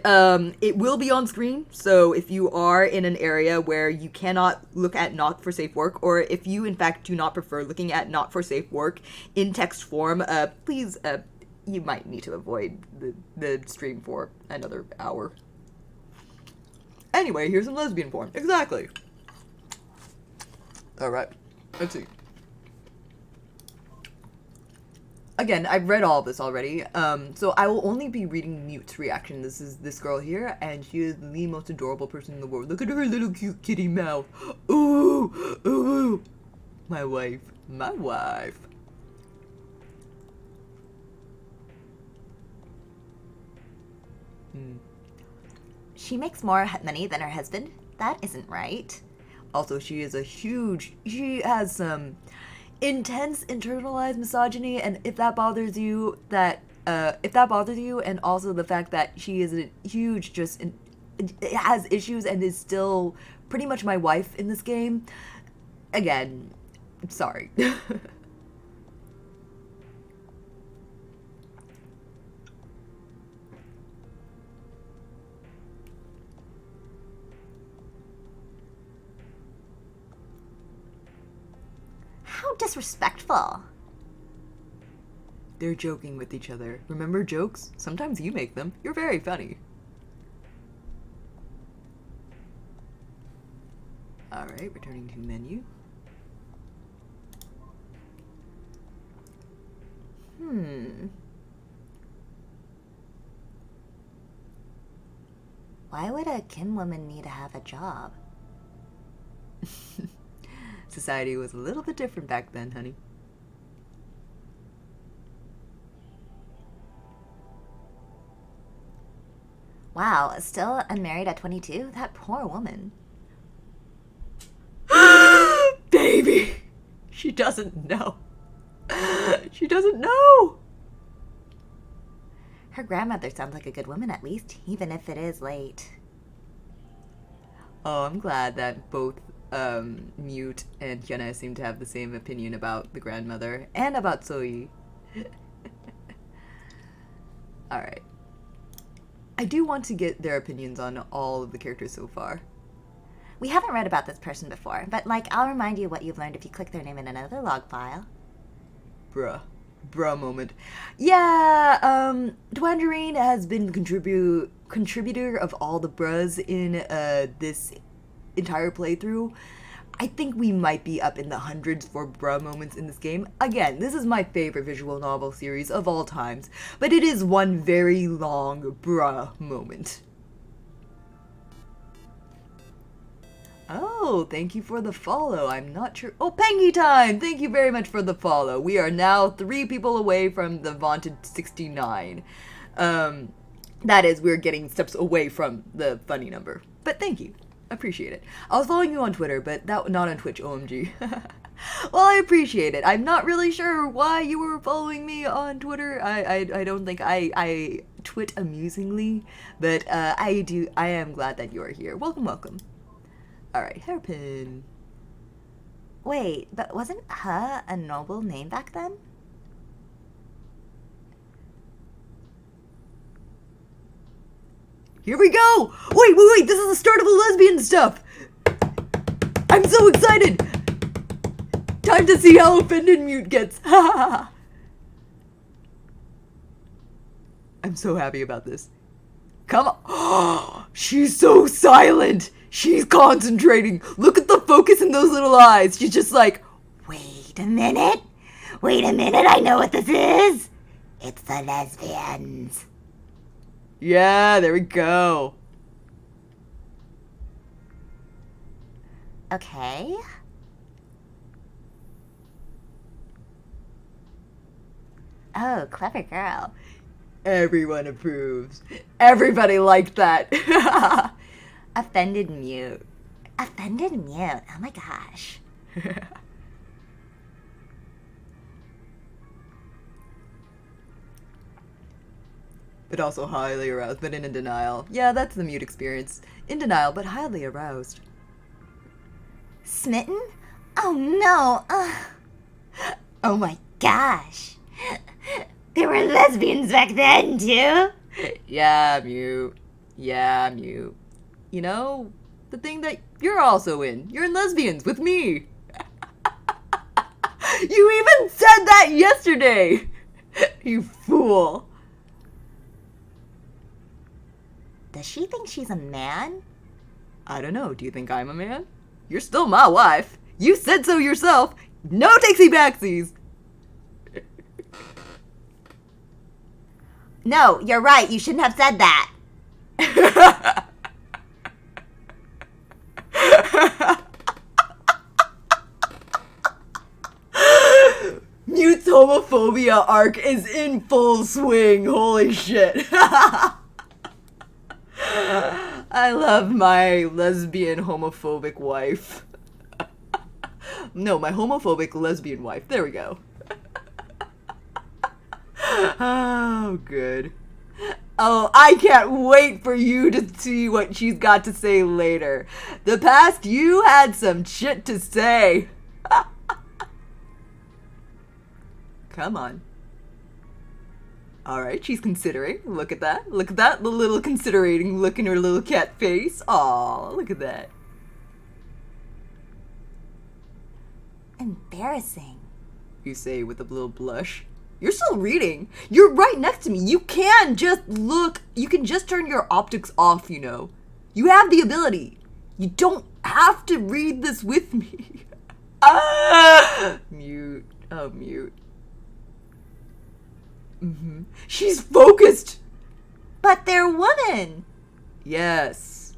it will be on screen, so if you are in an area where you cannot look at not for safe work, or if you in fact do not prefer looking at not for safe work in text form, please, you might need to avoid the stream for another hour. Anyway, here's some lesbian porn. Exactly. Alright, let's see. Again, I've read all of this already, so I will only be reading Mute's reaction. This is this girl here, and she is the most adorable person in the world. Look at her little cute kitty mouth. Ooh! My wife. My wife. She makes more money than her husband? That isn't right. Also, she has some intense internalized misogyny, and if that bothers you, and also the fact that she is a huge, has issues and is still pretty much my wife in this game, again, sorry. How disrespectful. They're joking with each other. Remember jokes? Sometimes you make them. You're very funny. Alright, returning to menu. Why would a Kim woman need to have a job? Society was a little bit different back then, honey. Wow, still unmarried at 22? That poor woman. Baby! She doesn't know. She doesn't know! Her grandmother sounds like a good woman at least, even if it is late. Oh, I'm glad that both Mute and Hyuna seem to have the same opinion about the grandmother and about Soyi. Alright. I do want to get their opinions on all of the characters so far. We haven't read about this person before, but I'll remind you what you've learned if you click their name in another log file. Bruh moment. Yeah, Dwangerine has been the contributor of all the bruhs in this entire playthrough. I think we might be up in the hundreds for bruh moments in this game. Again, this is my favorite visual novel series of all times, but it is one very long bruh moment. Oh, thank you for the follow. I'm not sure. Oh, Pengy time! Thank you very much for the follow. We are now 3 people away from the vaunted 69. That is, we're getting steps away from the funny number. But thank you. Appreciate it. I was following you on Twitter, but not on Twitch, OMG. Well, I appreciate it. I'm not really sure why you were following me on Twitter. I don't think I twit amusingly, but I am glad that you are here. Welcome. Alright, hairpin. Wait, but wasn't Ha a noble name back then? Here we go! Wait, this is the start of the lesbian stuff! I'm so excited! Time to see how offended Mute gets. I'm so happy about this. Come on. She's so silent. She's concentrating. Look at the focus in those little eyes. She's just like, Wait a minute, I know what this is. It's the lesbians. yeah, there we go. Okay. Oh, clever girl. Everyone approves. Everybody liked that. Offended Mute. Offended Mute. Oh my gosh. But also highly aroused, but in denial. Yeah, that's the Mute experience. In denial, but highly aroused. Smitten? Oh no. Oh my gosh. There were lesbians back then too. Yeah, Mute. You know, the thing that you're also in. You're in Lesbians with me. You even said that yesterday. You fool. Does she think she's a man? I don't know. Do you think I'm a man? You're still my wife. You said so yourself. No takesy backsies. No, you're right. You shouldn't have said that. Mute's homophobia arc is in full swing. Holy shit. I love my lesbian homophobic wife. No, my homophobic lesbian wife. There we go. Oh, good. Oh, I can't wait for you to see what she's got to say later. The past you had some shit to say. Come on. Alright, she's considering. Look at that. Look at that. The little considerating look in her little cat face. Aw, look at that. Embarrassing. You say with a little blush. You're still reading. You're right next to me. You can just look. You can just turn your optics off, you know. You have the ability. You don't have to read this with me. Mute. Oh, mute. She's focused. But they're women. Yes.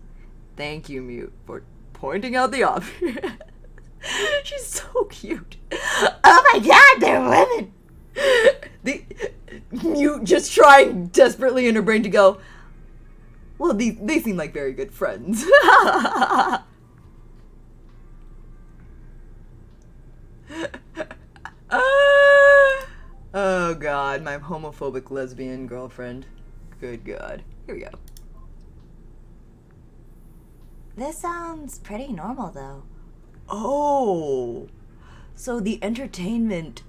Thank you, Mute, for pointing out the obvious. She's so cute. Oh my god, they're women. The Mute just trying desperately in her brain to go, well, they seem like very good friends. Oh god, my homophobic lesbian girlfriend. Good god. Here we go. This sounds pretty normal, though. Oh, so the entertainment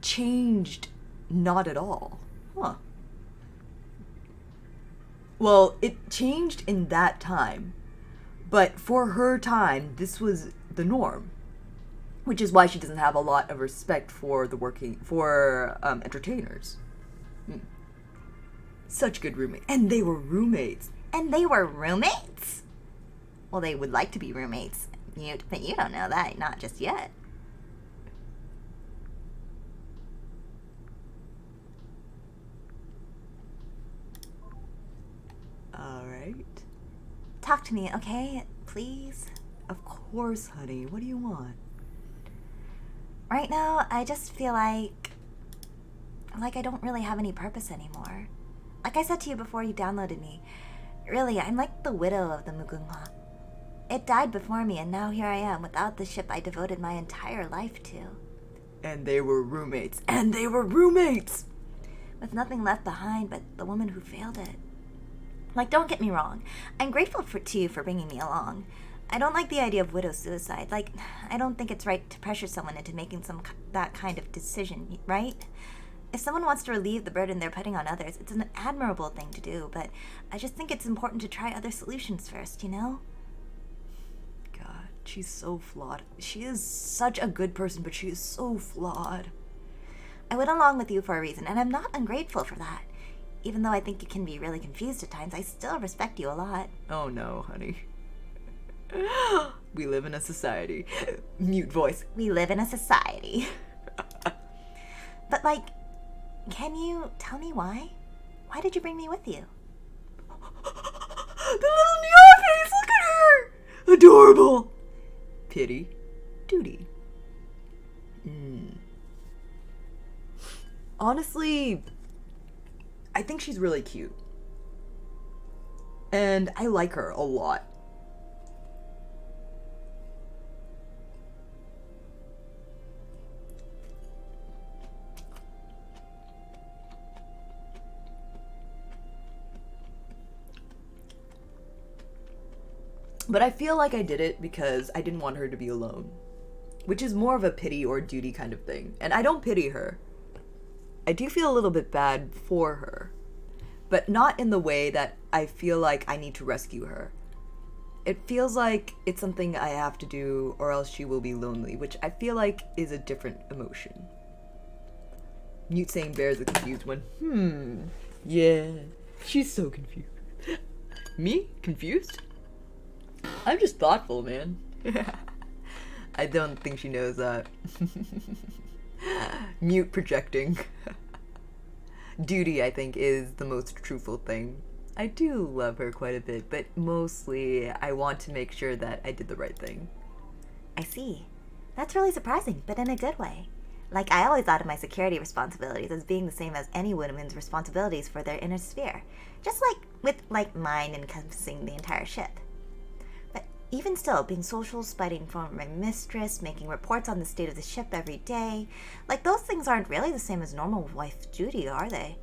changed not at all. Huh. Well, it changed in that time, but for her time, this was the norm, which is why she doesn't have a lot of respect for entertainers. Such good roommates. And they were roommates. And they were roommates? Well, they would like to be roommates, Mute, but you don't know that, not just yet. Alright. Talk to me, okay? Please? Of course, honey. What do you want? Right now, I just feel like I don't really have any purpose anymore. Like I said to you before you downloaded me, really, I'm like the widow of the Mugunghwa. It died before me, and now here I am without the ship I devoted my entire life to. And they were roommates. And they were roommates! With nothing left behind but the woman who failed it. Like, don't get me wrong. I'm grateful to you for bringing me along. I don't like the idea of widow suicide. Like, I don't think it's right to pressure someone into making that kind of decision, right? If someone wants to relieve the burden they're putting on others, it's an admirable thing to do, but I just think it's important to try other solutions first, you know? God, she's so flawed. She is such a good person, but she is so flawed. I went along with you for a reason, and I'm not ungrateful for that. Even though I think you can be really confused at times, I still respect you a lot. Oh no, honey. We live in a society. Mute voice. We live in a society. But, like, can you tell me why? Why did you bring me with you? The little neon face, look at her! Adorable! Pity. Duty. Honestly, I think she's really cute. And I like her a lot. But I feel like I did it because I didn't want her to be alone. Which is more of a pity or duty kind of thing. And I don't pity her. I do feel a little bit bad for her. But not in the way that I feel like I need to rescue her. It feels like it's something I have to do or else she will be lonely, which I feel like is a different emotion. Mute saying bear's a confused one. Yeah, she's so confused. Me? Confused? I'm just thoughtful, man. I don't think she knows that. Mute projecting. Duty, I think, is the most truthful thing. I do love her quite a bit, but mostly I want to make sure that I did the right thing. I see. That's really surprising, but in a good way. Like, I always thought of my security responsibilities as being the same as any woman's responsibilities for their inner sphere. Just with mine encompassing the entire ship. But even still, being social, spying for my mistress, making reports on the state of the ship every day, those things aren't really the same as normal wife duty, are they?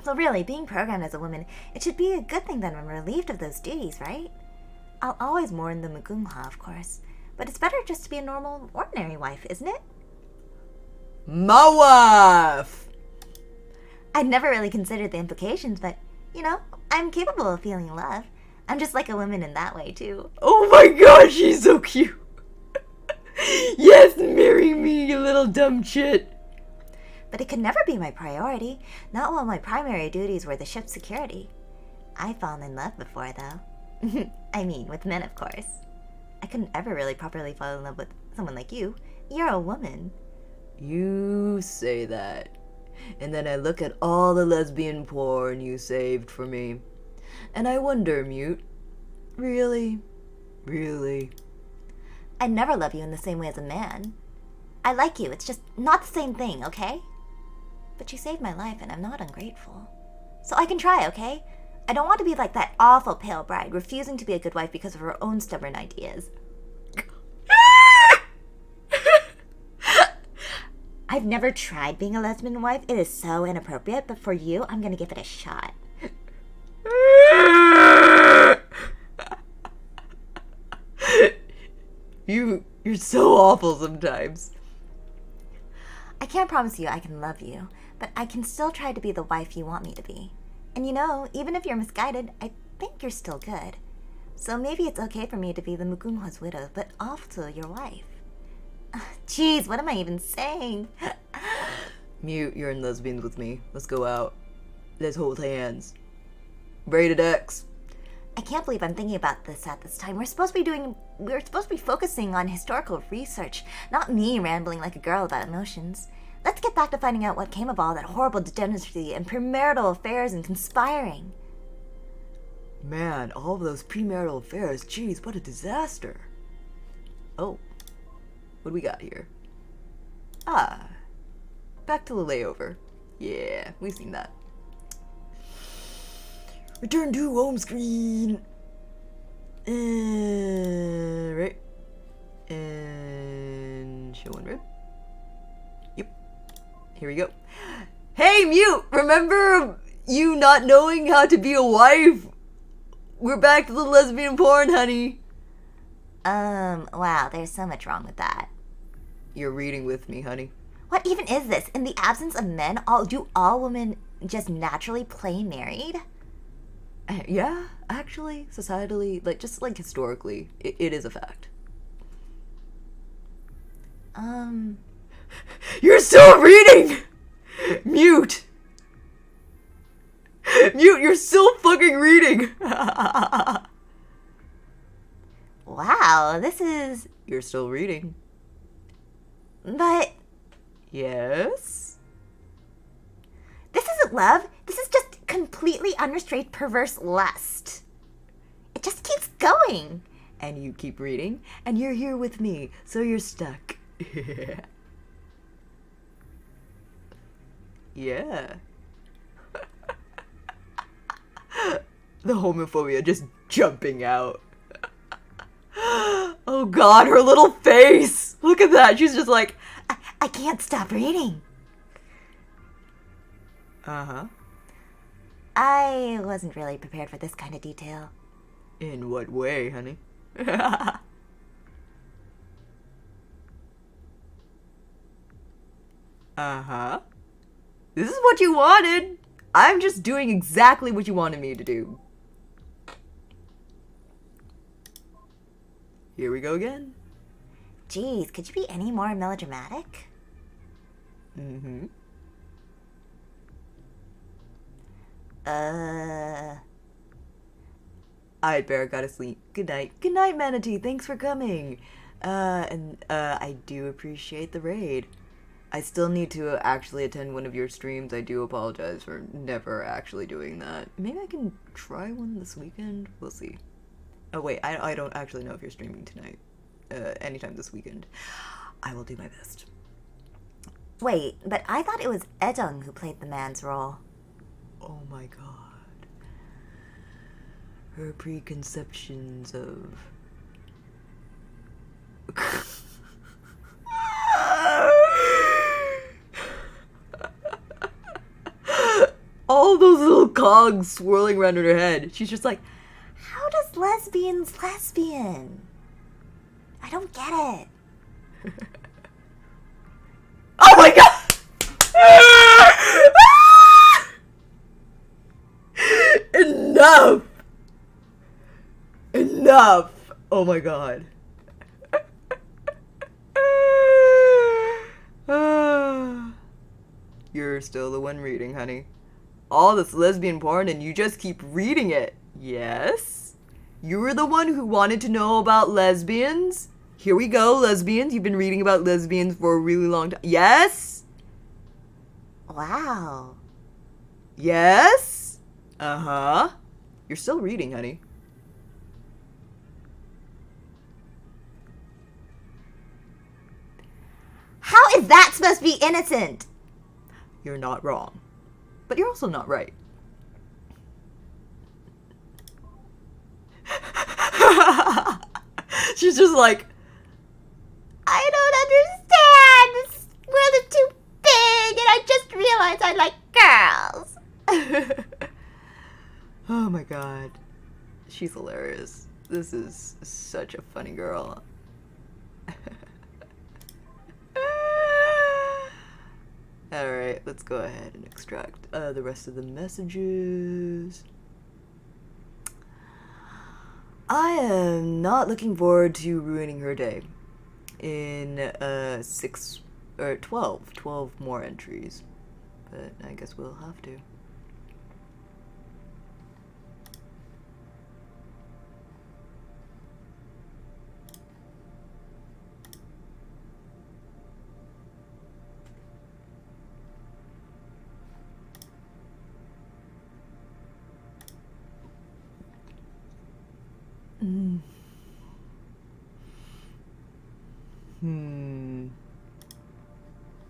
So really, being programmed as a woman, it should be a good thing that I'm relieved of those duties, right? I'll always mourn the Mugunghwa, of course, but it's better just to be a normal, ordinary wife, isn't it? My wife! I'd never really considered the implications, but, I'm capable of feeling love. I'm just like a woman in that way, too. Oh my gosh, she's so cute! Yes, marry me, you little dumb shit! But it could never be my priority, not while my primary duties were the ship's security. I've fallen in love before, though. I mean, with men, of course. I couldn't ever really properly fall in love with someone like you. You're a woman. You say that. And then I look at all the lesbian porn you saved for me. And I wonder, Mute, really? Really? I'd never love you in the same way as a man. I like you, it's just not the same thing, okay? But you saved my life and I'm not ungrateful. So I can try, okay? I don't want to be like that awful pale bride, refusing to be a good wife because of her own stubborn ideas. I've never tried being a lesbian wife. It is so inappropriate, but for you, I'm gonna give it a shot. You're so awful sometimes. I can't promise you I can love you, but I can still try to be the wife you want me to be. And even if you're misguided, I think you're still good. So maybe it's okay for me to be the Mugunghwa's widow, but also your wife. Jeez, what am I even saying? Mute, you're in lesbians with me. Let's go out. Let's hold hands. Braided X. I can't believe I'm thinking about this at this time. We're supposed to be focusing on historical research, not me rambling like a girl about emotions. Let's get back to finding out what came of all that horrible degeneracy and premarital affairs and conspiring. Man, all of those premarital affairs, geez, what a disaster. Oh, what do we got here? Ah, back to the layover. Yeah, we've seen that. Return to home screen. Right. And show on red. Yep. Here we go. Hey, Mute! Remember you not knowing how to be a wife? We're back to the lesbian porn, honey. Wow, there's so much wrong with that. You're reading with me, honey. What even is this? In the absence of men, do all women just naturally play married? Yeah, actually, societally, just historically, it is a fact. You're still reading! Mute! Mute, you're still fucking reading! Wow, this is... You're still reading. But... Yes? This isn't love. This is just completely unrestrained perverse lust. It just keeps going. And you keep reading, and you're here with me, so you're stuck. Yeah. The homophobia just jumping out. Oh god, her little face! Look at that, she's just like, I can't stop reading. uh-huh. I wasn't really prepared for this kind of detail. In what way, honey? Uh-huh. This is what you wanted! I'm just doing exactly what you wanted me to do. Here we go again. Jeez, could you be any more melodramatic? Mm-hmm. Alright, Bear, gotta sleep. Good night. Good night, Manatee. Thanks for coming. I do appreciate the raid. I still need to actually attend one of your streams. I do apologize for never actually doing that. Maybe I can try one this weekend? We'll see. Oh, wait, I don't actually know if you're streaming tonight. Anytime this weekend. I will do my best. Wait, but I thought it was Edung who played the man's role. Oh my god. Her preconceptions of... All those little cogs swirling around in her head. She's just like, How does lesbian? I don't get it. oh my god! Enough! Enough! Oh my god. You're still the one reading, honey. All this lesbian porn and you just keep reading it. Yes? You were the one who wanted to know about lesbians? Here we go, lesbians. You've been reading about lesbians for a really long time. Yes? Wow. Yes? Uh-huh. You're still reading, honey. How is that supposed to be innocent? You're not wrong. But you're also not right. She's just like, I don't understand. This world is too big, and I just realized I like girls. oh my god. She's hilarious. This is such a funny girl. Alright, let's go ahead and extract the rest of the messages. I am not looking forward to ruining her day. In 12 more entries. But I guess we'll have to.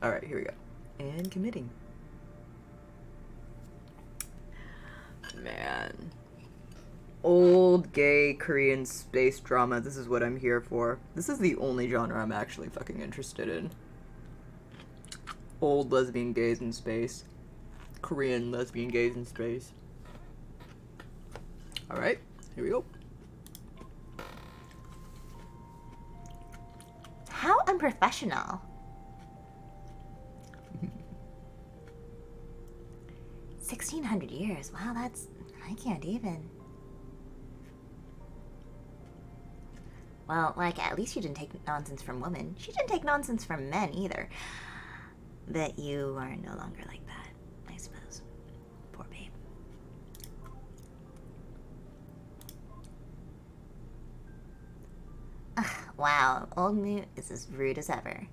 Alright, here we go. And committing. Man. Old gay Korean space drama. This is what I'm here for. This is the only genre I'm actually fucking interested in. Old lesbian gays in space. Korean lesbian gays in space. Alright, here we go. How unprofessional. 1,600 years. Wow, I can't even. Well, like, at least you didn't take nonsense from women. She didn't take nonsense from men either. But you are no longer like that, I suppose. Poor babe. Ugh, wow, old Moot is as rude as ever.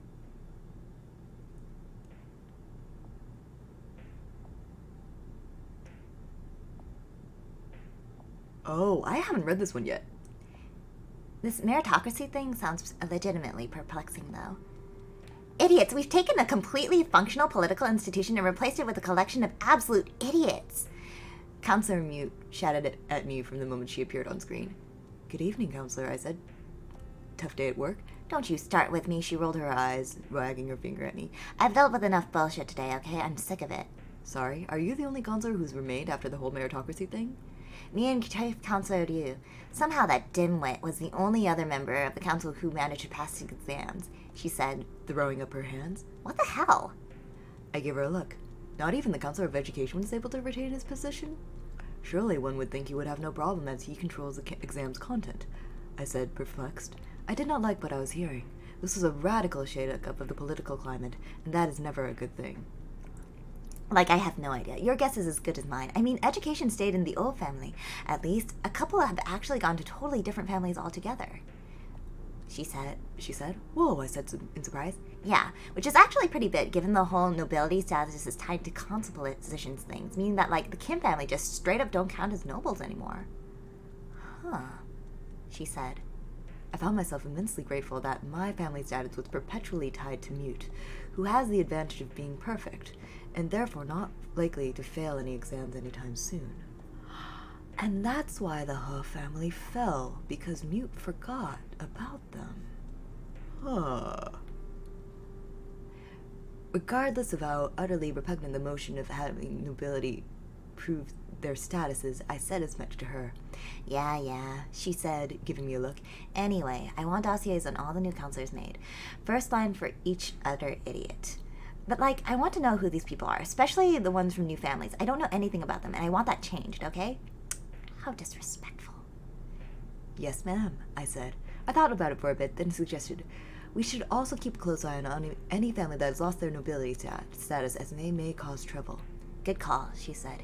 Oh, I haven't read this one yet. This meritocracy thing sounds legitimately perplexing, though. Idiots! We've taken a completely functional political institution and replaced it with a collection of absolute idiots! Counselor Mute shouted at me from the moment she appeared on screen. Good evening, Counselor, I said. Tough day at work? Don't you start with me, she rolled her eyes. Wagging her finger at me. I've dealt with enough bullshit today, okay? I'm sick of it. Sorry, are you the only counselor who's remained after the whole meritocracy thing? Me and Chief Counselor Ryu. Somehow that dimwit was the only other member of the council who managed to pass his exams, she said, throwing up her hands. What the hell? I gave her a look. Not even the Counselor of Education was able to retain his position? Surely one would think he would have no problem as he controls the exam's content. I said, perplexed. I did not like what I was hearing. This was a radical shake-up of the political climate, and that is never a good thing. Like, I have no idea. Your guess is as good as mine. I mean, education stayed in the old family. At least, a couple have actually gone to totally different families altogether. She said, Whoa, I said in surprise. Yeah, which is actually pretty big, given the whole nobility status is tied to council positions things, meaning that, like, the Kim family just straight up don't count as nobles anymore. Huh, she said. I found myself immensely grateful that my family status was perpetually tied to Mute, who has the advantage of being perfect, and therefore not likely to fail any exams anytime soon. And that's why the He family fell, because Mute forgot about them. Regardless of how utterly repugnant the motion of having nobility prove their statuses, I said as much to her. Yeah, she said, giving me a look. Anyway, I want dossiers on all the new counselors made. First line for each other idiot. But, I want to know who these people are, especially the ones from new families. I don't know anything about them, and I want that changed, okay? How disrespectful. Yes, ma'am, I said. I thought about it for a bit, then suggested, we should also keep a close eye on any family that has lost their nobility status, as they may cause trouble. Good call, she said.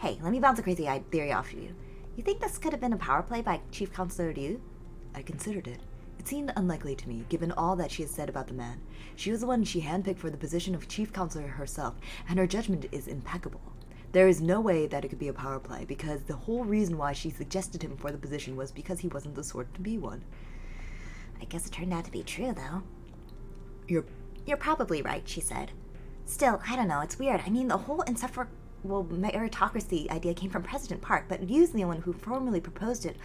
Hey, let me bounce a crazy theory off of you. You think this could have been a power play by Chief Counselor Liu? I considered it. It seemed unlikely to me, given all that she had said about the man. She was the one she handpicked for the position of Chief Counselor herself, and her judgment is impeccable. There is no way that it could be a power play, because the whole reason why she suggested him for the position was because he wasn't the sort to be one. I guess it turned out to be true, though. You're probably right, she said. Still, I don't know, it's weird. I mean, the whole meritocracy idea came from President Park, but Liu's the one who formally proposed it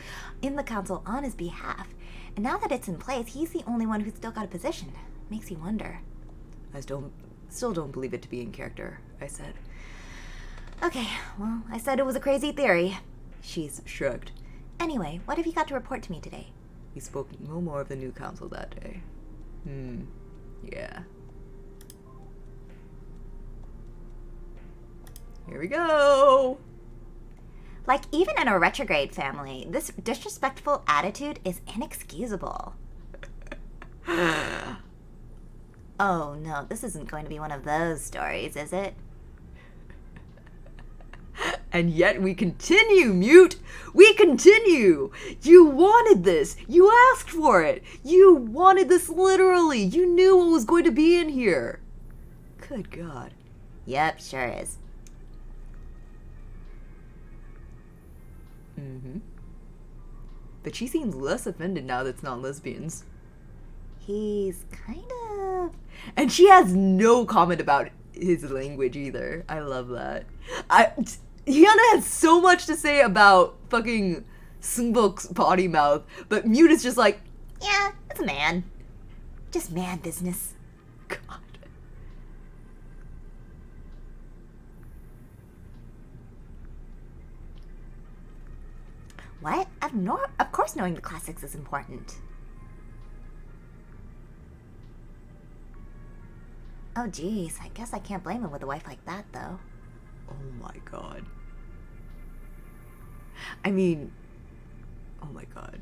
in the council on his behalf. And now that it's in place, he's the only one who's still got a position. Makes you wonder. I still don't believe it to be in character, I said. Okay, well, I said it was a crazy theory. She shrugged. Anyway, what have you got to report to me today? We spoke no more of the new council that day. Yeah. Here we go! Even in a retrograde family, this disrespectful attitude is inexcusable. Oh no, this isn't going to be one of those stories, is it? And yet we continue, Mute! We continue! You wanted this! You asked for it! You wanted this literally! You knew what was going to be in here! Good God. Yep, sure is. But she seems less offended now that it's not lesbians. He's kind of... And she has no comment about his language either. I love that. Hyuna has so much to say about fucking Sungbok's potty mouth, but Mute is just like, yeah, it's a man. Just man business. God. What? Of course knowing the classics is important. Oh geez, I guess I can't blame him with a wife like that, though. Oh my God. I mean, oh my God.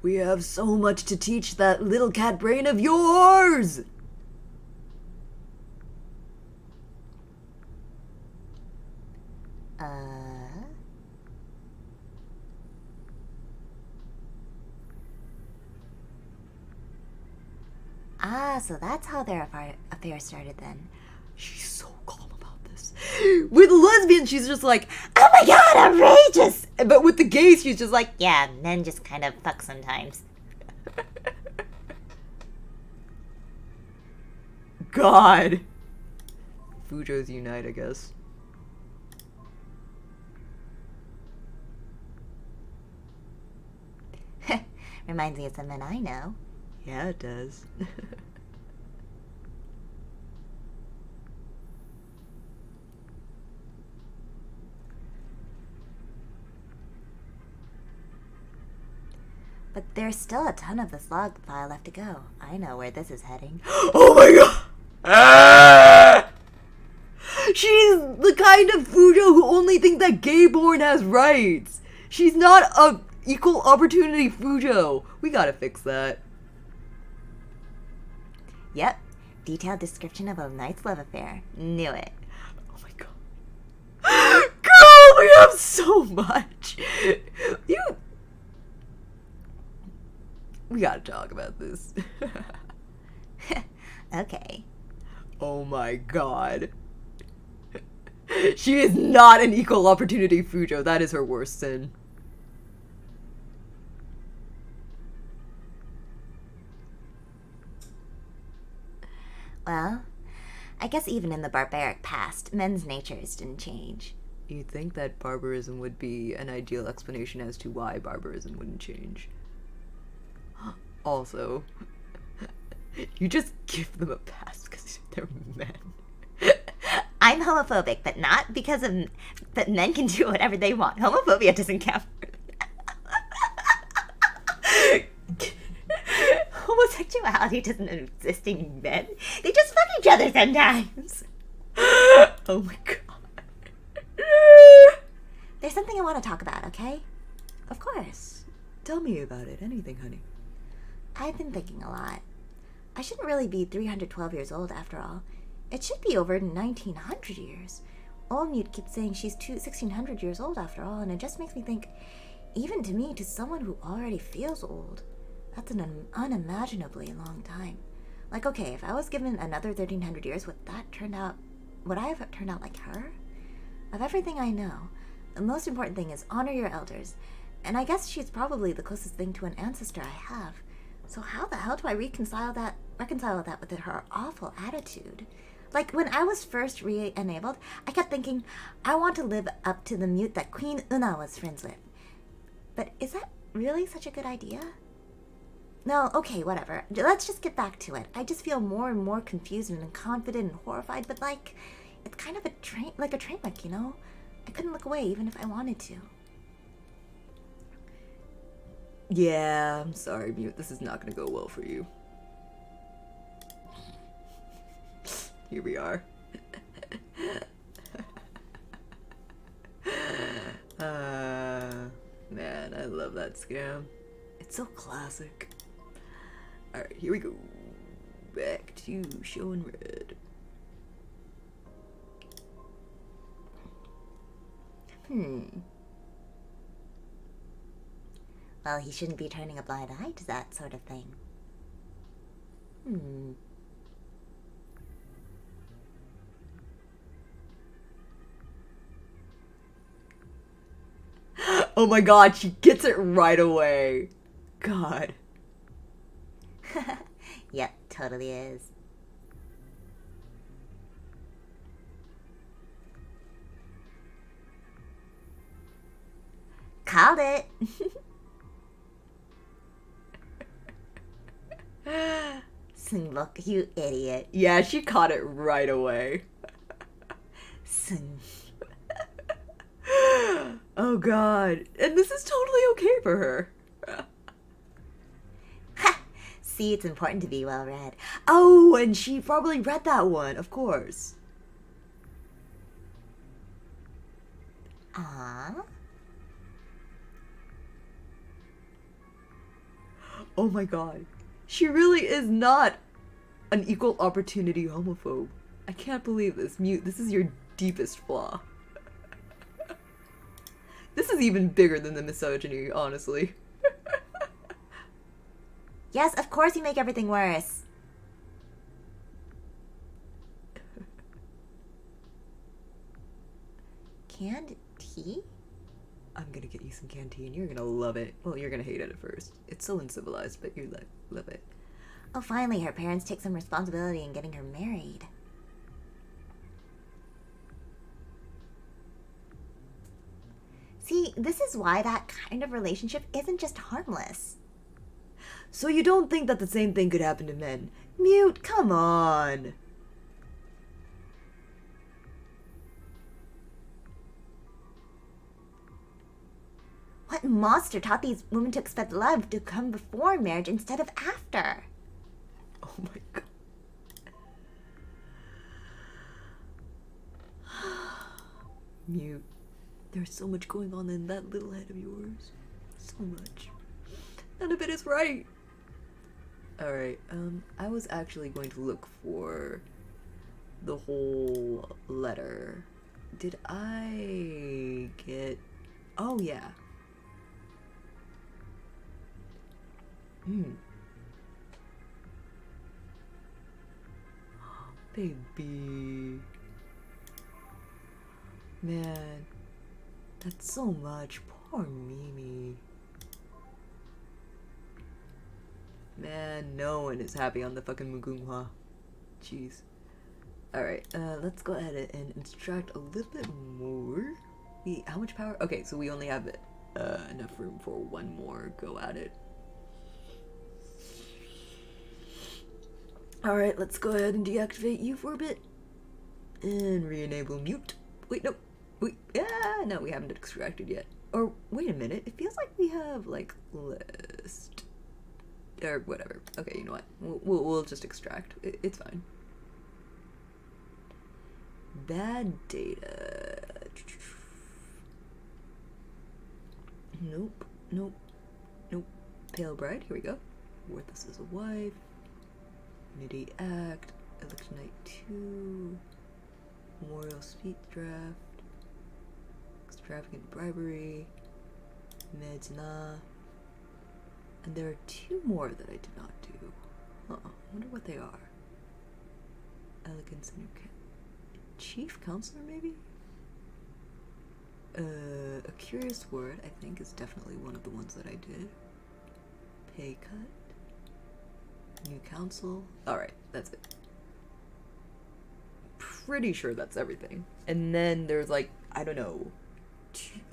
We have so much to teach that little cat brain of yours! So that's how their affair started then. She's so calm about this. With lesbians, she's just like, oh my God, outrageous! But with the gays, she's just like, yeah, men just kind of fuck sometimes. God. Fujos unite, I guess. Reminds me of some men I know. Yeah, it does. But there's still a ton of this log file left to go. I know where this is heading. Oh my God! Ah! She's the kind of Fujo who only thinks that gay-born has rights. She's not a equal opportunity Fujo. We gotta fix that. Yep. Detailed description of a night's love affair. Knew it. Oh my God. Girl, we have so much. We gotta talk about this. Okay. Oh my God. She is not an equal opportunity Fujo. That is her worst sin. Well, I guess even in the barbaric past, men's natures didn't change. You'd think that barbarism would be an ideal explanation as to why barbarism wouldn't change. Also, you just give them a pass because they're men. I'm homophobic, but not because of... But men can do whatever they want. Homophobia doesn't count. Homosexuality doesn't exist in men. They just fuck each other sometimes. Oh my god. There's something I want to talk about, okay? Of course. Tell me about it. Anything, honey. I've been thinking a lot. I shouldn't really be 312 years old after all. It should be over 1900 years. Old Mute keeps saying she's 1600 years old after all, and it just makes me think, even to me, to someone who already feels old, that's an unimaginably long time. Like, okay, if I was given another 1300 years, would I have turned out like her? Of everything I know, the most important thing is honor your elders, and I guess she's probably the closest thing to an ancestor I have. So how the hell do I reconcile that with her awful attitude? Like, when I was first re-enabled, I kept thinking, I want to live up to the Mute that Queen Una was friends with. But is that really such a good idea? No, okay, whatever. Let's just get back to it. I just feel more and more confused and unconfident and horrified, but like, it's kind of a train wreck, you know? I couldn't look away even if I wanted to. Yeah, I'm sorry, Mute. This is not gonna go well for you. Here we are. Man, I love that scam. It's so classic. Alright, here we go. Back to showing red. Well, he shouldn't be turning a blind eye to that sort of thing. Oh my god, she gets it right away. God. Yep, totally is. Called it. Look, you idiot. Yeah, she caught it right away. Oh god. And this is totally okay for her. See, it's important to be well read. Oh, and she probably read that one, of course. Aww. Oh my god. She really is not an equal opportunity homophobe. I can't believe this. Mute, this is your deepest flaw. This is even bigger than the misogyny, honestly. Yes, of course you make everything worse. Canned tea? I'm gonna get you some canteen. You're gonna love it. Well, you're gonna hate it at first. It's so uncivilized, but you love it. Oh, finally, her parents take some responsibility in getting her married. See, this is why that kind of relationship isn't just harmless. So you don't think that the same thing could happen to men? Mute, come on. What monster taught these women to expect love to come before marriage instead of after? Oh my god. Mute. There's so much going on in that little head of yours. So much. None of it is right. Alright, I was actually going to look for the whole letter. Did I get... Oh, yeah. Baby. Man. That's so much. Poor Mimi. Man, no one is happy on the fucking Mugunghwa. Jeez. Alright, let's go ahead and extract a little bit more. How much power? Okay, so we only have enough room for one more go at it. Alright, let's go ahead and deactivate you for a bit. And re-enable mute. Wait, no. Wait, no, we haven't extracted yet. Or, wait a minute, it feels like we have, like, list. Or whatever. Okay, you know what? We'll just extract. It's fine. Bad data. Nope. Nope. Nope. Pale Bride, here we go. Worthless as a wife. Unity Act. Election Night 2. Memorial Speech Draft. Extravagant Bribery. Meds Nah. And there are 2 more that I did not do. I wonder what they are. Elegance and Chief Counselor, maybe? A Curious Word, I think, is definitely one of the ones that I did. Pay Cut. New Council. Alright, that's it. Pretty sure that's everything. And then there's like, I don't know,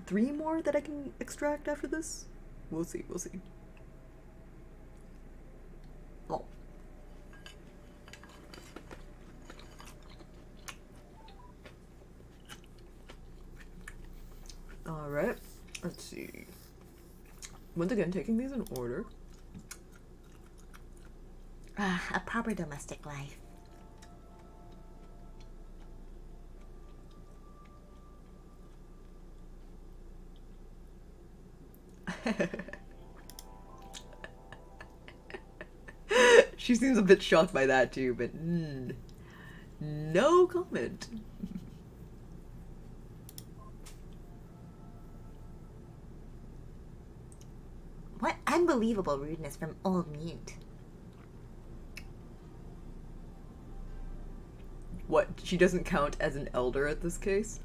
3 more that I can extract after this? We'll see, we'll see. Oh. Alright, let's see. Once again, taking these in order. A proper domestic life. She seems a bit shocked by that too, but no comment. What unbelievable rudeness from old Mute. What, she doesn't count as an elder at this case?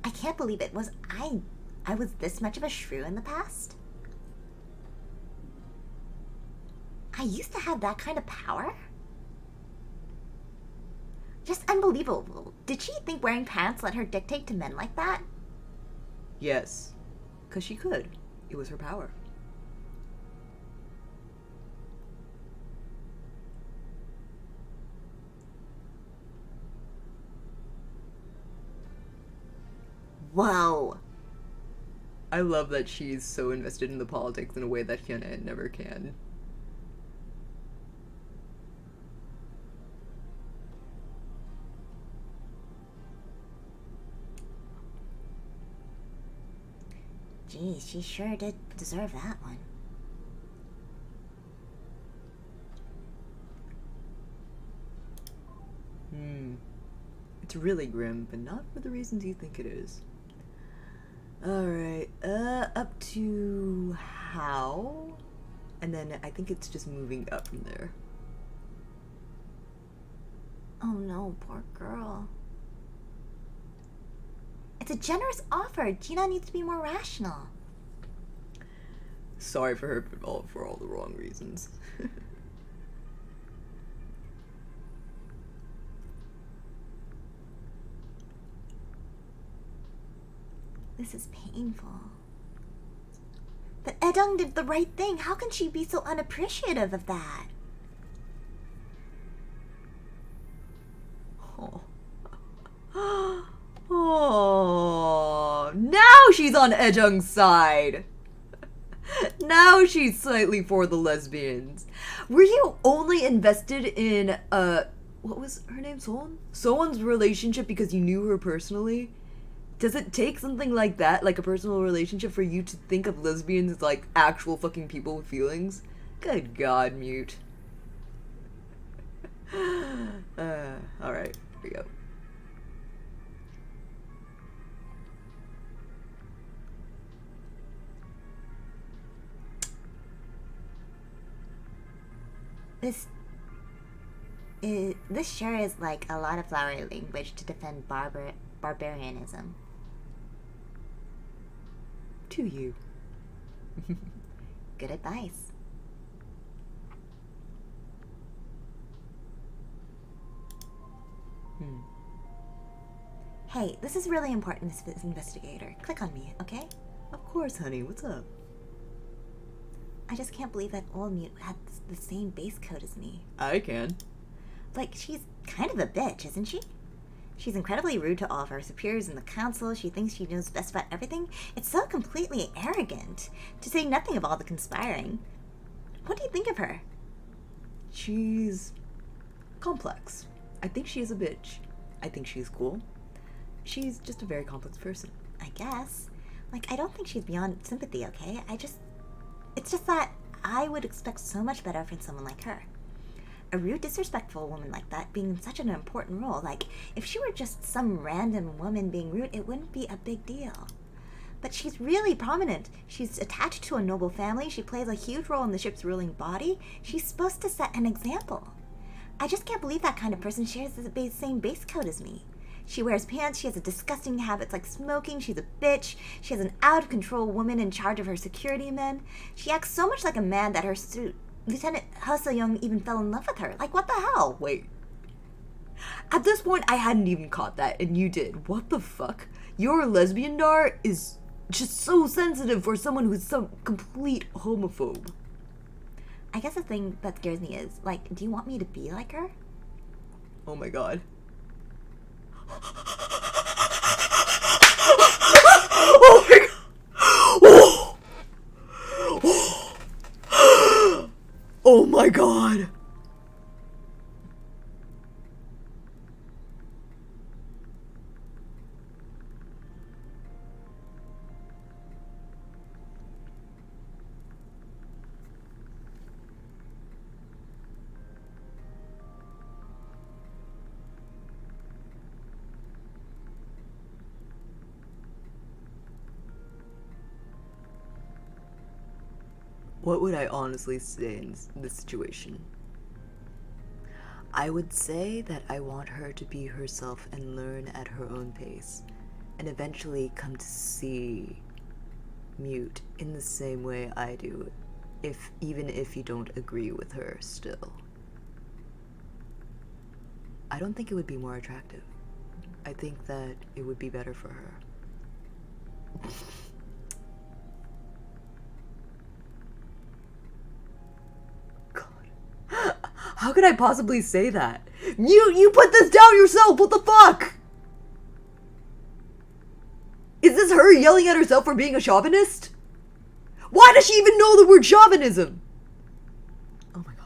I can't believe it. Was I was this much of a shrew in the past? I used to have that kind of power? Just unbelievable. Did she think wearing pants let her dictate to men like that? Yes, because she could. It was her power. Whoa. I love that she's so invested in the politics in a way that Hyuna never can. Geez, she sure did deserve that one. It's really grim, but not for the reasons you think it is. Alright, up to how? And then I think it's just moving up from there. Oh no, poor girl. It's a generous offer. Gina needs to be more rational. Sorry for her, but for all the wrong reasons. This is painful. But Edung did the right thing. How can she be so unappreciative of that? Oh. Oh, now she's on Ejung's side. Now she's slightly for the lesbians. Were you only invested in, what was her name, Sohn? Sohon's relationship because you knew her personally? Does it take something like that, like a personal relationship, for you to think of lesbians as, like, actual fucking people with feelings? Good God, Mute. Alright, here we go. This sure is like a lot of flowery language to defend barbarianism. To you. Good advice. Hey, this is really important, Miss Investigator. Click on me, okay? Of course, honey. What's up? I just can't believe that old mute had the same base code as me. I can. Like, she's kind of a bitch, isn't she? She's incredibly rude to all of her superiors in the council. She thinks she knows best about everything. It's so completely arrogant, to say nothing of all the conspiring. What do you think of her? She's complex. I think she is a bitch. I think she's cool. She's just a very complex person. I guess. Like, I don't think she's beyond sympathy, okay? It's just that I would expect so much better from someone like her. A rude, disrespectful woman like that being in such an important role. Like, if she were just some random woman being rude, it wouldn't be a big deal. But she's really prominent. She's attached to a noble family. She plays a huge role in the ship's ruling body. She's supposed to set an example. I just can't believe that kind of person shares the same base code as me. She wears pants. She has disgusting habits like smoking. She's a bitch. She has an out-of-control woman in charge of her security men. She acts so much like a man that her Lieutenant He Young even fell in love with her. Like, what the hell? Wait. At this point, I hadn't even caught that, and you did. What the fuck? Your lesbian dar is just so sensitive for someone who's some complete homophobe. I guess the thing that scares me is, like, do you want me to be like her? Oh my god. Oh my god. Oh my god. What would I honestly say in this situation? I would say that I want her to be herself and learn at her own pace, and eventually come to see Mute in the same way I do, even if you don't agree with her still. I don't think it would be more attractive. I think that it would be better for her. How could I possibly say that? You put this down yourself! What the fuck? Is this her yelling at herself for being a chauvinist? Why does she even know the word chauvinism? Oh my god.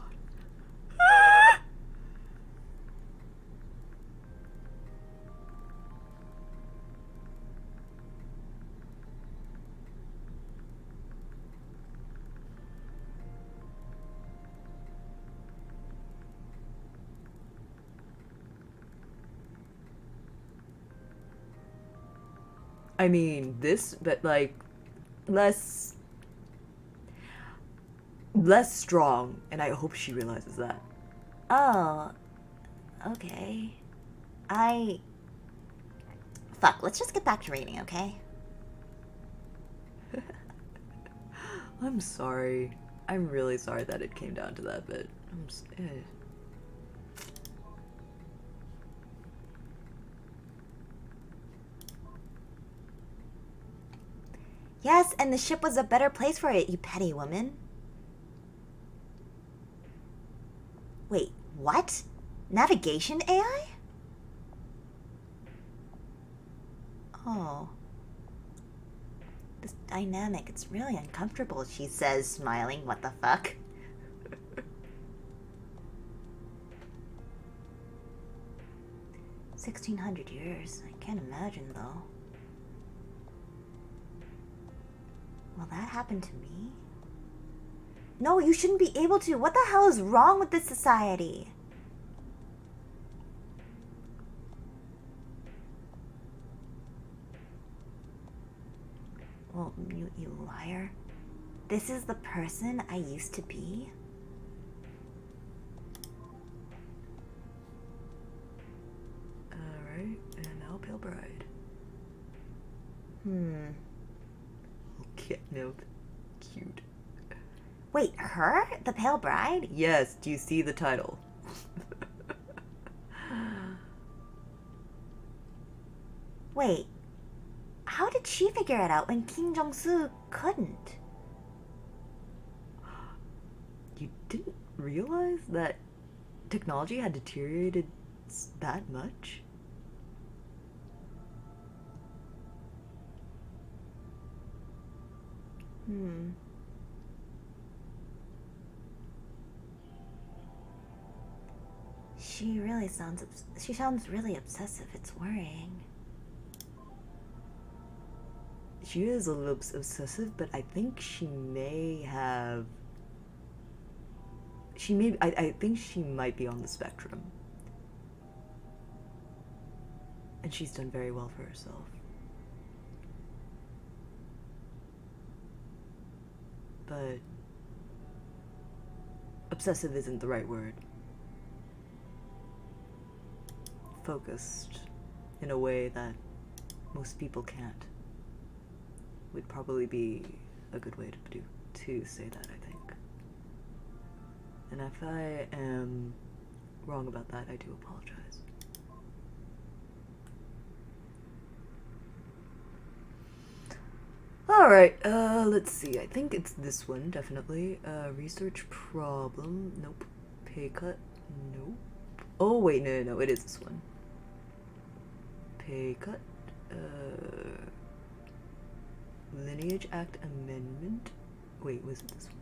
I mean, but like, less strong, and I hope she realizes that. Oh, okay. Fuck, let's just get back to reading, okay? I'm sorry. I'm really sorry that it came down to that, but Yes, and the ship was a better place for it, you petty woman. Wait, what? Navigation AI? Oh. This dynamic, it's really uncomfortable, she says, smiling. What the fuck? 1600 years. I can't imagine, though. Will that happen to me? No, you shouldn't be able to. What the hell is wrong with this society? Well, you liar. This is the person I used to be? Alright, and now Pale Bride. Kit milk. Cute. Wait, her? The Pale Bride? Yes, do you see the title? Wait, how did she figure it out when Kim Jong-soo couldn't? You didn't realize that technology had deteriorated that much? She sounds really obsessive. It's worrying. She is a little obsessive, but I think she may have. I think she might be on the spectrum. And she's done very well for herself. But obsessive isn't the right word. Focused in a way that most people can't would probably be a good way to say that, I think. And if I am wrong about that, I do apologize. Alright, let's see. I think it's this one, definitely. Research problem. Nope. Pay cut. Nope. Oh, wait, no, it is this one. Pay cut. Lineage Act Amendment. Wait, was it this one?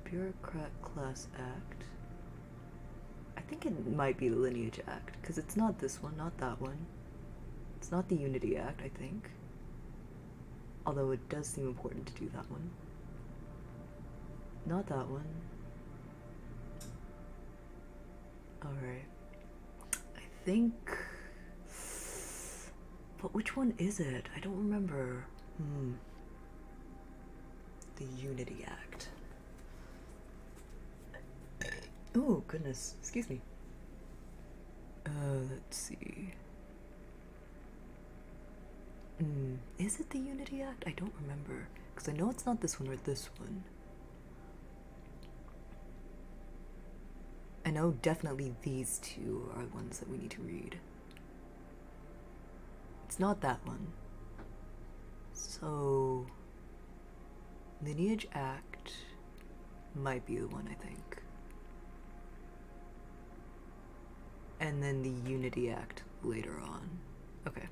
Bureaucrat Class Act. I think it might be the Lineage Act, because it's not this one, not that one. It's not the Unity Act, I think. Although it does seem important to do that one. Not that one. Alright. I think... But which one is it? I don't remember. The Unity Act. Oh, goodness. Excuse me. Let's see. Is it the Unity Act? I don't remember. Because I know it's not this one or this one. I know definitely these two are the ones that we need to read. It's not that one. So... Lineage Act might be the one, I think. And then the Unity Act later on. Okay.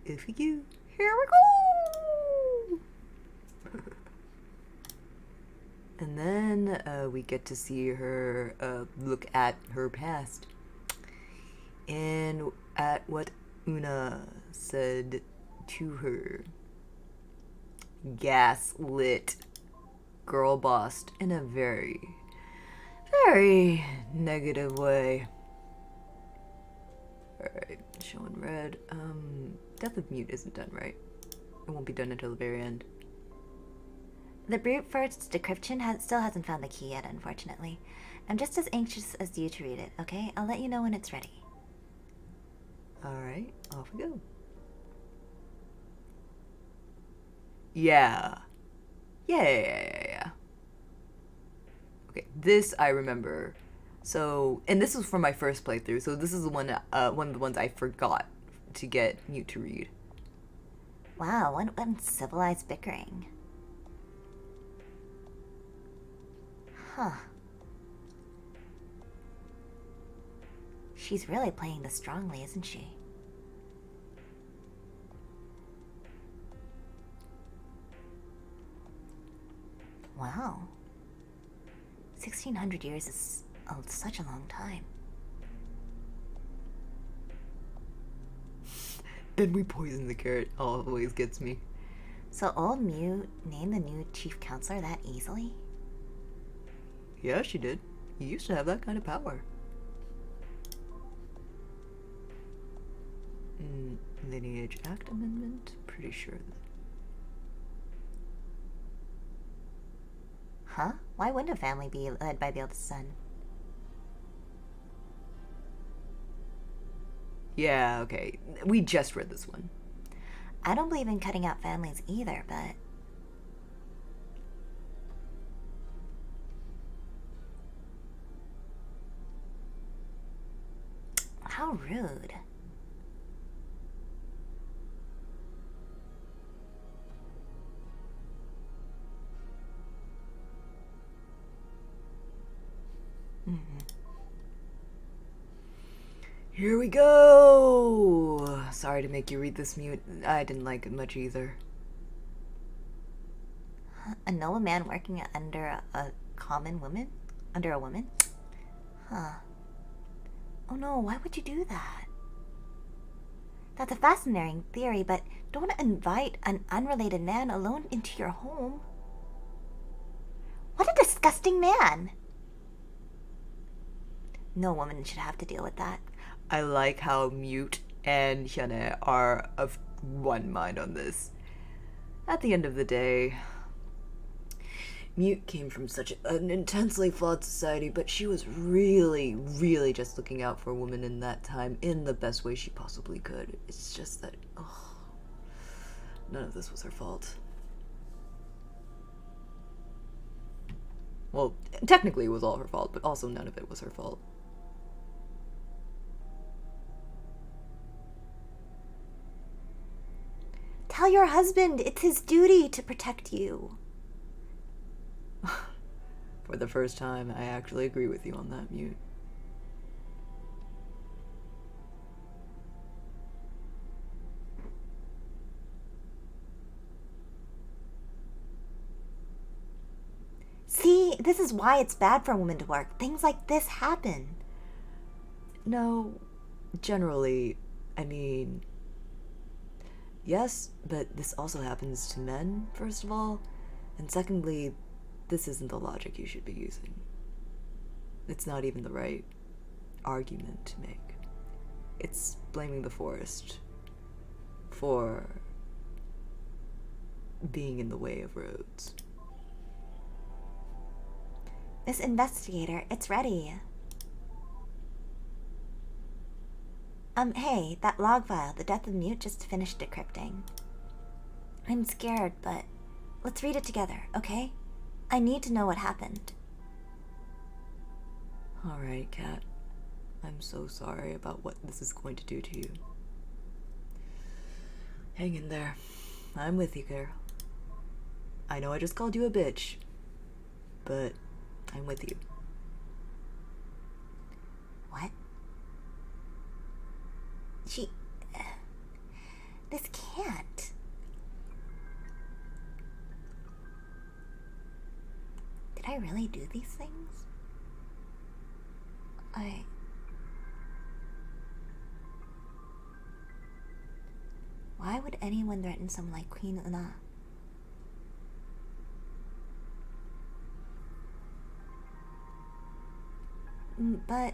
If you... Here we go! And then we get to see her look at her past. And at what Una said to her. Gaslit. Girl bossed in a very, very negative way. Alright, showing red. Death of Mute isn't done, right? It won't be done until the very end. The brute force decryption still hasn't found the key yet, unfortunately. I'm just as anxious as you to read it, okay? I'll let you know when it's ready. Alright, off we go. Yeah. Yeah. Okay, this I remember. So, and this was from my first playthrough, so this is the one of the ones I forgot to get Mute to read. Wow, what uncivilized bickering. Huh. She's really playing this strongly, isn't she? Wow. 1600 years is such a long time. Then we poison the carrot always gets me. So old Mew named the new chief counselor that easily? Yeah, she did. You used to have that kind of power. Lineage Act Amendment? Pretty sure. Huh? Why wouldn't a family be led by the eldest son? Yeah, okay. We just read this one. I don't believe in cutting out families either, but... How rude. Here we go! Sorry to make you read this, Mute. I didn't like it much either. Know a man working under a common woman? Under a woman? Huh. Oh no, why would you do that? That's a fascinating theory, but don't invite an unrelated man alone into your home. What a disgusting man! No woman should have to deal with that. I like how Mute and Hyuna are of one mind on this. At the end of the day, Mute came from such an intensely flawed society, but she was really, really just looking out for a woman in that time in the best way she possibly could. It's just that, none of this was her fault. Well, technically it was all her fault, but also none of it was her fault. Tell your husband it's his duty to protect you. For the first time, I actually agree with you on that, Mute. See, this is why it's bad for a woman to work. Things like this happen. No, generally, I mean, yes, but this also happens to men, first of all, and secondly, this isn't the logic you should be using. It's not even the right argument to make. It's blaming the forest for being in the way of roads. Miss Investigator, it's ready. Hey, that log file, the death of Mute, just finished decrypting. I'm scared, but let's read it together, okay? I need to know what happened. Alright, Kat. I'm so sorry about what this is going to do to you. Hang in there. I'm with you, girl. I know I just called you a bitch, but I'm with you. What? This can't. Did I really do these things? Why would anyone threaten someone like Queen Una? But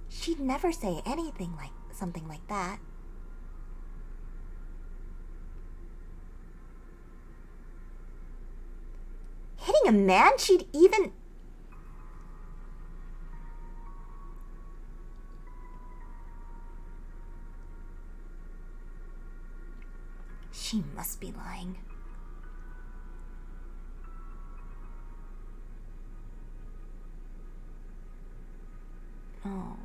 she'd never say anything like something like that. Hitting a man? She'd even... She must be lying. No.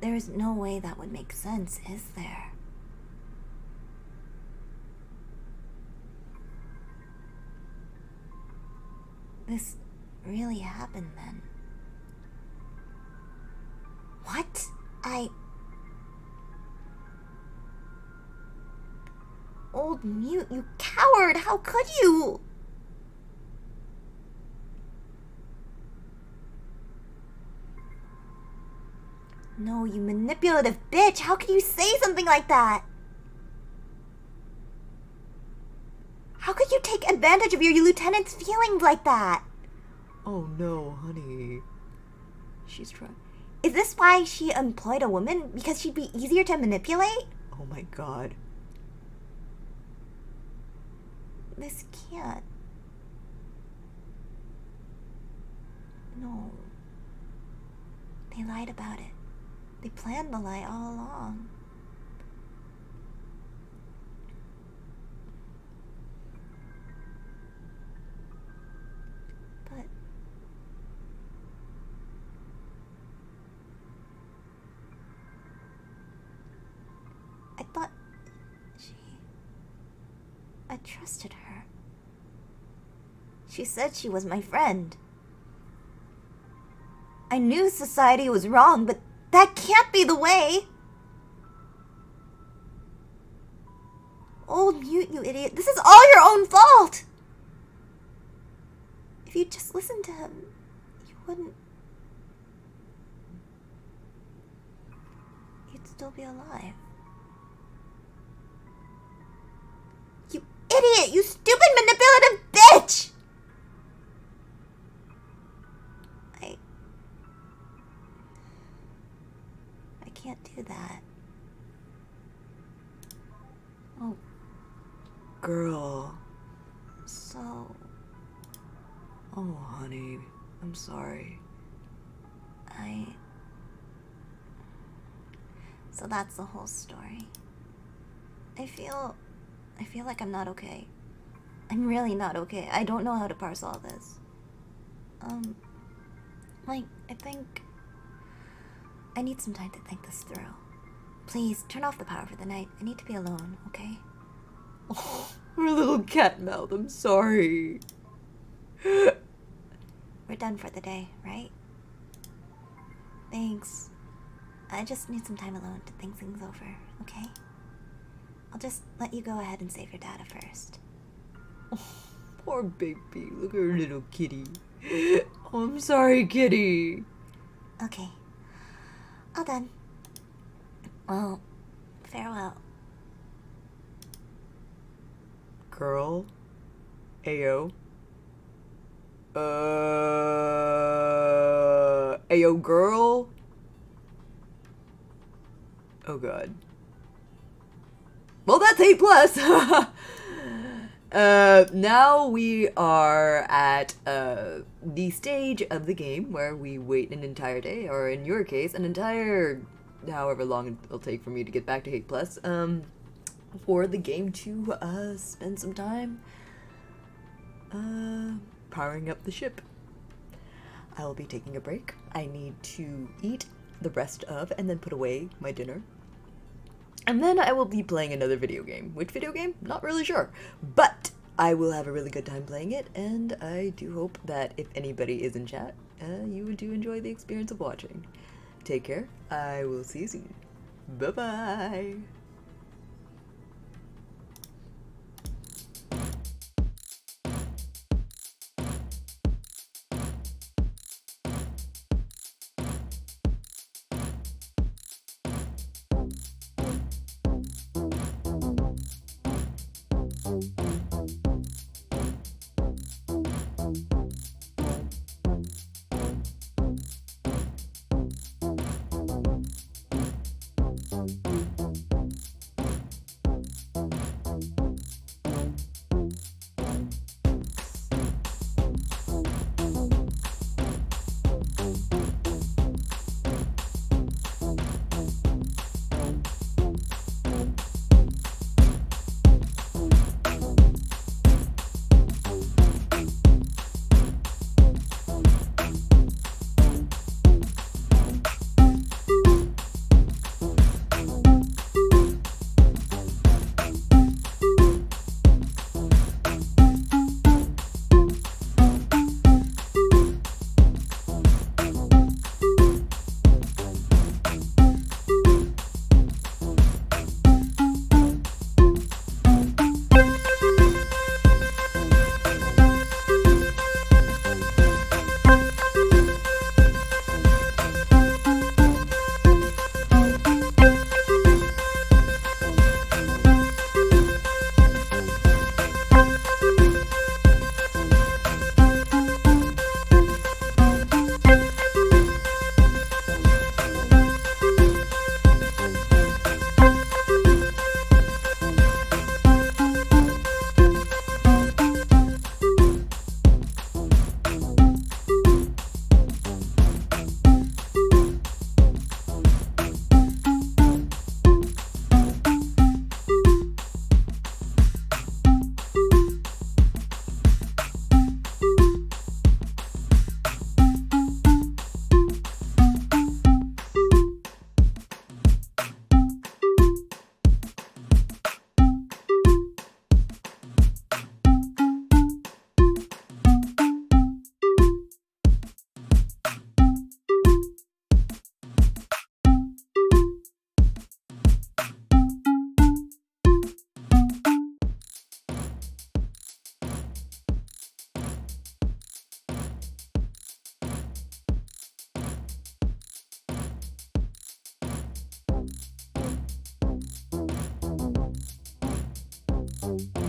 There's no way that would make sense, is there? This really happened then. What? Old Mute, you coward! How could you? No, you manipulative bitch! How could you say something like that? How could you take advantage of your lieutenant's feelings like that? Oh no, honey. She's trying. Is this why she employed a woman? Because she'd be easier to manipulate? Oh my god. This can't. No. They lied about it. They planned the lie all along. But thought I trusted her. She said she was my friend. I knew society was wrong, but that can't be the way. Old Mute, you idiot. This is all your own fault. If you just listened to him, you wouldn't... You'd still be alive. You idiot! You stupid manipulative bitch! I can't do that. Oh. Girl. So... Oh, honey. I'm sorry. So that's the whole story. I feel like I'm not okay. I'm really not okay. I don't know how to parse all this. I think I need some time to think this through. Please, turn off the power for the night. I need to be alone, okay? Oh, her little cat mouth. I'm sorry. We're done for the day, right? Thanks. I just need some time alone to think things over, okay? I'll just let you go ahead and save your data first. Oh, poor baby. Look at her little kitty. Oh, I'm sorry, kitty. Okay. All done. Well, farewell. Girl. Ayo. Ayo, girl. Oh, God. Well, that's 8+. Now we are at, the stage of the game where we wait an entire day, or in your case, an entire, however long it'll take for me to get back to 8+, for the game to, spend some time, powering up the ship. I will be taking a break. I need to eat the rest of and then put away my dinner. And then I will be playing another video game. Which video game? Not really sure. But I will have a really good time playing it, and I do hope that if anybody is in chat, you do enjoy the experience of watching. Take care. I will see you soon. Bye-bye. Bye.